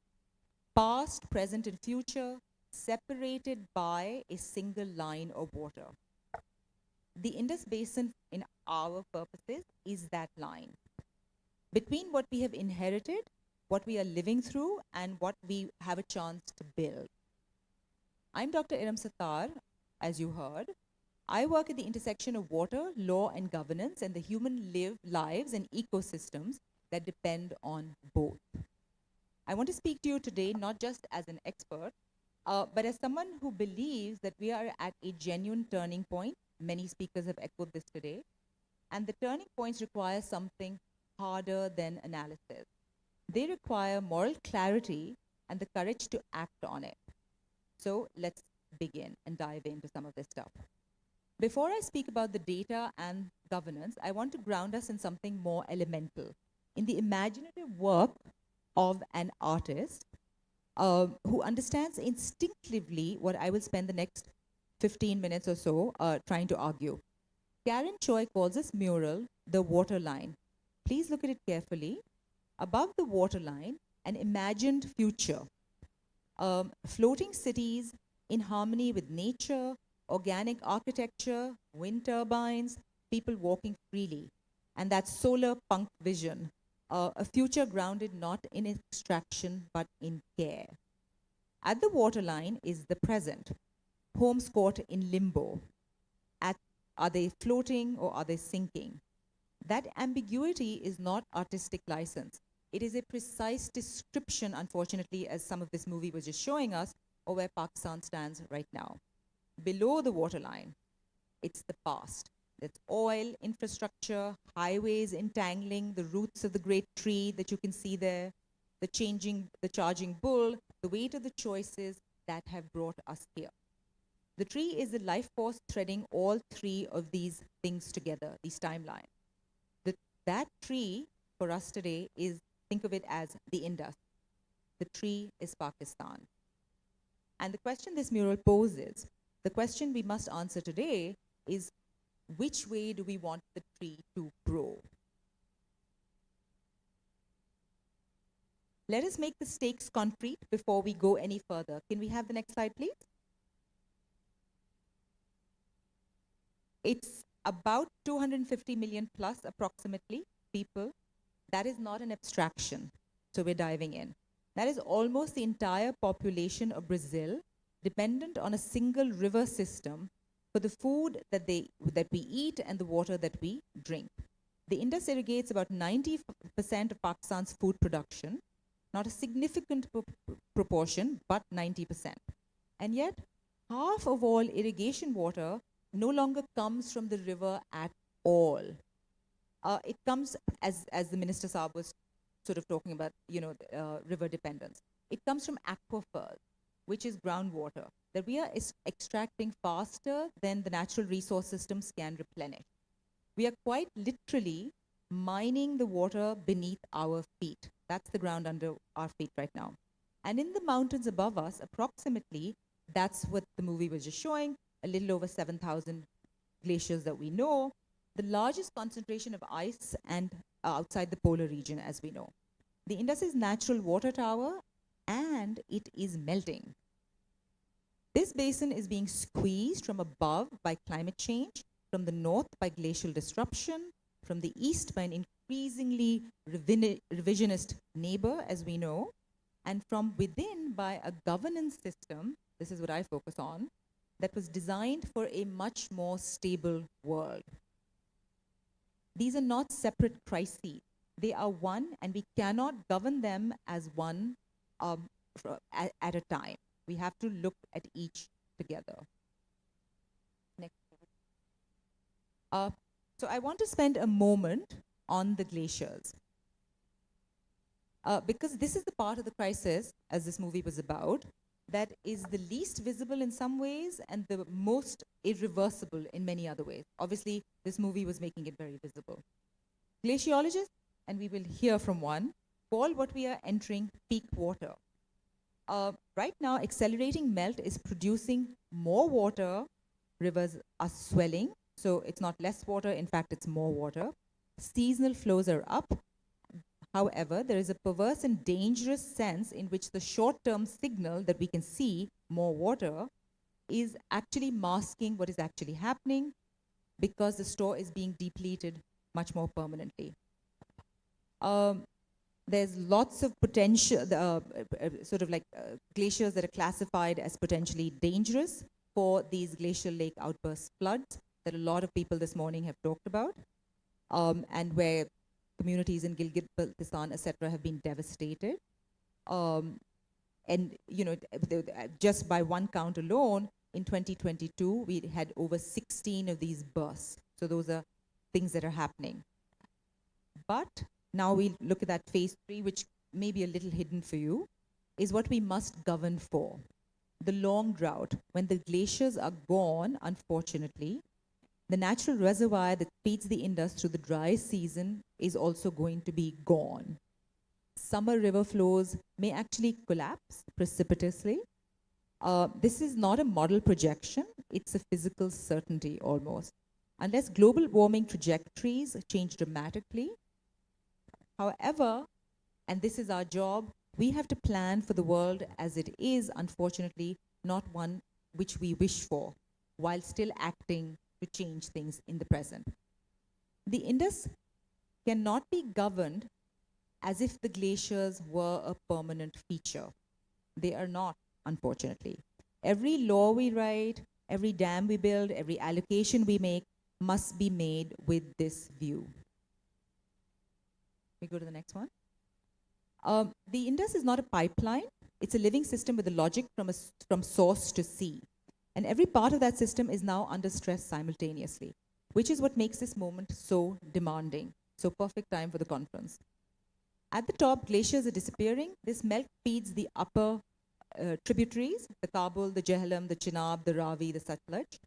Past, present, and future separated by a single line of water. The Indus Basin, in our purposes, is that line. Between what we have inherited, what we are living through, and what we have a chance to build. I'm Dr. Iram Sattar, as you heard. I work at the intersection of water, law, and governance, and the human lives and ecosystems that depend on both. I want to speak to you today not just as an expert, but as someone who believes that we are at a genuine turning point. Many speakers have echoed this today. And the turning points require something harder than analysis. They require moral clarity and the courage to act on it. So let's begin and dive into some of this stuff. Before I speak about the data and governance, I want to ground us in something more elemental, in the imaginative work of an artist who understands instinctively what I will spend the next 15 minutes or so trying to argue. Karen Choi calls this mural the water line. Please look at it carefully. Above the water line, an imagined future. Floating cities in harmony with nature, organic architecture, wind turbines, people walking freely. And that solar punk vision, a future grounded not in extraction but in care. At the waterline is the present, homes caught in limbo. Are they floating or are they sinking? That ambiguity is not artistic license. It is a precise description, unfortunately, as some of this movie was just showing us, of where Pakistan stands right now. Below the waterline, it's the past. That's oil, infrastructure, highways entangling, the roots of the great tree that you can see there, the charging bull, the weight of the choices that have brought us here. The tree is the life force threading all three of these things together, these timelines. That tree for us today is, think of it as the Indus. The tree is Pakistan. And the question this mural poses, the question we must answer today is, which way do we want the tree to grow? Let us make the stakes concrete before we go any further. Can we have the next slide, please? It's about 250 million plus approximately people, that is not an abstraction. So we're diving in. That is almost the entire population of Brazil dependent on a single river system for the food that we eat and the water that we drink. The Indus irrigates about 90% of Pakistan's food production, not a significant proportion, but 90%. And yet, half of all irrigation water no longer comes from the river at all. It comes, as the Minister Saab was sort of talking about, river dependence. It comes from aquifers, which is groundwater, that we are extracting faster than the natural resource systems can replenish. We are quite literally mining the water beneath our feet. That's the ground under our feet right now. And in the mountains above us, approximately, that's what the movie was just showing, a little over 7,000 glaciers that we know, the largest concentration of ice and outside the polar region, as we know. The Indus is natural water tower, and it is melting. This basin is being squeezed from above by climate change, from the north by glacial disruption, from the east by an increasingly revisionist neighbor, as we know, and from within by a governance system, this is what I focus on, that was designed for a much more stable world. These are not separate crises. They are one, and we cannot govern them as one at a time. We have to look at each together. Next. So I want to spend a moment on the glaciers. Because this is the part of the crisis, as this movie was about, that is the least visible in some ways and the most irreversible in many other ways. Obviously, this movie was making it very visible. Glaciologists, and we will hear from one, call what we are entering peak water. Right now, accelerating melt is producing more water. Rivers are swelling, so it's not less water, in fact, it's more water. Seasonal flows are up. However, there is a perverse and dangerous sense in which the short-term signal that we can see, more water, is actually masking what is actually happening because the store is being depleted much more permanently. There's lots of potential, glaciers that are classified as potentially dangerous for these glacial lake outburst floods that a lot of people this morning have talked about, and where communities in Gilgit-Baltistan, etc., have been devastated. And just by one count alone, in 2022, we had over 16 of these bursts. So those are things that are happening. But now we look at that phase 3, which may be a little hidden for you, is what we must govern for. The long drought, when the glaciers are gone, unfortunately, the natural reservoir that feeds the Indus through the dry season is also going to be gone. Summer river flows may actually collapse precipitously. This is not a model projection, it's a physical certainty almost. Unless global warming trajectories change dramatically. However, and this is our job, we have to plan for the world as it is, unfortunately, not one which we wish for, while still acting to change things in the present. The Indus cannot be governed as if the glaciers were a permanent feature. They are not, unfortunately. Every law we write, every dam we build, every allocation we make must be made with this view. We go to the next one. The Indus is not a pipeline. It's a living system with a logic from source to sea. And every part of that system is now under stress simultaneously, which is what makes this moment so demanding. So perfect time for the conference. At the top, glaciers are disappearing. This melt feeds the upper tributaries, the Kabul, the Jhelum, the Chenab, the Ravi, the Satluj.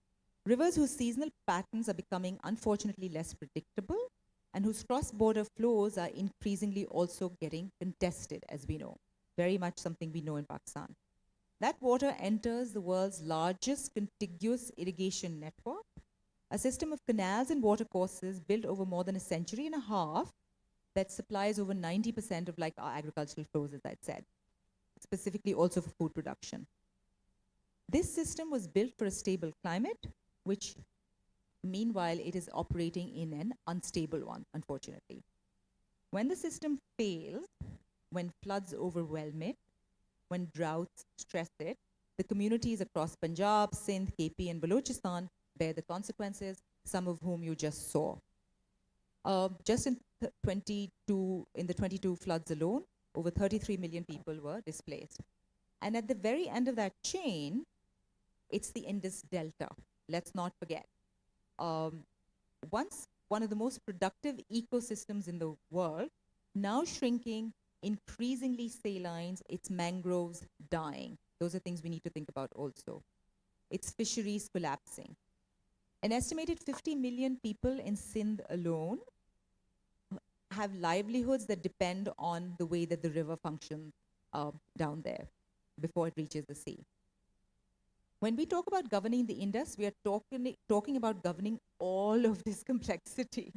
Rivers whose seasonal patterns are becoming unfortunately less predictable and whose cross-border flows are increasingly also getting contested, as we know. Very much something we know in Pakistan. That water enters the world's largest contiguous irrigation network, a system of canals and watercourses built over more than a century and a half that supplies over 90% of our agricultural flows, as I said, specifically also for food production. This system was built for a stable climate, which meanwhile it is operating in an unstable one, unfortunately. When the system fails, when floods overwhelm it, when droughts stress it, the communities across Punjab, Sindh, KP, and Balochistan bear the consequences, some of whom you just saw. Just in the 22 floods alone, over 33 million people were displaced. And at the very end of that chain, it's the Indus Delta. Let's not forget. Once one of the most productive ecosystems in the world, now shrinking, increasingly salines, its mangroves dying. Those are things we need to think about also. Its fisheries collapsing. An estimated 50 million people in Sindh alone have livelihoods that depend on the way that the river functions down there before it reaches the sea. When we talk about governing the Indus, we are talking about governing all of this complexity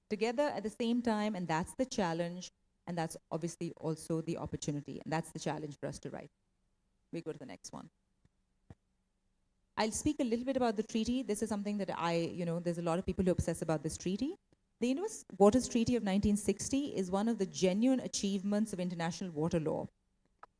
together at the same time, and that's the challenge, and that's obviously also the opportunity, and that's the challenge for us to write. We go to the next one. I'll speak a little bit about the treaty. This is something that there's a lot of people who obsess about this treaty. The Indus Waters Treaty of 1960 is one of the genuine achievements of international water law.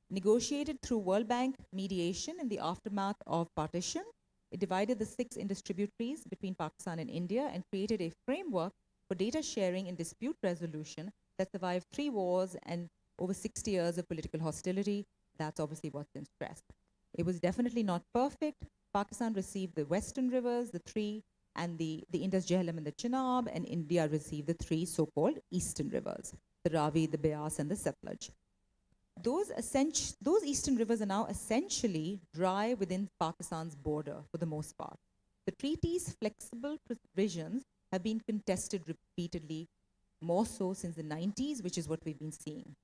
Negotiated through World Bank mediation in the aftermath of partition, it divided the 6 Indus tributaries between Pakistan and India and created a framework for data sharing and dispute resolution that survived 3 wars and over 60 years of political hostility. That's obviously what's in stress. It was definitely not perfect. Pakistan received the western rivers, the 3, and the Indus, Jhelum, and the Chenab, and India received the 3 so-called eastern rivers, the Ravi, the Beas, and the Satluj. Those eastern rivers are now essentially dry within Pakistan's border for the most part. The treaty's flexible provisions have been contested repeatedly, more so since the 90s, which is what we've been seeing.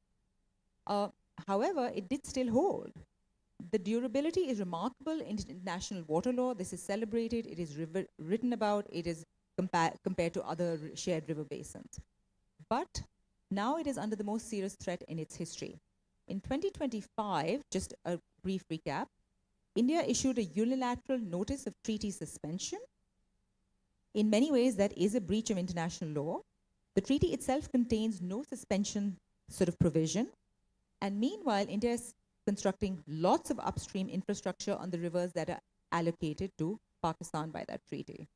However, it did still hold. The durability is remarkable in international water law. This is celebrated, it is written about, it is compared to other shared river basins. But now it is under the most serious threat in its history. In 2025, just a brief recap, India issued a unilateral notice of treaty suspension. In many ways, that is a breach of international law. The treaty itself contains no suspension sort of provision. And meanwhile, India is constructing lots of upstream infrastructure on the rivers that are allocated to Pakistan by that treaty.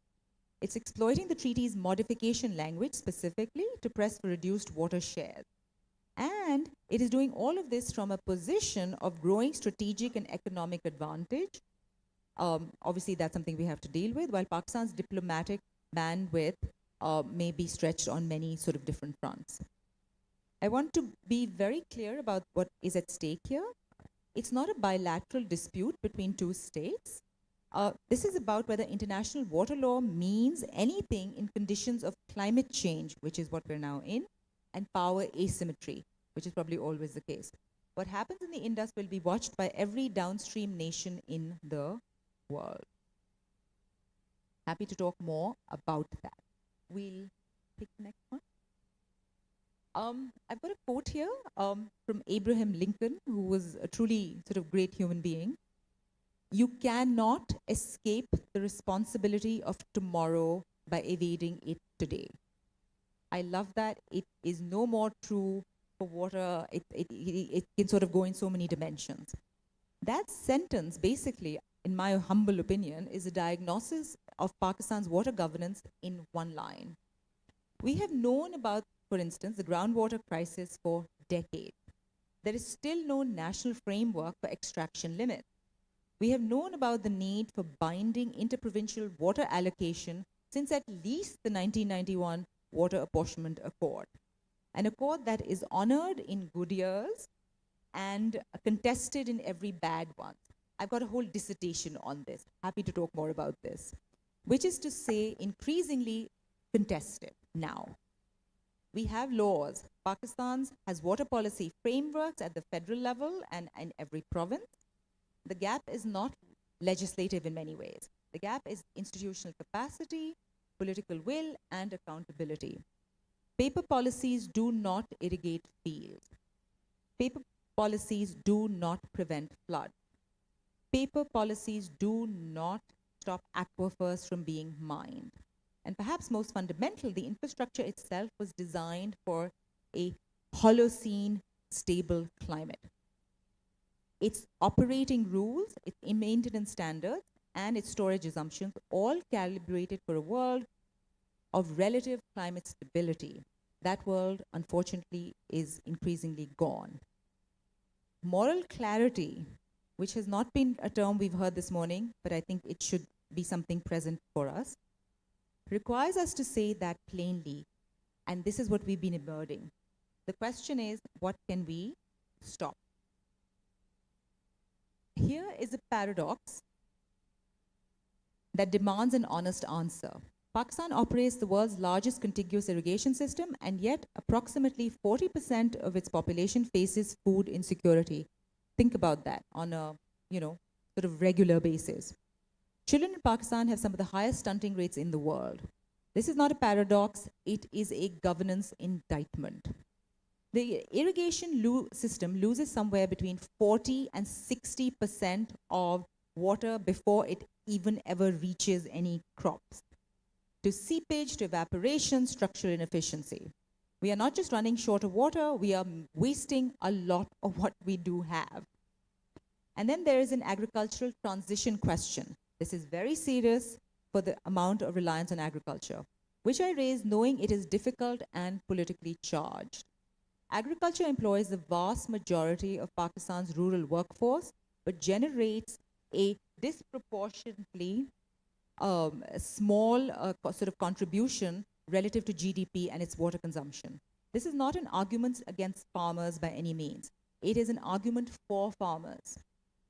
It's exploiting the treaty's modification language specifically to press for reduced water shares. And it is doing all of this from a position of growing strategic and economic advantage. Obviously, that's something we have to deal with, while Pakistan's diplomatic bandwidth may be stretched on many sort of different fronts. I want to be very clear about what is at stake here. It's not a bilateral dispute between 2 states. This is about whether international water law means anything in conditions of climate change, which is what we're now in, and power asymmetry, which is probably always the case. What happens in the Indus will be watched by every downstream nation in the world. Happy to talk more about that. We'll pick the next one. I've got a quote here from Abraham Lincoln, who was a truly sort of great human being. You cannot escape the responsibility of tomorrow by evading it today. I love that. It is no more true for water. It can sort of go in so many dimensions. That sentence, basically, in my humble opinion, is a diagnosis of Pakistan's water governance in one line. We have known about, for instance, the groundwater crisis for decades. There is still no national framework for extraction limits. We have known about the need for binding interprovincial water allocation since at least the 1991 Water Apportionment Accord, an accord that is honored in good years and contested in every bad one. I've got a whole dissertation on this. Happy to talk more about this, which is to say increasingly contested now. We have laws. Pakistan has water policy frameworks at the federal level and in every province. The gap is not legislative in many ways. The gap is institutional capacity, political will, and accountability. Paper policies do not irrigate fields. Paper policies do not prevent flood. Paper policies do not stop aquifers from being mined. And perhaps most fundamental, the infrastructure itself was designed for a Holocene stable climate. Its operating rules, its maintenance standards, and its storage assumptions all calibrated for a world of relative climate stability. That world, unfortunately, is increasingly gone. Moral clarity, which has not been a term we've heard this morning, but I think it should be something present for us, requires us to say that plainly, and this is what we've been emerging. The question is, what can we stop? Here is a paradox that demands an honest answer. Pakistan operates the world's largest contiguous irrigation system, and yet approximately 40% of its population faces food insecurity. Think about that on a, sort of regular basis. Children in Pakistan have some of the highest stunting rates in the world. This is not a paradox, it is a governance indictment. The irrigation system loses somewhere between 40 and 60% of water before it even ever reaches any crops. To seepage, to evaporation, structural inefficiency. We are not just running short of water, we are wasting a lot of what we do have. And then there is an agricultural transition question. This is very serious for the amount of reliance on agriculture, which I raise knowing it is difficult and politically charged. Agriculture employs the vast majority of Pakistan's rural workforce, but generates a disproportionately small sort of contribution relative to GDP and its water consumption. This is not an argument against farmers by any means. It is an argument for farmers,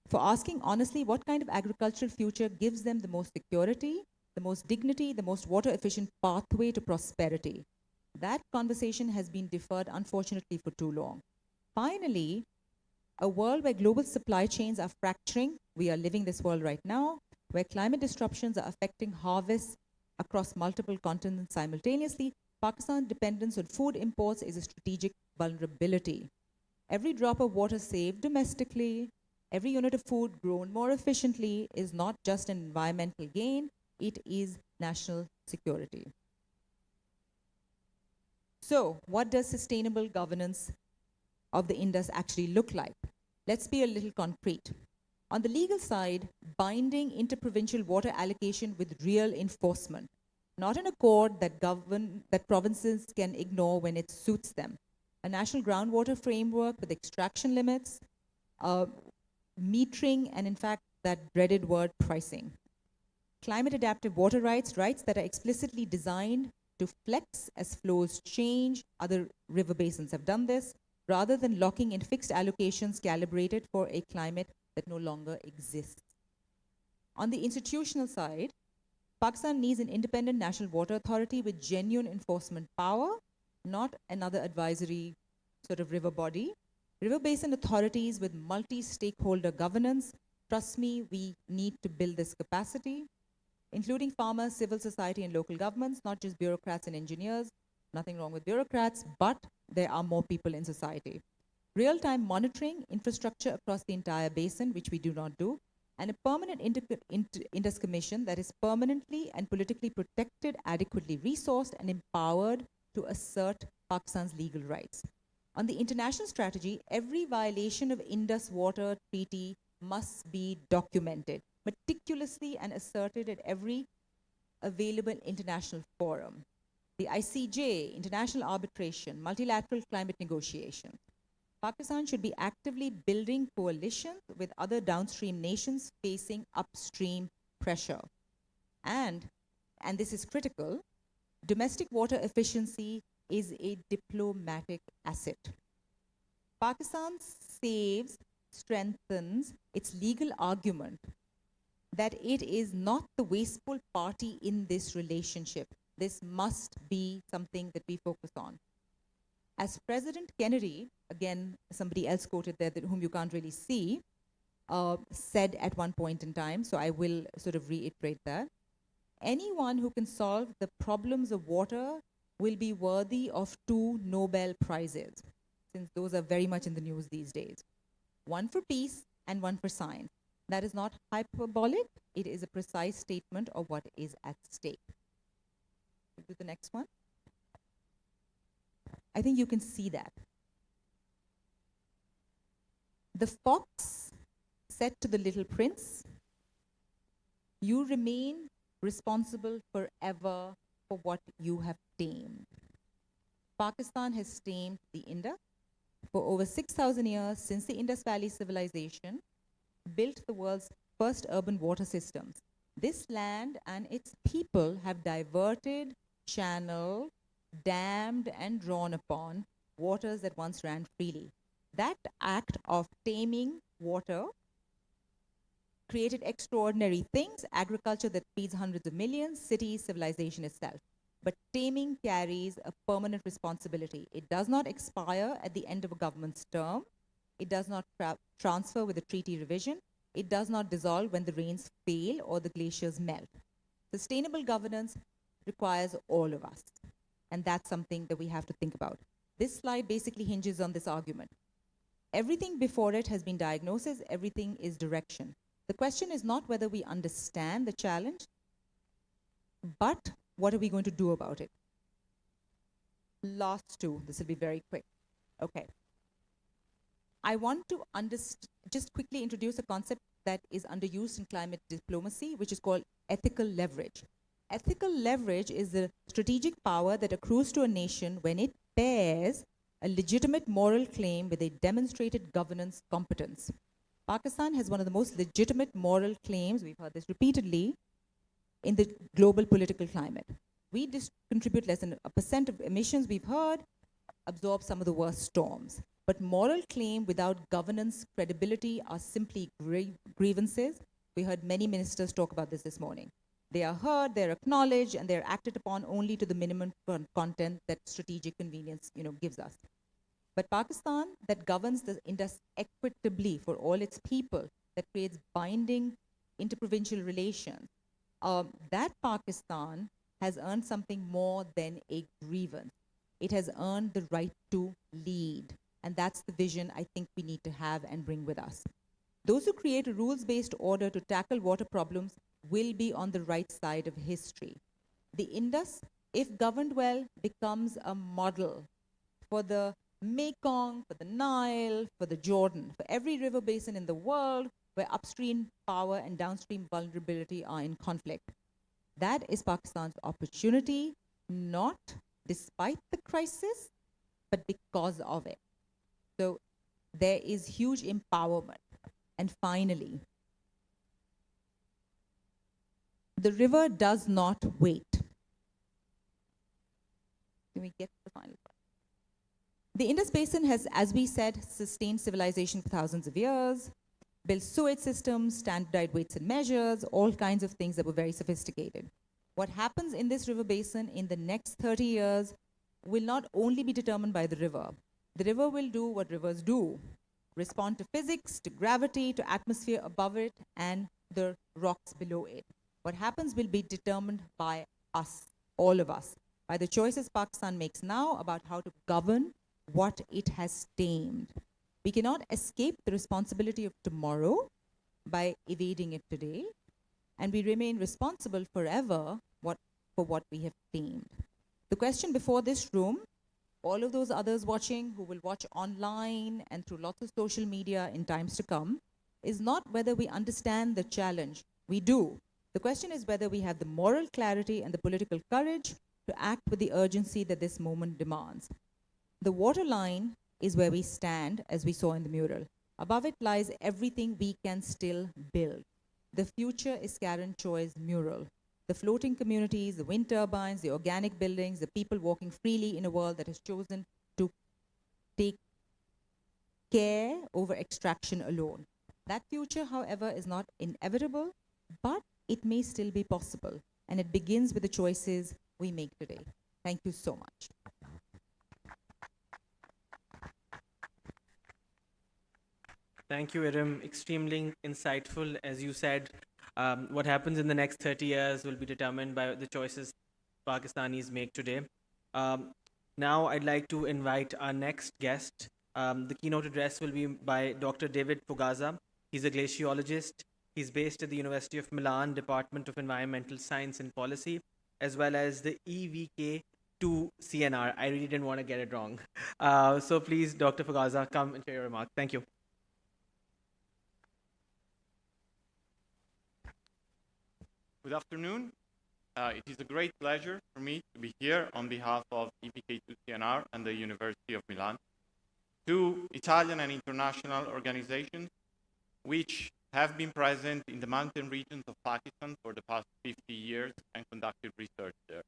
for asking honestly what kind of agricultural future gives them the most security, the most dignity, the most water-efficient pathway to prosperity. That conversation has been deferred, unfortunately, for too long. Finally, a world where global supply chains are fracturing, we are living this world right now, where climate disruptions are affecting harvests across multiple continents simultaneously, Pakistan's dependence on food imports is a strategic vulnerability. Every drop of water saved domestically, every unit of food grown more efficiently is not just an environmental gain, it is national security. So, what does sustainable governance of the Indus actually look like? Let's be a little concrete. On the legal side, binding interprovincial water allocation with real enforcement, not an accord that provinces can ignore when it suits them. A national groundwater framework with extraction limits, metering, and in fact, that dreaded word pricing. Climate adaptive water rights, rights that are explicitly designed to flex as flows change. Other river basins have done this, rather than locking in fixed allocations calibrated for a climate that no longer exists. On the institutional side, Pakistan needs an independent national water authority with genuine enforcement power, not another advisory sort of river body. River basin authorities with multi-stakeholder governance. Trust me, we need to build this capacity, including farmers, civil society, and local governments, not just bureaucrats and engineers. Nothing wrong with bureaucrats, but there are more people in society. Real-time monitoring infrastructure across the entire basin, which we do not do, and a permanent Indus Commission that is permanently and politically protected, adequately resourced, and empowered to assert Pakistan's legal rights. On the international strategy, every violation of Indus Water Treaty must be documented meticulously and asserted at every available international forum. The ICJ, international arbitration, multilateral climate negotiations. Pakistan should be actively building coalitions with other downstream nations facing upstream pressure. And this is critical, domestic water efficiency is a diplomatic asset. Pakistan strengthens its legal argument that it is not the wasteful party in this relationship. This must be something that we focus on. As President Kennedy, again, somebody else quoted there whom you can't really see, said at one point in time, so I will sort of reiterate that, anyone who can solve the problems of water will be worthy of 2 Nobel Prizes, since those are very much in the news these days. One for peace and one for science. That is not hyperbolic, it is a precise statement of what is at stake. Do the next one. I think you can see that. The fox said to the little prince, "You remain responsible forever for what you have tamed." Pakistan has tamed the Indus for over 6,000 years since the Indus Valley civilization built the world's first urban water systems. This land and its people have diverted, channeled, dammed, and drawn upon waters that once ran freely. That act of taming water created extraordinary things: agriculture that feeds hundreds of millions, cities, civilization itself. But taming carries a permanent responsibility. It does not expire at the end of a government's term. It does not transfer with a treaty revision. It does not dissolve when the rains fail or the glaciers melt. Sustainable governance requires all of us. And that's something that we have to think about. This slide basically hinges on this argument. Everything before it has been diagnosis, everything is direction. The question is not whether we understand the challenge, but what are we going to do about it? Last two, this will be very quick. Okay. I want to just quickly introduce a concept that is underused in climate diplomacy, which is called ethical leverage. Ethical leverage is the strategic power that accrues to a nation when it pairs a legitimate moral claim with a demonstrated governance competence. Pakistan has one of the most legitimate moral claims, we've heard this repeatedly, in the global political climate. We contribute less than 1% of emissions, we've heard, absorb some of the worst storms. But moral claim without governance credibility are simply grievances. We heard many ministers talk about this morning. They are heard, they're acknowledged, and they're acted upon only to the minimum content that strategic convenience, gives us. But Pakistan, that governs the Indus equitably for all its people, that creates binding interprovincial relations, that Pakistan has earned something more than a grievance. It has earned the right to lead. And that's the vision I think we need to have and bring with us. Those who create a rules-based order to tackle water problems will be on the right side of history. The Indus, if governed well, becomes a model for the Mekong, for the Nile, for the Jordan, for every river basin in the world where upstream power and downstream vulnerability are in conflict. That is Pakistan's opportunity, not despite the crisis, but because of it. So there is huge empowerment. And finally, the river does not wait. Can we get to the final part? The Indus Basin has, as we said, sustained civilization for thousands of years, built sewage systems, standardized weights and measures, all kinds of things that were very sophisticated. What happens in this river basin in the next 30 years will not only be determined by the river. The river will do what rivers do: respond to physics, to gravity, to atmosphere above it, and the rocks below it. What happens will be determined by us, all of us, by the choices Pakistan makes now about how to govern what it has tamed. We cannot escape the responsibility of tomorrow by evading it today, and we remain responsible forever for what we have tamed. The question before this room, all of those others watching who will watch online and through lots of social media in times to come, is not whether we understand the challenge. We do. The question is whether we have the moral clarity and the political courage to act with the urgency that this moment demands. The waterline is where we stand, as we saw in the mural. Above it lies everything we can still build. The future is Karen Choi's mural. The floating communities, the wind turbines, the organic buildings, the people walking freely in a world that has chosen to take care over extraction alone. That future, however, is not inevitable, but it may still be possible. And it begins with the choices we make today. Thank you so much. Thank you, Iram. Extremely insightful. As you said, what happens in the next 30 years will be determined by the choices Pakistanis make today. Now I'd like to invite our next guest. The keynote address will be by Dr. David Fugaza. He's a glaciologist. He's based at the University of Milan, Department of Environmental Science and Policy, as well as the EVK2 CNR. I really didn't want to get it wrong. So please, Dr. Fagaza, come and share your remarks. Thank you. Good afternoon. It is a great pleasure for me to be here on behalf of EVK2CNR and the University of Milan, two Italian and international organizations which have been present in the mountain regions of Pakistan for the past 50 years and conducted research there.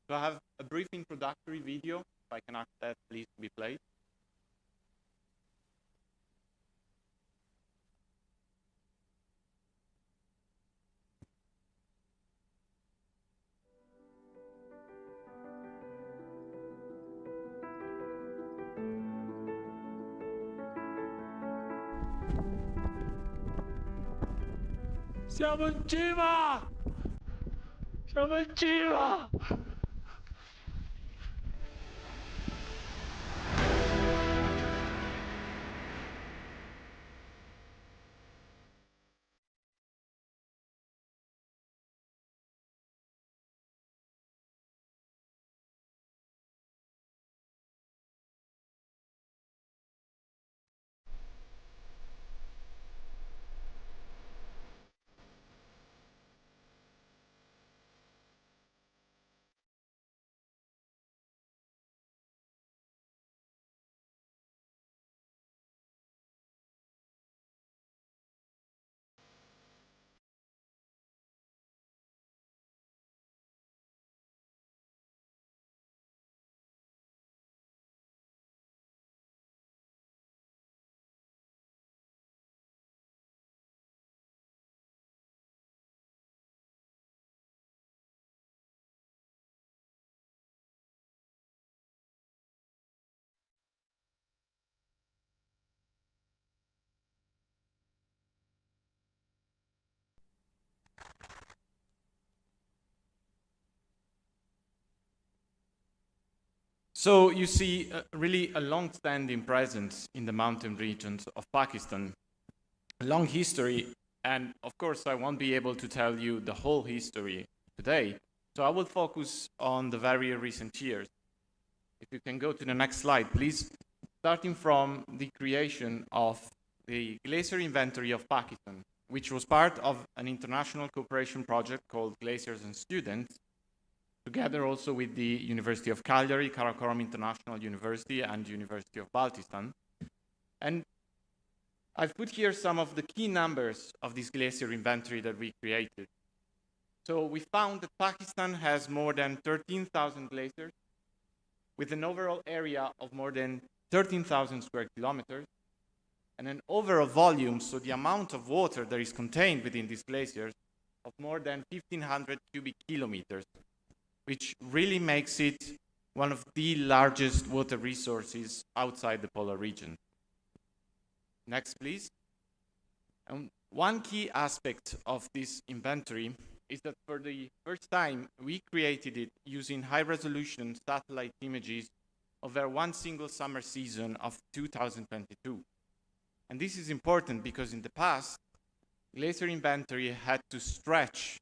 So I have a brief introductory video, if I can ask that please to be played. Siamo in cima! Siamo in cima! So you see really a long-standing presence in the mountain regions of Pakistan, a long history, and of course I won't be able to tell you the whole history today, so I will focus on the very recent years. If you can go to the next slide, please. Starting from the creation of the Glacier Inventory of Pakistan, which was part of an international cooperation project called Glaciers and Students, together also with the University of Cagliari, Karakoram International University, and University of Baltistan. And I've put here some of the key numbers of this glacier inventory that we created. So we found that Pakistan has more than 13,000 glaciers, with an overall area of more than 13,000 square kilometers, and an overall volume, so the amount of water that is contained within these glaciers, of more than 1,500 cubic kilometers, which really makes it one of the largest water resources outside the polar region. Next, please. And one key aspect of this inventory is that for the first time, we created it using high-resolution satellite images over one single summer season of 2022. And this is important because in the past, Glacier Inventory had to stretch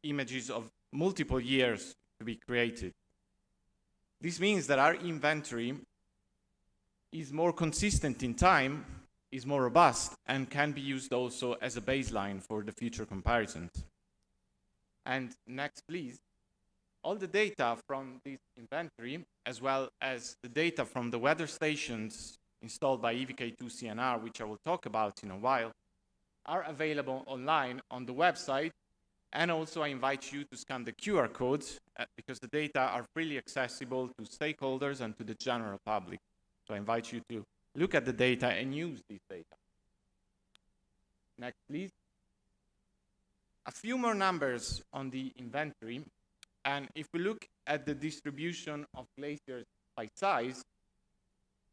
images of multiple years to be created. This means that our inventory is more consistent in time, is more robust, and can be used also as a baseline for the future comparisons. And next, please. All the data from this inventory, as well as the data from the weather stations installed by EVK2CNR, which I will talk about in a while, are available online on the website. And also I invite you to scan the QR codes because the data are freely accessible to stakeholders and to the general public. So I invite you to look at the data and use these data. Next, please. A few more numbers on the inventory. And if we look at the distribution of glaciers by size,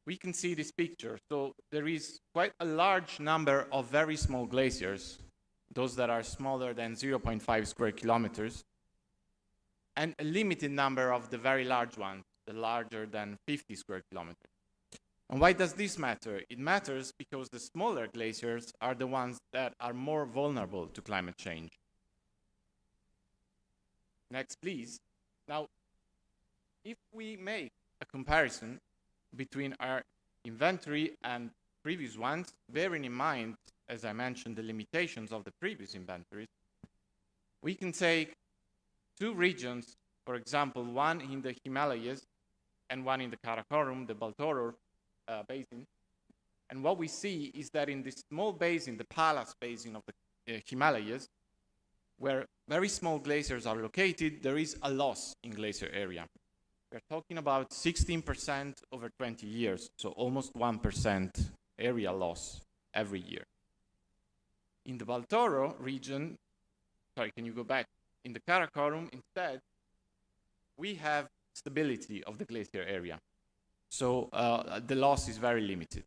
we can see this picture. So there is quite a large number of very small glaciers, those that are smaller than 0.5 square kilometers, and a limited number of the very large ones, the larger than 50 square kilometers. And why does this matter? It matters because the smaller glaciers are the ones that are more vulnerable to climate change. Next, please. Now, if we make a comparison between our inventory and previous ones, bearing in mind, as I mentioned, the limitations of the previous inventories, we can take two regions, for example, one in the Himalayas and one in the Karakoram, the Baltoro basin. And what we see is that in this small basin, the Pallas basin of the Himalayas, where very small glaciers are located, there is a loss in glacier area. We're talking about 16% over 20 years, so almost 1% area loss every year. In the Baltoro region, sorry, can you go back? In the Karakoram, instead, we have stability of the glacier area. So the loss is very limited.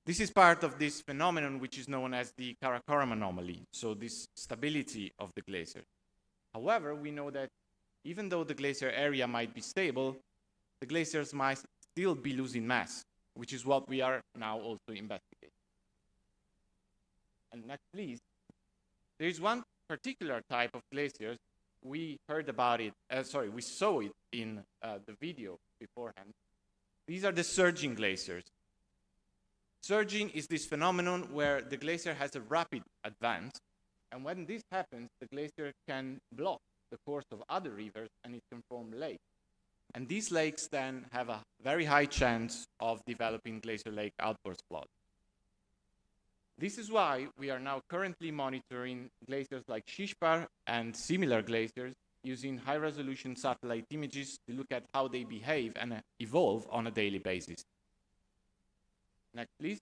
This is part of this phenomenon which is known as the Karakoram anomaly, so this stability of the glacier. However, we know that even though the glacier area might be stable, the glaciers might still be losing mass, which is what we are now also investigating. And next, please. There is one particular type of glaciers. We heard about it, we saw it in the video beforehand. These are the surging glaciers. Surging is this phenomenon where the glacier has a rapid advance, and when this happens, the glacier can block the course of other rivers and it can form lakes. And these lakes then have a very high chance of developing glacier lake outburst floods. This is why we are now currently monitoring glaciers like Shishpar and similar glaciers using high-resolution satellite images to look at how they behave and evolve on a daily basis. Next, please.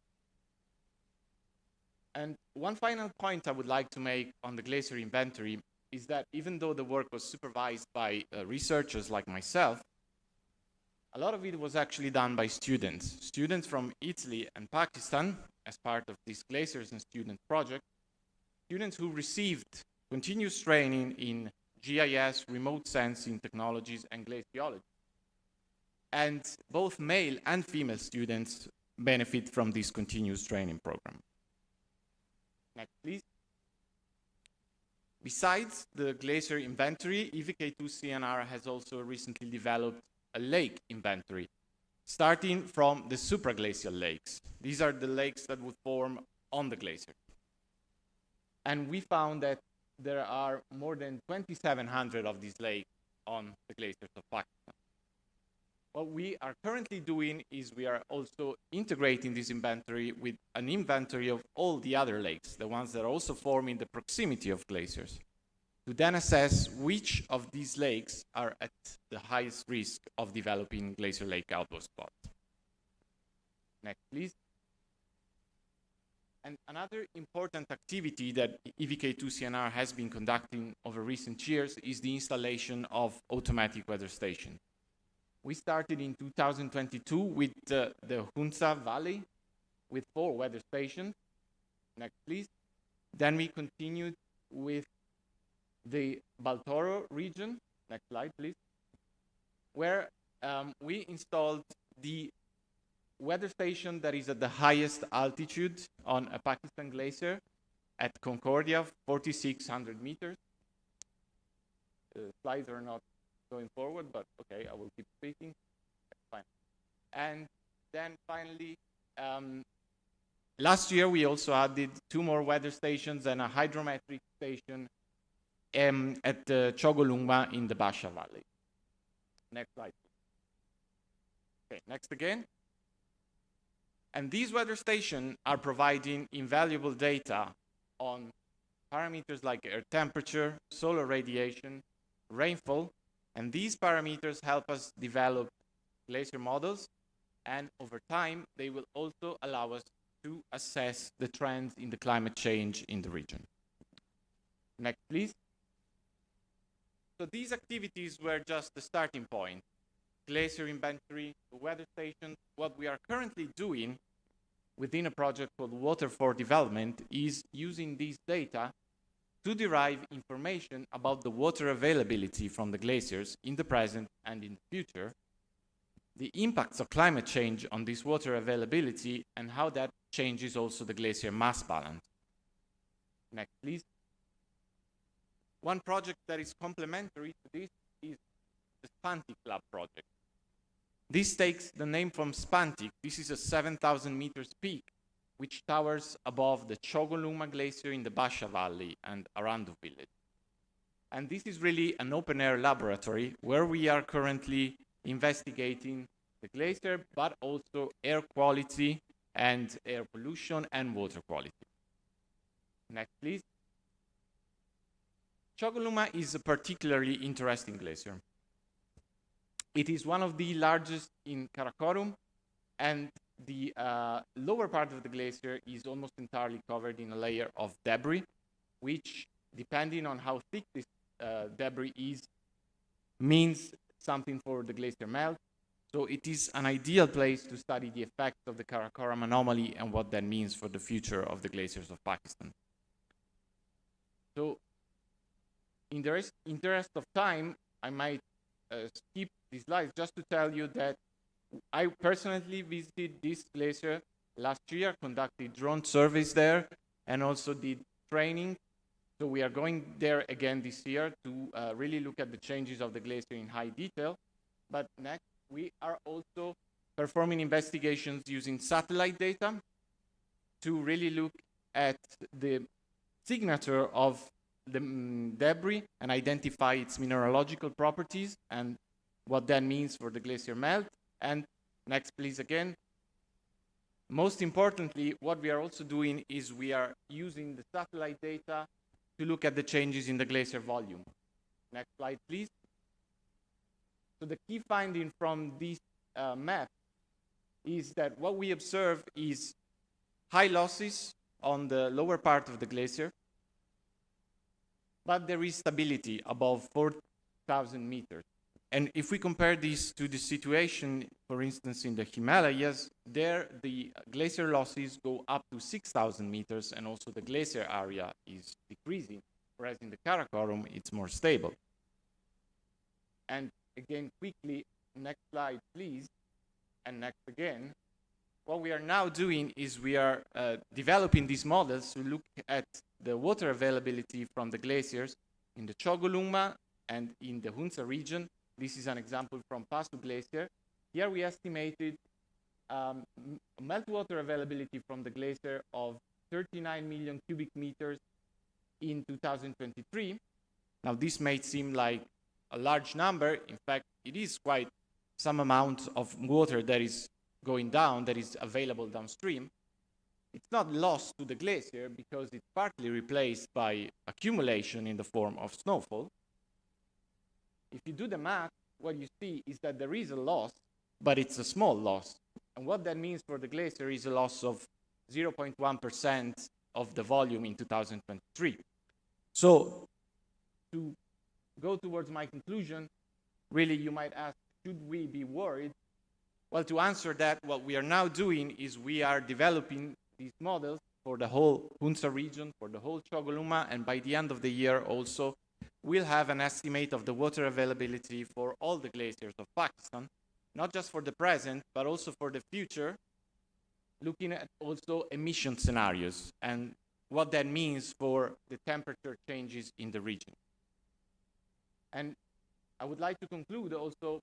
And one final point I would like to make on the glacier inventory is that even though the work was supervised by researchers like myself, a lot of it was actually done by students from Italy and Pakistan as part of this Glaciers and Student project, students who received continuous training in GIS, remote sensing technologies, and glaciology. And both male and female students benefit from this continuous training program. Next, please. Besides the glacier inventory, EVK2CNR has also recently developed a lake inventory, starting from the supraglacial lakes. These are the lakes that would form on the glacier. And we found that there are more than 2,700 of these lakes on the glaciers of Pakistan. What we are currently doing is we are also integrating this inventory with an inventory of all the other lakes, the ones that also form in the proximity of glaciers, to then assess which of these lakes are at the highest risk of developing glacier lake outburst spots. Next, please. And another important activity that EVK2CNR has been conducting over recent years is the installation of automatic weather stations. We started in 2022 with the Hunza Valley with 4 weather stations. Next, please. Then we continued with the Baltoro region. Next slide, please. Where we installed the weather station that is at the highest altitude on a Pakistan glacier at Concordia, 4,600 meters. Slides are not going forward, but okay, I will keep speaking. Fine. And then finally, last year we also added 2 more weather stations and a hydrometric station at Chogolungma in the Basha Valley. Next slide. Okay, next again. And these weather stations are providing invaluable data on parameters like air temperature, solar radiation, rainfall, and these parameters help us develop glacier models, and over time, they will also allow us to assess the trends in the climate change in the region. Next, please. So these activities were just the starting point. Glacier inventory, the weather station. What we are currently doing within a project called Water for Development is using these data to derive information about the water availability from the glaciers in the present and in the future, the impacts of climate change on this water availability, and how that changes also the glacier mass balance. Next, please. one project that is complementary to this is the Spantic Lab project. This takes the name from Spantic. This is a 7,000 meters peak which towers above the Chogoluma Glacier in the Basha Valley and Arandu village. And this is really an open-air laboratory where we are currently investigating the glacier, but also air quality and air pollution and water quality. Next, please. Chogoluma is a particularly interesting glacier. It is one of the largest in Karakorum, and the lower part of the glacier is almost entirely covered in a layer of debris, which, depending on how thick this debris is, means something for the glacier melt. So it is an ideal place to study the effects of the Karakoram anomaly and what that means for the future of the glaciers of Pakistan. So in the interest of time, I might skip these slides just to tell you that I personally visited this glacier last year, conducted drone surveys there, and also did training. So we are going there again this year to really look at the changes of the glacier in high detail. But next, we are also performing investigations using satellite data to really look at the signature of the debris and identify its mineralogical properties and what that means for the glacier melt. And next, please, again. Most importantly, what we are also doing is we are using the satellite data to look at the changes in the glacier volume. Next slide, please. So the key finding from this map is that what we observe is high losses on the lower part of the glacier, but there is stability above 4,000 meters. And if we compare this to the situation, for instance, in the Himalayas, there the glacier losses go up to 6,000 meters, and also the glacier area is decreasing, whereas in the Karakoram, it's more stable. And again, quickly, next slide, please, and next again. What we are now doing is we are developing these models to look at the water availability from the glaciers in the Chogoluma and in the Hunza region. This is an example from Pasu Glacier. Here we estimated meltwater availability from the glacier of 39 million cubic meters in 2023. Now, this may seem like a large number. In fact, it is quite some amount of water that is going down, that is available downstream. It's not lost to the glacier because it's partly replaced by accumulation in the form of snowfall. If you do the math, what you see is that there is a loss, but it's a small loss. And what that means for the glacier is a loss of 0.1% of the volume in 2023. So to go towards my conclusion, really you might ask, should we be worried? Well, to answer that, what we are now doing is we are developing these models for the whole Hunza region, for the whole Chogoluma, and by the end of the year also, we'll have an estimate of the water availability for all the glaciers of Pakistan, not just for the present, but also for the future, looking at also emission scenarios and what that means for the temperature changes in the region. And I would like to conclude also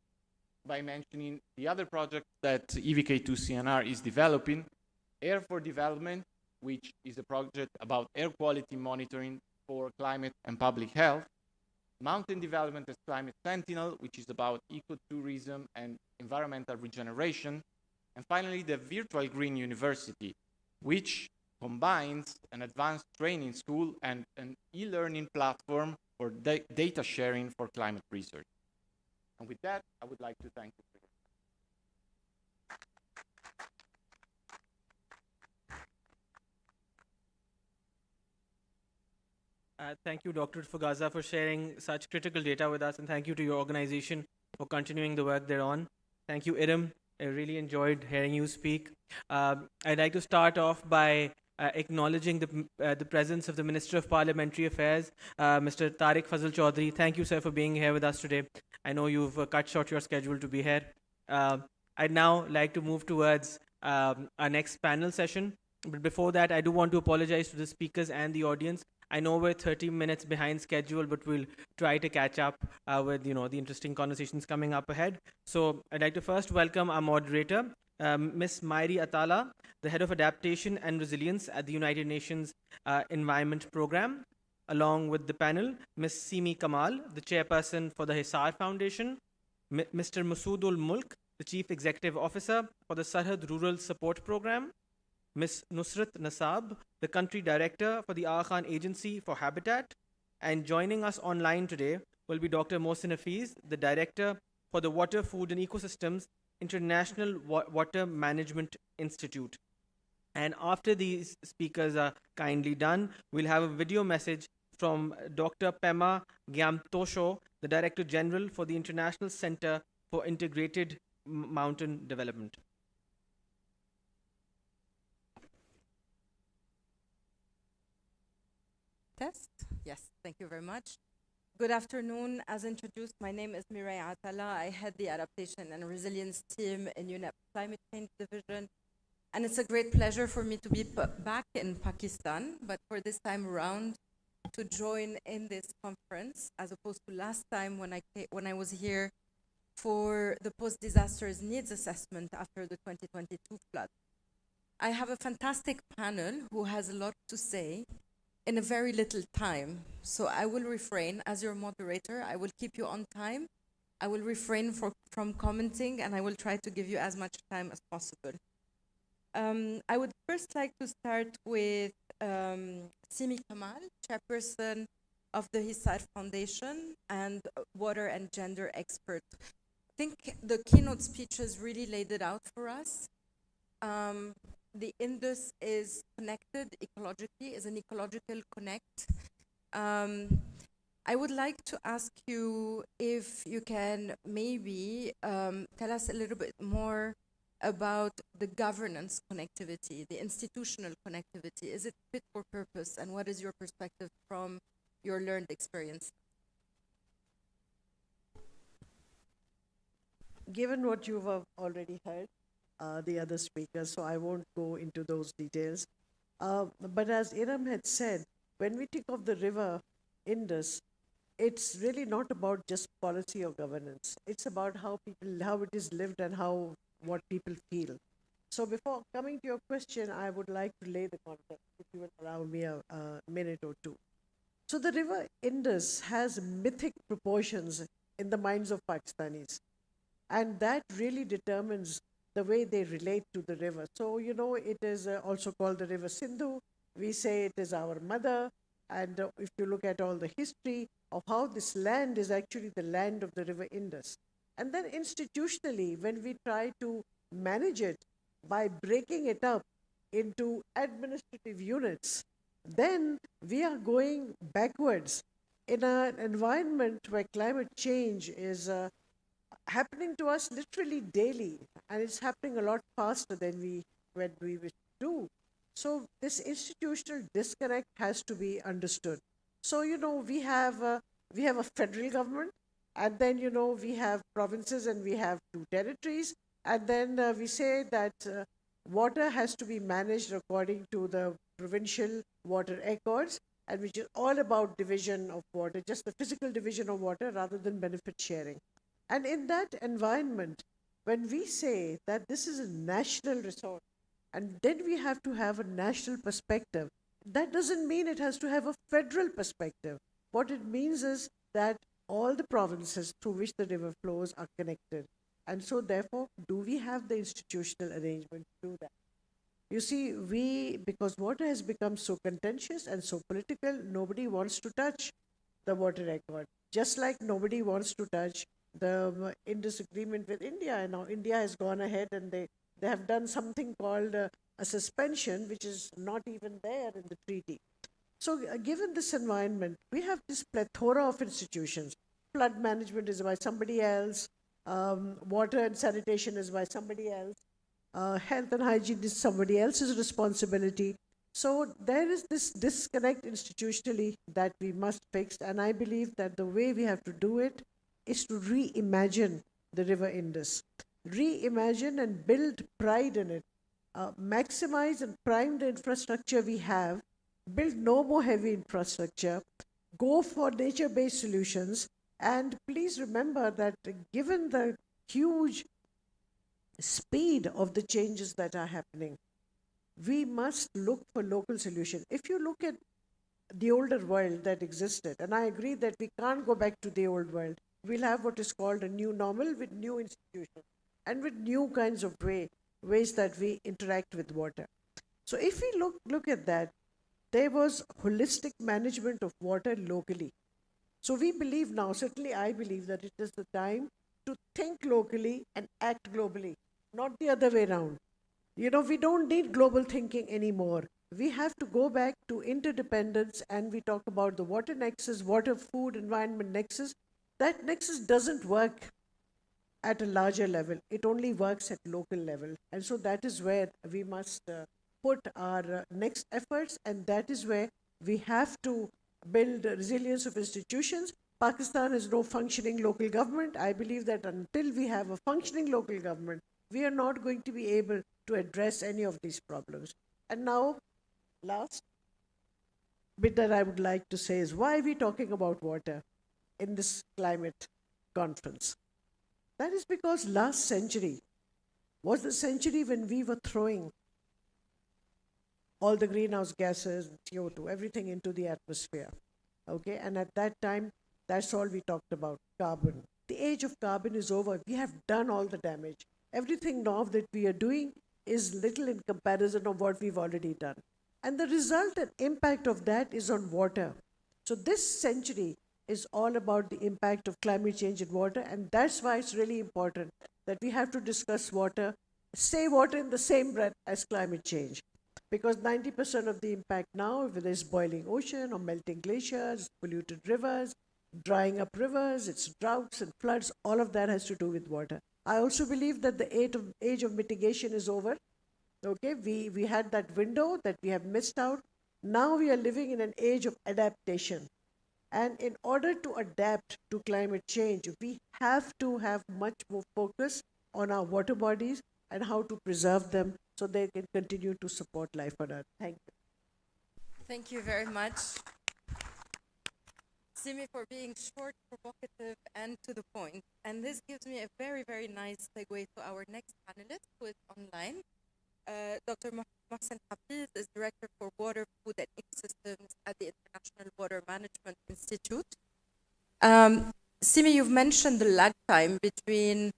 by mentioning the other project that EVK2CNR is developing, Air for Development, which is a project about air quality monitoring for climate and public health, Mountain Development as Climate Sentinel, which is about ecotourism and environmental regeneration, and finally the Virtual Green University, which combines an advanced training school and an e-learning platform for data sharing for climate research. And with that, I would like to thank you. Thank you, Dr. Fugaza, for sharing such critical data with us, and thank you to your organization for continuing the work they're on. Thank you, Iram. I really enjoyed hearing you speak. I'd like to start off by acknowledging the presence of the Minister of Parliamentary Affairs, Mr. Tariq Fazal Chaudhry. Thank you, sir, for being here with us today. I know you've cut short your schedule to be here. I'd now like to move towards our next panel session. But before that, I do want to apologize to the speakers and the audience. I know we're 30 minutes behind schedule, but we'll try to catch up with the interesting conversations coming up ahead. So I'd like to first welcome our moderator, Ms. Mairi Atala, the head of adaptation and resilience at the United Nations Environment Program, along with the panel, Ms. Simi Kamal, the chairperson for the Hisar Foundation, Mr. Masoodul Mulk, the chief executive officer for the Sarhad Rural Support Program, Ms. Nusrat Nasab, the country director for the Aga Khan Agency for Habitat, and joining us online today will be Dr. Mohsin Hafiz, the director for the Water, Food and Ecosystems International Water Management Institute. And after these speakers are kindly done, we'll have a video message from Dr. Pema Gyamtosho, the Director General for the International Center for Integrated Mountain Development. Test? Yes, thank you very much. Good afternoon. As introduced, my name is Mirai Atala. I head the Adaptation and Resilience team in UNEP Climate Change Division. And it's a great pleasure for me to be back in Pakistan, but for this time around to join in this conference, as opposed to last time when I was here for the post-disasters needs assessment after the 2022 flood. I have a fantastic panel who has a lot to say in a very little time. So I will refrain, as your moderator, I will keep you on time. I will refrain from commenting, and I will try to give you as much time as possible. I would first like to start with Simi Kamal, chairperson of the Hisar Foundation and water and gender expert. I think the keynote speeches really laid it out for us. The Indus is connected ecologically, is an ecological connect. I would like to ask you if you can maybe tell us a little bit more about the governance connectivity, the institutional connectivity. Is it fit for purpose, and what is your perspective from your learned experience? Given what you've already heard, the other speakers, so I won't go into those details. But as Iram had said, when we think of the river Indus, it's really not about just policy or governance. It's about how it is lived and what people feel. So before coming to your question, I would like to lay the context, if you will allow me a minute or two. So the river Indus has mythic proportions in the minds of Pakistanis. And that really determines the way they relate to the river. So, it is also called the river Sindhu. We say it is our mother. And if you look at all the history of how this land is actually the land of the river Indus. And then institutionally, when we try to manage it by breaking it up into administrative units, then we are going backwards in an environment where climate change is happening to us literally daily, and it's happening a lot faster than we wish to do. So this institutional disconnect has to be understood. So, we have a federal government, and then, we have provinces and we have 2 territories, and then we say that water has to be managed according to the provincial water accords, and which is all about division of water, just the physical division of water rather than benefit sharing. And in that environment, when we say that this is a national resource, and then we have to have a national perspective, that doesn't mean it has to have a federal perspective. What it means is that all the provinces through which the river flows are connected. And so therefore, do we have the institutional arrangement to do that? You see, because water has become so contentious and so political, nobody wants to touch the water record. Just like nobody wants to touch the Indus agreement with India. And now India has gone ahead and they have done something called a suspension, which is not even there in the treaty. So given this environment, we have this plethora of institutions. Flood management is by somebody else. Water and sanitation is by somebody else. Health and hygiene is somebody else's responsibility. So there is this disconnect institutionally that we must fix. And I believe that the way we have to do it is to reimagine the river Indus. Reimagine and build pride in it. maximize and prime the infrastructure we have, build no more heavy infrastructure, go for nature-based solutions, and please remember that given the huge speed of the changes that are happening, we must look for local solutions. If you look at the older world that existed, and I agree that we can't go back to the old world, we'll have what is called a new normal with new institutions and with new kinds of ways that we interact with water. So if we look at that, there was holistic management of water locally. So we believe now, certainly I believe, that it is the time to think locally and act globally, not the other way around. You know, we don't need global thinking anymore. We have to go back to interdependence, and we talk about the water nexus, water, food, environment nexus. That nexus doesn't work at a larger level. It only works at local level. And so that is where we must put our next efforts, and that is where we have to build resilience of institutions. Pakistan has no functioning local government. I believe that until we have a functioning local government, we are not going to be able to address any of these problems. And now, last bit that I would like to say is, why are we talking about water in this climate conference? That is because last century was the century when we were throwing all the greenhouse gases, CO2, everything into the atmosphere. Okay, and at that time, that's all we talked about, carbon. The age of carbon is over. We have done all the damage. Everything now that we are doing is little in comparison of what we've already done. And the result and impact of that is on water. So this century is all about the impact of climate change in water, and that's why it's really important that we have to discuss water, say water in the same breath as climate change. Because 90% of the impact now, whether it's boiling ocean or melting glaciers, polluted rivers, drying up rivers, it's droughts and floods, all of that has to do with water. I also believe that the age of mitigation is over. Okay, we had that window that we have missed out. Now we are living in an age of adaptation. And in order to adapt to climate change, we have to have much more focus on our water bodies and how to preserve them so they can continue to support life on Earth. Thank you. Thank you very much, Simi, for being short, provocative, and to the point. And this gives me a very, very nice segue to our next panelist, who is online. Dr. Mohsen Hafiz is Director for Water, Food, and Ecosystems at the International Water Management Institute. Simi, you've mentioned the lag time between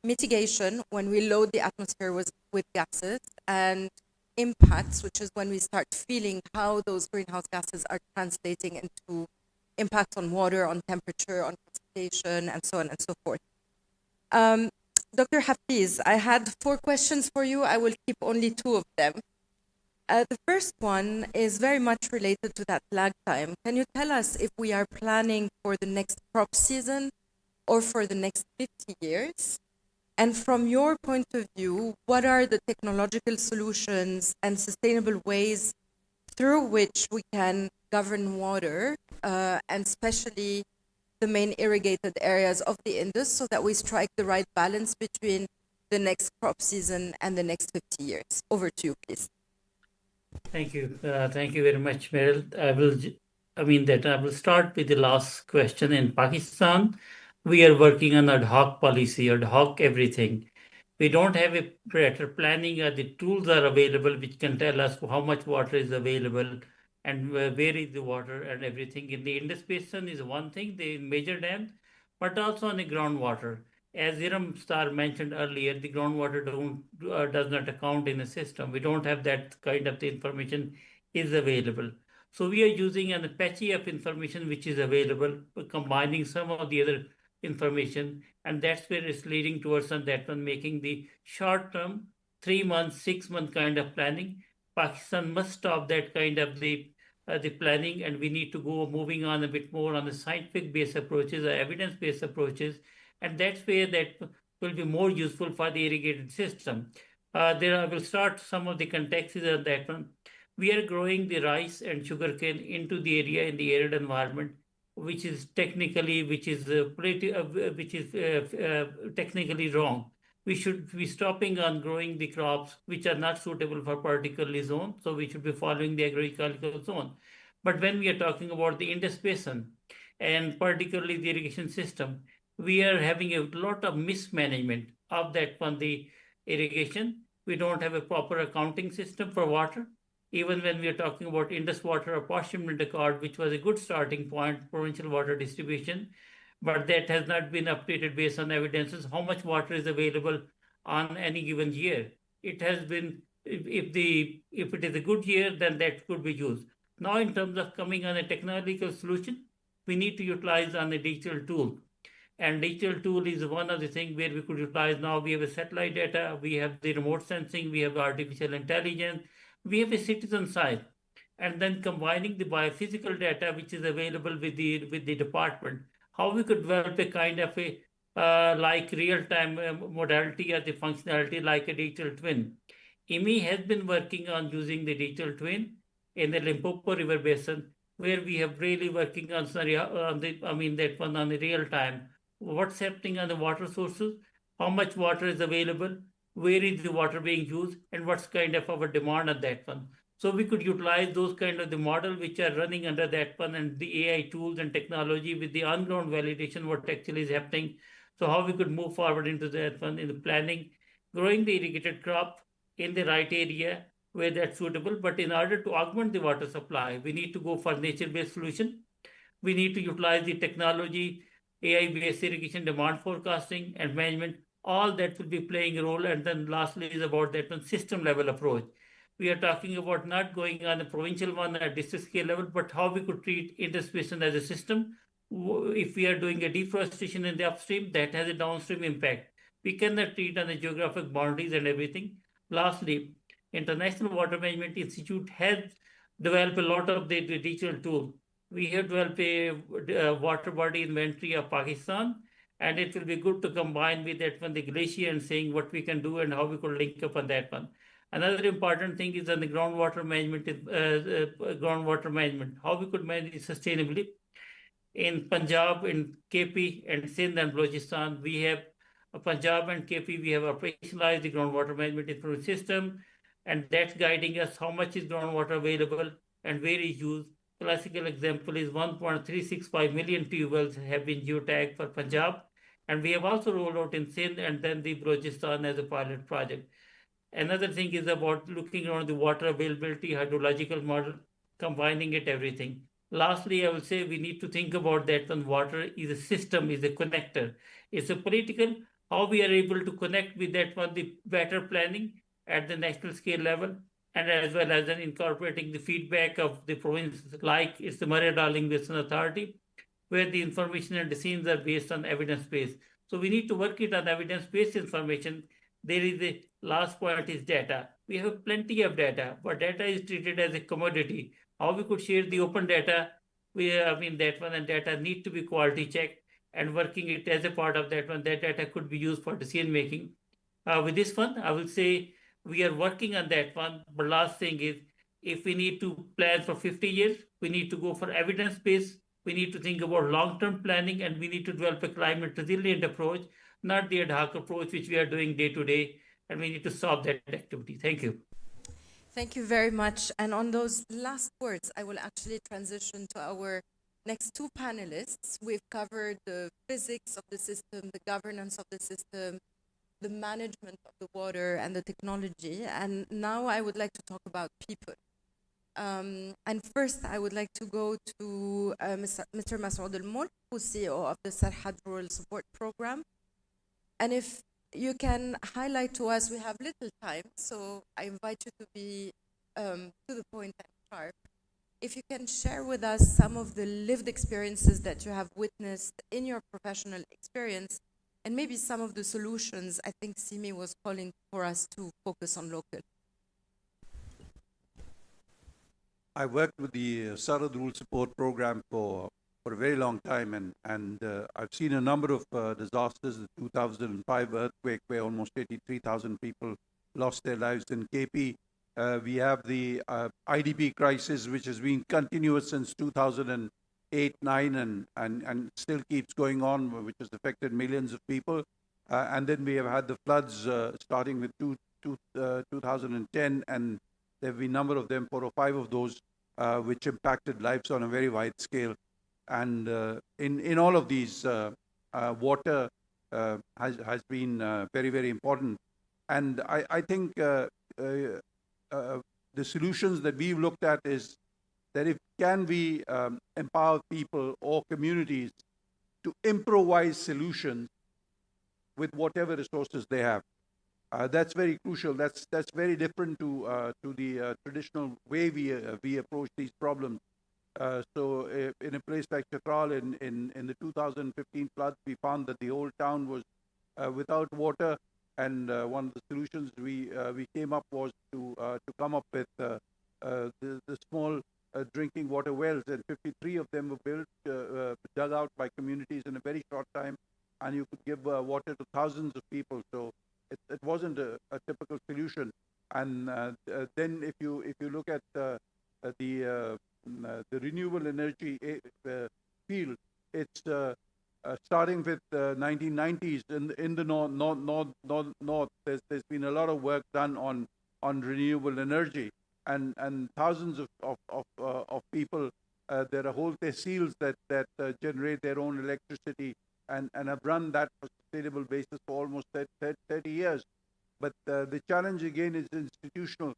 mitigation, when we load the atmosphere with gases, and impacts, which is when we start feeling how those greenhouse gases are translating into impacts on water, on temperature, on precipitation, and so on and so forth. Dr. Hafiz, I had 4 questions for you. I will keep only 2 of them. The first one is very much related to that lag time. Can you tell us if we are planning for the next crop season or for the next 50 years? And from your point of view, what are the technological solutions and sustainable ways through which we can govern water, and especially the main irrigated areas of the Indus, so that we strike the right balance between the next crop season and the next 50 years? Over to you, please. Thank you. Thank you very much, Meryl. I will start with the last question. In Pakistan, we are working on ad hoc policy, ad hoc everything. We don't have a better planning, or the tools are available which can tell us how much water is available and where is the water and everything. In the Indus Basin is one thing, the major dams, but also on the groundwater. As Iram Star mentioned earlier, the groundwater does not account in the system. We don't have that kind of the information is available. So we are using a patchy of information which is available, combining some of the other information, and that's where it's leading towards on that one, making the short-term 3 months, 6 month kind of planning. Pakistan must stop that kind of the planning, and we need to go moving on a bit more on the scientific-based approaches or evidence-based approaches, and that's where that will be more useful for the irrigated system. There I will start some of the contexts on that one. We are growing the rice and sugarcane into the area in the arid environment, which is technically technically wrong. we should be stopping on growing the crops which are not suitable for particular zone. So we should be following the agricultural zone. But when we are talking about the Indus Basin and particularly the irrigation system, we are having a lot of mismanagement of that on the irrigation. We don't have a proper accounting system for water. Even when we are talking about Indus Water Apportionment Accord, which was a good starting point, provincial water distribution, but that has not been updated based on evidences how much water is available on any given year. It has been, if it is a good year, then that could be used. Now, in terms of coming on a technological solution, we need to utilize on a digital tool. And digital tool is one of the things where we could utilize. Now we have a satellite data, we have the remote sensing, we have artificial intelligence, we have a citizen science, and then combining the biophysical data which is available with the department, how we could develop a kind of a like real-time modality or the functionality like a digital twin. IMI has been working on using the digital twin in the Limpopo River Basin, where we have really working on that one on the real time. What's happening on the water sources, how much water is available, where is the water being used, and what's kind of our demand on that one. So we could utilize those kind of the model which are running under that one and the AI tools and technology with the on-ground validation, what actually is happening. So how we could move forward into that one in the planning, growing the irrigated crop in the right area where that's suitable. But in order to augment the water supply, we need to go for nature-based solution. We need to utilize the technology, AI-based irrigation demand forecasting and management. All that will be playing a role. And then lastly is about that one system level approach. We are talking about not going on a provincial one at district scale level, but how we could treat Indus Basin as a system. If we are doing a deforestation in the upstream, that has a downstream impact. We cannot treat on the geographic boundaries and everything. Lastly, International Water Management Institute has developed a lot of the digital tools. We have developed a water body inventory of Pakistan, and it will be good to combine with that one, the Glacier, and saying what we can do and how we could link up on that one. Another important thing is on the groundwater management, how we could manage it sustainably. In Punjab, in KP, and Sindh and Balochistan, we have Punjab and KP, we have operationalized the groundwater management information system, and that's guiding us how much is groundwater available and where is used. Classical example is 1.365 million tube wells have been geotagged for Punjab, and we have also rolled out in Sindh and then the Balochistan as a pilot project. Another thing is about looking around the water availability, hydrological model, combining it, everything. Lastly, I will say we need to think about that when water is a system, is a connector. It's a political, how we are able to connect with that one, the better planning at the national scale level, and as well as then incorporating the feedback of the province, like it's the Murray-Darling Basin Authority, where the information and decisions are based on evidence-based. So we need to work it on evidence-based information. There is a last point is data. We have plenty of data, but data is treated as a commodity. How we could share the open data, that one, and data need to be quality checked and working it as a part of that one. That data could be used for decision making. With this one, I will say we are working on that one. But last thing is, if we need to plan for 50 years, we need to go for evidence-based. We need to think about long-term planning, and we need to develop a climate resilient approach, not the ad hoc approach which we are doing day to day, and we need to stop that activity. Thank you. Thank you very much. And on those last words, I will actually transition to our next two panelists. We've covered the physics of the system, the governance of the system, the management of the water, and the technology. And now I would like to talk about people. And first, I would like to go to Mr. Masoud Al-Mulk, who's CEO of the Sarhad Rural Support Program. And if you can highlight to us, we have little time, so I invite you to be to the point and sharp. If you can share with us some of the lived experiences that you have witnessed in your professional experience, and maybe some of the solutions. I think Simi was calling for us to focus on local. I worked with the Sarhad Rural Support Program for a very long time, and I've seen a number of disasters. The 2005 earthquake, where almost 83,000 people lost their lives in KP. We have the IDP crisis, which has been continuous since 2008, 9, and still keeps going on, which has affected millions of people. And then we have had the floods starting with 2010, and there have been a number of them, 4 or 5 of those, which impacted lives on a very wide scale. And in all of these, water has been very, very important. And I think the solutions that we've looked at is that if can we empower people or communities to improvise solutions with whatever resources they have. That's very crucial. That's very different to the traditional way we approach these problems. So in a place like Chakral in the 2015 floods, we found that the whole town was without water, and one of the solutions we came up was to come up with the small drinking water wells, and 53 of them were built, dug out by communities in a very short time, and you could give water to thousands of people. So it wasn't a typical solution. And then if you look at the renewable energy field, it's starting with 1990s in the north. There's been a lot of work done on renewable energy, and thousands of people. There are whole tehsils that generate their own electricity and have run that for sustainable basis for almost 30 years. But the challenge again is institutional.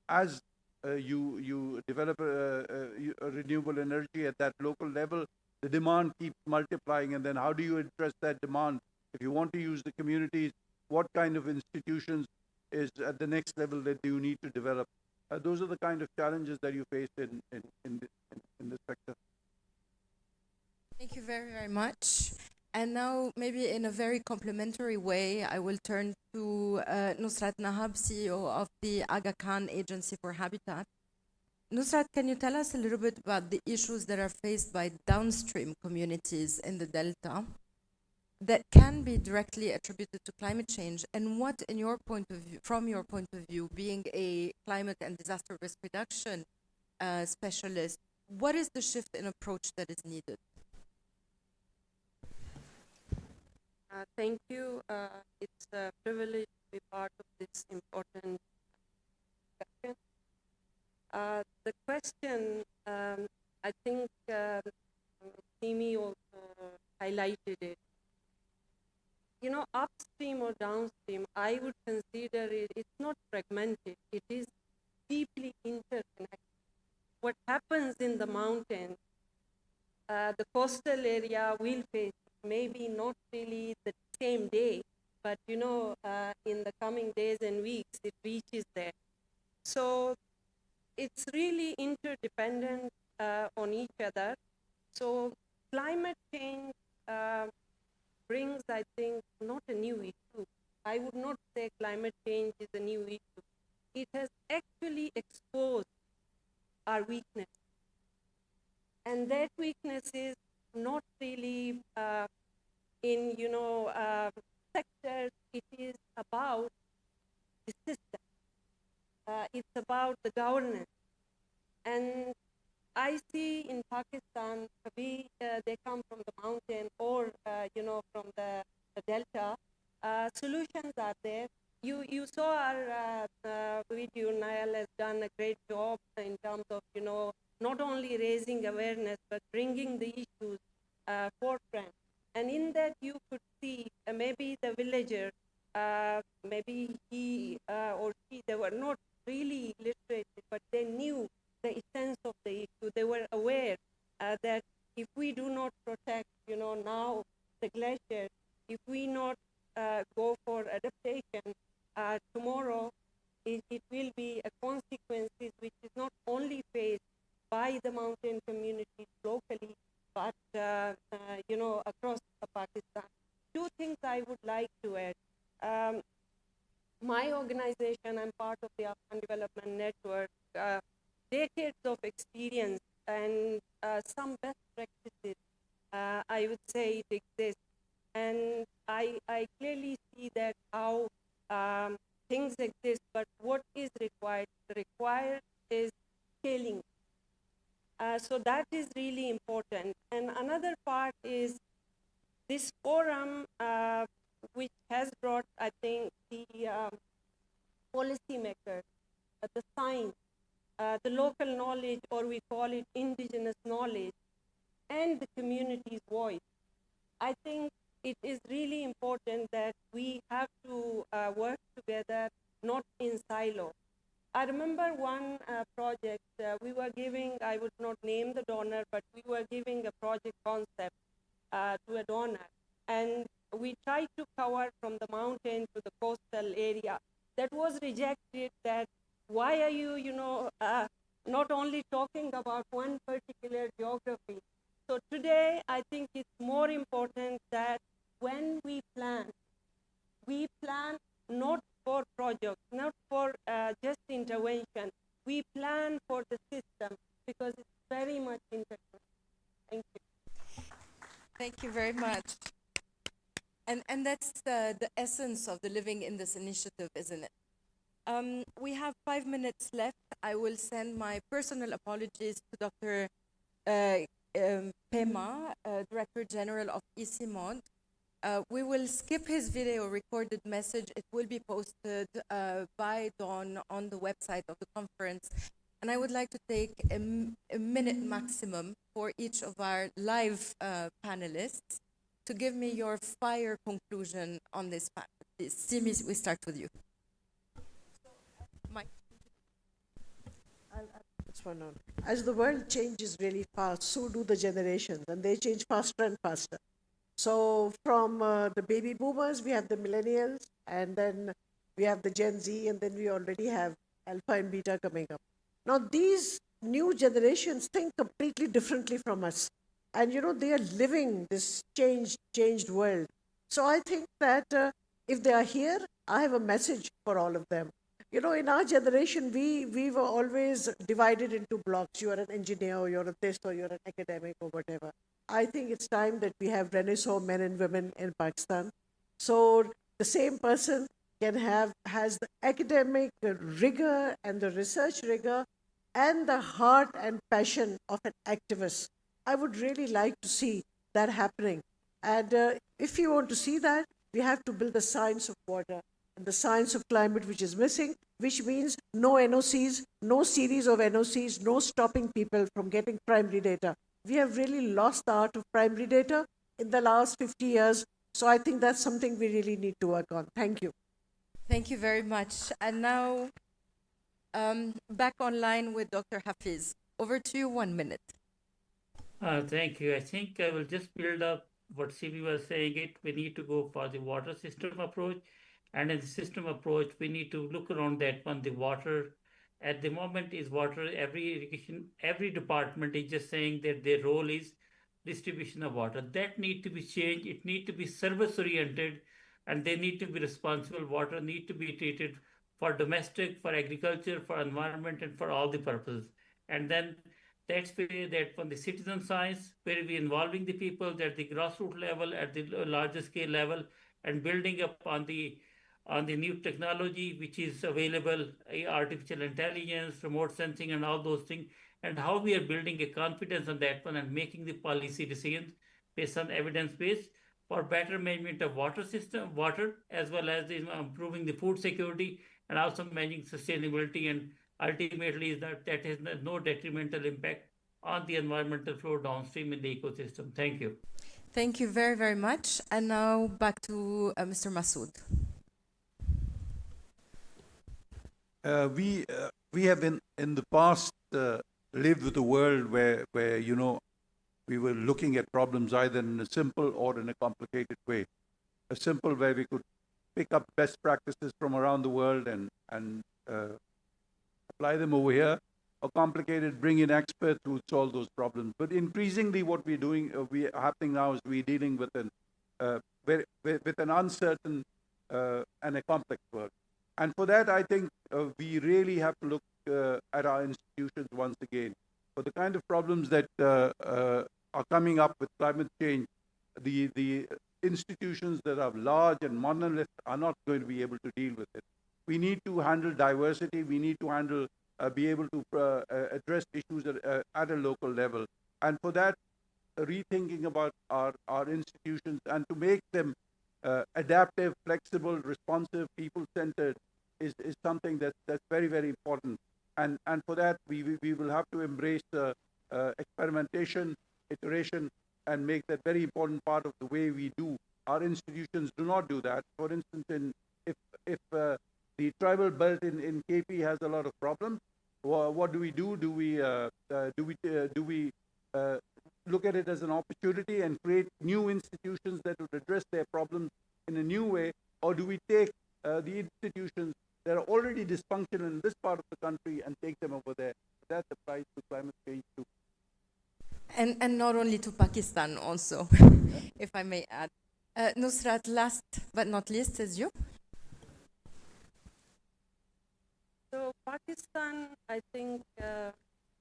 As you develop renewable energy at that local level, the demand keeps multiplying, and then how do you address that demand? If you want to use the communities, what kind of institutions is at the next level that you need to develop? Those are the kind of challenges that you face in this sector. Thank you very, very much. And now, maybe in a very complimentary way, I will turn to Nusrat Nahab, CEO of the Aga Khan Agency for Habitat. Nusrat, can you tell us a little bit about the issues that are faced by downstream communities in the Delta that can be directly attributed to climate change, and what, in your point of view, from your point of view, being a climate and disaster risk reduction specialist, what is the shift in approach that is needed? Thank you. It's a privilege to be part of this important discussion. The question, I think Simi also highlighted it. You know, upstream or downstream, I would consider it's not fragmented, it is deeply interconnected. What happens in the mountain, the coastal area will face maybe not really the same day, but you know, in the coming days and weeks, it reaches there. So it's really interdependent on each other. So climate change brings, I think, not a new issue. I would not say climate change is a new issue. It has actually exposed our weakness. And that weakness is not really in, you know, sectors. It is about the system. It's about the governance. And I see in Pakistan, they come from the mountain or, you know, from the delta. Solutions are there. You saw our video. Niall has done a great job in terms of, you know, not only raising awareness, but bringing the issues forefront. And in that you could see maybe the villager, maybe he or she, they were not really literate, but they knew the essence of the issue. They were aware that if we do not protect, you know, now the glacier, if we not go for adaptation, tomorrow it will be a consequences which is not only faced by the mountain communities locally, but you know, across Pakistan. Two things I would like to add. My organization, I'm part of the Afghan Development Network, decades of experience and some best practices, I would say it exists. And I clearly see that how things exist, but what is required? Required is scaling. So that is really important. And another part is this forum which has brought, I think, the policymakers, the science, the local knowledge, or we call it indigenous knowledge, and the community's voice. I think it is really important that we have to work together, not in silo. I remember one project we were giving, I would not name the donor, but we were giving a project concept to a donor. And we tried to cover from the mountain to the coastal area. That was rejected, that why are you, not only talking about one particular geography. So today, I think it's more important that when we plan not for projects, not for just intervention. We plan for the system because it's very much interconnected. Thank you. Thank you very much. And that's the essence of the Living in this initiative, isn't it? We have 5 minutes left. I will send my personal apologies to Dr. Pema, Director General of ECMOD. We will skip his video recorded message. It will be posted by dawn on the website of the conference. And I would like to take a minute maximum for each of our live panelists to give me your fire conclusion on this panel. Simi, we start with you. Mike. That's one on. As the world changes really fast, so do the generations, and they change faster and faster. So from the baby boomers, we have the millennials, and then we have the Gen Z, and then we already have Alpha and Beta coming up. Now these new generations think completely differently from us. And they are living this changed world. So I think that if they are here, I have a message for all of them. In our generation, we were always divided into blocks. You are an engineer, or you're a this, or you're an academic, or whatever. I think it's time that we have Renaissance men and women in Pakistan. So the same person has the academic rigor and the research rigor and the heart and passion of an activist. I would really like to see that happening. And if you want to see that, we have to build the science of water and the science of climate, which is missing, which means no NOCs, no series of NOCs, no stopping people from getting primary data. We have really lost the art of primary data in the last 50 years. So I think that's something we really need to work on. Thank you. Thank you very much. And now, back online with Dr. Hafiz. Over to you, 1 minute. Thank you. I think I will just build up what CB was saying. We need to go for the water system approach. And in the system approach, we need to look around that one. The water at the moment is water. Every irrigation, every department is just saying that their role is distribution of water. That need to be changed. It need to be service oriented, and they need to be responsible. Water need to be treated for domestic, for agriculture, for environment, and for all the purposes. And then that's where that from the citizen science, where we involving the people at the grassroots level, at the larger scale level, and building up on the new technology which is available, artificial intelligence, remote sensing, and all those things, and how we are building a confidence on that one and making the policy decisions based on evidence base for better management of water, as well as improving the food security and also managing sustainability, and ultimately is that has no detrimental impact on the environmental flow downstream in the ecosystem. Thank you. Thank you very, very much. And now back to Mr. Masood. We have in the past lived with a world where we were looking at problems either in a simple or in a complicated way. A simple where we could pick up best practices from around the world and apply them over here, or complicated, bring in experts who would solve those problems. But increasingly, what we're doing, happening now is we're dealing with an uncertain and a complex world. And for that, I think we really have to look at our institutions once again. For the kind of problems that are coming up with climate change, the institutions that are large and monolith are not going to be able to deal with it. We need to handle diversity. We need to be able to address issues at a local level. And for that, rethinking about our institutions and to make them adaptive, flexible, responsive, people-centered is something that's very, very important. And for that, we will have to embrace experimentation, iteration, and make that very important part of the way we do. Our institutions do not do that. For instance, if the tribal belt in KP has a lot of problems, what do we do? Do we look at it as an opportunity and create new institutions that would address their problems in a new way, or do we take the institutions that are already dysfunctional in this part of the country and take them over there? That applies to climate change too. And not only to Pakistan also, if I may add. Nusrat, last but not least, is you. So Pakistan, I think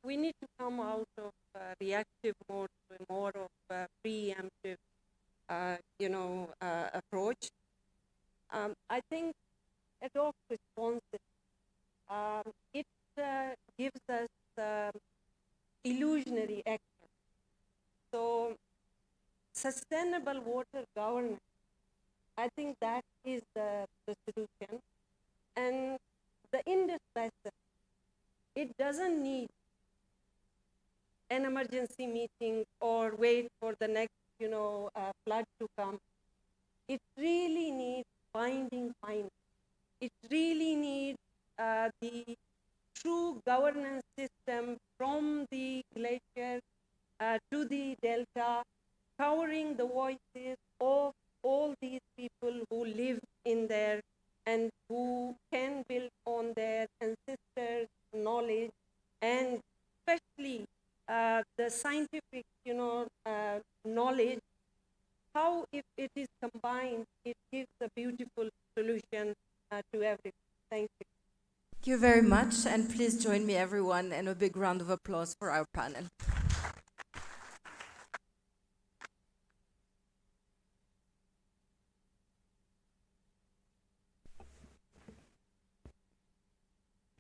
we need to come out of reactive mode to more of a preemptive, approach. I think adopt responses. It gives us illusionary action. So sustainable water governance, I think that is the solution. And the Indus Basin, it doesn't need an emergency meeting or wait for the next, flood to come. It really needs binding finance. It really needs the true governance system from the glacier to the delta, covering the voices of all these people who live in there and who can build on their ancestors' knowledge, and especially the scientific, knowledge. How, if it is combined, it gives a beautiful solution to everything. Thank you. Thank you very much, and please join me, everyone, in a big round of applause for our panel.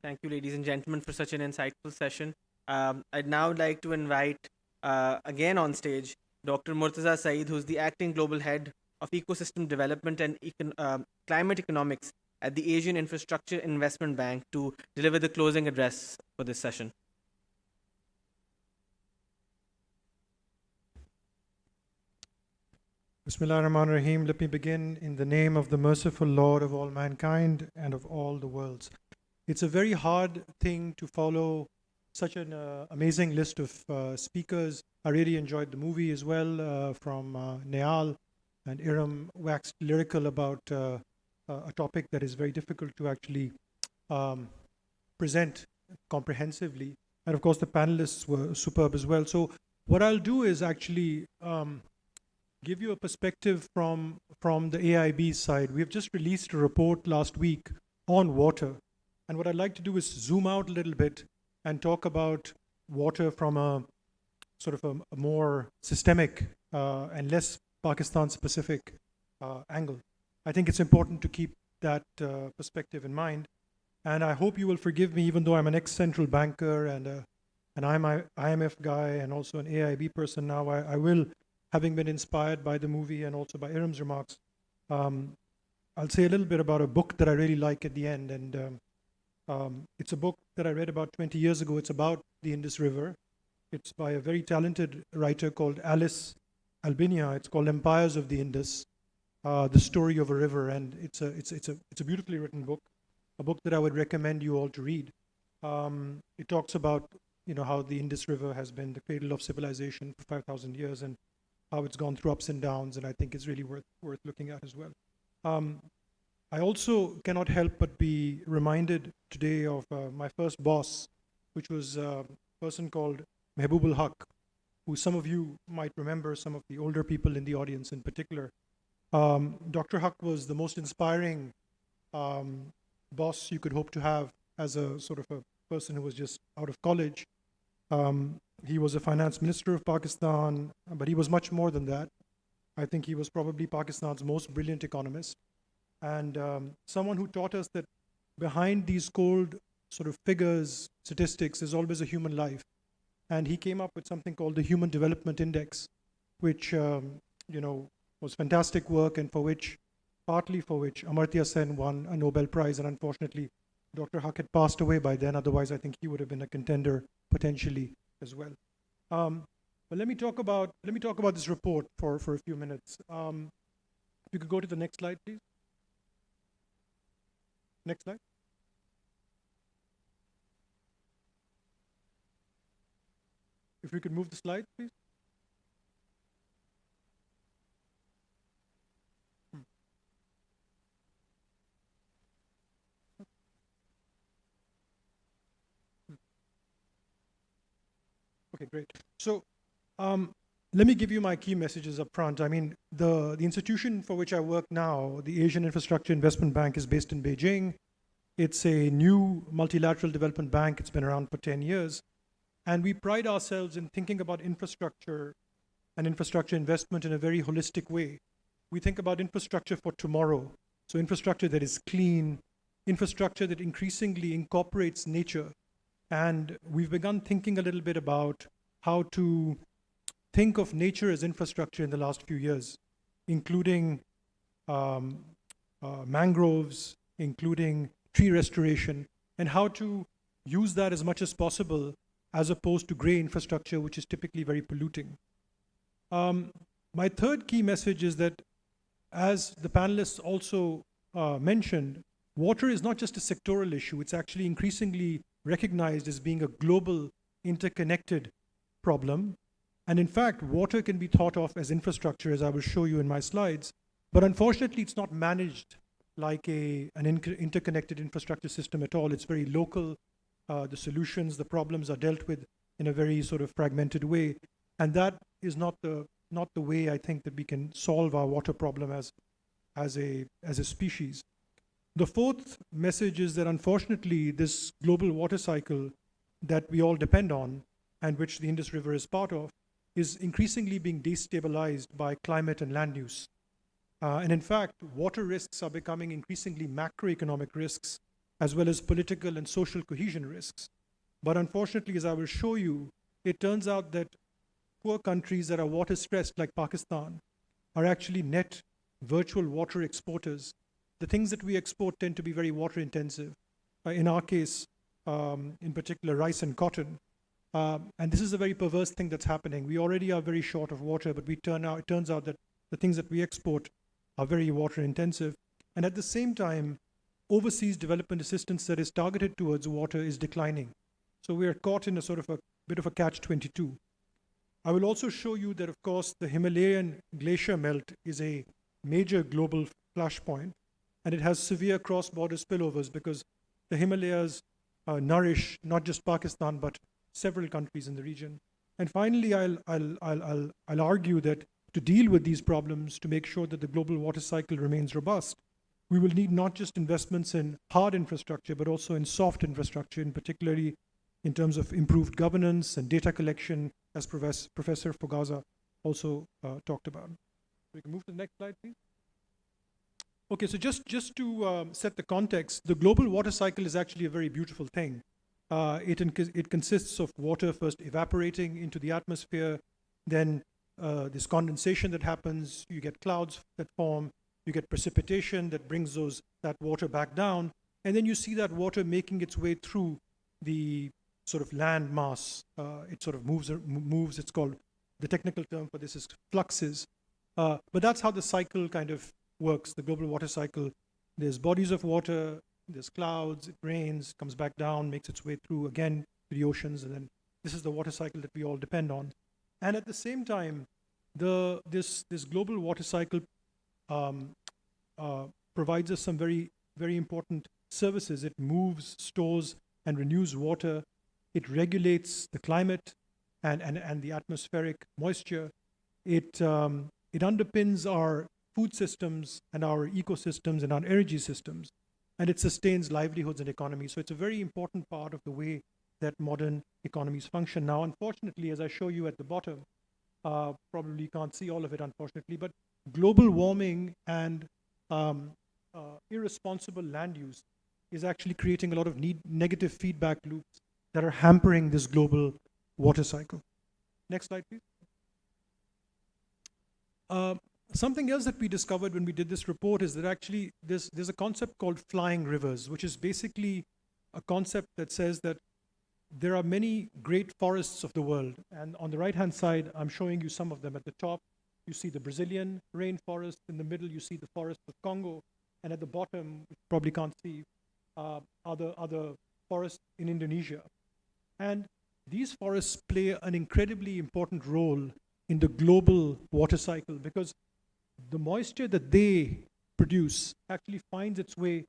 Thank you, ladies and gentlemen, for such an insightful session. I'd now like to invite again on stage Dr. Murtaza Saeed, who's the acting global head of ecosystem development and climate economics at the Asian Infrastructure Investment Bank, to deliver the closing address for this session. Bismillah ar-Rahman ar-Rahim. Let me begin in the name of the merciful Lord of all mankind and of all the worlds. It's a very hard thing to follow such an amazing list of speakers. I really enjoyed the movie as well from Nehal, and Iram waxed lyrical about a topic that is very difficult to actually present comprehensively. And of course, the panelists were superb as well. So what I'll do is actually give you a perspective from the AIB side. We've just released a report last week on water. And what I'd like to do is zoom out a little bit and talk about water from a sort of a more systemic and less Pakistan-specific angle. I think it's important to keep that perspective in mind. And I hope you will forgive me, even though I'm an ex-central banker and an IMF guy and also an AIB person now. I will, having been inspired by the movie and also by Iram's remarks, I'll say a little bit about a book that I really like at the end. And it's a book that I read about 20 years ago. It's about the Indus River. It's by a very talented writer called Alice Albinia. It's called Empires of the Indus, The Story of a River. And it's a beautifully written book, a book that I would recommend you all to read. It talks about how the Indus River has been the cradle of civilization for 5,000 years and how it's gone through ups and downs, and I think it's really worth looking at as well. I also cannot help but be reminded today of my first boss, which was a person called Mehboob Haq, who some of you might remember, some of the older people in the audience in particular. Dr. Haq was the most inspiring boss you could hope to have as a sort of a person who was just out of college. He was a finance minister of Pakistan, but he was much more than that. I think he was probably Pakistan's most brilliant economist, and someone who taught us that behind these cold sort of figures, statistics, is always a human life. And he came up with something called the Human Development Index, which was fantastic work, and for which partly for which Amartya Sen won a Nobel Prize, and unfortunately, Dr. Huck had passed away by then. Otherwise, I think he would have been a contender potentially as well. But let me talk about this report for a few minutes. If you could go to the next slide, please. Next slide. If we could move the slide, please. Okay, great. So let me give you my key messages up front. I mean, the institution for which I work now, the Asian Infrastructure Investment Bank, is based in Beijing. It's a new multilateral development bank. It's been around for 10 years. And we pride ourselves in thinking about infrastructure and infrastructure investment in a very holistic way. We think about infrastructure for tomorrow. So infrastructure that is clean, infrastructure that increasingly incorporates nature. And we've begun thinking a little bit about how to think of nature as infrastructure in the last few years, including mangroves, including tree restoration, and how to use that as much as possible as opposed to gray infrastructure, which is typically very polluting. My third key message is that, as the panelists also mentioned, water is not just a sectoral issue. It's actually increasingly recognized as being a global, interconnected problem. And in fact, water can be thought of as infrastructure, as I will show you in my slides. But unfortunately, it's not managed like an interconnected infrastructure system at all. It's very local. The solutions, the problems are dealt with in a very sort of fragmented way. And that is not the way I think that we can solve our water problem as a species. The fourth message is that unfortunately, this global water cycle that we all depend on, and which the Indus River is part of, is increasingly being destabilized by climate and land use. And in fact, water risks are becoming increasingly macroeconomic risks, as well as political and social cohesion risks. But unfortunately, as I will show you, it turns out that poor countries that are water stressed, like Pakistan, are actually net virtual water exporters. The things that we export tend to be very water intensive. In our case, in particular, rice and cotton. And this is a very perverse thing that's happening. We already are very short of water, but it turns out that the things that we export are very water intensive. And at the same time, overseas development assistance that is targeted towards water is declining. So we are caught in a sort of a bit of a catch-22. I will also show you that, of course, the Himalayan glacier melt is a major global flashpoint, and it has severe cross-border spillovers because the Himalayas nourish not just Pakistan, but several countries in the region. And finally, I'll argue that to deal with these problems, to make sure that the global water cycle remains robust, we will need not just investments in hard infrastructure, but also in soft infrastructure, in particularly in terms of improved governance and data collection, as Professor Fogaza also talked about. We can move to the next slide, please. Okay, so just to set the context, the global water cycle is actually a very beautiful thing. It consists of water first evaporating into the atmosphere, then this condensation that happens, you get clouds that form, you get precipitation that brings that water back down, and then you see that water making its way through the sort of land mass. It sort of moves, it's called, the technical term for this is fluxes. But that's how the cycle kind of works, the global water cycle. There's bodies of water, there's clouds, it rains, comes back down, makes its way through again to the oceans, and then this is the water cycle that we all depend on. And at the same time, this global water cycle provides us some very, very important services. It moves, stores, and renews water. It regulates the climate and the atmospheric moisture. It underpins our food systems and our ecosystems and our energy systems, and it sustains livelihoods and economies. So it's a very important part of the way that modern economies function. Now, unfortunately, as I show you at the bottom, probably you can't see all of it, unfortunately, but global warming and irresponsible land use is actually creating a lot of negative feedback loops that are hampering this global water cycle. Next slide, please. Something else that we discovered when we did this report is that actually there's a concept called flying rivers, which is basically a concept that says that there are many great forests of the world. And on the right-hand side, I'm showing you some of them. At the top, you see the Brazilian rainforest. In the middle, you see the forest of Congo. And at the bottom, you probably can't see, other forests in Indonesia. And these forests play an incredibly important role in the global water cycle, because the moisture that they produce actually finds its way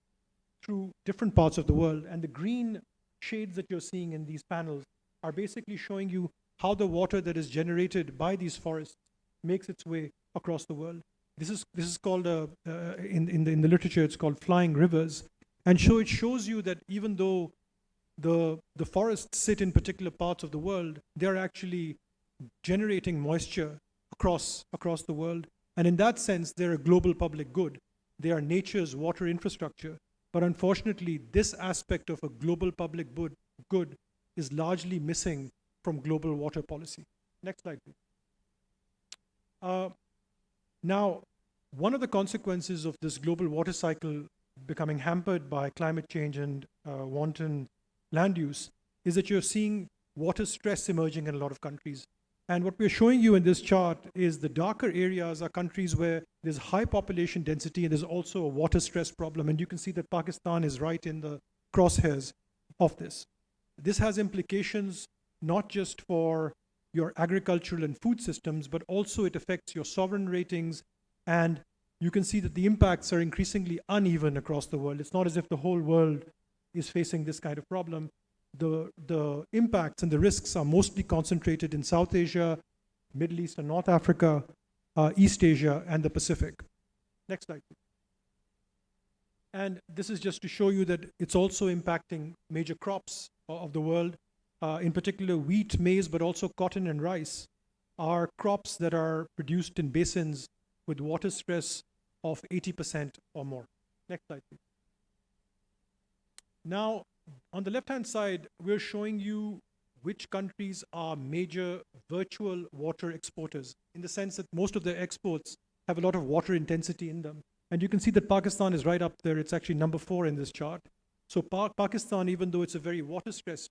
through different parts of the world. And the green shades that you're seeing in these panels are basically showing you how the water that is generated by these forests makes its way across the world. This is called, in the literature, it's called flying rivers. And so it shows you that even though the forests sit in particular parts of the world, they're actually generating moisture across the world. And in that sense, they're a global public good. They are nature's water infrastructure. But unfortunately, this aspect of a global public good is largely missing from global water policy. Next slide, please. Now, one of the consequences of this global water cycle becoming hampered by climate change and wanton land use is that you're seeing water stress emerging in a lot of countries. And what we're showing you in this chart is the darker areas are countries where there's high population density and there's also a water stress problem. And you can see that Pakistan is right in the crosshairs of this. This has implications not just for your agricultural and food systems, but also it affects your sovereign ratings. And you can see that the impacts are increasingly uneven across the world. It's not as if the whole world is facing this kind of problem. The impacts and the risks are mostly concentrated in South Asia, Middle East and North Africa, East Asia, and the Pacific. Next slide, please. And this is just to show you that it's also impacting major crops of the world. In particular, wheat, maize, but also cotton and rice are crops that are produced in basins with water stress of 80% or more. Next slide, please. Now, on the left-hand side, we're showing you which countries are major virtual water exporters, in the sense that most of their exports have a lot of water intensity in them. And you can see that Pakistan is right up there. It's actually number 4 in this chart. So Pakistan, even though it's a very water-stressed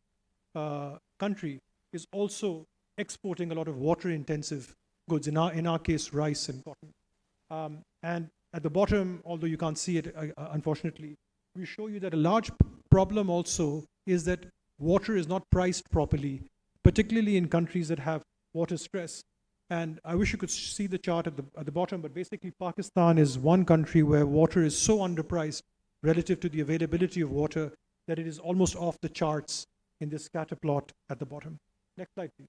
country, is also exporting a lot of water-intensive goods, in our case, rice and cotton. And at the bottom, although you can't see it, unfortunately, we show you that a large problem also is that water is not priced properly, particularly in countries that have water stress. And I wish you could see the chart at the bottom, but basically Pakistan is one country where water is so underpriced relative to the availability of water that it is almost off the charts in this scatter plot at the bottom. Next slide, please.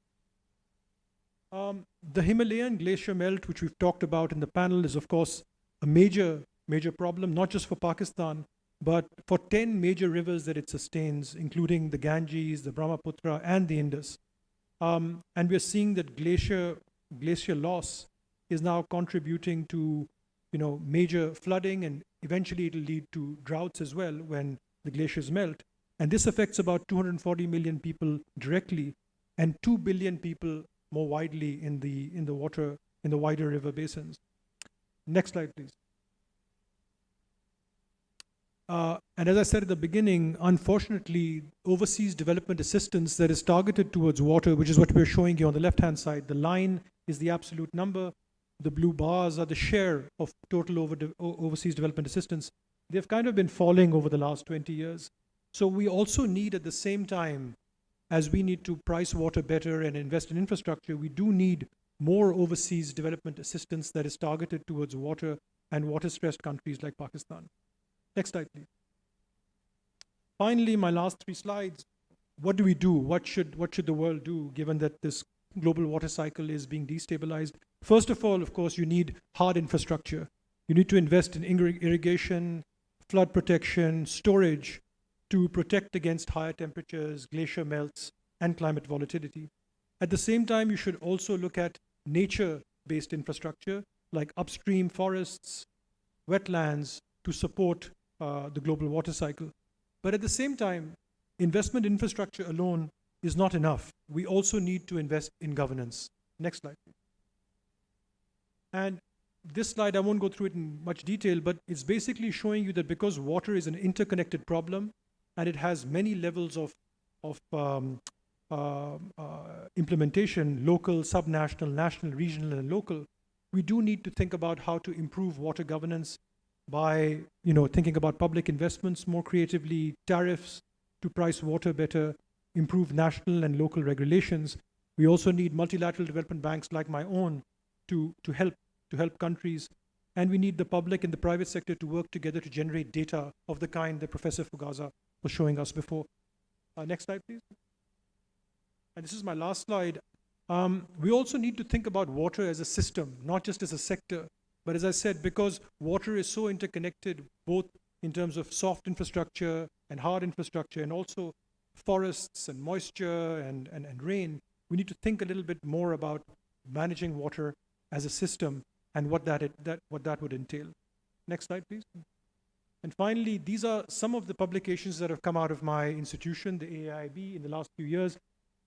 The Himalayan glacier melt, which we've talked about in the panel, is of course a major problem, not just for Pakistan, but for 10 major rivers that it sustains, including the Ganges, the Brahmaputra, and the Indus. And we're seeing that glacier loss is now contributing to, major flooding, and eventually it'll lead to droughts as well when the glaciers melt. And this affects about 240 million people directly, and 2 billion people more widely in the wider river basins. Next slide, please. And as I said at the beginning, unfortunately, overseas development assistance that is targeted towards water, which is what we're showing you on the left-hand side, the line is the absolute number, the blue bars are the share of total overseas development assistance. They've kind of been falling over the last 20 years. So we also need, at the same time, as we need to price water better and invest in infrastructure, we do need more overseas development assistance that is targeted towards water and water-stressed countries like Pakistan. Next slide, please. Finally, my last 3 slides. What do we do? What should the world do, given that this global water cycle is being destabilized? First of all, of course, you need hard infrastructure. You need to invest in irrigation, flood protection, storage, to protect against higher temperatures, glacier melts, and climate volatility. At the same time, you should also look at nature-based infrastructure, like upstream forests, wetlands, to support the global water cycle. But at the same time, investment in infrastructure alone is not enough. We also need to invest in governance. Next slide, please. And this slide, I won't go through it in much detail, but it's basically showing you that because water is an interconnected problem and it has many levels of implementation, local, subnational, national, regional, and local, we do need to think about how to improve water governance by thinking about public investments more creatively, tariffs to price water better, improve national and local regulations. We also need multilateral development banks like my own to help countries, and we need the public and the private sector to work together to generate data of the kind that Professor Fugaza was showing us before. Next slide, please. And this is my last slide. We also need to think about water as a system, not just as a sector. But as I said, because water is so interconnected, both in terms of soft infrastructure and hard infrastructure, and also forests and moisture and rain, we need to think a little bit more about managing water as a system and what that would entail. Next slide, please. And finally, these are some of the publications that have come out of my institution, the AIIB, in the last few years.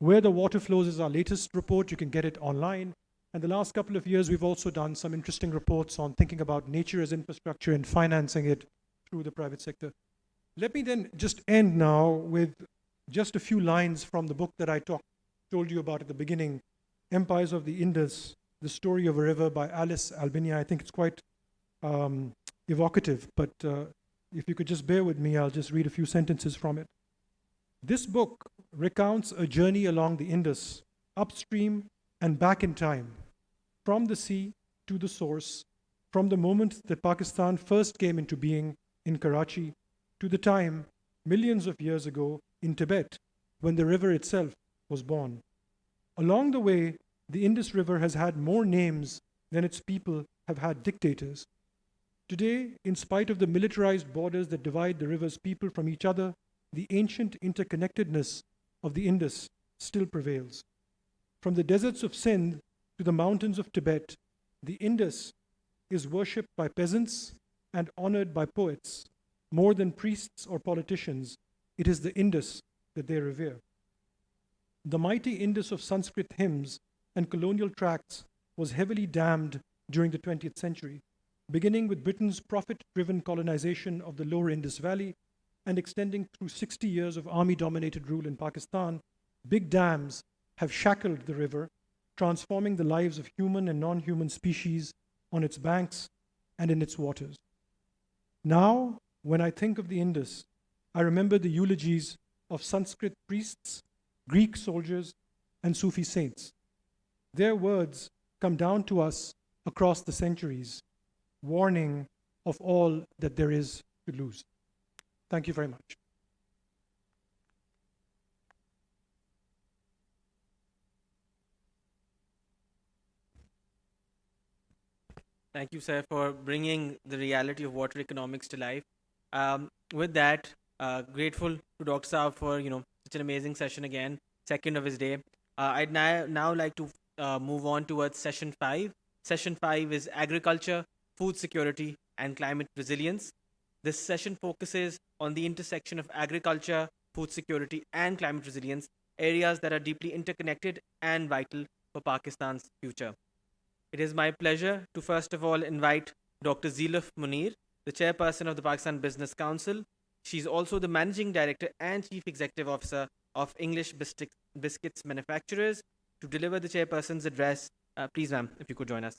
Where the Water Flows is our latest report. You can get it online. And the last couple of years, we've also done some interesting reports on thinking about nature as infrastructure and financing it through the private sector. Let me then just end now with just a few lines from the book that I told you about at the beginning, Empires of the Indus, The Story of a River by Alice Albinia. I think it's quite evocative, but if you could just bear with me, I'll just read a few sentences from it. This book recounts a journey along the Indus, upstream and back in time, from the sea to the source, from the moment that Pakistan first came into being in Karachi to the time, millions of years ago, in Tibet, when the river itself was born. Along the way, the Indus River has had more names than its people have had dictators. Today, in spite of the militarized borders that divide the river's people from each other, the ancient interconnectedness of the Indus still prevails. From the deserts of Sindh to the mountains of Tibet, the Indus is worshipped by peasants and honored by poets. More than priests or politicians, it is the Indus that they revere. The mighty Indus of Sanskrit hymns and colonial tracts was heavily dammed during the 20th century, beginning with Britain's profit-driven colonization of the lower Indus Valley and extending through 60 years of army-dominated rule in Pakistan. Big dams have shackled the river, transforming the lives of human and non-human species on its banks and in its waters. Now, when I think of the Indus, I remember the eulogies of Sanskrit priests, Greek soldiers, and Sufi saints. Their words come down to us across the centuries, warning of all that there is to lose. Thank you very much. Thank you, sir, for bringing the reality of water economics to life. With that, grateful to Dr. Saab for such an amazing session again, second of his day. I'd now like to move on towards session 5. Session 5 is agriculture, food security, and climate resilience. This session focuses on the intersection of agriculture, food security, and climate resilience, areas that are deeply interconnected and vital for Pakistan's future. It is my pleasure to first of all invite Dr. Ziluf Munir, the chairperson of the Pakistan Business Council. She's also the managing director and chief executive officer of English Biscuits Manufacturers, to deliver the chairperson's address. Please, ma'am, if you could join us.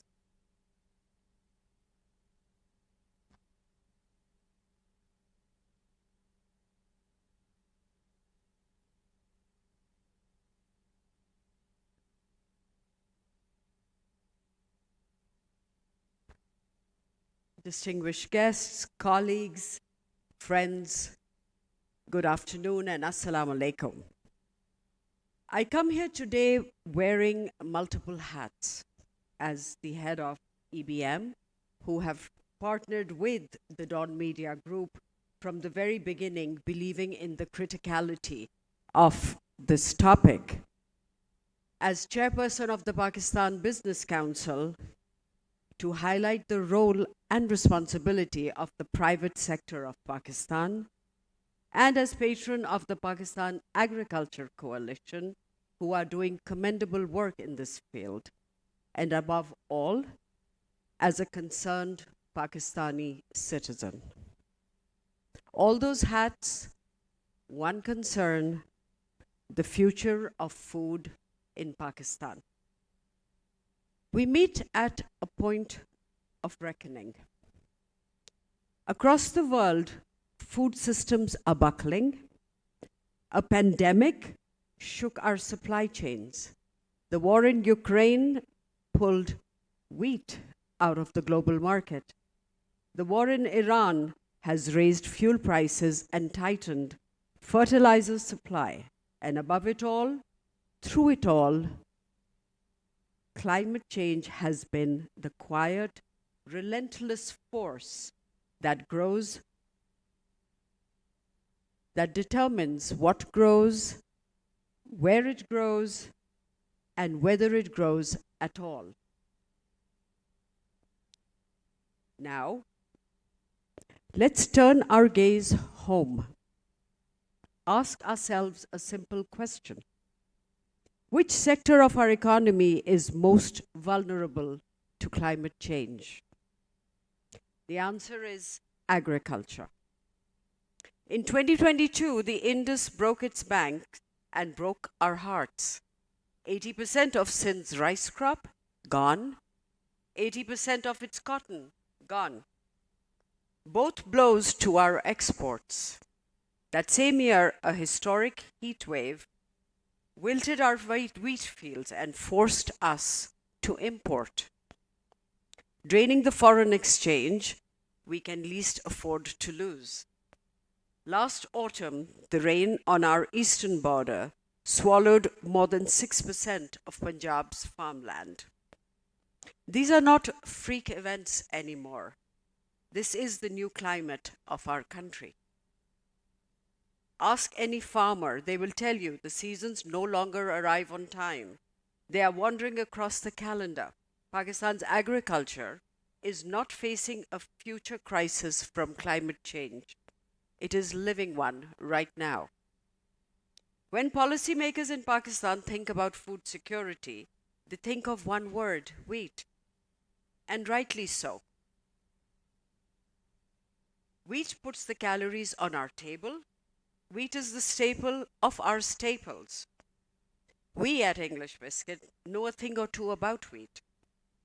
Distinguished guests, colleagues, friends, good afternoon and assalamu alaikum. I come here today wearing multiple hats as the head of EBM, who have partnered with the Dawn Media Group from the very beginning, believing in the criticality of this topic. As chairperson of the Pakistan Business Council, to highlight the role and responsibility of the private sector of Pakistan, and as patron of the Pakistan Agriculture Coalition, who are doing commendable work in this field. And above all, as a concerned Pakistani citizen. All those hats, one concern, the future of food in Pakistan. We meet at a point of reckoning. Across the world, food systems are buckling. A pandemic shook our supply chains. The war in Ukraine pulled wheat out of the global market. The war in Iran has raised fuel prices and tightened fertilizer supply. And above it all, through it all, climate change has been the quiet, relentless force that grows, that determines what grows, where it grows, and whether it grows at all. Now, let's turn our gaze home. Ask ourselves a simple question. Which sector of our economy is most vulnerable to climate change? The answer is agriculture. In 2022, the Indus broke its banks and broke our hearts. 80% of Sindh's rice crop, gone. 80% of its cotton, gone. Both blows to our exports. That same year, a historic heat wave wilted our wheat fields and forced us to import. Draining the foreign exchange, we can least afford to lose. Last autumn, the rain on our eastern border swallowed more than 6% of Punjab's farmland. These are not freak events anymore. This is the new climate of our country. Ask any farmer, they will tell you the seasons no longer arrive on time. They are wandering across the calendar. Pakistan's agriculture is not facing a future crisis from climate change. It is living one right now. When policymakers in Pakistan think about food security, they think of one word, wheat. And rightly so. Wheat puts the calories on our table. Wheat is the staple of our staples. We at English Biscuit know a thing or two about wheat.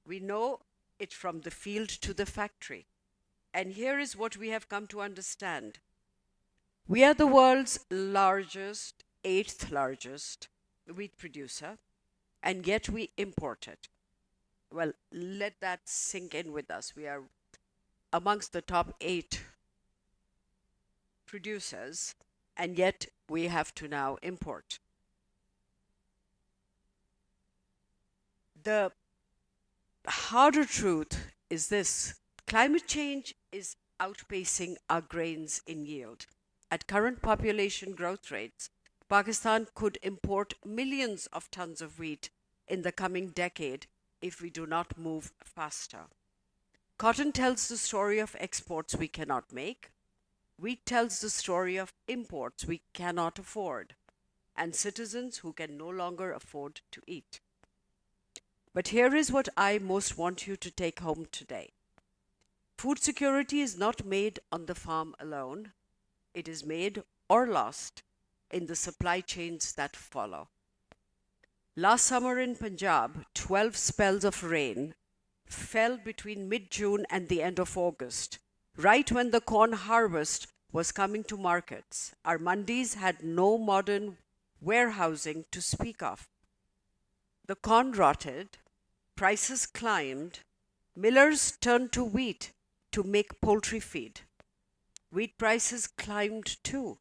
We know it from the field to the factory. And here is what we have come to understand. We are the world's largest, 8th largest wheat producer, and yet we import it. Well, let that sink in with us. We are amongst the top 8 producers, and yet we have to now import. The harder truth is this: climate change is outpacing our grains in yield. At current population growth rates, Pakistan could import millions of tons of wheat in the coming decade if we do not move faster. Cotton tells the story of exports we cannot make. Wheat tells the story of imports we cannot afford, and citizens who can no longer afford to eat. But here is what I most want you to take home today. Food security is not made on the farm alone. It is made or lost in the supply chains that follow. Last summer in Punjab, 12 spells of rain fell between mid-June and the end of August, right when the corn harvest was coming to markets. Our mandis had no modern warehousing to speak of. The corn rotted, prices climbed, millers turned to wheat to make poultry feed. Wheat prices climbed too,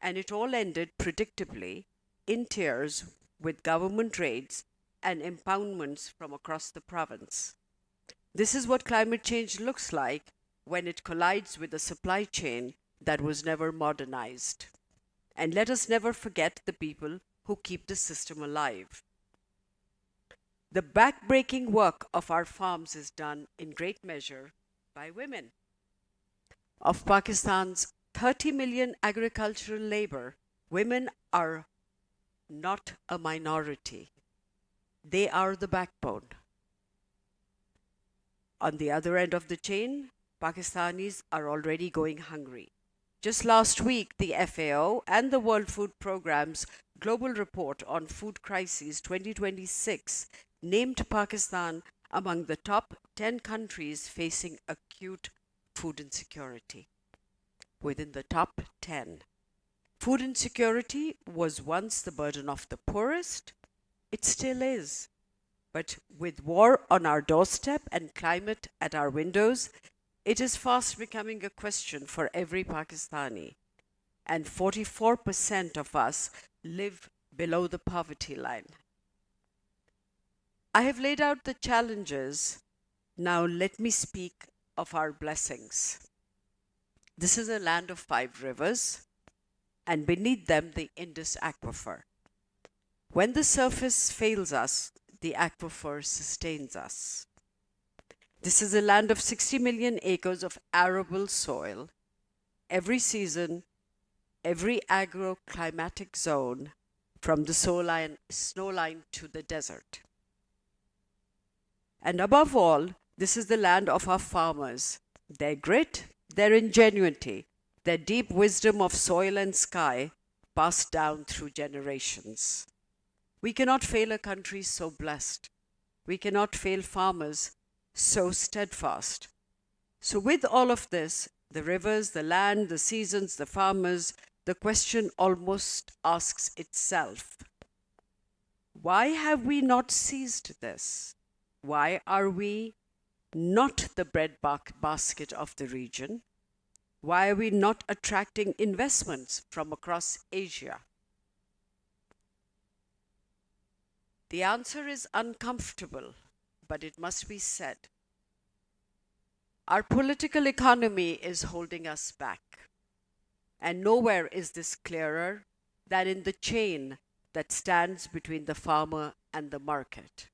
and it all ended predictably in tears with government raids and impoundments from across the province. This is what climate change looks like when it collides with a supply chain that was never modernized. And let us never forget the people who keep the system alive. The back-breaking work of our farms is done in great measure by women. Of Pakistan's 30 million agricultural labor, women are not a minority. They are the backbone. On the other end of the chain, Pakistanis are already going hungry. Just last week, the FAO and the World Food Programme's Global Report on Food Crises 2026 named Pakistan among the top 10 countries facing acute food insecurity. Within the top 10. Food insecurity was once the burden of the poorest. It still is. But with war on our doorstep and climate at our windows, it is fast becoming a question for every Pakistani. And 44% of us live below the poverty line. I have laid out the challenges. Now let me speak of our blessings. This is a land of 5 rivers, and beneath them the Indus aquifer. When the surface fails us, the aquifer sustains us. This is a land of 60 million acres of arable soil. Every season, every agroclimatic zone, from the snow line to the desert. And above all, this is the land of our farmers. Their grit, their ingenuity, their deep wisdom of soil and sky passed down through generations. We cannot fail a country so blessed. We cannot fail farmers so steadfast. So with all of this, the rivers, the land, the seasons, the farmers, the question almost asks itself, why have we not seized this? Why are we not the breadbasket of the region? Why are we not attracting investments from across Asia? The answer is uncomfortable, but it must be said. Our political economy is holding us back, and nowhere is this clearer than in the chain that stands between the farmer and the market.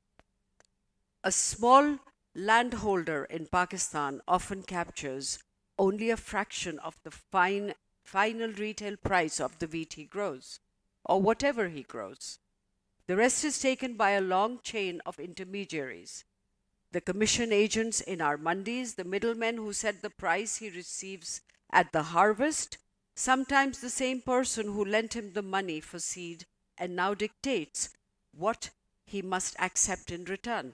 A small landholder in Pakistan often captures only a fraction of the final retail price of the wheat he grows, or whatever he grows. The rest is taken by a long chain of intermediaries. The commission agents in our mandis, the middlemen who set the price he receives at the harvest, sometimes the same person who lent him the money for seed and now dictates what he must accept in return.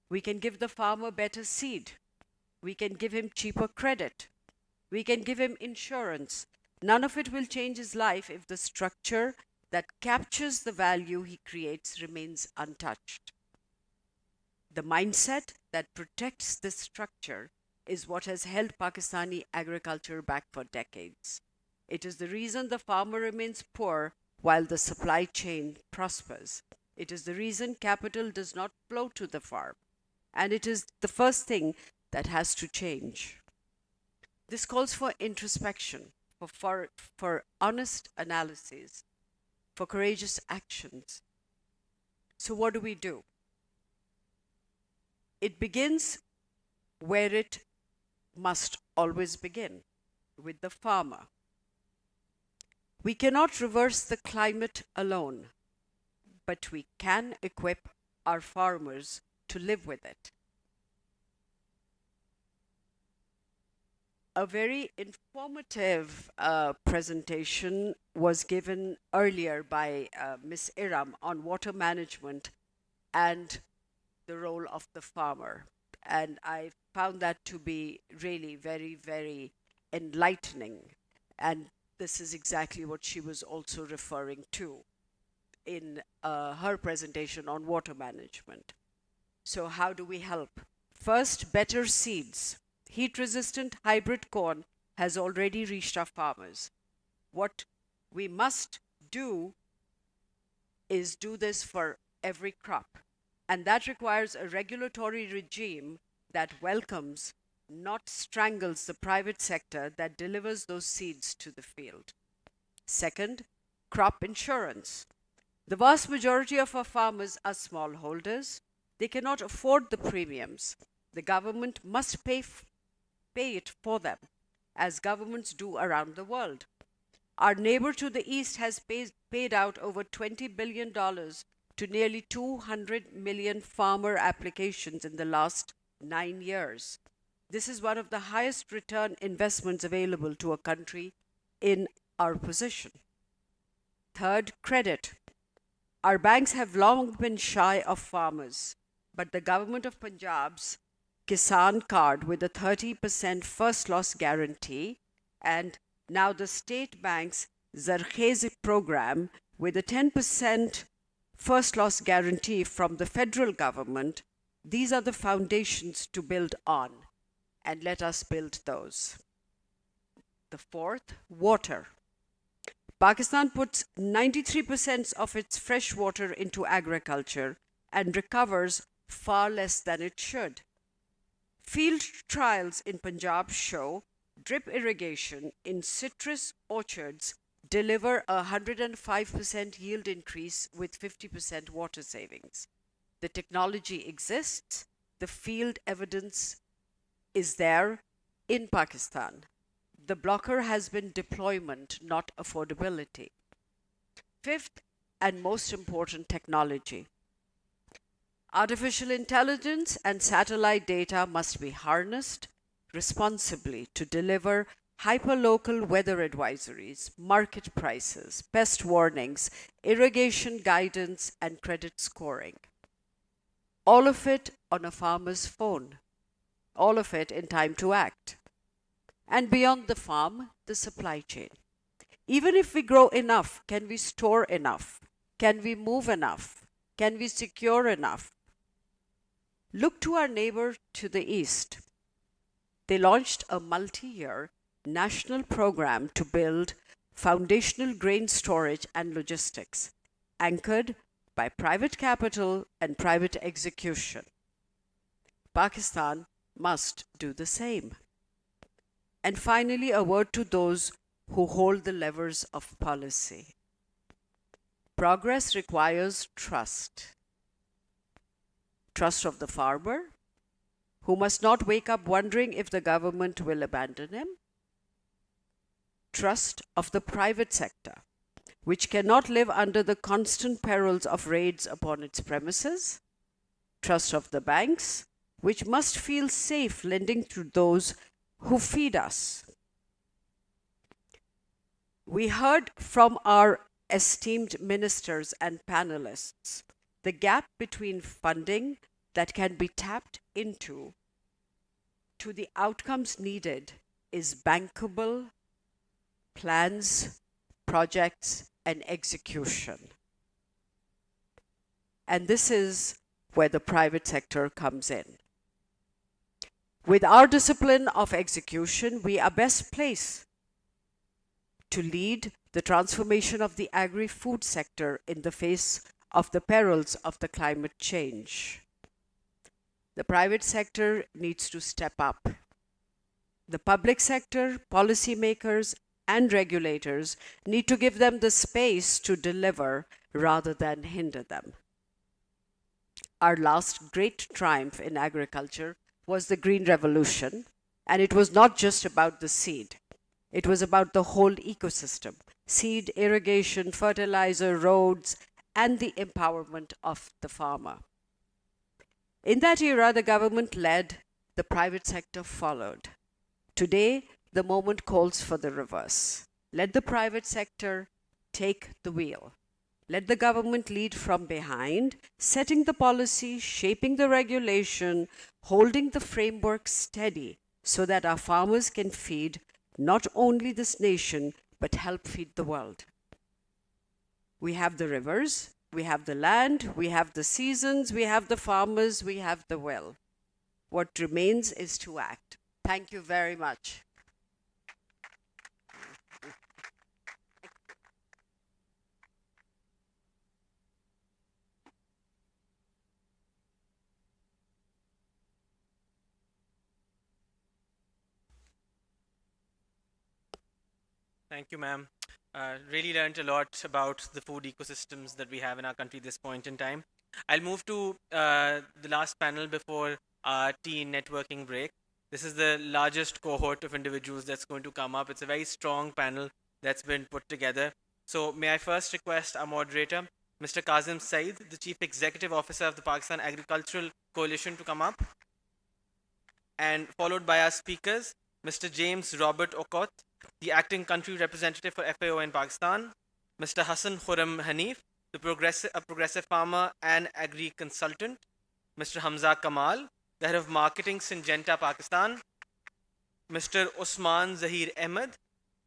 We can give the farmer better seed. We can give him cheaper credit. We can give him insurance. None of it will change his life if the structure that captures the value he creates remains untouched. The mindset that protects this structure is what has held Pakistani agriculture back for decades. It is the reason the farmer remains poor while the supply chain prospers. It is the reason capital does not flow to the farm. And it is the first thing that has to change. This calls for introspection, for honest analysis, for courageous actions. So what do? It begins where it must always begin, with the farmer. We cannot reverse the climate alone, but we can equip our farmers to live with it. A very informative presentation was given earlier by Ms. Iram on water management and the role of the farmer. And I found that to be really very, very enlightening. And this is exactly what she was also referring to in her presentation on water management. So how do we help? First, better seeds. Heat-resistant hybrid corn has already reached our farmers. What we must do is do this for every crop. And that requires a regulatory regime that welcomes, not strangles, the private sector that delivers those seeds to the field. Second, crop insurance. The vast majority of our farmers are smallholders. They cannot afford the premiums. The government must pay it for them, as governments do around the world. Our neighbor to the east has paid out over $20 billion to nearly 200 million farmer applications in the last 9 years. This is one of the highest return investments available to a country in our position. Third, credit. Our banks have long been shy of farmers, but the government of Punjab's Kisan card with a 30% first loss guarantee, and now the state bank's Zarkhez program with a 10% first loss guarantee from the federal government, these are the foundations to build on, and let us build those. The fourth, water. Pakistan puts 93% of its fresh water into agriculture and recovers far less than it should. Field trials in Punjab show drip irrigation in citrus orchards deliver a 105% yield increase with 50% water savings. The technology exists, the field evidence is there in Pakistan. The blocker has been deployment, not affordability. Fifth, and most important, technology. Artificial intelligence and satellite data must be harnessed responsibly to deliver hyperlocal weather advisories, market prices, pest warnings, irrigation guidance, and credit scoring. All of it on a farmer's phone. All of it in time to act. And beyond the farm, the supply chain. Even if we grow enough, can we store enough? Can we move enough? Can we secure enough? Look to our neighbor to the east. They launched a multi-year national program to build foundational grain storage and logistics, anchored by private capital and private execution. Pakistan must do the same. And finally, a word to those who hold the levers of policy. Progress requires trust. Trust of the farmer, who must not wake up wondering if the government will abandon him. Trust of the private sector, which cannot live under the constant perils of raids upon its premises. Trust of the banks, which must feel safe lending to those who feed us. We heard from our esteemed ministers and panelists the gap between funding that can be tapped into to the outcomes needed is bankable plans, projects, and execution. And this is where the private sector comes in. With our discipline of execution, we are best placed to lead the transformation of the agri-food sector in the face of the perils of the climate change. The private sector needs to step up. The public sector, policymakers, and regulators need to give them the space to deliver rather than hinder them. Our last great triumph in agriculture was the Green Revolution, and it was not just about the seed. It was about the whole ecosystem: seed, irrigation, fertilizer, roads, and the empowerment of the farmer. In that era, the government led, the private sector followed. Today, the moment calls for the reverse. Let the private sector take the wheel. Let the government lead from behind, setting the policy, shaping the regulation, holding the framework steady so that our farmers can feed not only this nation, but help feed the world. We have the rivers, we have the land, we have the seasons, we have the farmers, we have the will. What remains is to act. Thank you very much. Thank you, ma'am. Really learned a lot about the food ecosystems that we have in our country at this point in time. I'll move to the last panel before our tea networking break. This is the largest cohort of individuals that's going to come up. It's a very strong panel that's been put together. So may I first request our moderator, Mr. Kazim Saeed, the Chief Executive Officer of the Pakistan Agricultural Coalition, to come up. and followed by our speakers, Mr. James Robert Okot, the acting country representative for FAO in Pakistan, Mr. Hassan Khurram Hanif, a progressive farmer and agri consultant, Mr. Hamza Kamal, the head of marketing Syngenta Pakistan, Mr. Usman Zahir Ahmed,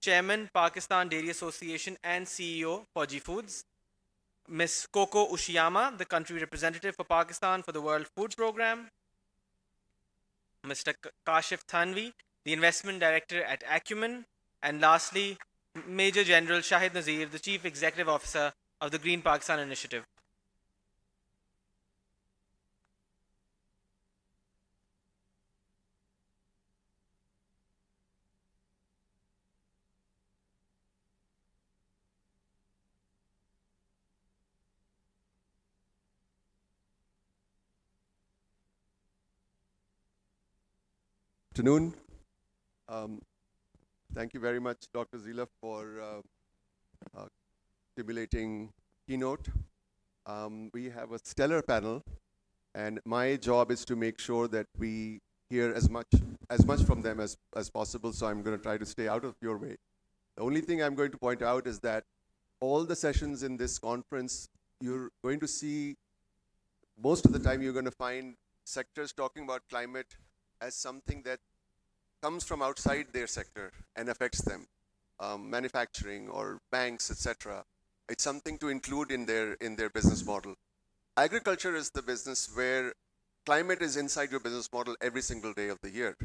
Chairman Pakistan Dairy Association and CEO Fauji Foods, Ms. Coco Ushiyama, the country representative for Pakistan for the World Food Programme, Mr. Kashif Thanvi, the investment director at Acumen, and lastly, Major General Shahid Nazir, the chief executive officer of the Green Pakistan Initiative. Afternoon. Thank you very much, Dr. Zila, for stimulating Keynote. We have a stellar panel, and my job is to make sure that we hear as much from them as possible, so I'm going to try to stay out of your way. The only thing I'm going to point out is that all the sessions in this conference, you're going to see, most of the time you're going to find sectors talking about climate as something that comes from outside their sector and affects them, manufacturing or banks, etc. It's something to include in their business model. Agriculture is the business where climate is inside your business model every single day of the year,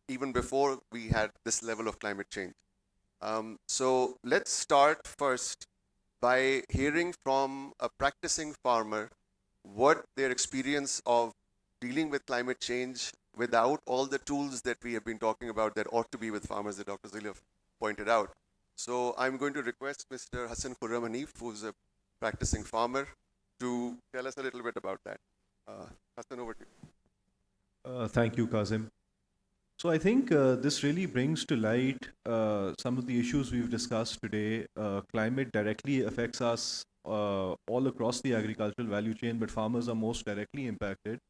even before we had this level of climate change. So let's start first by hearing from a practicing farmer what their experience of dealing with climate change without all the tools that we have been talking about that ought to be with farmers that Dr. Zilaf pointed out. So I'm going to request Mr. Hassan Khurram Hanif, who's a practicing farmer, to tell us a little bit about that. Hassan, over to you. Thank you, Kazim. So I think this really brings to light some of the issues we've discussed today. Climate directly affects us all across the agricultural value chain, but farmers are most directly impacted.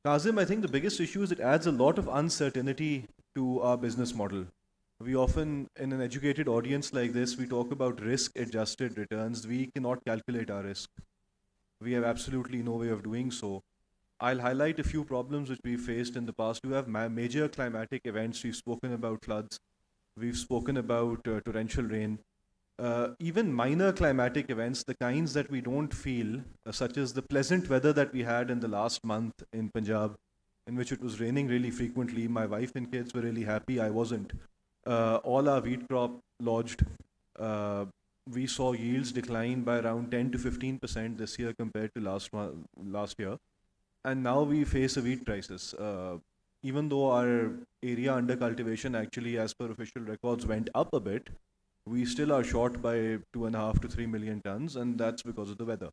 Kazim, I think the biggest issue is it adds a lot of uncertainty to our business model. We often, in an educated audience like this, we talk about risk-adjusted returns. We cannot calculate our risk. We have absolutely no way of doing so. I'll highlight a few problems which we've faced in the past. We have major climatic events. We've spoken about floods. We've spoken about torrential rain. Even minor climatic events, the kinds that we don't feel, such as the pleasant weather that we had in the last month in Punjab, in which it was raining really frequently. My wife and kids were really happy. I wasn't. All our wheat crop lodged. We saw yields decline by around 10 to 15% this year compared to last year. And now we face a wheat crisis. Even though our area under cultivation actually, as per official records, went up a bit, we still are short by 2.5 to 3 million tons, and that's because of the weather.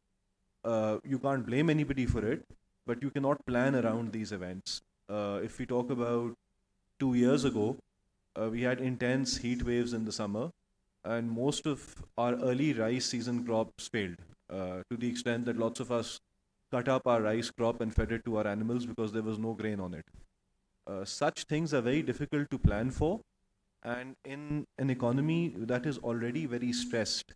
You can't blame anybody for it, but you cannot plan around these events. If we talk about 2 years ago, we had intense heat waves in the summer, and most of our early rice season crops failed, to the extent that lots of us cut up our rice crop and fed it to our animals because there was no grain on it. Such things are very difficult to plan for. And in an economy that is already very stressed,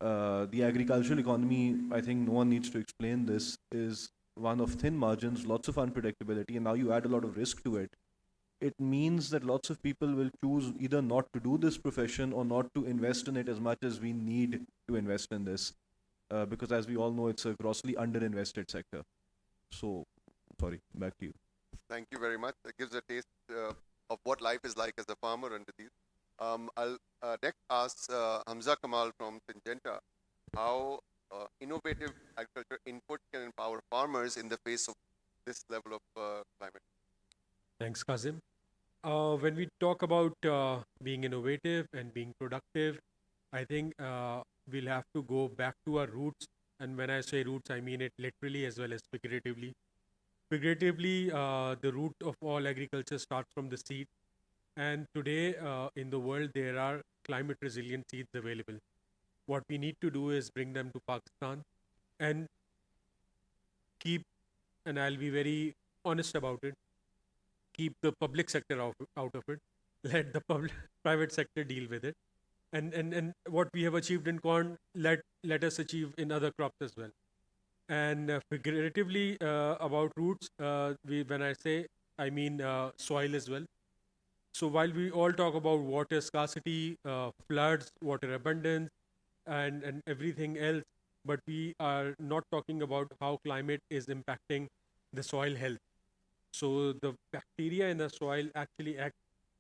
the agricultural economy, I think no one needs to explain this, is one of thin margins, lots of unpredictability, and now you add a lot of risk to it. It means that lots of people will choose either not to do this profession or not to invest in it as much as we need to invest in this, because as we all know, it's a grossly underinvested sector. So, sorry, back to you. Thank you very much. That gives a taste of what life is like as a farmer under these. I'll next ask Hamza Kamal from Syngenta how innovative agriculture input can empower farmers in the face of this level of climate. Thanks, Kazim. When we talk about being innovative and being productive, I think we'll have to go back to our roots. And when I say roots, I mean it literally as well as figuratively. Figuratively, the root of all agriculture starts from the seed. And today in the world, there are climate resilient seeds available. What we need to do is bring them to Pakistan and keep, and I'll be very honest about it, keep the public sector out of it. Let the private sector deal with it. And what we have achieved in corn, let us achieve in other crops as well. And figuratively about roots, when I say, I mean soil as well. So while we all talk about water scarcity, floods, water abundance, and everything else, but we are not talking about how climate is impacting the soil health. So the bacteria in the soil actually act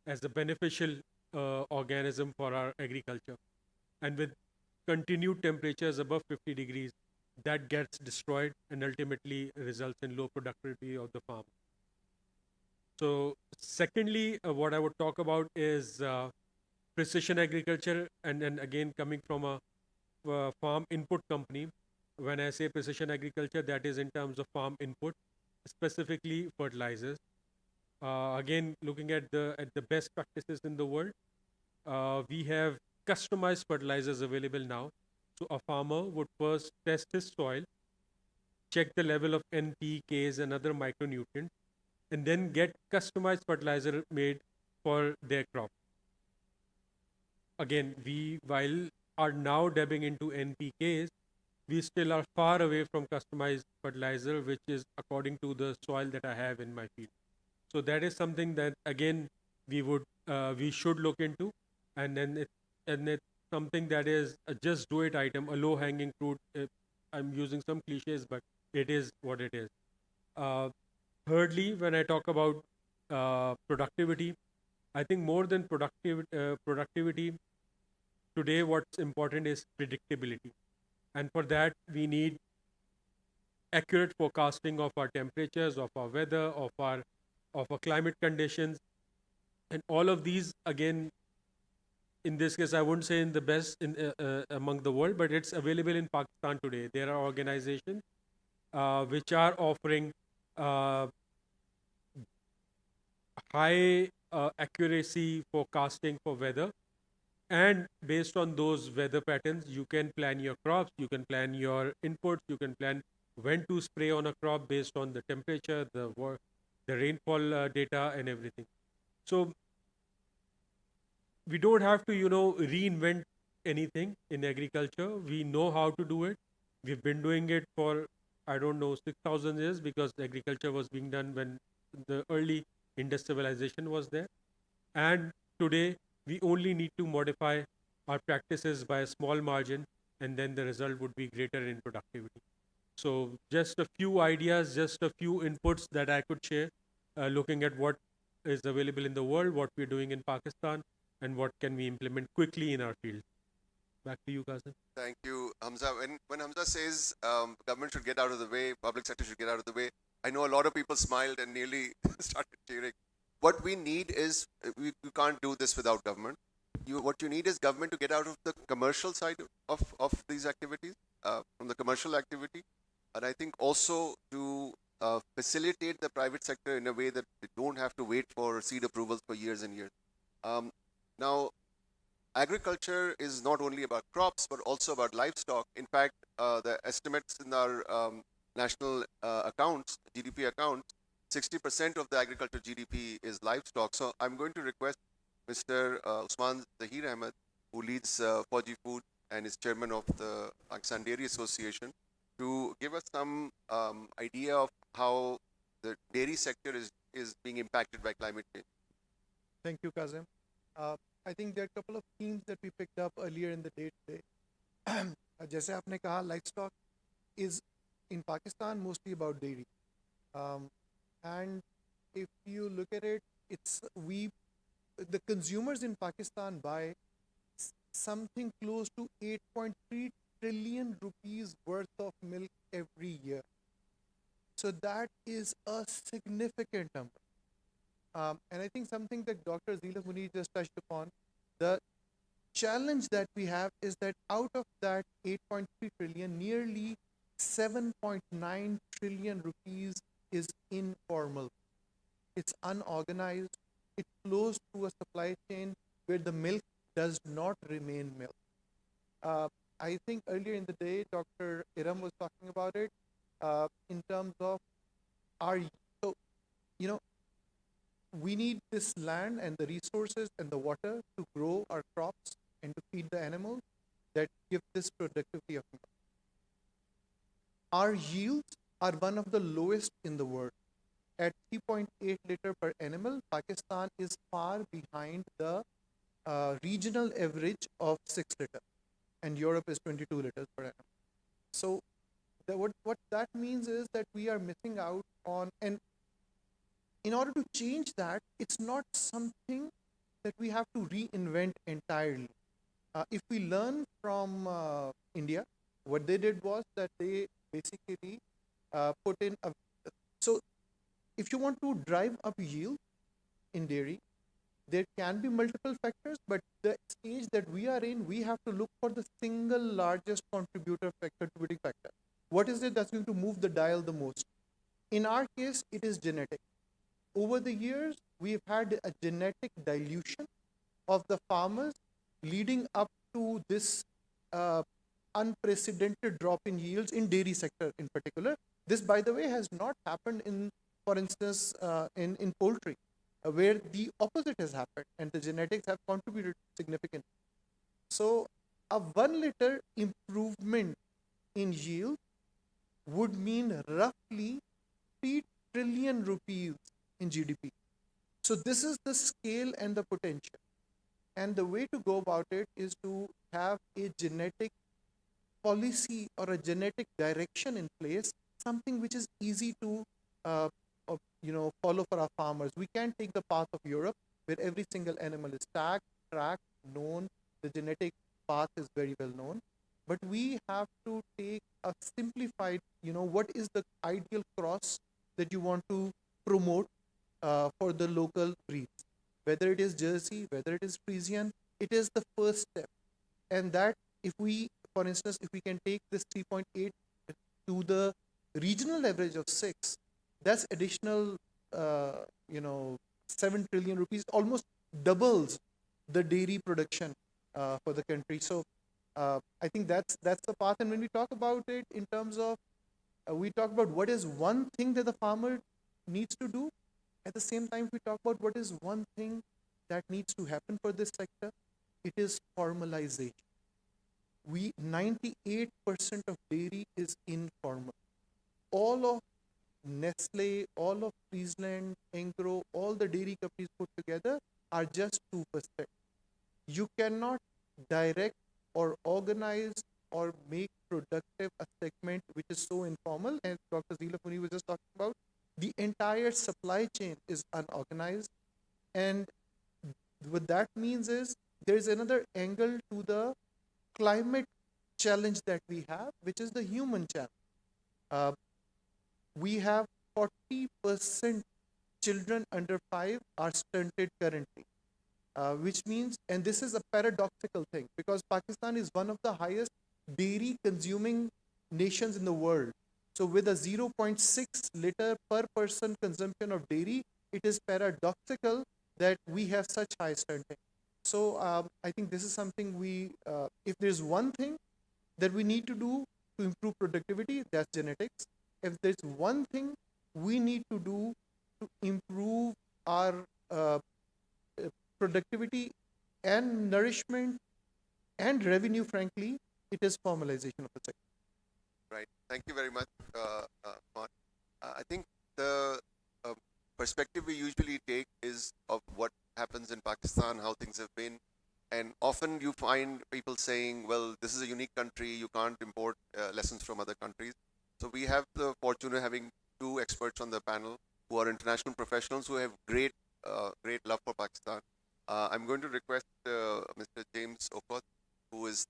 as a beneficial organism for our agriculture. And with continued temperatures above 50 degrees, that gets destroyed and ultimately results in low productivity of the farm. So secondly, what I would talk about is precision agriculture, and again coming from a farm input company. When I say precision agriculture, that is in terms of farm input, specifically fertilizers. Again, looking at the best practices in the world, we have customized fertilizers available now. So a farmer would first test his soil, check the level of N, P, Ks and other micronutrients, and then get customized fertilizer made for their crop. Again, we, while are now dabbing into NPKs, we still are far away from customized fertilizer, which is according to the soil that I have in my field. So that is something that again we should look into, and then it's something that is a just do it item, a low hanging fruit. I'm using some cliches, but it is what it is. Thirdly, when I talk about productivity, I think more than productivity, today what's important is predictability. And for that, we need accurate forecasting of our temperatures, of our weather, of our climate conditions. And all of these, again, in this case, I wouldn't say in the best among the world, but it's available in Pakistan today. There are organizations which are offering high accuracy forecasting for weather, and based on those weather patterns, you can plan your crops, you can plan your inputs, you can plan when to spray on a crop based on the temperature, the rainfall data and everything. So we don't have to reinvent anything in agriculture. We know how to do it. We've been doing it for, I don't know, 6,000 years, because agriculture was being done when the early industrialization was there. And today, we only need to modify our practices by a small margin, and then the result would be greater in productivity. So just a few ideas, just a few inputs that I could share, looking at what is available in the world, what we're doing in Pakistan, and what can we implement quickly in our field. Back to you, Qasim. Thank you, Hamza. When Hamza says government should get out of the way, public sector should get out of the way, I know a lot of people smiled and nearly started cheering. What we need is, we can't do this without government. What you need is government to get out of the commercial side of these activities, from the commercial activity. And I think also to facilitate the private sector in a way that they don't have to wait for seed approvals for years and years. Now, agriculture is not only about crops, but also about livestock. In fact, the estimates in our national accounts, GDP accounts, 60% of the agriculture GDP is livestock. So I'm going to request Mr. Usman Zahir Ahmed, who leads Agri-food and is chairman of the Pakistan Dairy Association, to give us some idea of how the dairy sector is being impacted by climate change. Thank you, Kazim. I think there are a couple of themes that we picked up earlier in the day today. Jaise aapne kaha, livestock is in Pakistan mostly about dairy. And if you look at it, the consumers in Pakistan buy something close to 8.3 trillion rupees worth of milk every year. So that is a significant number. And I think something that Dr. Zila Muni just touched upon, the challenge that we have is that out of that 8.3 trillion, nearly 7.9 trillion rupees is informal. It's unorganized. It flows through a supply chain where the milk does not remain milk. I think earlier in the day, Dr. Iram was talking about it we need this land and the resources and the water to grow our crops and to feed the animals that give this productivity of milk. Our yields are one of the lowest in the world. At 3.8 liter per animal, Pakistan is far behind the regional average of 6 liter, and Europe is 22 liters per annum. So what that means is that we are missing out on, and in order to change that, it's not something that we have to reinvent entirely. If we learn from India, what they did was that they basically put in a, so if you want to drive up yield in dairy, there can be multiple factors, but the stage that we are in, we have to look for the single largest contributing factor. What is it that's going to move the dial the most? In our case, it is genetic. Over the years, we've had a genetic dilution of the farmers leading up to this unprecedented drop in yields in dairy sector in particular. This, by the way, has not happened in, for instance, in poultry, where the opposite has happened and the genetics have contributed significantly. So a 1 liter improvement in yield would mean roughly 3 trillion rupees in GDP. So this is the scale and the potential. And the way to go about it is to have a genetic policy or a genetic direction in place, something which is easy to follow for our farmers. We can't take the path of Europe, where every single animal is tagged, tracked, known. The genetic path is very well known. But we have to take a simplified, what is the ideal cross that you want to promote for the local breeds. Whether it is Jersey, whether it is Friesian, it is the first step. And that, if we, for instance, if we can take this 3.8 to the regional average of 6, that's additional, 7 trillion rupees, almost doubles the dairy production for the country. So I think that's the path. And when we talk about it in terms of, we talk about what is one thing that the farmer needs to do. At the same time, we talk about what is one thing that needs to happen for this sector. It is formalization. 98% of dairy is informal. All of Nestle, all of Friesland, Engro, all the dairy companies put together are just 2%. You cannot direct or organize or make productive a segment which is so informal, as Dr. Zila Puri was just talking about. The entire supply chain is unorganized, and what that means is there's another angle to the climate challenge that we have, which is the human challenge. We have 40% children under 5 are stunted currently, which means, and this is a paradoxical thing, because Pakistan is one of the highest dairy consuming nations in the world. So with a 0.6 liter per person consumption of dairy, it is paradoxical that we have such high stunting. So I think this is something we, if there's one thing that we need to do to improve productivity, that's genetics. If there's one thing we need to do to improve our productivity and nourishment and revenue, frankly, it is formalization of the sector. Right. Thank you very much, Mark. I think the perspective we usually take is of what happens in Pakistan, how things have been. And often you find people saying, well, this is a unique country, you can't import lessons from other countries. So we have the fortune of having 2 experts on the panel who are international professionals who have great love for Pakistan. I'm going to request Mr. James Okoth, who's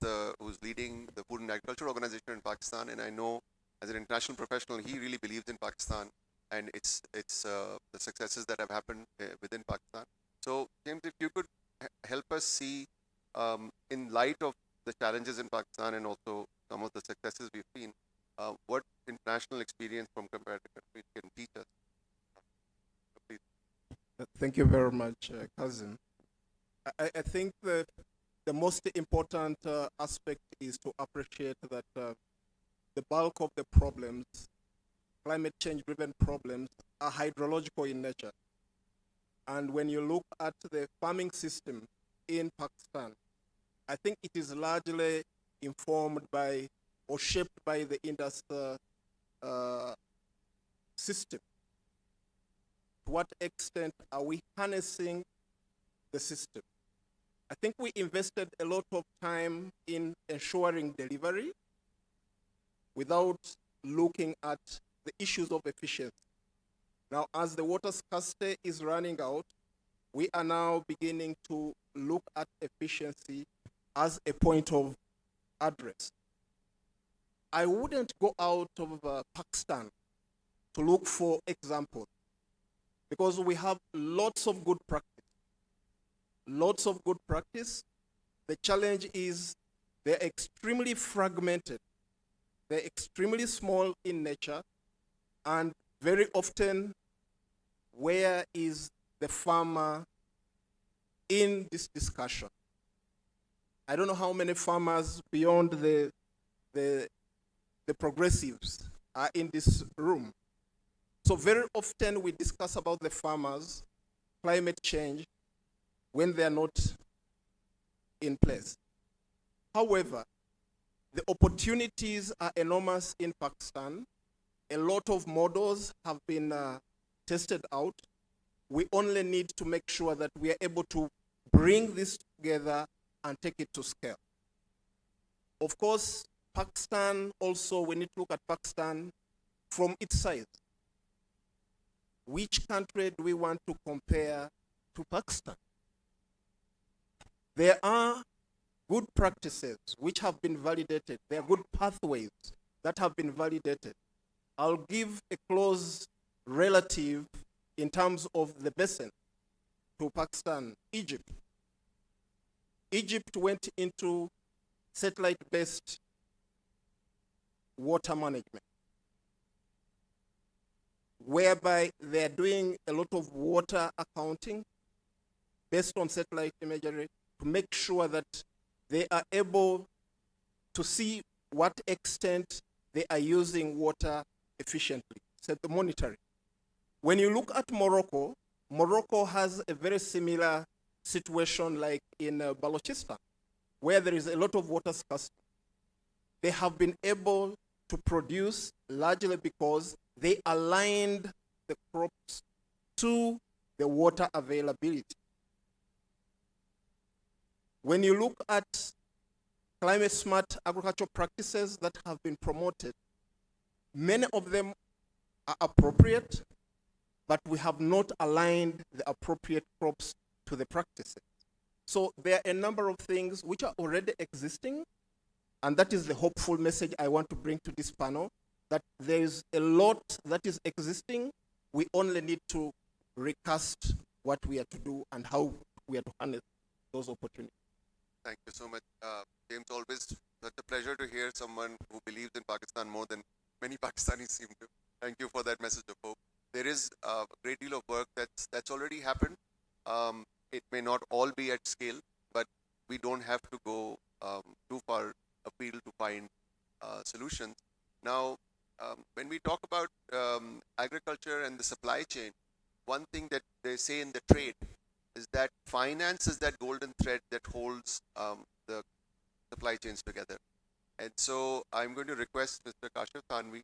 leading the Food and Agriculture Organization in Pakistan, and I know as an international professional, he really believes in Pakistan and it's the successes that have happened within Pakistan. So, James, if you could help us see, in light of the challenges in Pakistan and also some of the successes we've seen, what international experience from comparative countries can teach us. Please. Thank you very much, Cousin. I think the most important aspect is to appreciate that the bulk of the problems, climate change driven problems, are hydrological in nature. And when you look at the farming system in Pakistan, I think it is largely informed by or shaped by the Indus system. To what extent are we harnessing the system? I think we invested a lot of time in ensuring delivery without looking at the issues of efficiency. Now, as the water scarcity is running out, we are now beginning to look at efficiency as a point of address. I wouldn't go out of Pakistan to look for examples because we have lots of good practice. Lots of good practice. The challenge is they're extremely fragmented. They're extremely small in nature, and very often, where is the farmer in this discussion? I don't know how many farmers beyond the progressives are in this room. So very often we discuss about the farmers, climate change, when they are not in place. However, the opportunities are enormous in Pakistan. A lot of models have been tested out. We only need to make sure that we are able to bring this together and take it to scale. Of course, Pakistan also, we need to look at Pakistan from its size. Which country do we want to compare to Pakistan? There are good practices which have been validated. There are good pathways that have been validated. I'll give a close relative in terms of the basin to Pakistan, Egypt. Egypt went into satellite-based water management, whereby they're doing a lot of water accounting based on satellite imagery to make sure that they are able to see what extent they are using water efficiently, so the monitoring. When you look at Morocco, Morocco has a very similar situation like in Balochistan, where there is a lot of water scarcity. They have been able to produce largely because they aligned the crops to the water availability. When you look at climate smart agricultural practices that have been promoted, many of them are appropriate, but we have not aligned the appropriate crops to the practices. So there are a number of things which are already existing, and that is the hopeful message I want to bring to this panel, that there is a lot that is existing. We only need to recast what we are to do and how we are to harness those opportunities. Thank you so much. James, always such a pleasure to hear someone who believes in Pakistan more than many Pakistanis seem to. Thank you for that message of hope. There is a great deal of work that's already happened. It may not all be at scale, but we don't have to go too far afield to find solutions. Now, when we talk about agriculture and the supply chain, one thing that they say in the trade is that finance is that golden thread that holds the supply chains together. And so I'm going to request Mr. Kashif Thanvi,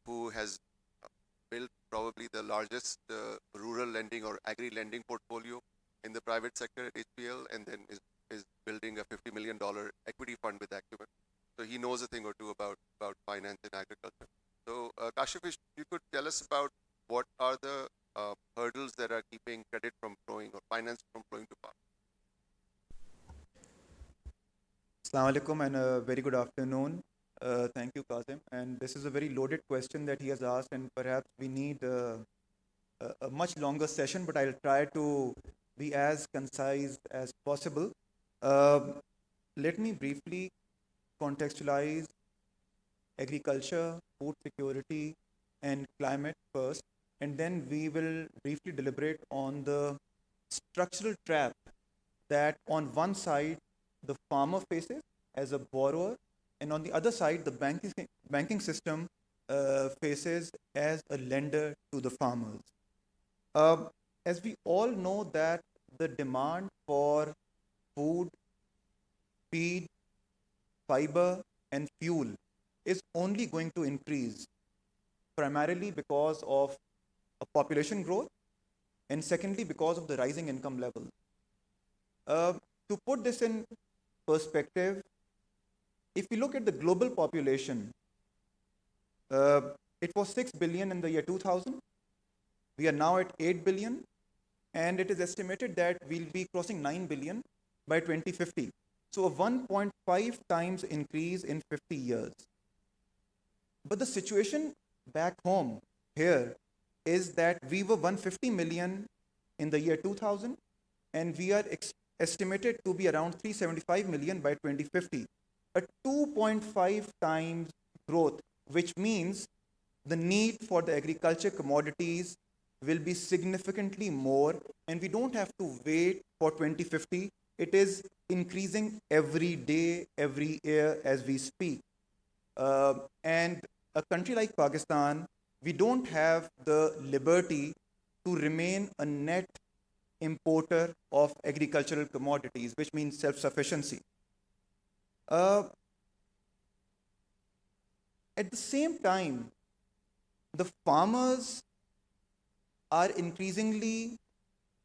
who has built probably the largest rural lending or agri-lending portfolio in the private sector at HPL, and then is building a $50 million equity fund with Acumen. So he knows a thing or two about finance and agriculture. So Kashif, if you could tell us about what are the hurdles that are keeping credit from flowing or finance from flowing to farmers. Assalamu alaikum and a very good afternoon. Thank you, Kazim. And this is a very loaded question that he has asked, and perhaps we need a much longer session, but I'll try to be as concise as possible. Let me briefly contextualize agriculture, food security, and climate first, and then we will briefly deliberate on the structural trap that on one side the farmer faces as a borrower, and on the other side the banking system faces as a lender to the farmers. as we all know that the demand for food, feed, fiber, and fuel is only going to increase, primarily because of a population growth, and secondly, because of the rising income level. To put this in perspective, if we look at the global population, it was 6 billion in the year 2000. We are now at 8 billion, and it is estimated that we'll be crossing 9 billion by 2050. So a 1.5 times increase in 50 years. But the situation back home here is that we were 150 million in the year 2000, and we are estimated to be around 375 million by 2050. A 2.5 times growth, which means the need for the agriculture commodities will be significantly more, and we don't have to wait for 2050. It is increasing every day, every year as we speak. And a country like Pakistan, we don't have the liberty to remain a net importer of agricultural commodities, which means self-sufficiency. At the same time, the farmers are increasingly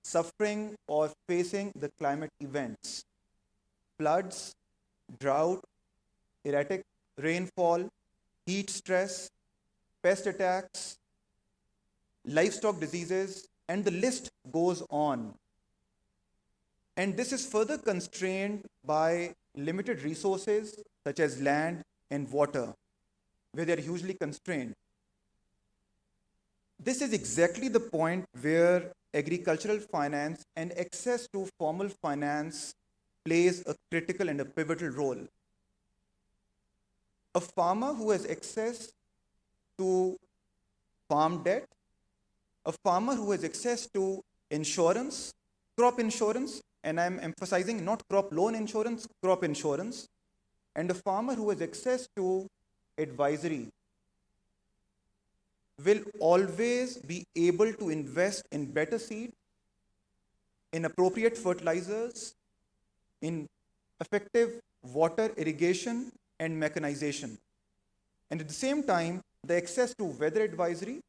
suffering or facing the climate events. Floods, drought, erratic rainfall, heat stress, pest attacks, livestock diseases, and the list goes on. And this is further constrained by limited resources such as land and water, where they are hugely constrained. This is exactly the point where agricultural finance and access to formal finance plays a critical and a pivotal role. A farmer who has access to farm debt, a farmer who has access to insurance, crop insurance, and I'm emphasizing not crop loan insurance, crop insurance, and a farmer who has access to advisory will always be able to invest in better seed, in appropriate fertilizers, in effective water irrigation and mechanization. And at the same time, the access to weather advisory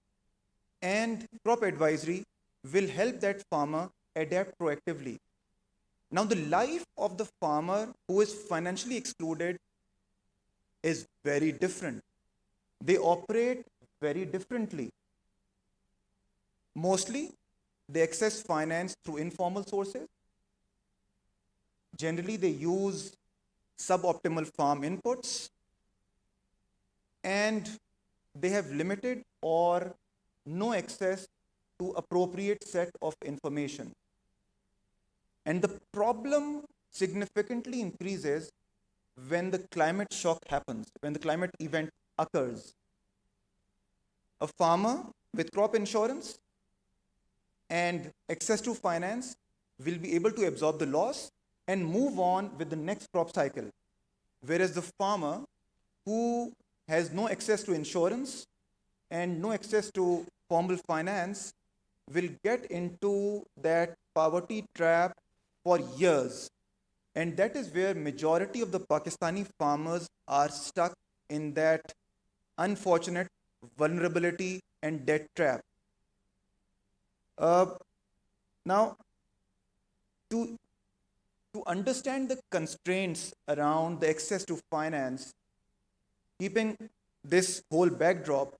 and crop advisory will help that farmer adapt proactively. Now, the life of the farmer who is financially excluded is very different. They operate very differently. Mostly, they access finance through informal sources. Generally, they use suboptimal farm inputs, and they have limited or no access to appropriate set of information. And the problem significantly increases when the climate shock happens, when the climate event occurs. A farmer with crop insurance and access to finance will be able to absorb the loss and move on with the next crop cycle. Whereas the farmer who has no access to insurance and no access to formal finance will get into that poverty trap for years. And that is where majority of the Pakistani farmers are stuck in that unfortunate vulnerability and debt trap. Now, to understand the constraints around the access to finance, keeping this whole backdrop,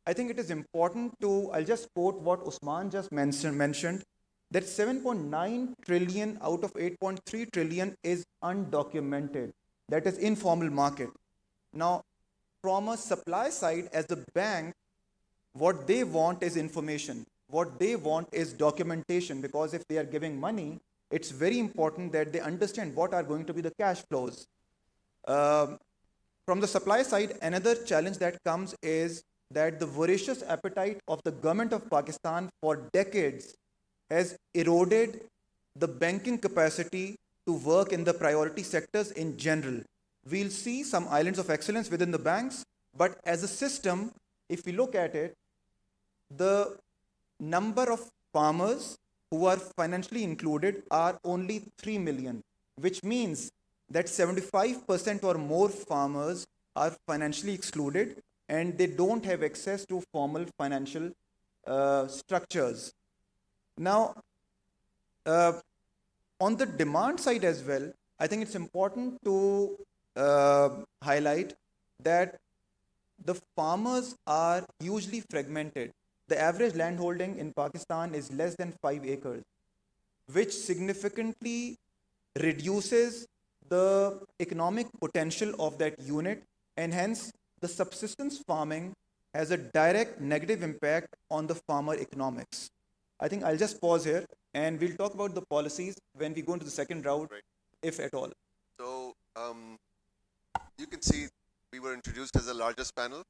I think it is important to, I'll just quote what Usman just mentioned, that 7.9 trillion out of 8.3 trillion is undocumented. That is informal market. Now, from a supply side, as the bank, what they want is information. What they want is documentation, because if they are giving money, it's very important that they understand what are going to be the cash flows. From the supply side, another challenge that comes is that the voracious appetite of the government of Pakistan for decades has eroded the banking capacity to work in the priority sectors in general. We'll see some islands of excellence within the banks, but as a system, if we look at it, the number of farmers who are financially included are only 3 million, which means that 75% or more farmers are financially excluded and they don't have access to formal financial structures. Now, on the demand side as well, I think it's important to highlight that the farmers are hugely fragmented. The average landholding in Pakistan is less than 5 acres, which significantly reduces the economic potential of that unit, and hence the subsistence farming has a direct negative impact on the farmer economics. I think I'll just pause here and we'll talk about the policies when we go into the second round, if at all. So you can see we were introduced as the largest panel,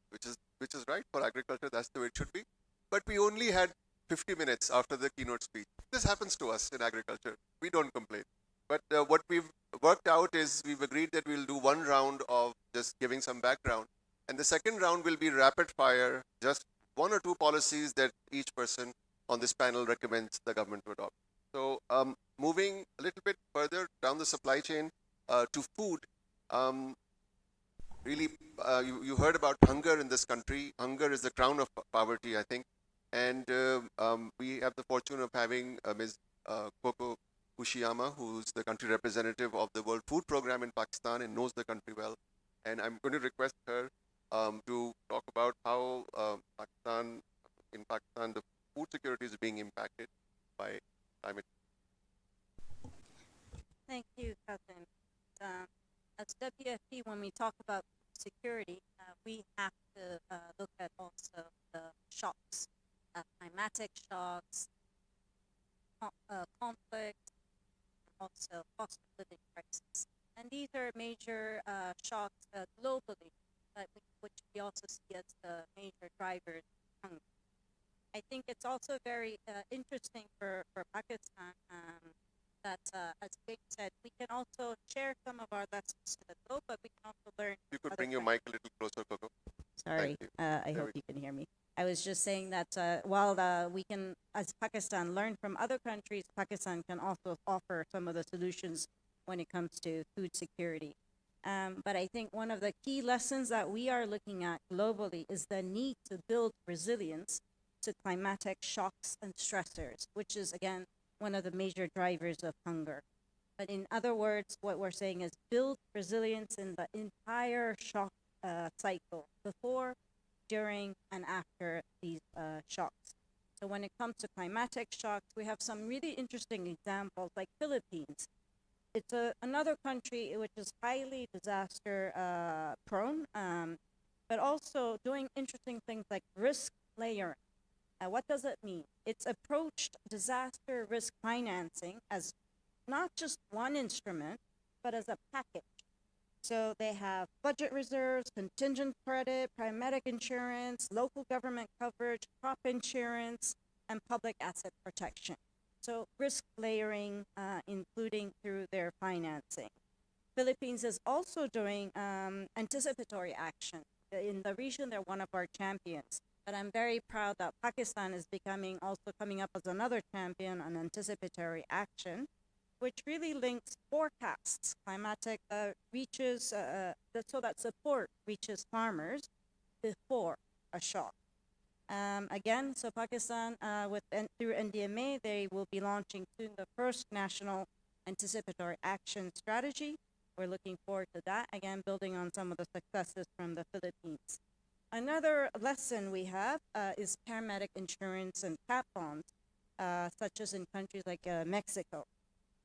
which is right for agriculture. That's the way it should be. But we only had 50 minutes after the keynote speech. This happens to us in agriculture. We don't complain. But what we've worked out is we've agreed that we'll do one round of just giving some background. And the second round will be rapid fire, just one or two policies that each person on this panel recommends the government to adopt. So moving a little bit further down the supply chain to food, really, you heard about hunger in this country. Hunger is the crown of poverty, I think. And we have the fortune of having Ms. Coco Kushiyama, who's the country representative of the World Food Program in Pakistan and knows the country well. And I'm going to request her to talk about how in Pakistan, the food security is being impacted by climate. Thank you, Kasim. As WFP, when we talk about security, we have to look at also the shocks, climatic shocks, conflict, also cost of living crisis. And these are major shocks globally, which we also see as the major drivers of hunger. I think it's also very interesting for Pakistan that, as Jake said, we can also share some of our lessons to the globe, but we can also learn. You could bring your mic a little closer, Coco. Sorry, I hope you can hear me. I was just saying that while we can, as Pakistan, learn from other countries, Pakistan can also offer some of the solutions when it comes to food security. But I think one of the key lessons that we are looking at globally is the need to build resilience to climatic shocks and stressors, which is, again, one of the major drivers of hunger. But in other words, what we're saying is build resilience in the entire shock cycle, before, during, and after these shocks. So when it comes to climatic shocks, we have some really interesting examples, like Philippines. It's another country which is highly disaster prone, but also doing interesting things like risk layering. What does it mean? It's approached disaster risk financing as not just one instrument, but as a package. So they have budget reserves, contingent credit, paramedic insurance, local government coverage, crop insurance, and public asset protection. So risk layering, including through their financing. Philippines is also doing anticipatory action. In the region, they're one of our champions. But I'm very proud that Pakistan is also coming up as another champion on anticipatory action, which really links forecasts, climatic reaches, so that support reaches farmers before a shock. Again, so Pakistan, through NDMA, they will be launching soon the first national anticipatory action strategy. We're looking forward to that, again, building on some of the successes from the Philippines. Another lesson we have is paramedic insurance and cat bonds, such as in countries like Mexico.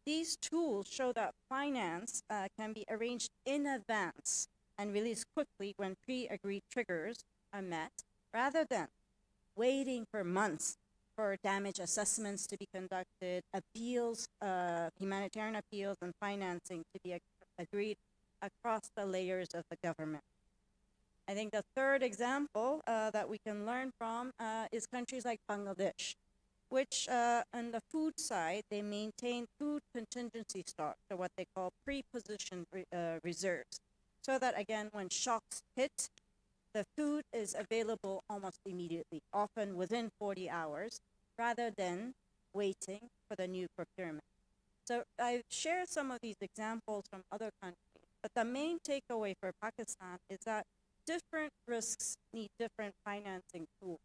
These tools show that finance can be arranged in advance and released quickly when pre-agreed triggers are met, rather than waiting for months for damage assessments to be conducted, appeals, humanitarian appeals, and financing to be agreed across the layers of the government. I think the third example that we can learn from is countries like Bangladesh, which on the food side, they maintain food contingency stock, or what they call pre-positioned reserves, so that, again, when shocks hit, the food is available almost immediately, often within 40 hours, rather than waiting for the new procurement. So I've shared some of these examples from other countries, but the main takeaway for Pakistan is that different risks need different financing tools.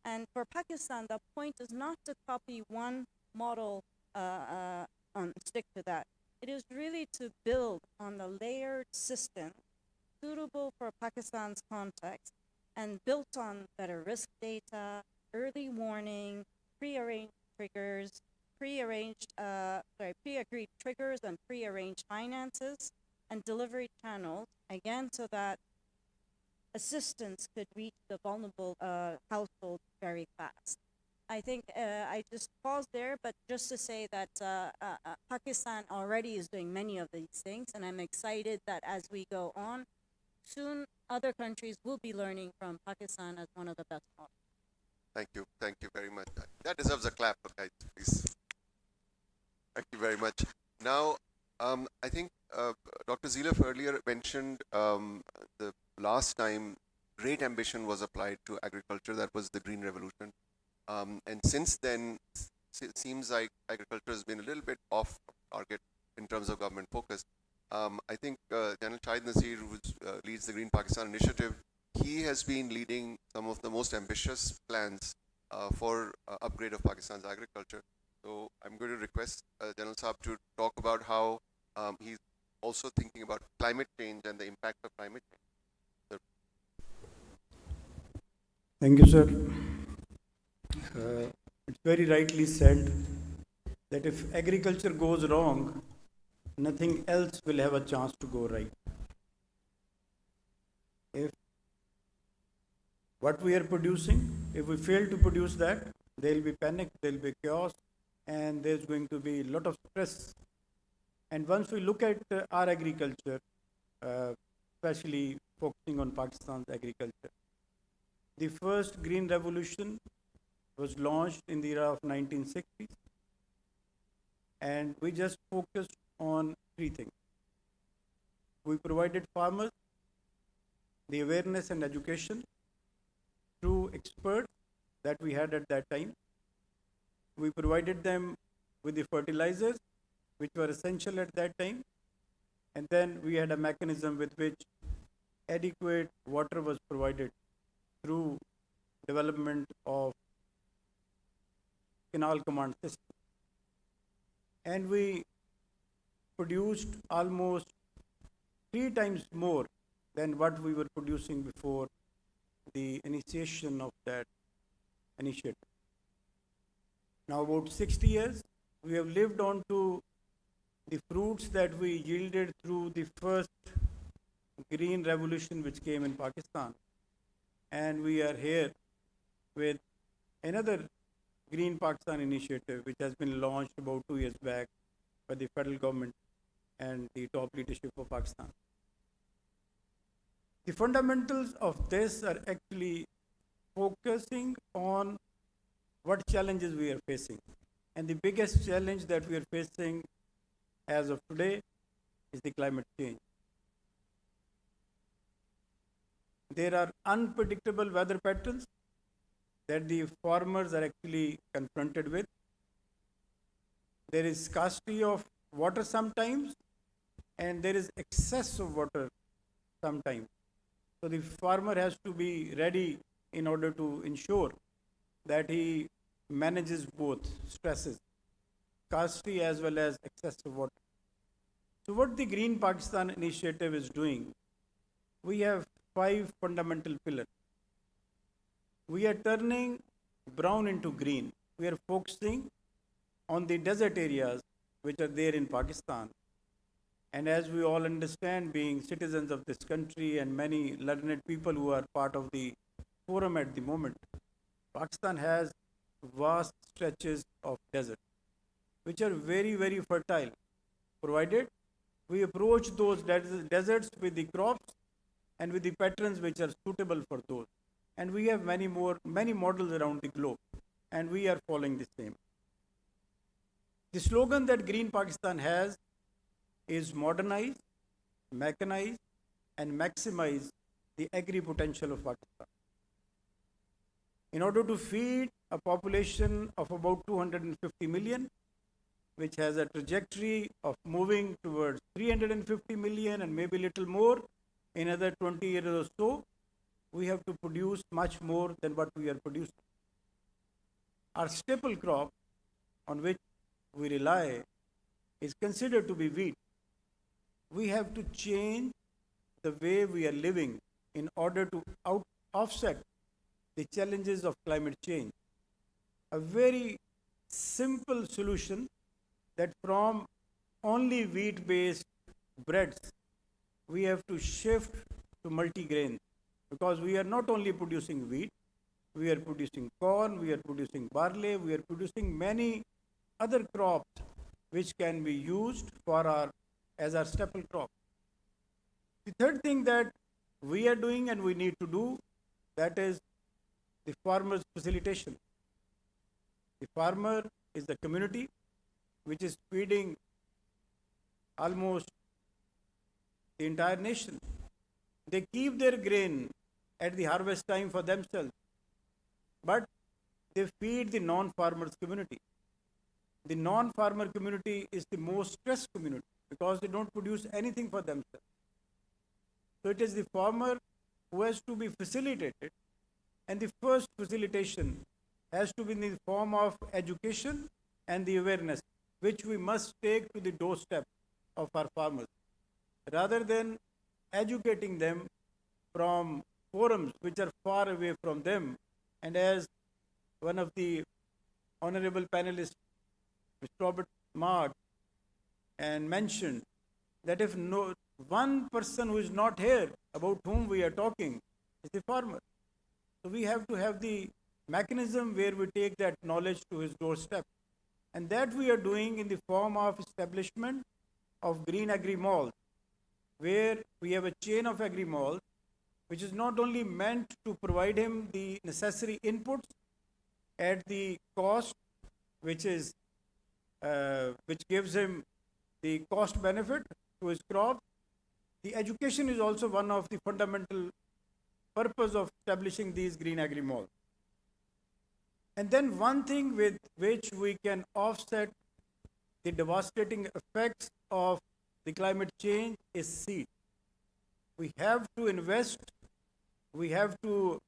And for Pakistan, the point is not to copy one model and stick to that. It is really to build on the layered system suitable for Pakistan's context and built on better risk data, early warning, pre-arranged triggers, pre-agreed triggers and pre-arranged finances and delivery channels, again, so that assistance could reach the vulnerable households very fast. I think I just pause there, but just to say that Pakistan already is doing many of these things, and I'm excited that as we go on, soon other countries will be learning from Pakistan as one of the best models. Thank you very much. That deserves a clap, guys, please. Thank you very much. Now, I think Dr. Zilaf earlier mentioned the last time great ambition was applied to agriculture, that was the Green Revolution. And since then, it seems like agriculture has been a little bit off target in terms of government focus. I think General Shahid Nazir, who leads the Green Pakistan Initiative, he has been leading some of the most ambitious plans for upgrade of Pakistan's agriculture. So I'm going to request General Saab to talk about how he's also thinking about climate change and the impact of climate change. Thank you, sir. It's very rightly said that if agriculture goes wrong, nothing else will have a chance to go right. If what we are producing, if we fail to produce that, there will be panic, there will be chaos, and there's going to be a lot of stress. And once we look at our agriculture, especially focusing on Pakistan's agriculture, the first green revolution was launched in the era of 1960s, and we just focused on three things. We provided farmers the awareness and education through experts that we had at that time. We provided them with the fertilizers, which were essential at that time, and then we had a mechanism with which adequate water was provided through development of canal command system. And we produced almost 3 times more than what we were producing before the initiation of that initiative. Now about 60 years, we have lived on to the fruits that we yielded through the first green revolution which came in Pakistan. And we are here with another Green Pakistan initiative which has been launched about 2 years back by the federal government and the top leadership of Pakistan. The fundamentals of this are actually focusing on what challenges we are facing. And the biggest challenge that we are facing as of today is the climate change. There are unpredictable weather patterns that the farmers are actually confronted with. There is scarcity of water sometimes, and there is excess of water sometimes. So the farmer has to be ready in order to ensure that he manages both stresses, scarcity as well as excess of water. So what the Green Pakistan initiative is doing, we have 5 fundamental pillars. We are turning brown into green. We are focusing on the desert areas which are there in Pakistan. And as we all understand, being citizens of this country and many learned people who are part of the forum at the moment, Pakistan has vast stretches of desert, which are very, very fertile, provided we approach those deserts with the crops and with the patterns which are suitable for those. And we have many models around the globe, and we are following the same. The slogan that Green Pakistan has is modernize, mechanize, and maximize the agri potential of Pakistan. In order to feed a population of about 250 million, which has a trajectory of moving towards 350 million and maybe a little more in another 20 years or so. We have to produce much more than what we are producing. Our staple crop on which we rely is considered to be wheat. We have to change the way we are living in order to offset the challenges of climate change. A very simple solution that from only wheat-based breads, we have to shift to multigrain, because we are not only producing wheat, we are producing corn, we are producing barley, we are producing many other crops which can be used for as our staple crop. The third thing that we are doing and we need to do, that is the farmer's facilitation. The farmer is the community which is feeding almost the entire nation. They keep their grain at the harvest time for themselves, but they feed the non-farmers community. The non-farmer community is the most stressed community because they don't produce anything for themselves. So it is the farmer who has to be facilitated, and the first facilitation has to be in the form of education and the awareness, which we must take to the doorstep of our farmers, rather than educating them from forums which are far away from them. And as one of the honorable panelists, Mr. Robert Mard, and mentioned that if no one person who is not here about whom we are talking is the farmer. So we have to have the mechanism where we take that knowledge to his doorstep. And that we are doing in the form of establishment of green agri malls, where we have a chain of agri malls, which is not only meant to provide him the necessary inputs at the cost, which gives him the cost benefit to his crop. The education is also one of the fundamental purpose of establishing these green agri malls. And then one thing with which we can offset the devastating effects of the climate change is seed. We have to invest, we have to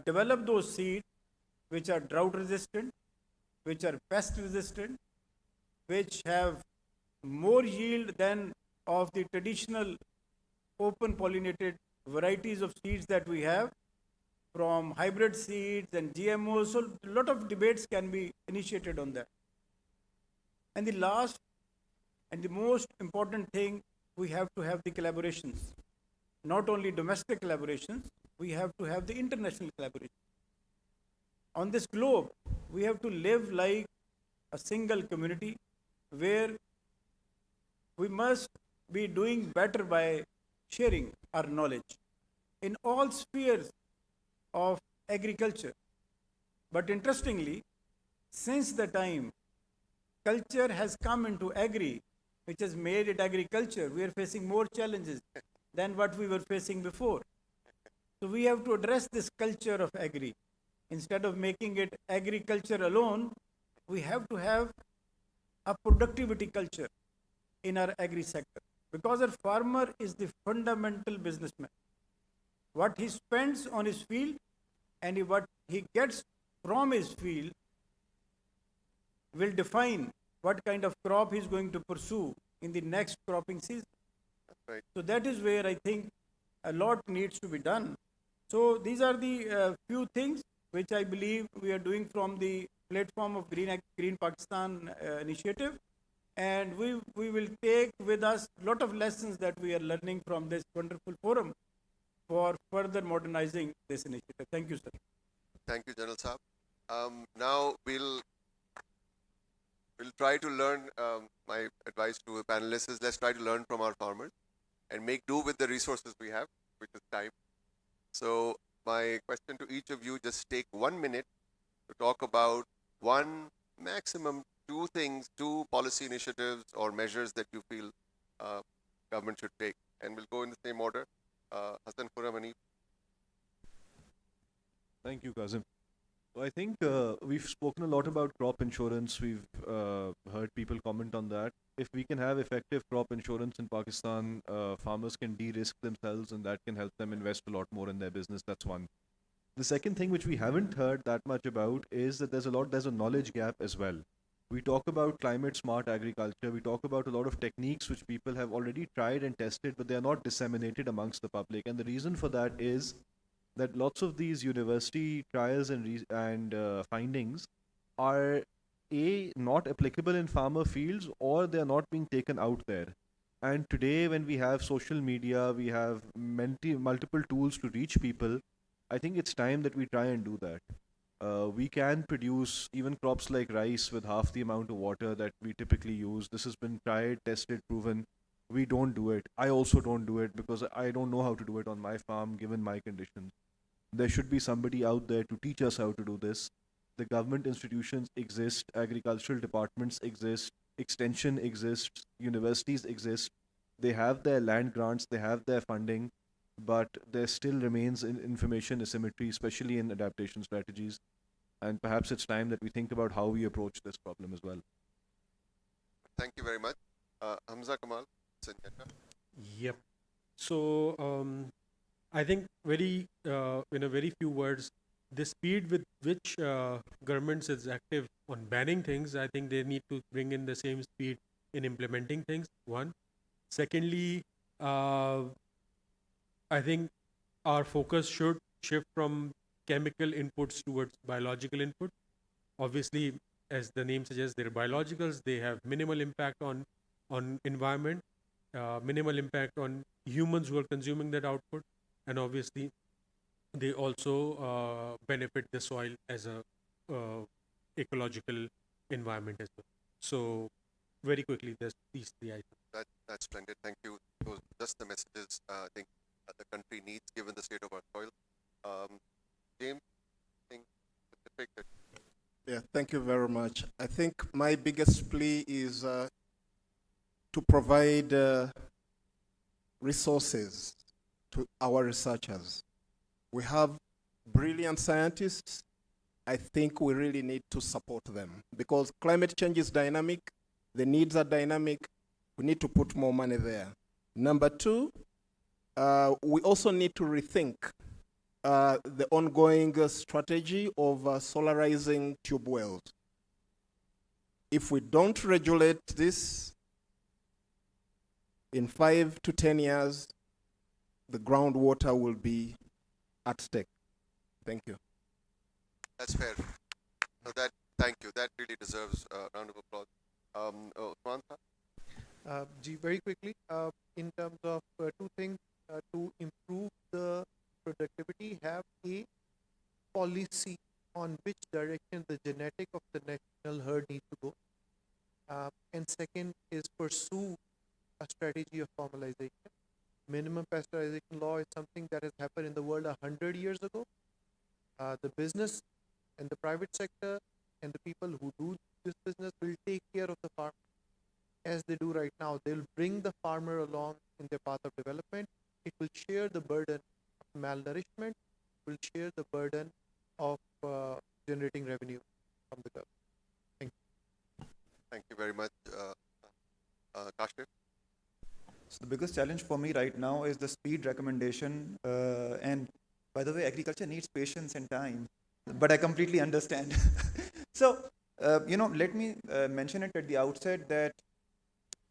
develop those seeds which are drought resistant, which are pest resistant, which have more yield than of the traditional open pollinated varieties of seeds that we have, from hybrid seeds and GMOs. So a lot of debates can be initiated on that. And the last and the most important thing, we have to have the collaborations. Not only domestic collaborations, we have to have the international collaboration. On this globe, we have to live like a single community where we must be doing better by sharing our knowledge in all spheres of agriculture. But interestingly, since the time culture has come into agri, which has made it agriculture, we are facing more challenges than what we were facing before. So we have to address this culture of agri. Instead of making it agriculture alone, we have to have a productivity culture in our agri sector, because our farmer is the fundamental businessman. What he spends on his field and what he gets from his field will define what kind of crop he's going to pursue in the next cropping season. Right. So that is where I think a lot needs to be done. So these are the few things which I believe we are doing from the platform of Green Pakistan initiative. And we will take with us a lot of lessons that we are learning from this wonderful forum for further modernizing this initiative. Thank you, sir. Thank you, General Saab. Now we'll try to learn, my advice to the panelists is let's try to learn from our farmers and make do with the resources we have, which is time. So my question to each of you, just take 1 minute to talk about one, maximum two things, two policy initiatives or measures that you feel government should take. And we'll go in the same order. Hassan Khurramani. Thank you, Kazim. I think we've spoken a lot about crop insurance. We've heard people comment on that. If we can have effective crop insurance in Pakistan, farmers can de-risk themselves and that can help them invest a lot more in their business. That's one. The second thing which we haven't heard that much about is that there's a knowledge gap as well. We talk about climate smart agriculture. We talk about a lot of techniques which people have already tried and tested, but they are not disseminated amongst the public. And the reason for that is that lots of these university trials and findings are not applicable in farmer fields, or they are not being taken out there. And today, when we have social media, we have multiple tools to reach people. I think it's time that we try and do that. We can produce even crops like rice with half the amount of water that we typically use. This has been tried, tested, proven. We don't do it. I also don't do it because I don't know how to do it on my farm given my conditions. There should be somebody out there to teach us how to do this. The government institutions exist, agricultural departments exist, extension exists, universities exist. They have their land grants, they have their funding, but there still remains information asymmetry, especially in adaptation strategies. And perhaps it's time that we think about how we approach this problem as well. Thank you very much. Hamza Kamal, Synergies. Yep. So I think in a very few words, the speed with which governments is active on banning things, I think they need to bring in the same speed in implementing things, one. Secondly, I think our focus should shift from chemical inputs towards biological input. Obviously, as the name suggests, they're biologicals. They have minimal impact on environment, minimal impact on humans who are consuming that output, and obviously, they also benefit the soil as a ecological environment as well. So, very quickly, there's these three items. That's splendid. Thank you. Those just the messages I think the country needs given the state of our soil. James, anything specific that Yeah, thank you very much. I think my biggest plea is to provide resources to our researchers. We have brilliant scientists. I think we really need to support them because climate change is dynamic, the needs are dynamic, we need to put more money there. Number two, we also need to rethink the ongoing strategy of solarizing tube wells. If we don't regulate this, in 5 to 10 years, the groundwater will be at stake. Thank you. That's fair. No, thank you. That really deserves a round of applause. Swanta? Very quickly, in terms of two things, to improve the productivity, have a policy on which direction the genetic of the national herd needs to go. And second is pursue a strategy of formalization. Minimum pasteurization law is something that has happened in the world 100 years ago. The business and the private sector and the people who do this business will take care of the farmer as they do right now. They'll bring the farmer along in their path of development. It will share the burden of malnourishment, will share the burden of generating revenue from the government. Thank you. Thank you very much. Kashif? So the biggest challenge for me right now is the speed recommendation. And by the way, agriculture needs patience and time, but I completely understand. So, let me mention it at the outset that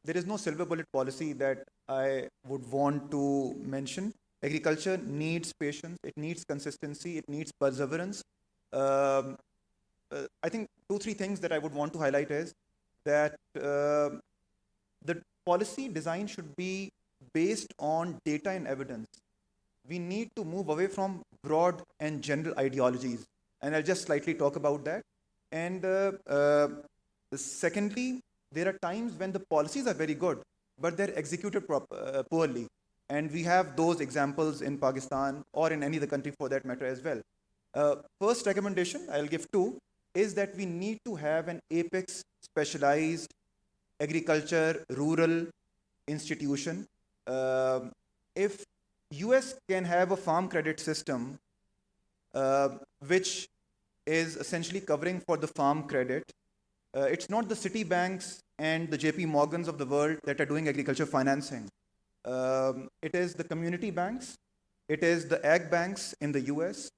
there is no silver bullet policy that I would want to mention. Agriculture needs patience, it needs consistency, it needs perseverance. I think 2-3 things that I would want to highlight is that the policy design should be based on data and evidence. We need to move away from broad and general ideologies, and I'll just slightly talk about that. And secondly, there are times when the policies are very good, but they're executed poorly. And we have those examples in Pakistan or in any other country for that matter as well. First recommendation, I'll give 2, is that we need to have an apex specialized agriculture rural institution. If US can have a farm credit system which is essentially covering for the farm credit. It's not the Citibanks and the JP Morgans of the world that are doing agriculture financing. It is the community banks, it is the ag banks in the US,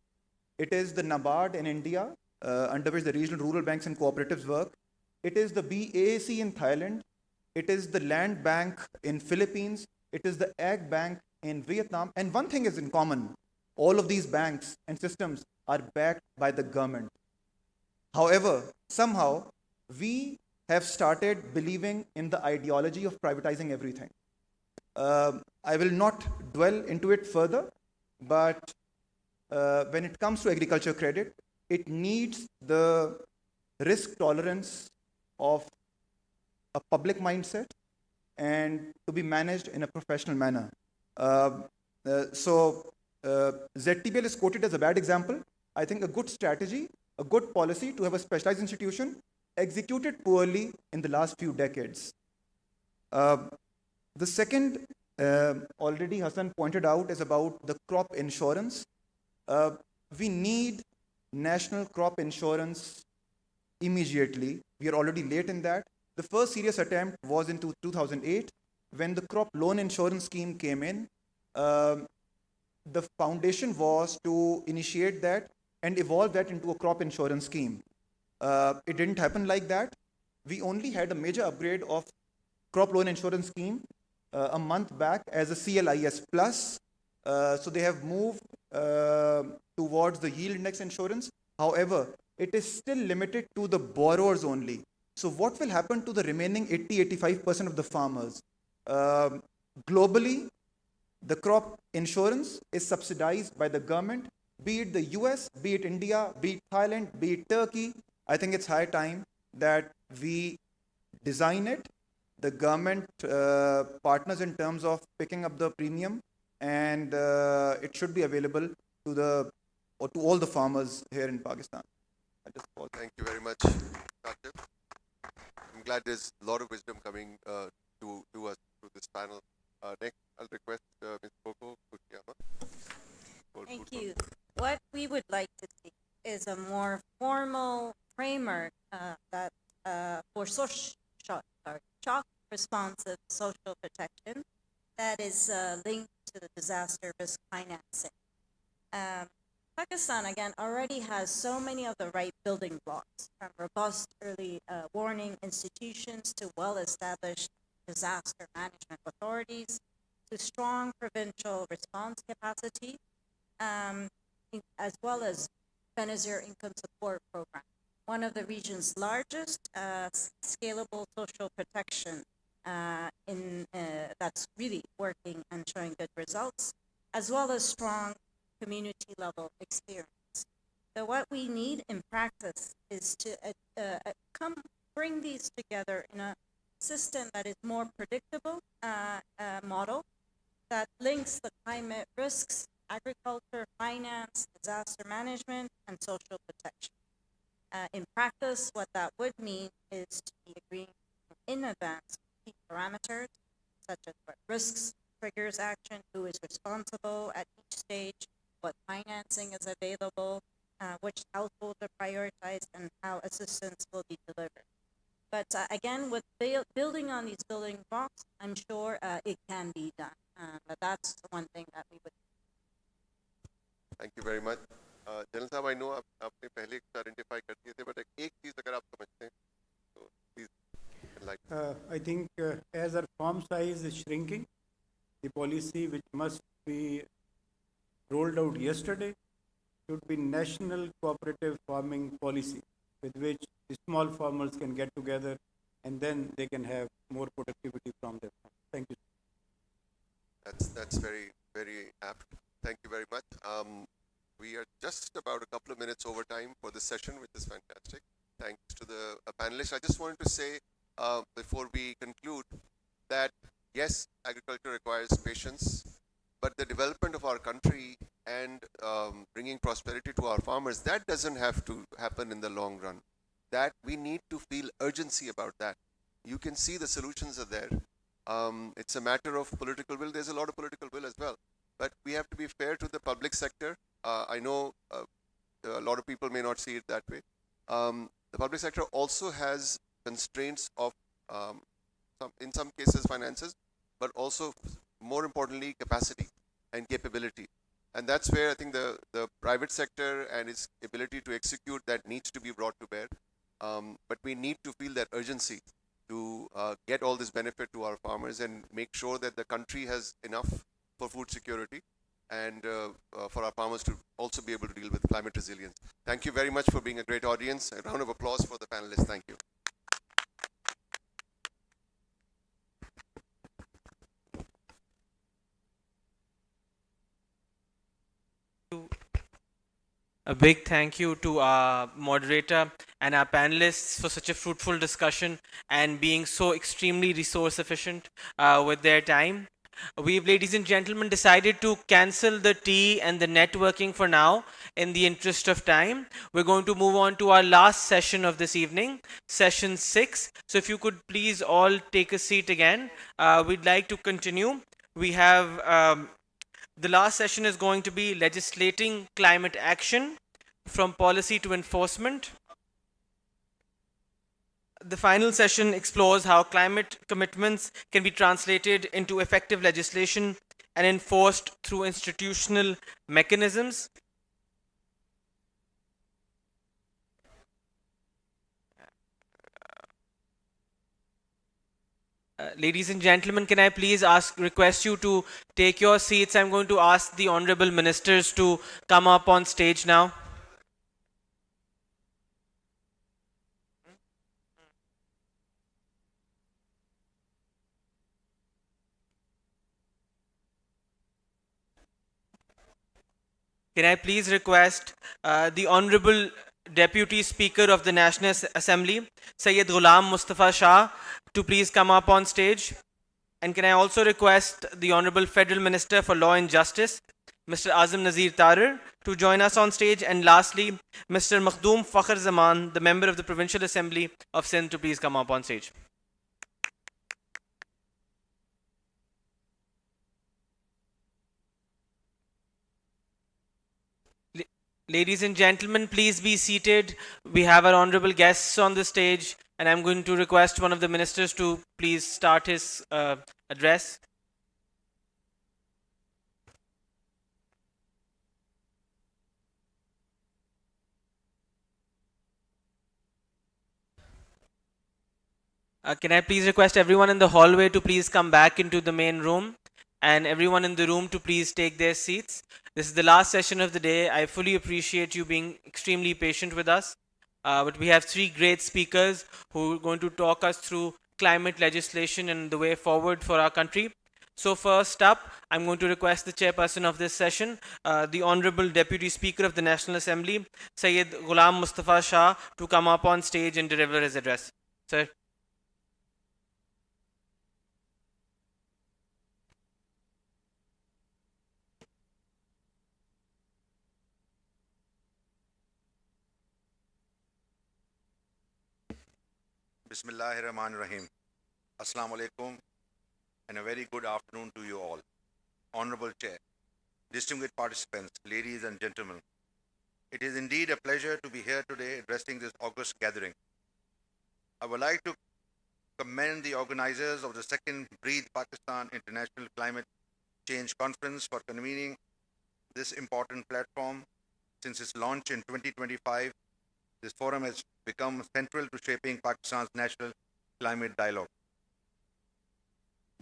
it is the NABARD in India, under which the regional rural banks and cooperatives work. It is the BAC in Thailand. It is the Land Bank in Philippines. It is the Ag Bank in Vietnam. And one thing is in common. All of these banks and systems are backed by the government. However, somehow, we have started believing in the ideology of privatizing everything. I will not dwell into it further, but when it comes to agriculture credit, it needs the risk tolerance of a public mindset and to be managed in a professional manner. ZTBL is quoted as a bad example. I think a good strategy, a good policy to have a specialized institution executed poorly in the last few decades. The second, already Hassan pointed out, is about the crop insurance. We need national crop insurance immediately. We are already late in that. The first serious attempt was in 2008 when the crop loan insurance scheme came in. The foundation was to initiate that and evolve that into a crop insurance scheme. It didn't happen like that. We only had a major upgrade of crop loan insurance scheme a month back as a CLIS plus. So they have moved towards the yield index insurance. However, it is still limited to the borrowers only. So what will happen to the remaining 80-85% of the farmers? Globally, the crop insurance is subsidized by the government, be it the US, be it India, be it Thailand, be it Turkey. I think it's high time that we design it. The government partners in terms of picking up the premium, and it should be available to all the farmers here in Pakistan. Thank you very much, Doctor. I'm glad there's a lot of wisdom coming to us through this panel. Next, I'll request Ms. Coco Kuchiyama. Thank you. What we would like to see is a more formal framework for shock responsive social protection that is linked to the disaster risk financing. Pakistan, again, already has so many of the right building blocks, from robust early warning institutions to well-established disaster management authorities to strong provincial response capacity, as well as Benazir Income Support Program, one of the region's largest scalable social protection that's really working and showing good results, as well as strong community level experience. So what we need in practice is to bring these together in a system that is more predictable model that links the climate risks, agriculture, finance, disaster management, and social protection. In practice, what that would mean is to be agreeing in advance key parameters, such as what risks triggers action, who is responsible at each stage, what financing is available, which households are prioritized, and how assistance will be delivered. But again, with building on these building blocks, I'm sure it can be done. But that's one thing that we would. Thank you very much. General साहब, I know आपने पहले identify कर दिए थे, but एक चीज अगर आप समझते हैं, तो please enlighten. I think as our farm size is shrinking, the policy which must be rolled out yesterday should be national cooperative farming policy, with which the small farmers can get together and then they can have more productivity from their farm. Thank you. That's very, very apt. Thank you very much. We are just about a couple of minutes over time for this session, which is fantastic. Thanks to the panelists. I just wanted to say before we conclude that yes, agriculture requires patience, but the development of our country and bringing prosperity to our farmers, that doesn't have to happen in the long run. That we need to feel urgency about that. You can see the solutions are there. It's a matter of political will. There's a lot of political will as well. But we have to be fair to the public sector. I know a lot of people may not see it that way. The public sector also has constraints of, in some cases, finances, but also, more importantly, capacity and capability. And that's where I think the private sector and its ability to execute that needs to be brought to bear. But we need to feel that urgency to get all this benefit to our farmers and make sure that the country has enough for food security and for our farmers to also be able to deal with climate resilience. Thank you very much for being a great audience. A round of applause for the panelists. Thank you. A big thank you to our moderator and our panelists for such a fruitful discussion and being so extremely resource efficient with their time. We've, ladies and gentlemen, decided to cancel the tea and the networking for now in the interest of time. We're going to move on to our last session of this evening, session 6. So if you could please all take a seat again. We'd like to continue. We have the last session is going to be legislating climate action from policy to enforcement. The final session explores how climate commitments can be translated into effective legislation and enforced through institutional mechanisms. Ladies and gentlemen, can I please request you to take your seats? I'm going to ask the honorable ministers to come up on stage now. Can I please request the Honorable Deputy Speaker of the National Assembly, Syed Ghulam Mustafa Shah, to please come up on stage? And can I also request the Honorable Federal Minister for Law and Justice, Mr. Azam Nazir Tarar, to join us on stage? And lastly, Mr. Makhdoom Fakhr Zaman, the Member of the Provincial Assembly of Sindh, to please come up on stage. Ladies and gentlemen, please be seated. We have our honorable guests on the stage, and I'm going to request one of the ministers to please start his address. Can I please request everyone in the hallway to please come back into the main room, and everyone in the room to please take their seats. This is the last session of the day. I fully appreciate you being extremely patient with us. But we have three great speakers who are going to talk us through climate legislation and the way forward for our country. So first up, I'm going to request the chairperson of this session, the Honorable Deputy Speaker of the National Assembly, Syed Ghulam Mustafa Shah, to come up on stage and deliver his address. Sir. Bismillahirrahmanirrahim. Assalamu alaikum and a very good afternoon to you all. Honorable Chair, distinguished participants, ladies and gentlemen. It is indeed a pleasure to be here today addressing this august gathering. I would like to commend the organizers of the second Breathe Pakistan International Climate Change Conference for convening this important platform. Since its launch in 2025, this forum has become central to shaping Pakistan's national climate dialogue.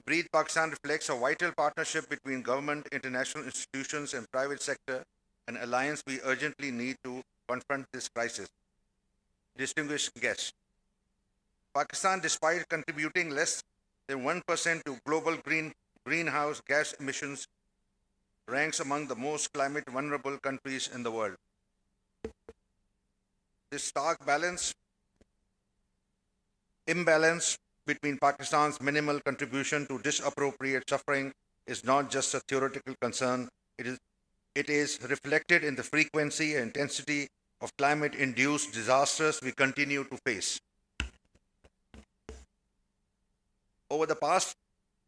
Breathe Pakistan reflects a vital partnership between government, international institutions, and private sector, an alliance we urgently need to confront this crisis. Distinguished guests, Pakistan, despite contributing less than 1% to global greenhouse gas emissions, ranks among the most climate vulnerable countries in the world. This stark imbalance between Pakistan's minimal contribution to disappropriate suffering is not just a theoretical concern, it is reflected in the frequency and intensity of climate-induced disasters we continue to face. Over the past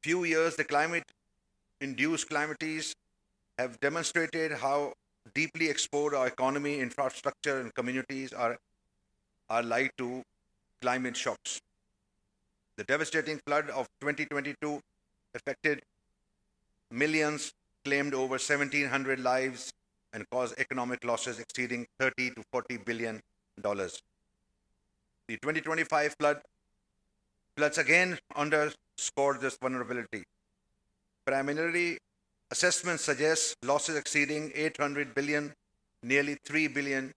few years, the climate-induced calamities have demonstrated how deeply exposed our economy, infrastructure, and communities are live to climate shocks. The devastating flood of 2022 affected millions, claimed over 1,700 lives, and caused economic losses exceeding $30 to $40 billion. The 2025 floods again underscored this vulnerability. Preliminary assessments suggest losses exceeding $800 billion, nearly $3 billion,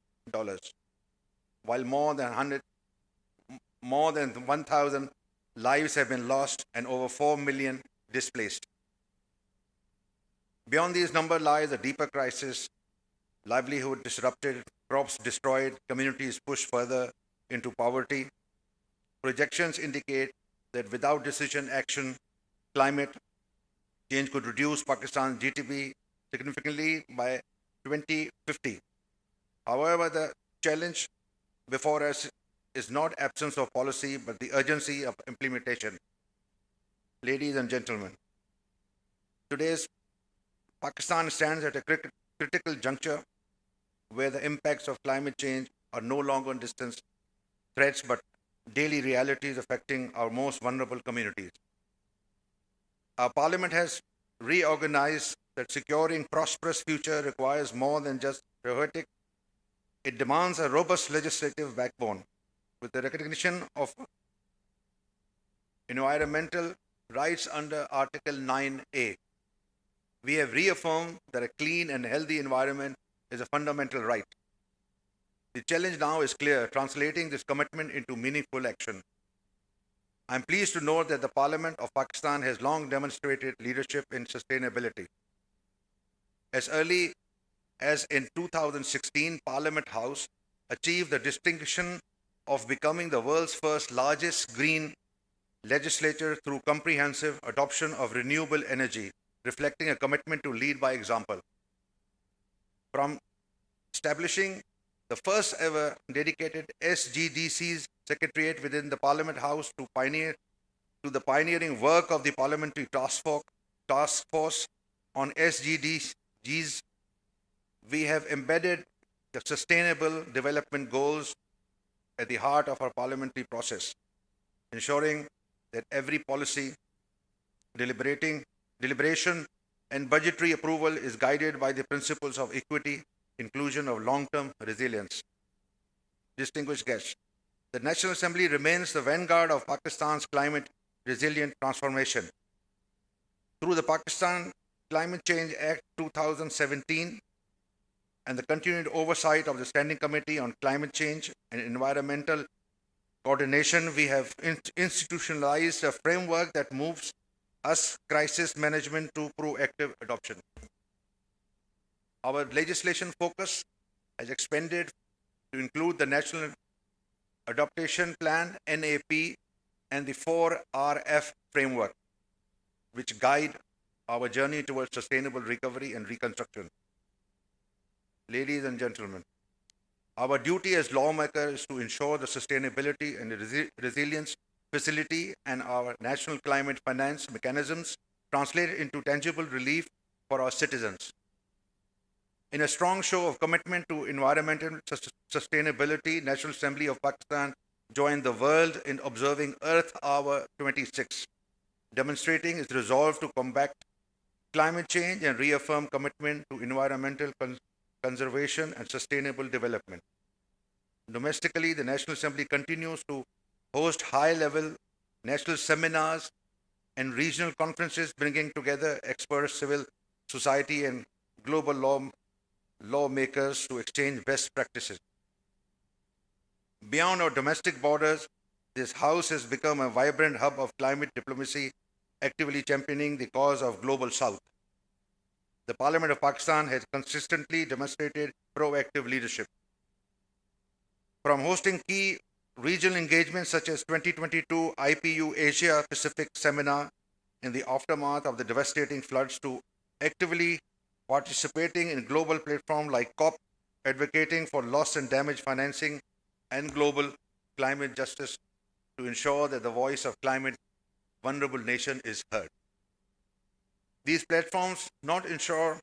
while more than 1,000 lives have been lost and over 4 million displaced. Beyond these numbers lies a deeper crisis: livelihood disrupted, crops destroyed, communities pushed further into poverty. Projections indicate that without decision action, climate change could reduce Pakistan's GDP significantly by 2050. However, the challenge before us is not absence of policy, but the urgency of implementation. Ladies and gentlemen, today's Pakistan stands at a critical juncture where the impacts of climate change are no longer distant threats, but daily realities affecting our most vulnerable communities. Our parliament has reorganized that securing prosperous future requires more than just rhetoric. It demands a robust legislative backbone with the recognition of environmental rights under Article 9A. We have reaffirmed that a clean and healthy environment is a fundamental right. The challenge now is clear: translating this commitment into meaningful action. I am pleased to note that the Parliament of Pakistan has long demonstrated leadership in sustainability. As early as in 2016, Parliament House achieved the distinction of becoming the world's first largest green legislature through comprehensive adoption of renewable energy, reflecting a commitment to lead by example. From establishing the first ever dedicated SGDCs secretariat within the Parliament House to the pioneering work of the Parliamentary Task Force on SGDGs, we have embedded the Sustainable Development Goals at the heart of our parliamentary process, ensuring that every policy, deliberation, and budgetary approval is guided by the principles of equity, inclusion, of long-term resilience. Distinguished guests, the National Assembly remains the vanguard of Pakistan's climate resilient transformation. Through the Pakistan Climate Change Act 2017 and the continued oversight of the Standing Committee on Climate Change and Environmental Coordination, we have institutionalized a framework that moves us crisis management to proactive adoption. Our legislation focus has expanded to include the National Adaptation Plan, NAP, and the 4RF framework, which guide our journey towards sustainable recovery and reconstruction. Ladies and gentlemen, our duty as lawmakers is to ensure the sustainability and resilience facility and our national climate finance mechanisms translate into tangible relief for our citizens. In a strong show of commitment to environmental sustainability, National Assembly of Pakistan joined the world in observing Earth Hour 26, demonstrating its resolve to combat climate change and reaffirm commitment to environmental conservation and sustainable development. Domestically, the National Assembly continues to host high-level national seminars and regional conferences, bringing together experts, civil society, and global lawmakers to exchange best practices. Beyond our domestic borders, this House has become a vibrant hub of climate diplomacy, actively championing the cause of Global South. The Parliament of Pakistan has consistently demonstrated proactive leadership. From hosting key regional engagements such as 2022 IPU Asia Pacific Seminar in the aftermath of the devastating floods to actively participating in global platforms like COP, advocating for loss and damage financing and global climate justice to ensure that the voice of climate vulnerable nation is heard. These platforms not ensure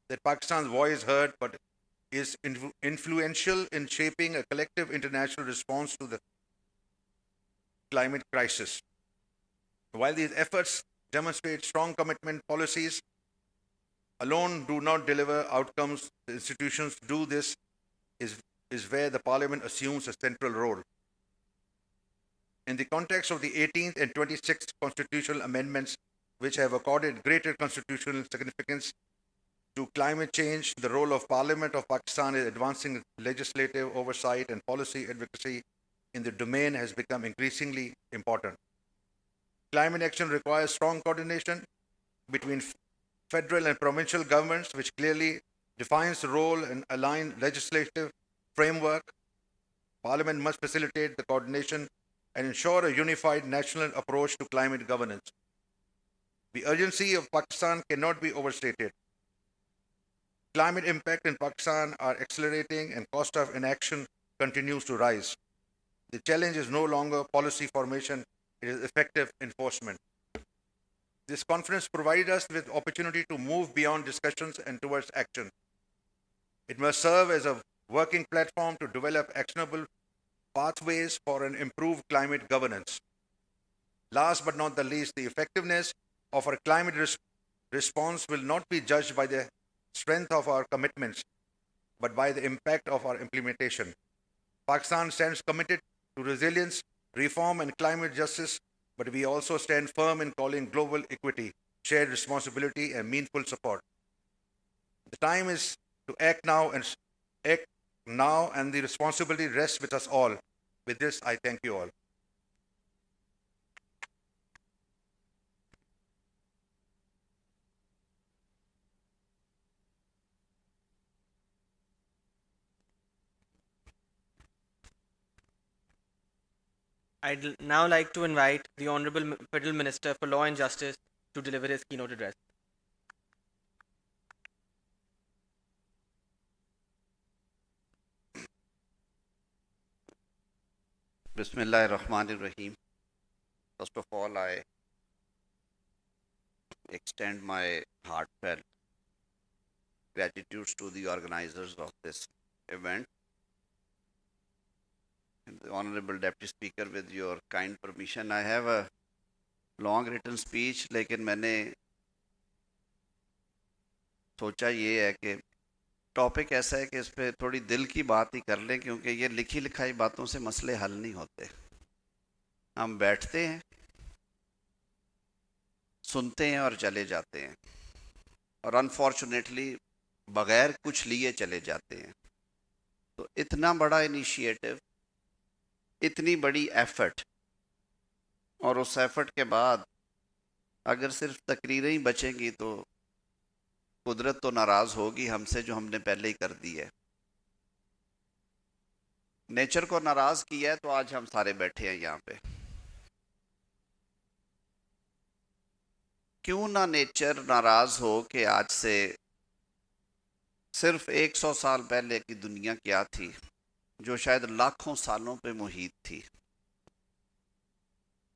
that Pakistan's voice heard, but is influential in shaping a collective international response to the climate crisis. While these efforts demonstrate strong commitment, policies alone do not deliver outcomes. The institutions do this is where the Parliament assumes a central role. In the context of the 18th and 26th constitutional amendments, which have accorded greater constitutional significance to climate change, the role of Parliament of Pakistan in advancing legislative oversight and policy advocacy in the domain has become increasingly important. Climate action requires strong coordination between federal and provincial governments, which clearly defines the role and align legislative framework. Parliament must facilitate the coordination and ensure a unified national approach to climate governance. The urgency of Pakistan cannot be overstated. Climate impact in Pakistan are accelerating and cost of inaction continues to rise. The challenge is no longer policy formation, it is effective enforcement. This conference provided us with opportunity to move beyond discussions and towards action. It must serve as a working platform to develop actionable pathways for an improved climate governance. Last but not the least, the effectiveness of our climate response will not be judged by the strength of our commitments, but by the impact of our implementation. Pakistan stands committed to resilience, reform, and climate justice, but we also stand firm in calling global equity, shared responsibility, and meaningful support. The time is to act now, and the responsibility rests with us all. With this, I thank you all. I'd now like to invite the Honorable Federal Minister for Law and Justice to deliver his keynote address. Bismillahirrahmanirrahim. First of all, I extend my heartfelt gratitude to the organizers of this event. And the Honorable Deputy Speaker, with your kind permission, I have a long written speech, लेकिन मैंने सोचा ये है कि topic ऐसा है कि इस पे थोड़ी दिल की बात ही कर लें, क्योंकि ये लिखी लिखाई बातों से मसले हल नहीं होते. हम बैठते हैं, सुनते हैं और चले जाते हैं, और अनफॉर्चुनेटली बगैर कुछ लिए चले जाते हैं. तो इतना बड़ा इनिशिएटिव, इतनी बड़ी एफर्ट, और उस एफर्ट के बाद अगर सिर्फ तकरीरें ही बचेंगी तो कुदरत तो नाराज़ होगी हमसे जो हमने पहले ही कर दी है. नेचर को नाराज़ किया है तो आज हम सारे बैठे हैं यहाँ पे. क्यों ना नेचर नाराज़ हो कि आज से सिर्फ 100 साल पहले की दुनिया क्या थी, जो शायद लाखों सालों पे मुहित थी,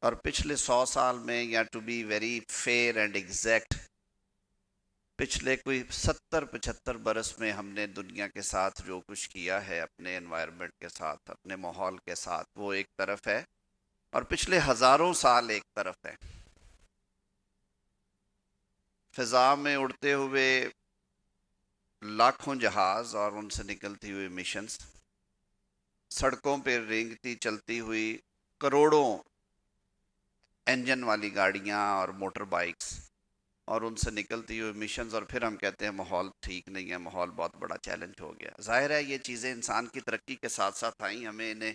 और पिछले 100 साल में, या to be very fair and exact, पिछले कोई 70-75 बरस में हमने दुनिया के साथ जो कुछ किया है, अपने एनवायरनमेंट के साथ, अपने माहौल के साथ, वो एक तरफ है, और पिछले हज़ारों साल एक तरफ है. फिज़ा में उड़ते हुए लाखों जहाज़ और उनसे निकलती हुई मिशंस, सड़कों पर रेंगती चलती हुई करोड़ों इंजन वाली गाड़ियाँ और मोटर बाइक्स, और उनसे निकलती हुई मिशंस, और फिर हम कहते हैं माहौल ठीक नहीं है, माहौल बहुत बड़ा चैलेंज हो गया. जाहिर है ये चीज़ें इंसान की तरक्की के साथ साथ आई, हमें इन्हें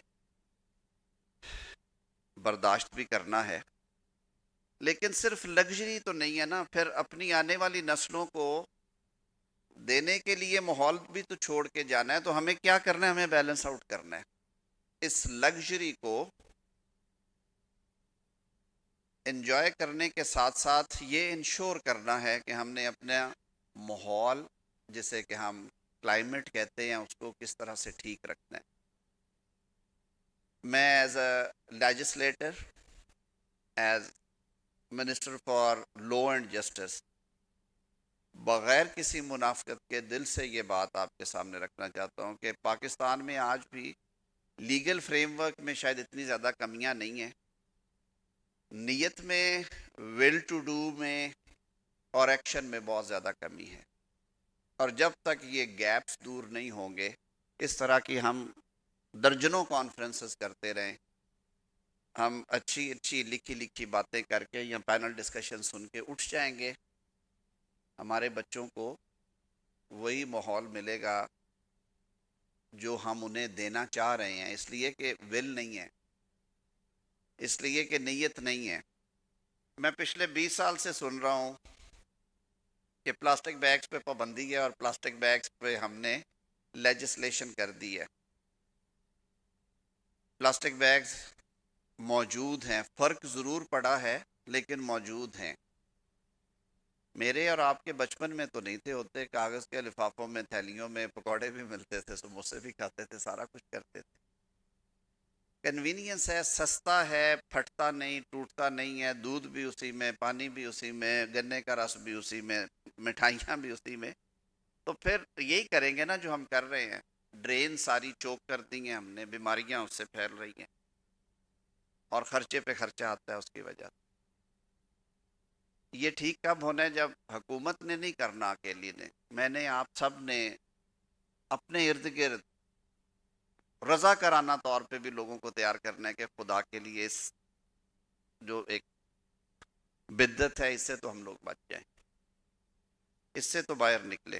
बर्दाश्त भी करना है, लेकिन सिर्फ लग्जरी तो नहीं है ना. फिर अपनी आने वाली नस्लों को देने के लिए माहौल भी तो छोड़ के जाना है, तो हमें क्या करना है, हमें बैलेंस आउट करना है. इस लग्जरी को एंजॉय करने के साथ साथ ये इंश्योर करना है कि हमने अपना माहौल, जिसे कि हम क्लाइमेट कहते हैं, उसको किस तरह से ठीक रखना है. मैं as a legislator, as minister for law and justice, بغیر کسی منافقت کے دل سے یہ بات آپ کے سامنے رکھنا چاہتا ہوں کہ پاکستان میں آج بھی لیگل فریم ورک میں شاید اتنی زیادہ کمیاں نہیں ہیں، نیت میں، ول ٹو ڈو میں اور ایکشن میں بہت زیادہ کمی ہے. اور جب تک یہ گیپس دور نہیں ہوں گے، اس طرح کی ہم درجنوں کانفرنسز کرتے رہیں، ہم اچھی اچھی لکھی لکھی باتیں کر کے یا پینل ڈسکشن سن کے اٹھ جائیں گے، ہمارے بچوں کو وہی ماحول ملے گا جو ہم انہیں دینا چاہ رہے ہیں، اس لیے کہ ول نہیں ہے، اس لیے کہ نیت نہیں ہے. میں پچھلے 20 سال سے سن رہا ہوں کہ پلاسٹک بیگز پہ پابندی ہے اور پلاسٹک بیگز پہ ہم نے لیجسلیشن کر دی ہے. پلاسٹک بیگز موجود ہیں، فرق ضرور پڑا ہے لیکن موجود ہیں. میرے اور آپ کے بچپن میں تو نہیں تھے ہوتے، کاغذ کے لفافوں میں، تھیلیوں میں پکوڑے بھی ملتے تھے، سموسے بھی کھاتے تھے، سارا کچھ کرتے تھے. کنوینئنس ہے، سستا ہے، پھٹتا نہیں، ٹوٹتا نہیں ہے، دودھ بھی اسی میں، پانی بھی اسی میں، گنے کا رس بھی اسی میں، مٹھائیاں بھی اسی میں. تو پھر یہی کریں گے نا جو ہم کر رہے ہیں. ڈرین ساری چوک کر دی ہیں ہم نے، بیماریاں اس سے پھیل رہی ہیں اور خرچے پہ خرچہ آتا ہے اس کی وجہ سے. یہ ٹھیک کب ہونا ہے؟ جب حکومت نے نہیں کرنا، اکیلی نے، میں نے، آپ سب نے اپنے ارد گرد رضا کرانہ طور پہ بھی لوگوں کو تیار کرنا ہے کہ خدا کے لیے اس جو ایک بدت ہے اس سے تو ہم لوگ بچ جائیں، اس سے تو باہر نکلے.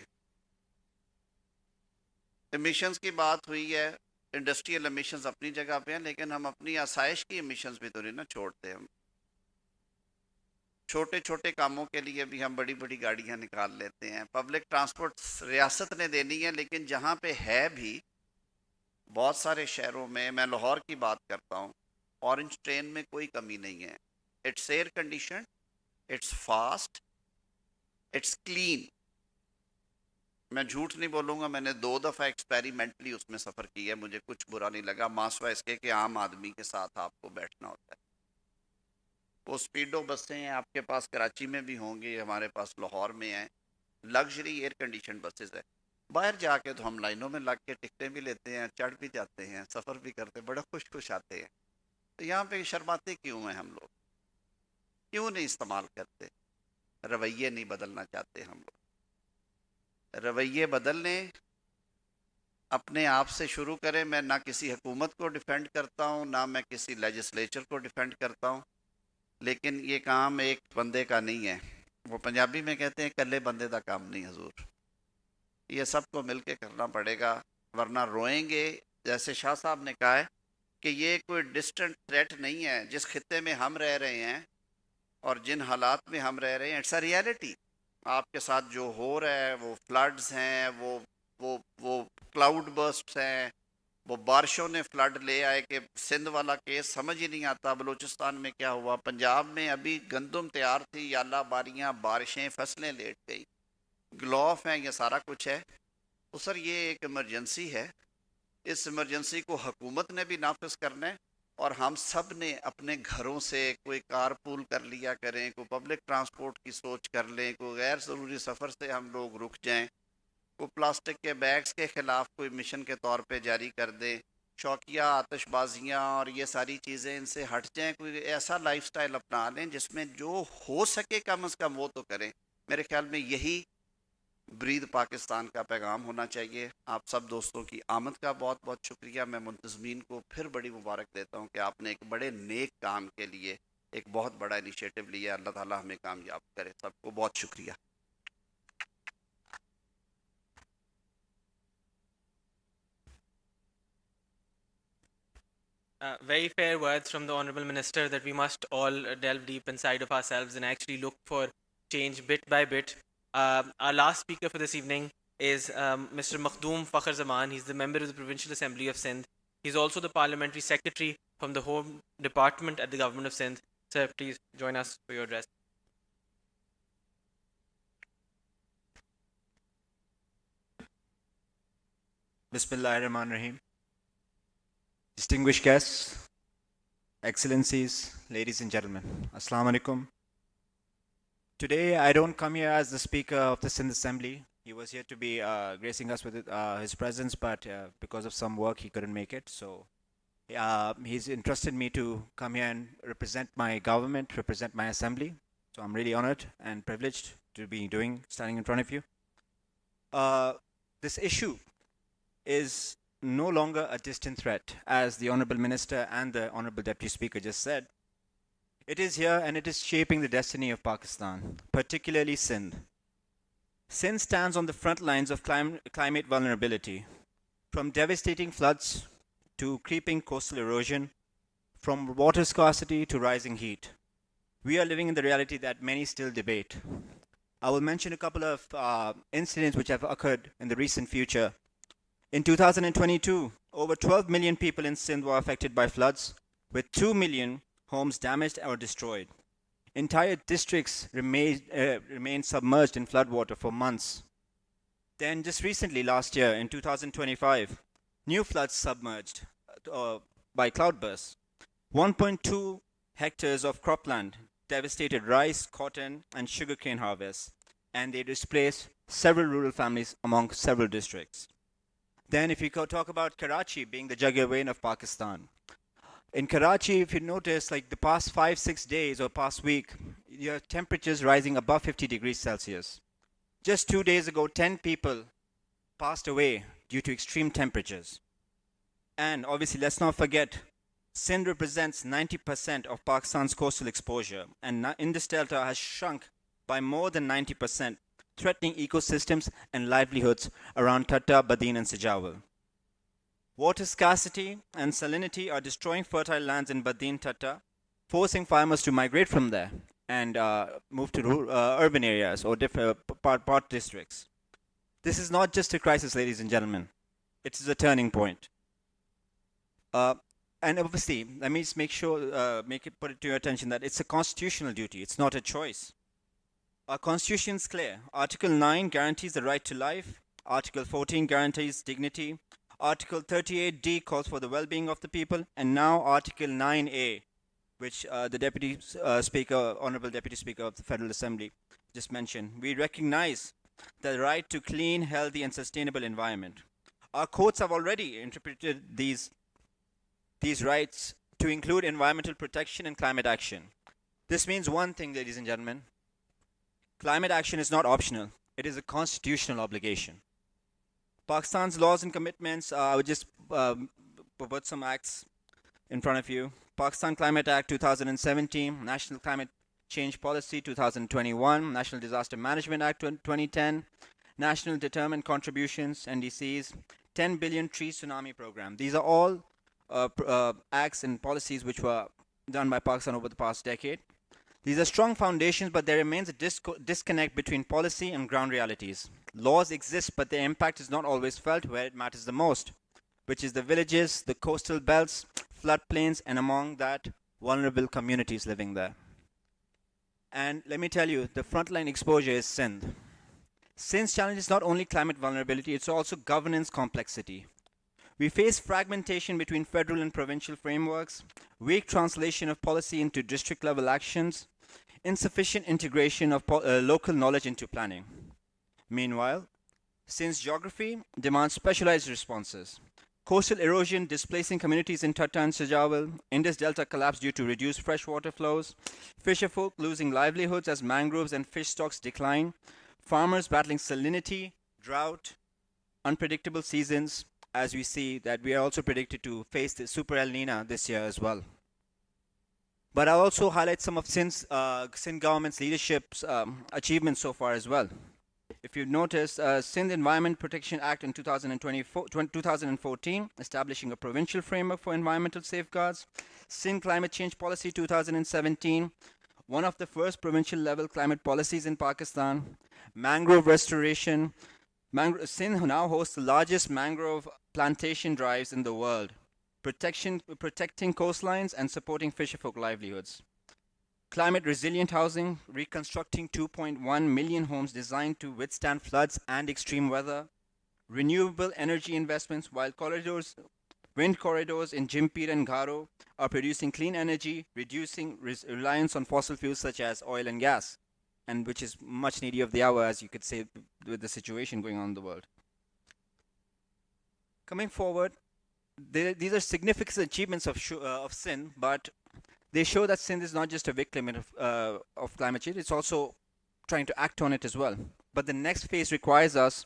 امیشنز کی بات ہوئی ہے، انڈسٹریل امیشنز اپنی جگہ پہ ہیں، لیکن ہم اپنی آسائش کی امیشنز بھی تو نہیں نا چھوڑتے. ہم چھوٹے چھوٹے کاموں کے لیے بھی ہم بڑی بڑی گاڑیاں نکال لیتے ہیں. پبلک ٹرانسپورٹ ریاست نے دینی ہے، لیکن جہاں پہ ہے بھی بہت سارے شہروں میں، میں لاہور کی بات کرتا ہوں، اورنج ٹرین میں کوئی کمی نہیں ہے. It's air condition, it's fast, it's clean. میں جھوٹ نہیں بولوں گا، میں نے 2 دفعہ ایکسپیریمنٹلی اس میں سفر کیا ہے، مجھے کچھ برا نہیں لگا، ماسوا اس کے کہ عام آدمی کے ساتھ آپ کو بیٹھنا ہوتا ہے. وہ سپیڈو بسیں ہیں، آپ کے پاس کراچی میں بھی ہوں گی، ہمارے پاس لاہور میں ہیں، لگژری ایئر کنڈیشن بسز ہے. باہر جا کے تو ہم لائنوں میں لگ کے ٹکٹیں بھی لیتے ہیں، چڑھ بھی جاتے ہیں، سفر بھی کرتے ہیں، بڑا خوش آتے ہیں. تو یہاں پہ شرماتے کیوں ہیں ہم لوگ؟ کیوں نہیں استعمال کرتے؟ رویے نہیں بدلنا چاہتے ہم لوگ. رویے بدلنے اپنے آپ سے شروع کریں. میں نہ کسی حکومت کو ڈیفینڈ کرتا ہوں، نہ میں کسی لیجسلیچر کو ڈیفینڈ کرتا ہوں، لیکن یہ کام ایک بندے کا نہیں ہے. وہ پنجابی میں کہتے ہیں کلے بندے دا کام نہیں حضور، یہ سب کو مل کے کرنا پڑے گا، ورنہ روئیں گے. جیسے شاہ صاحب نے کہا ہے کہ یہ کوئی ڈسٹنٹ تھریٹ نہیں ہے. جس خطے میں ہم رہ رہے ہیں اور جن حالات میں ہم رہ رہے ہیں، اٹس اے ریالٹی. آپ کے ساتھ جو ہو رہا ہے، وہ فلڈز ہیں، وہ کلاؤڈ برسٹس ہیں، وہ بارشوں نے فلڈ لے آئے کہ سندھ والا کیس سمجھ ہی نہیں آتا. بلوچستان میں کیا ہوا، پنجاب میں ابھی گندم تیار تھی، یالہ باریاں، بارشیں، فصلیں لیٹ گئی، گلوف ہیں، یہ سارا کچھ ہے. تو سر یہ ایک ایمرجنسی ہے، اس ایمرجنسی کو حکومت نے بھی نافذ کرنا ہے، اور ہم سب نے اپنے گھروں سے کوئی کار پول کر لیا کریں، کوئی پبلک ٹرانسپورٹ کی سوچ کر لیں، کوئی غیر ضروری سفر سے ہم لوگ رک جائیں، کوئی پلاسٹک کے بیگز کے خلاف کوئی مشن کے طور پہ جاری کر دیں، شوقیہ آتش بازیاں اور یہ ساری چیزیں ان سے ہٹ جائیں، کوئی ایسا لائف سٹائل اپنا لیں جس میں جو ہو سکے کم از کم وہ تو کریں. میرے خیال میں یہی برید پاکستان کا پیغام ہونا چاہیے. آپ سب دوستوں کی آمد کا بہت بہت شکریہ. میں منتظمین کو پھر بڑی مبارک دیتا ہوں کہ آپ نے ایک بڑے نیک کام کے لیے ایک بہت بڑا انیشیٹو لیا. اللہ تعالیٰ ہمیں کامیاب کرے. سب کو بہت شکریہ. Very fair words from the Honorable Minister that we must all delve deep inside of ourselves and actually look for change bit by bit. Our last speaker for this evening is Mr. Makhdoom Fakhr Zaman. He's the member of the Provincial Assembly of Sindh. He's also the Parliamentary Secretary from the Home Department at the Government of Sindh. Sir, please join us for your address. Bismillah ar-Rahman ar-Rahim. Distinguished guests, Excellencies, ladies and gentlemen, Assalamu alaikum. Today, I don't come here as the Speaker of the Sindh Assembly. He was here to be gracing us with his presence, but because of some work, he couldn't make it. So he's entrusted me to come here and represent my government, represent my assembly. So I'm really honored and privileged to be standing in front of you. This issue is no longer a distant threat, as the Honorable Minister and the Honorable Deputy Speaker just said. It is here and it is shaping the destiny of Pakistan, particularly Sindh. Sindh stands on the front lines of climate vulnerability, from devastating floods to creeping coastal erosion, from water scarcity to rising heat. We are living in the reality that many still debate. I will mention a couple of incidents which have occurred in the recent future. In 2022, over 12 million people in Sindh were affected by floods, with 2 million homes damaged or destroyed. Entire districts remained submerged in floodwater for months. Then just recently, last year, in 2025, new floods submerged by cloudbursts. 1.2 hectares of cropland devastated rice, cotton, and sugarcane harvests, and they displaced several rural families among several districts. Then if you talk about Karachi being the Jaguar vein of Pakistan, in Karachi, if you notice, like the past 5-6 days or past week, your temperatures rising above 50 degrees Celsius. Just 2 days ago, 10 people passed away due to extreme temperatures. And obviously, let's not forget, Sindh represents 90% of Pakistan's coastal exposure, and Indus Delta has shrunk by more than 90%, threatening ecosystems and livelihoods around Thatta, Badin, and Sajawal. Water scarcity and salinity are destroying fertile lands in Badin, Thatta, forcing farmers to migrate from there and move to urban areas or part districts. This is not just a crisis, ladies and gentlemen. It is a turning point. And obviously, let me just put it to your attention that it's a constitutional duty. It's not a choice. Our constitution is clear. Article 9 guarantees the right to life. Article 14 guarantees dignity. Article 38D calls for the well-being of the people. And now Article 9A, which the Deputy Speaker, Honorable Deputy Speaker of the Federal Assembly just mentioned. We recognize the right to clean, healthy, and sustainable environment. Our courts have already interpreted these rights to include environmental protection and climate action. This means one thing, ladies and gentlemen. Climate action is not optional. It is a constitutional obligation. Pakistan's laws and commitments, I would just put some acts in front of you. Pakistan Climate Act 2017, National Climate Change Policy 2021, National Disaster Management Act 2010, National Determined Contributions, NDCs, 10 Billion Tree Tsunami Program. These are all acts and policies which were done by Pakistan over the past decade. These are strong foundations, but there remains a disconnect between policy and ground realities. Laws exist, but their impact is not always felt where it matters the most, which is the villages, the coastal belts, floodplains, and among that, vulnerable communities living there. And let me tell you, the frontline exposure is Sindh. Sindh's challenge is not only climate vulnerability, it's also governance complexity. We face fragmentation between federal and provincial frameworks, weak translation of policy into district-level actions, insufficient integration of local knowledge into planning. Meanwhile, Sindh's geography demands specialized responses. Coastal erosion displacing communities in Thatta and Sajawal, Indus Delta collapse due to reduced freshwater flows, fisherfolk losing livelihoods as mangroves and fish stocks decline, farmers battling salinity, drought, unpredictable seasons, as we see that we are also predicted to face the Super El Nino this year as well. But I'll also highlight some of Sindh government's leadership's achievements so far as well. If you notice, Sindh Environment Protection Act in 2014, establishing a provincial framework for environmental safeguards. Sindh Climate Change Policy 2017, one of the first provincial level climate policies in Pakistan. Mangrove restoration. Sindh now hosts the largest mangrove plantation drives in the world, protecting coastlines and supporting fisherfolk livelihoods. Climate resilient housing, reconstructing 2.1 million homes designed to withstand floods and extreme weather. Renewable energy investments, while wind corridors in Jimpir and Garo are producing clean energy, reducing reliance on fossil fuels such as oil and gas. and which is much needy of the hour, as you could say, with the situation going on in the world. Coming forward, these are significant achievements of sin, but they show that sin is not just a victim of climate change, it's also trying to act on it as well. But the next phase requires us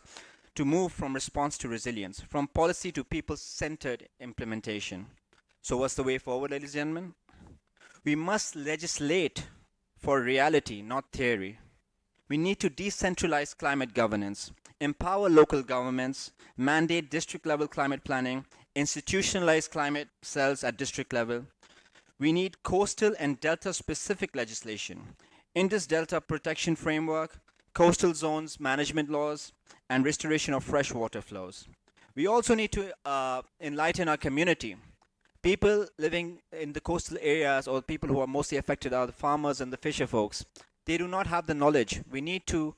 to move from response to resilience, from policy to people-centered implementation. So what's the way forward, ladies and gentlemen? We must legislate for reality, not theory. We need to decentralize climate governance, empower local governments, mandate district-level climate planning, institutionalize climate cells at district level. We need coastal and delta-specific legislation, Indus Delta Protection Framework, coastal zones management laws, and restoration of freshwater flows. We also need to enlighten our community. People living in the coastal areas, or people who are mostly affected, are the farmers and the fisher folks. They do not have the knowledge. We need to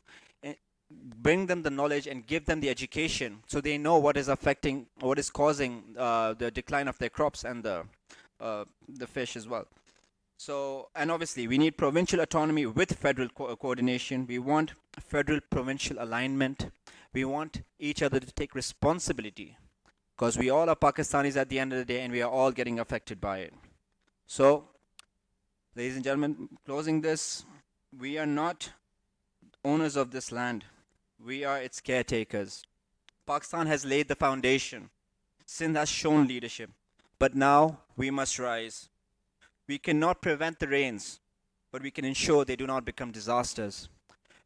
bring them the knowledge and give them the education so they know what is affecting, what is causing the decline of their crops and the fish as well. So, and obviously we need provincial autonomy with federal coordination. We want federal provincial alignment. We want each other to take responsibility, because we all are Pakistanis at the end of the day, and we are all getting affected by it. So, ladies and gentlemen, closing this, we are not owners of this land. We are its caretakers. Pakistan has laid the foundation. Sindh has shown leadership. But now we must rise. We cannot prevent the rains, but we can ensure they do not become disasters.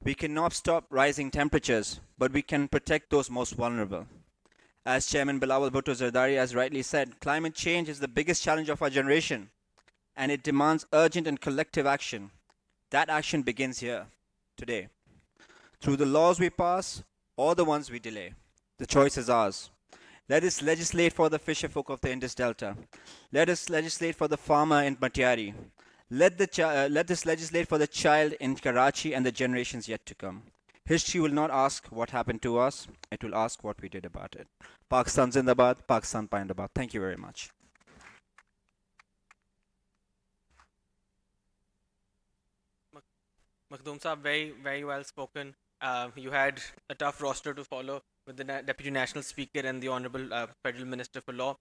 We cannot stop rising temperatures, but we can protect those most vulnerable. As Chairman Bilawal Bhutto Zardari has rightly said, climate change is the biggest challenge of our generation, and it demands urgent and collective action. That action begins here, today. Through the laws we pass or the ones we delay. The choice is ours. Let us legislate for the fisherfolk of the Indus Delta. Let us legislate for the farmer in Matiari. Let us legislate for the child in Karachi and the generations yet to come. History will not ask what happened to us. It will ask what we did about it. Pakistan Zindabad, Pakistan Paindabad. Thank you very much. Makhdoom Saab, very, very well spoken. You had a tough roster to follow with the Deputy National Speaker and the Honorable Federal Minister for Law.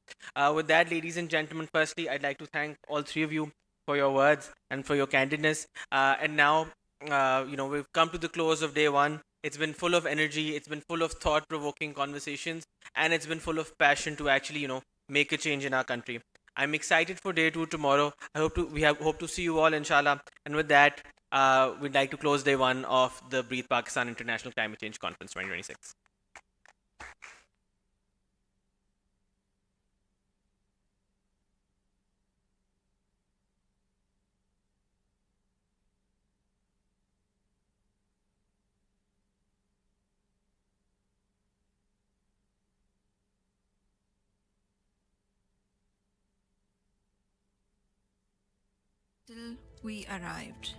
With that, ladies and gentlemen, firstly, I'd like to thank all three of you for your words and for your candidness. And now, we've come to the close of day one. It's been full of energy. It's been full of thought-provoking conversations, and it's been full of passion to actually, make a change in our country. I'm excited for day two tomorrow. We hope to see you all, inshallah. And with that, we'd like to close day one of the Breathe Pakistan International Climate Change Conference 2026. Till we arrived.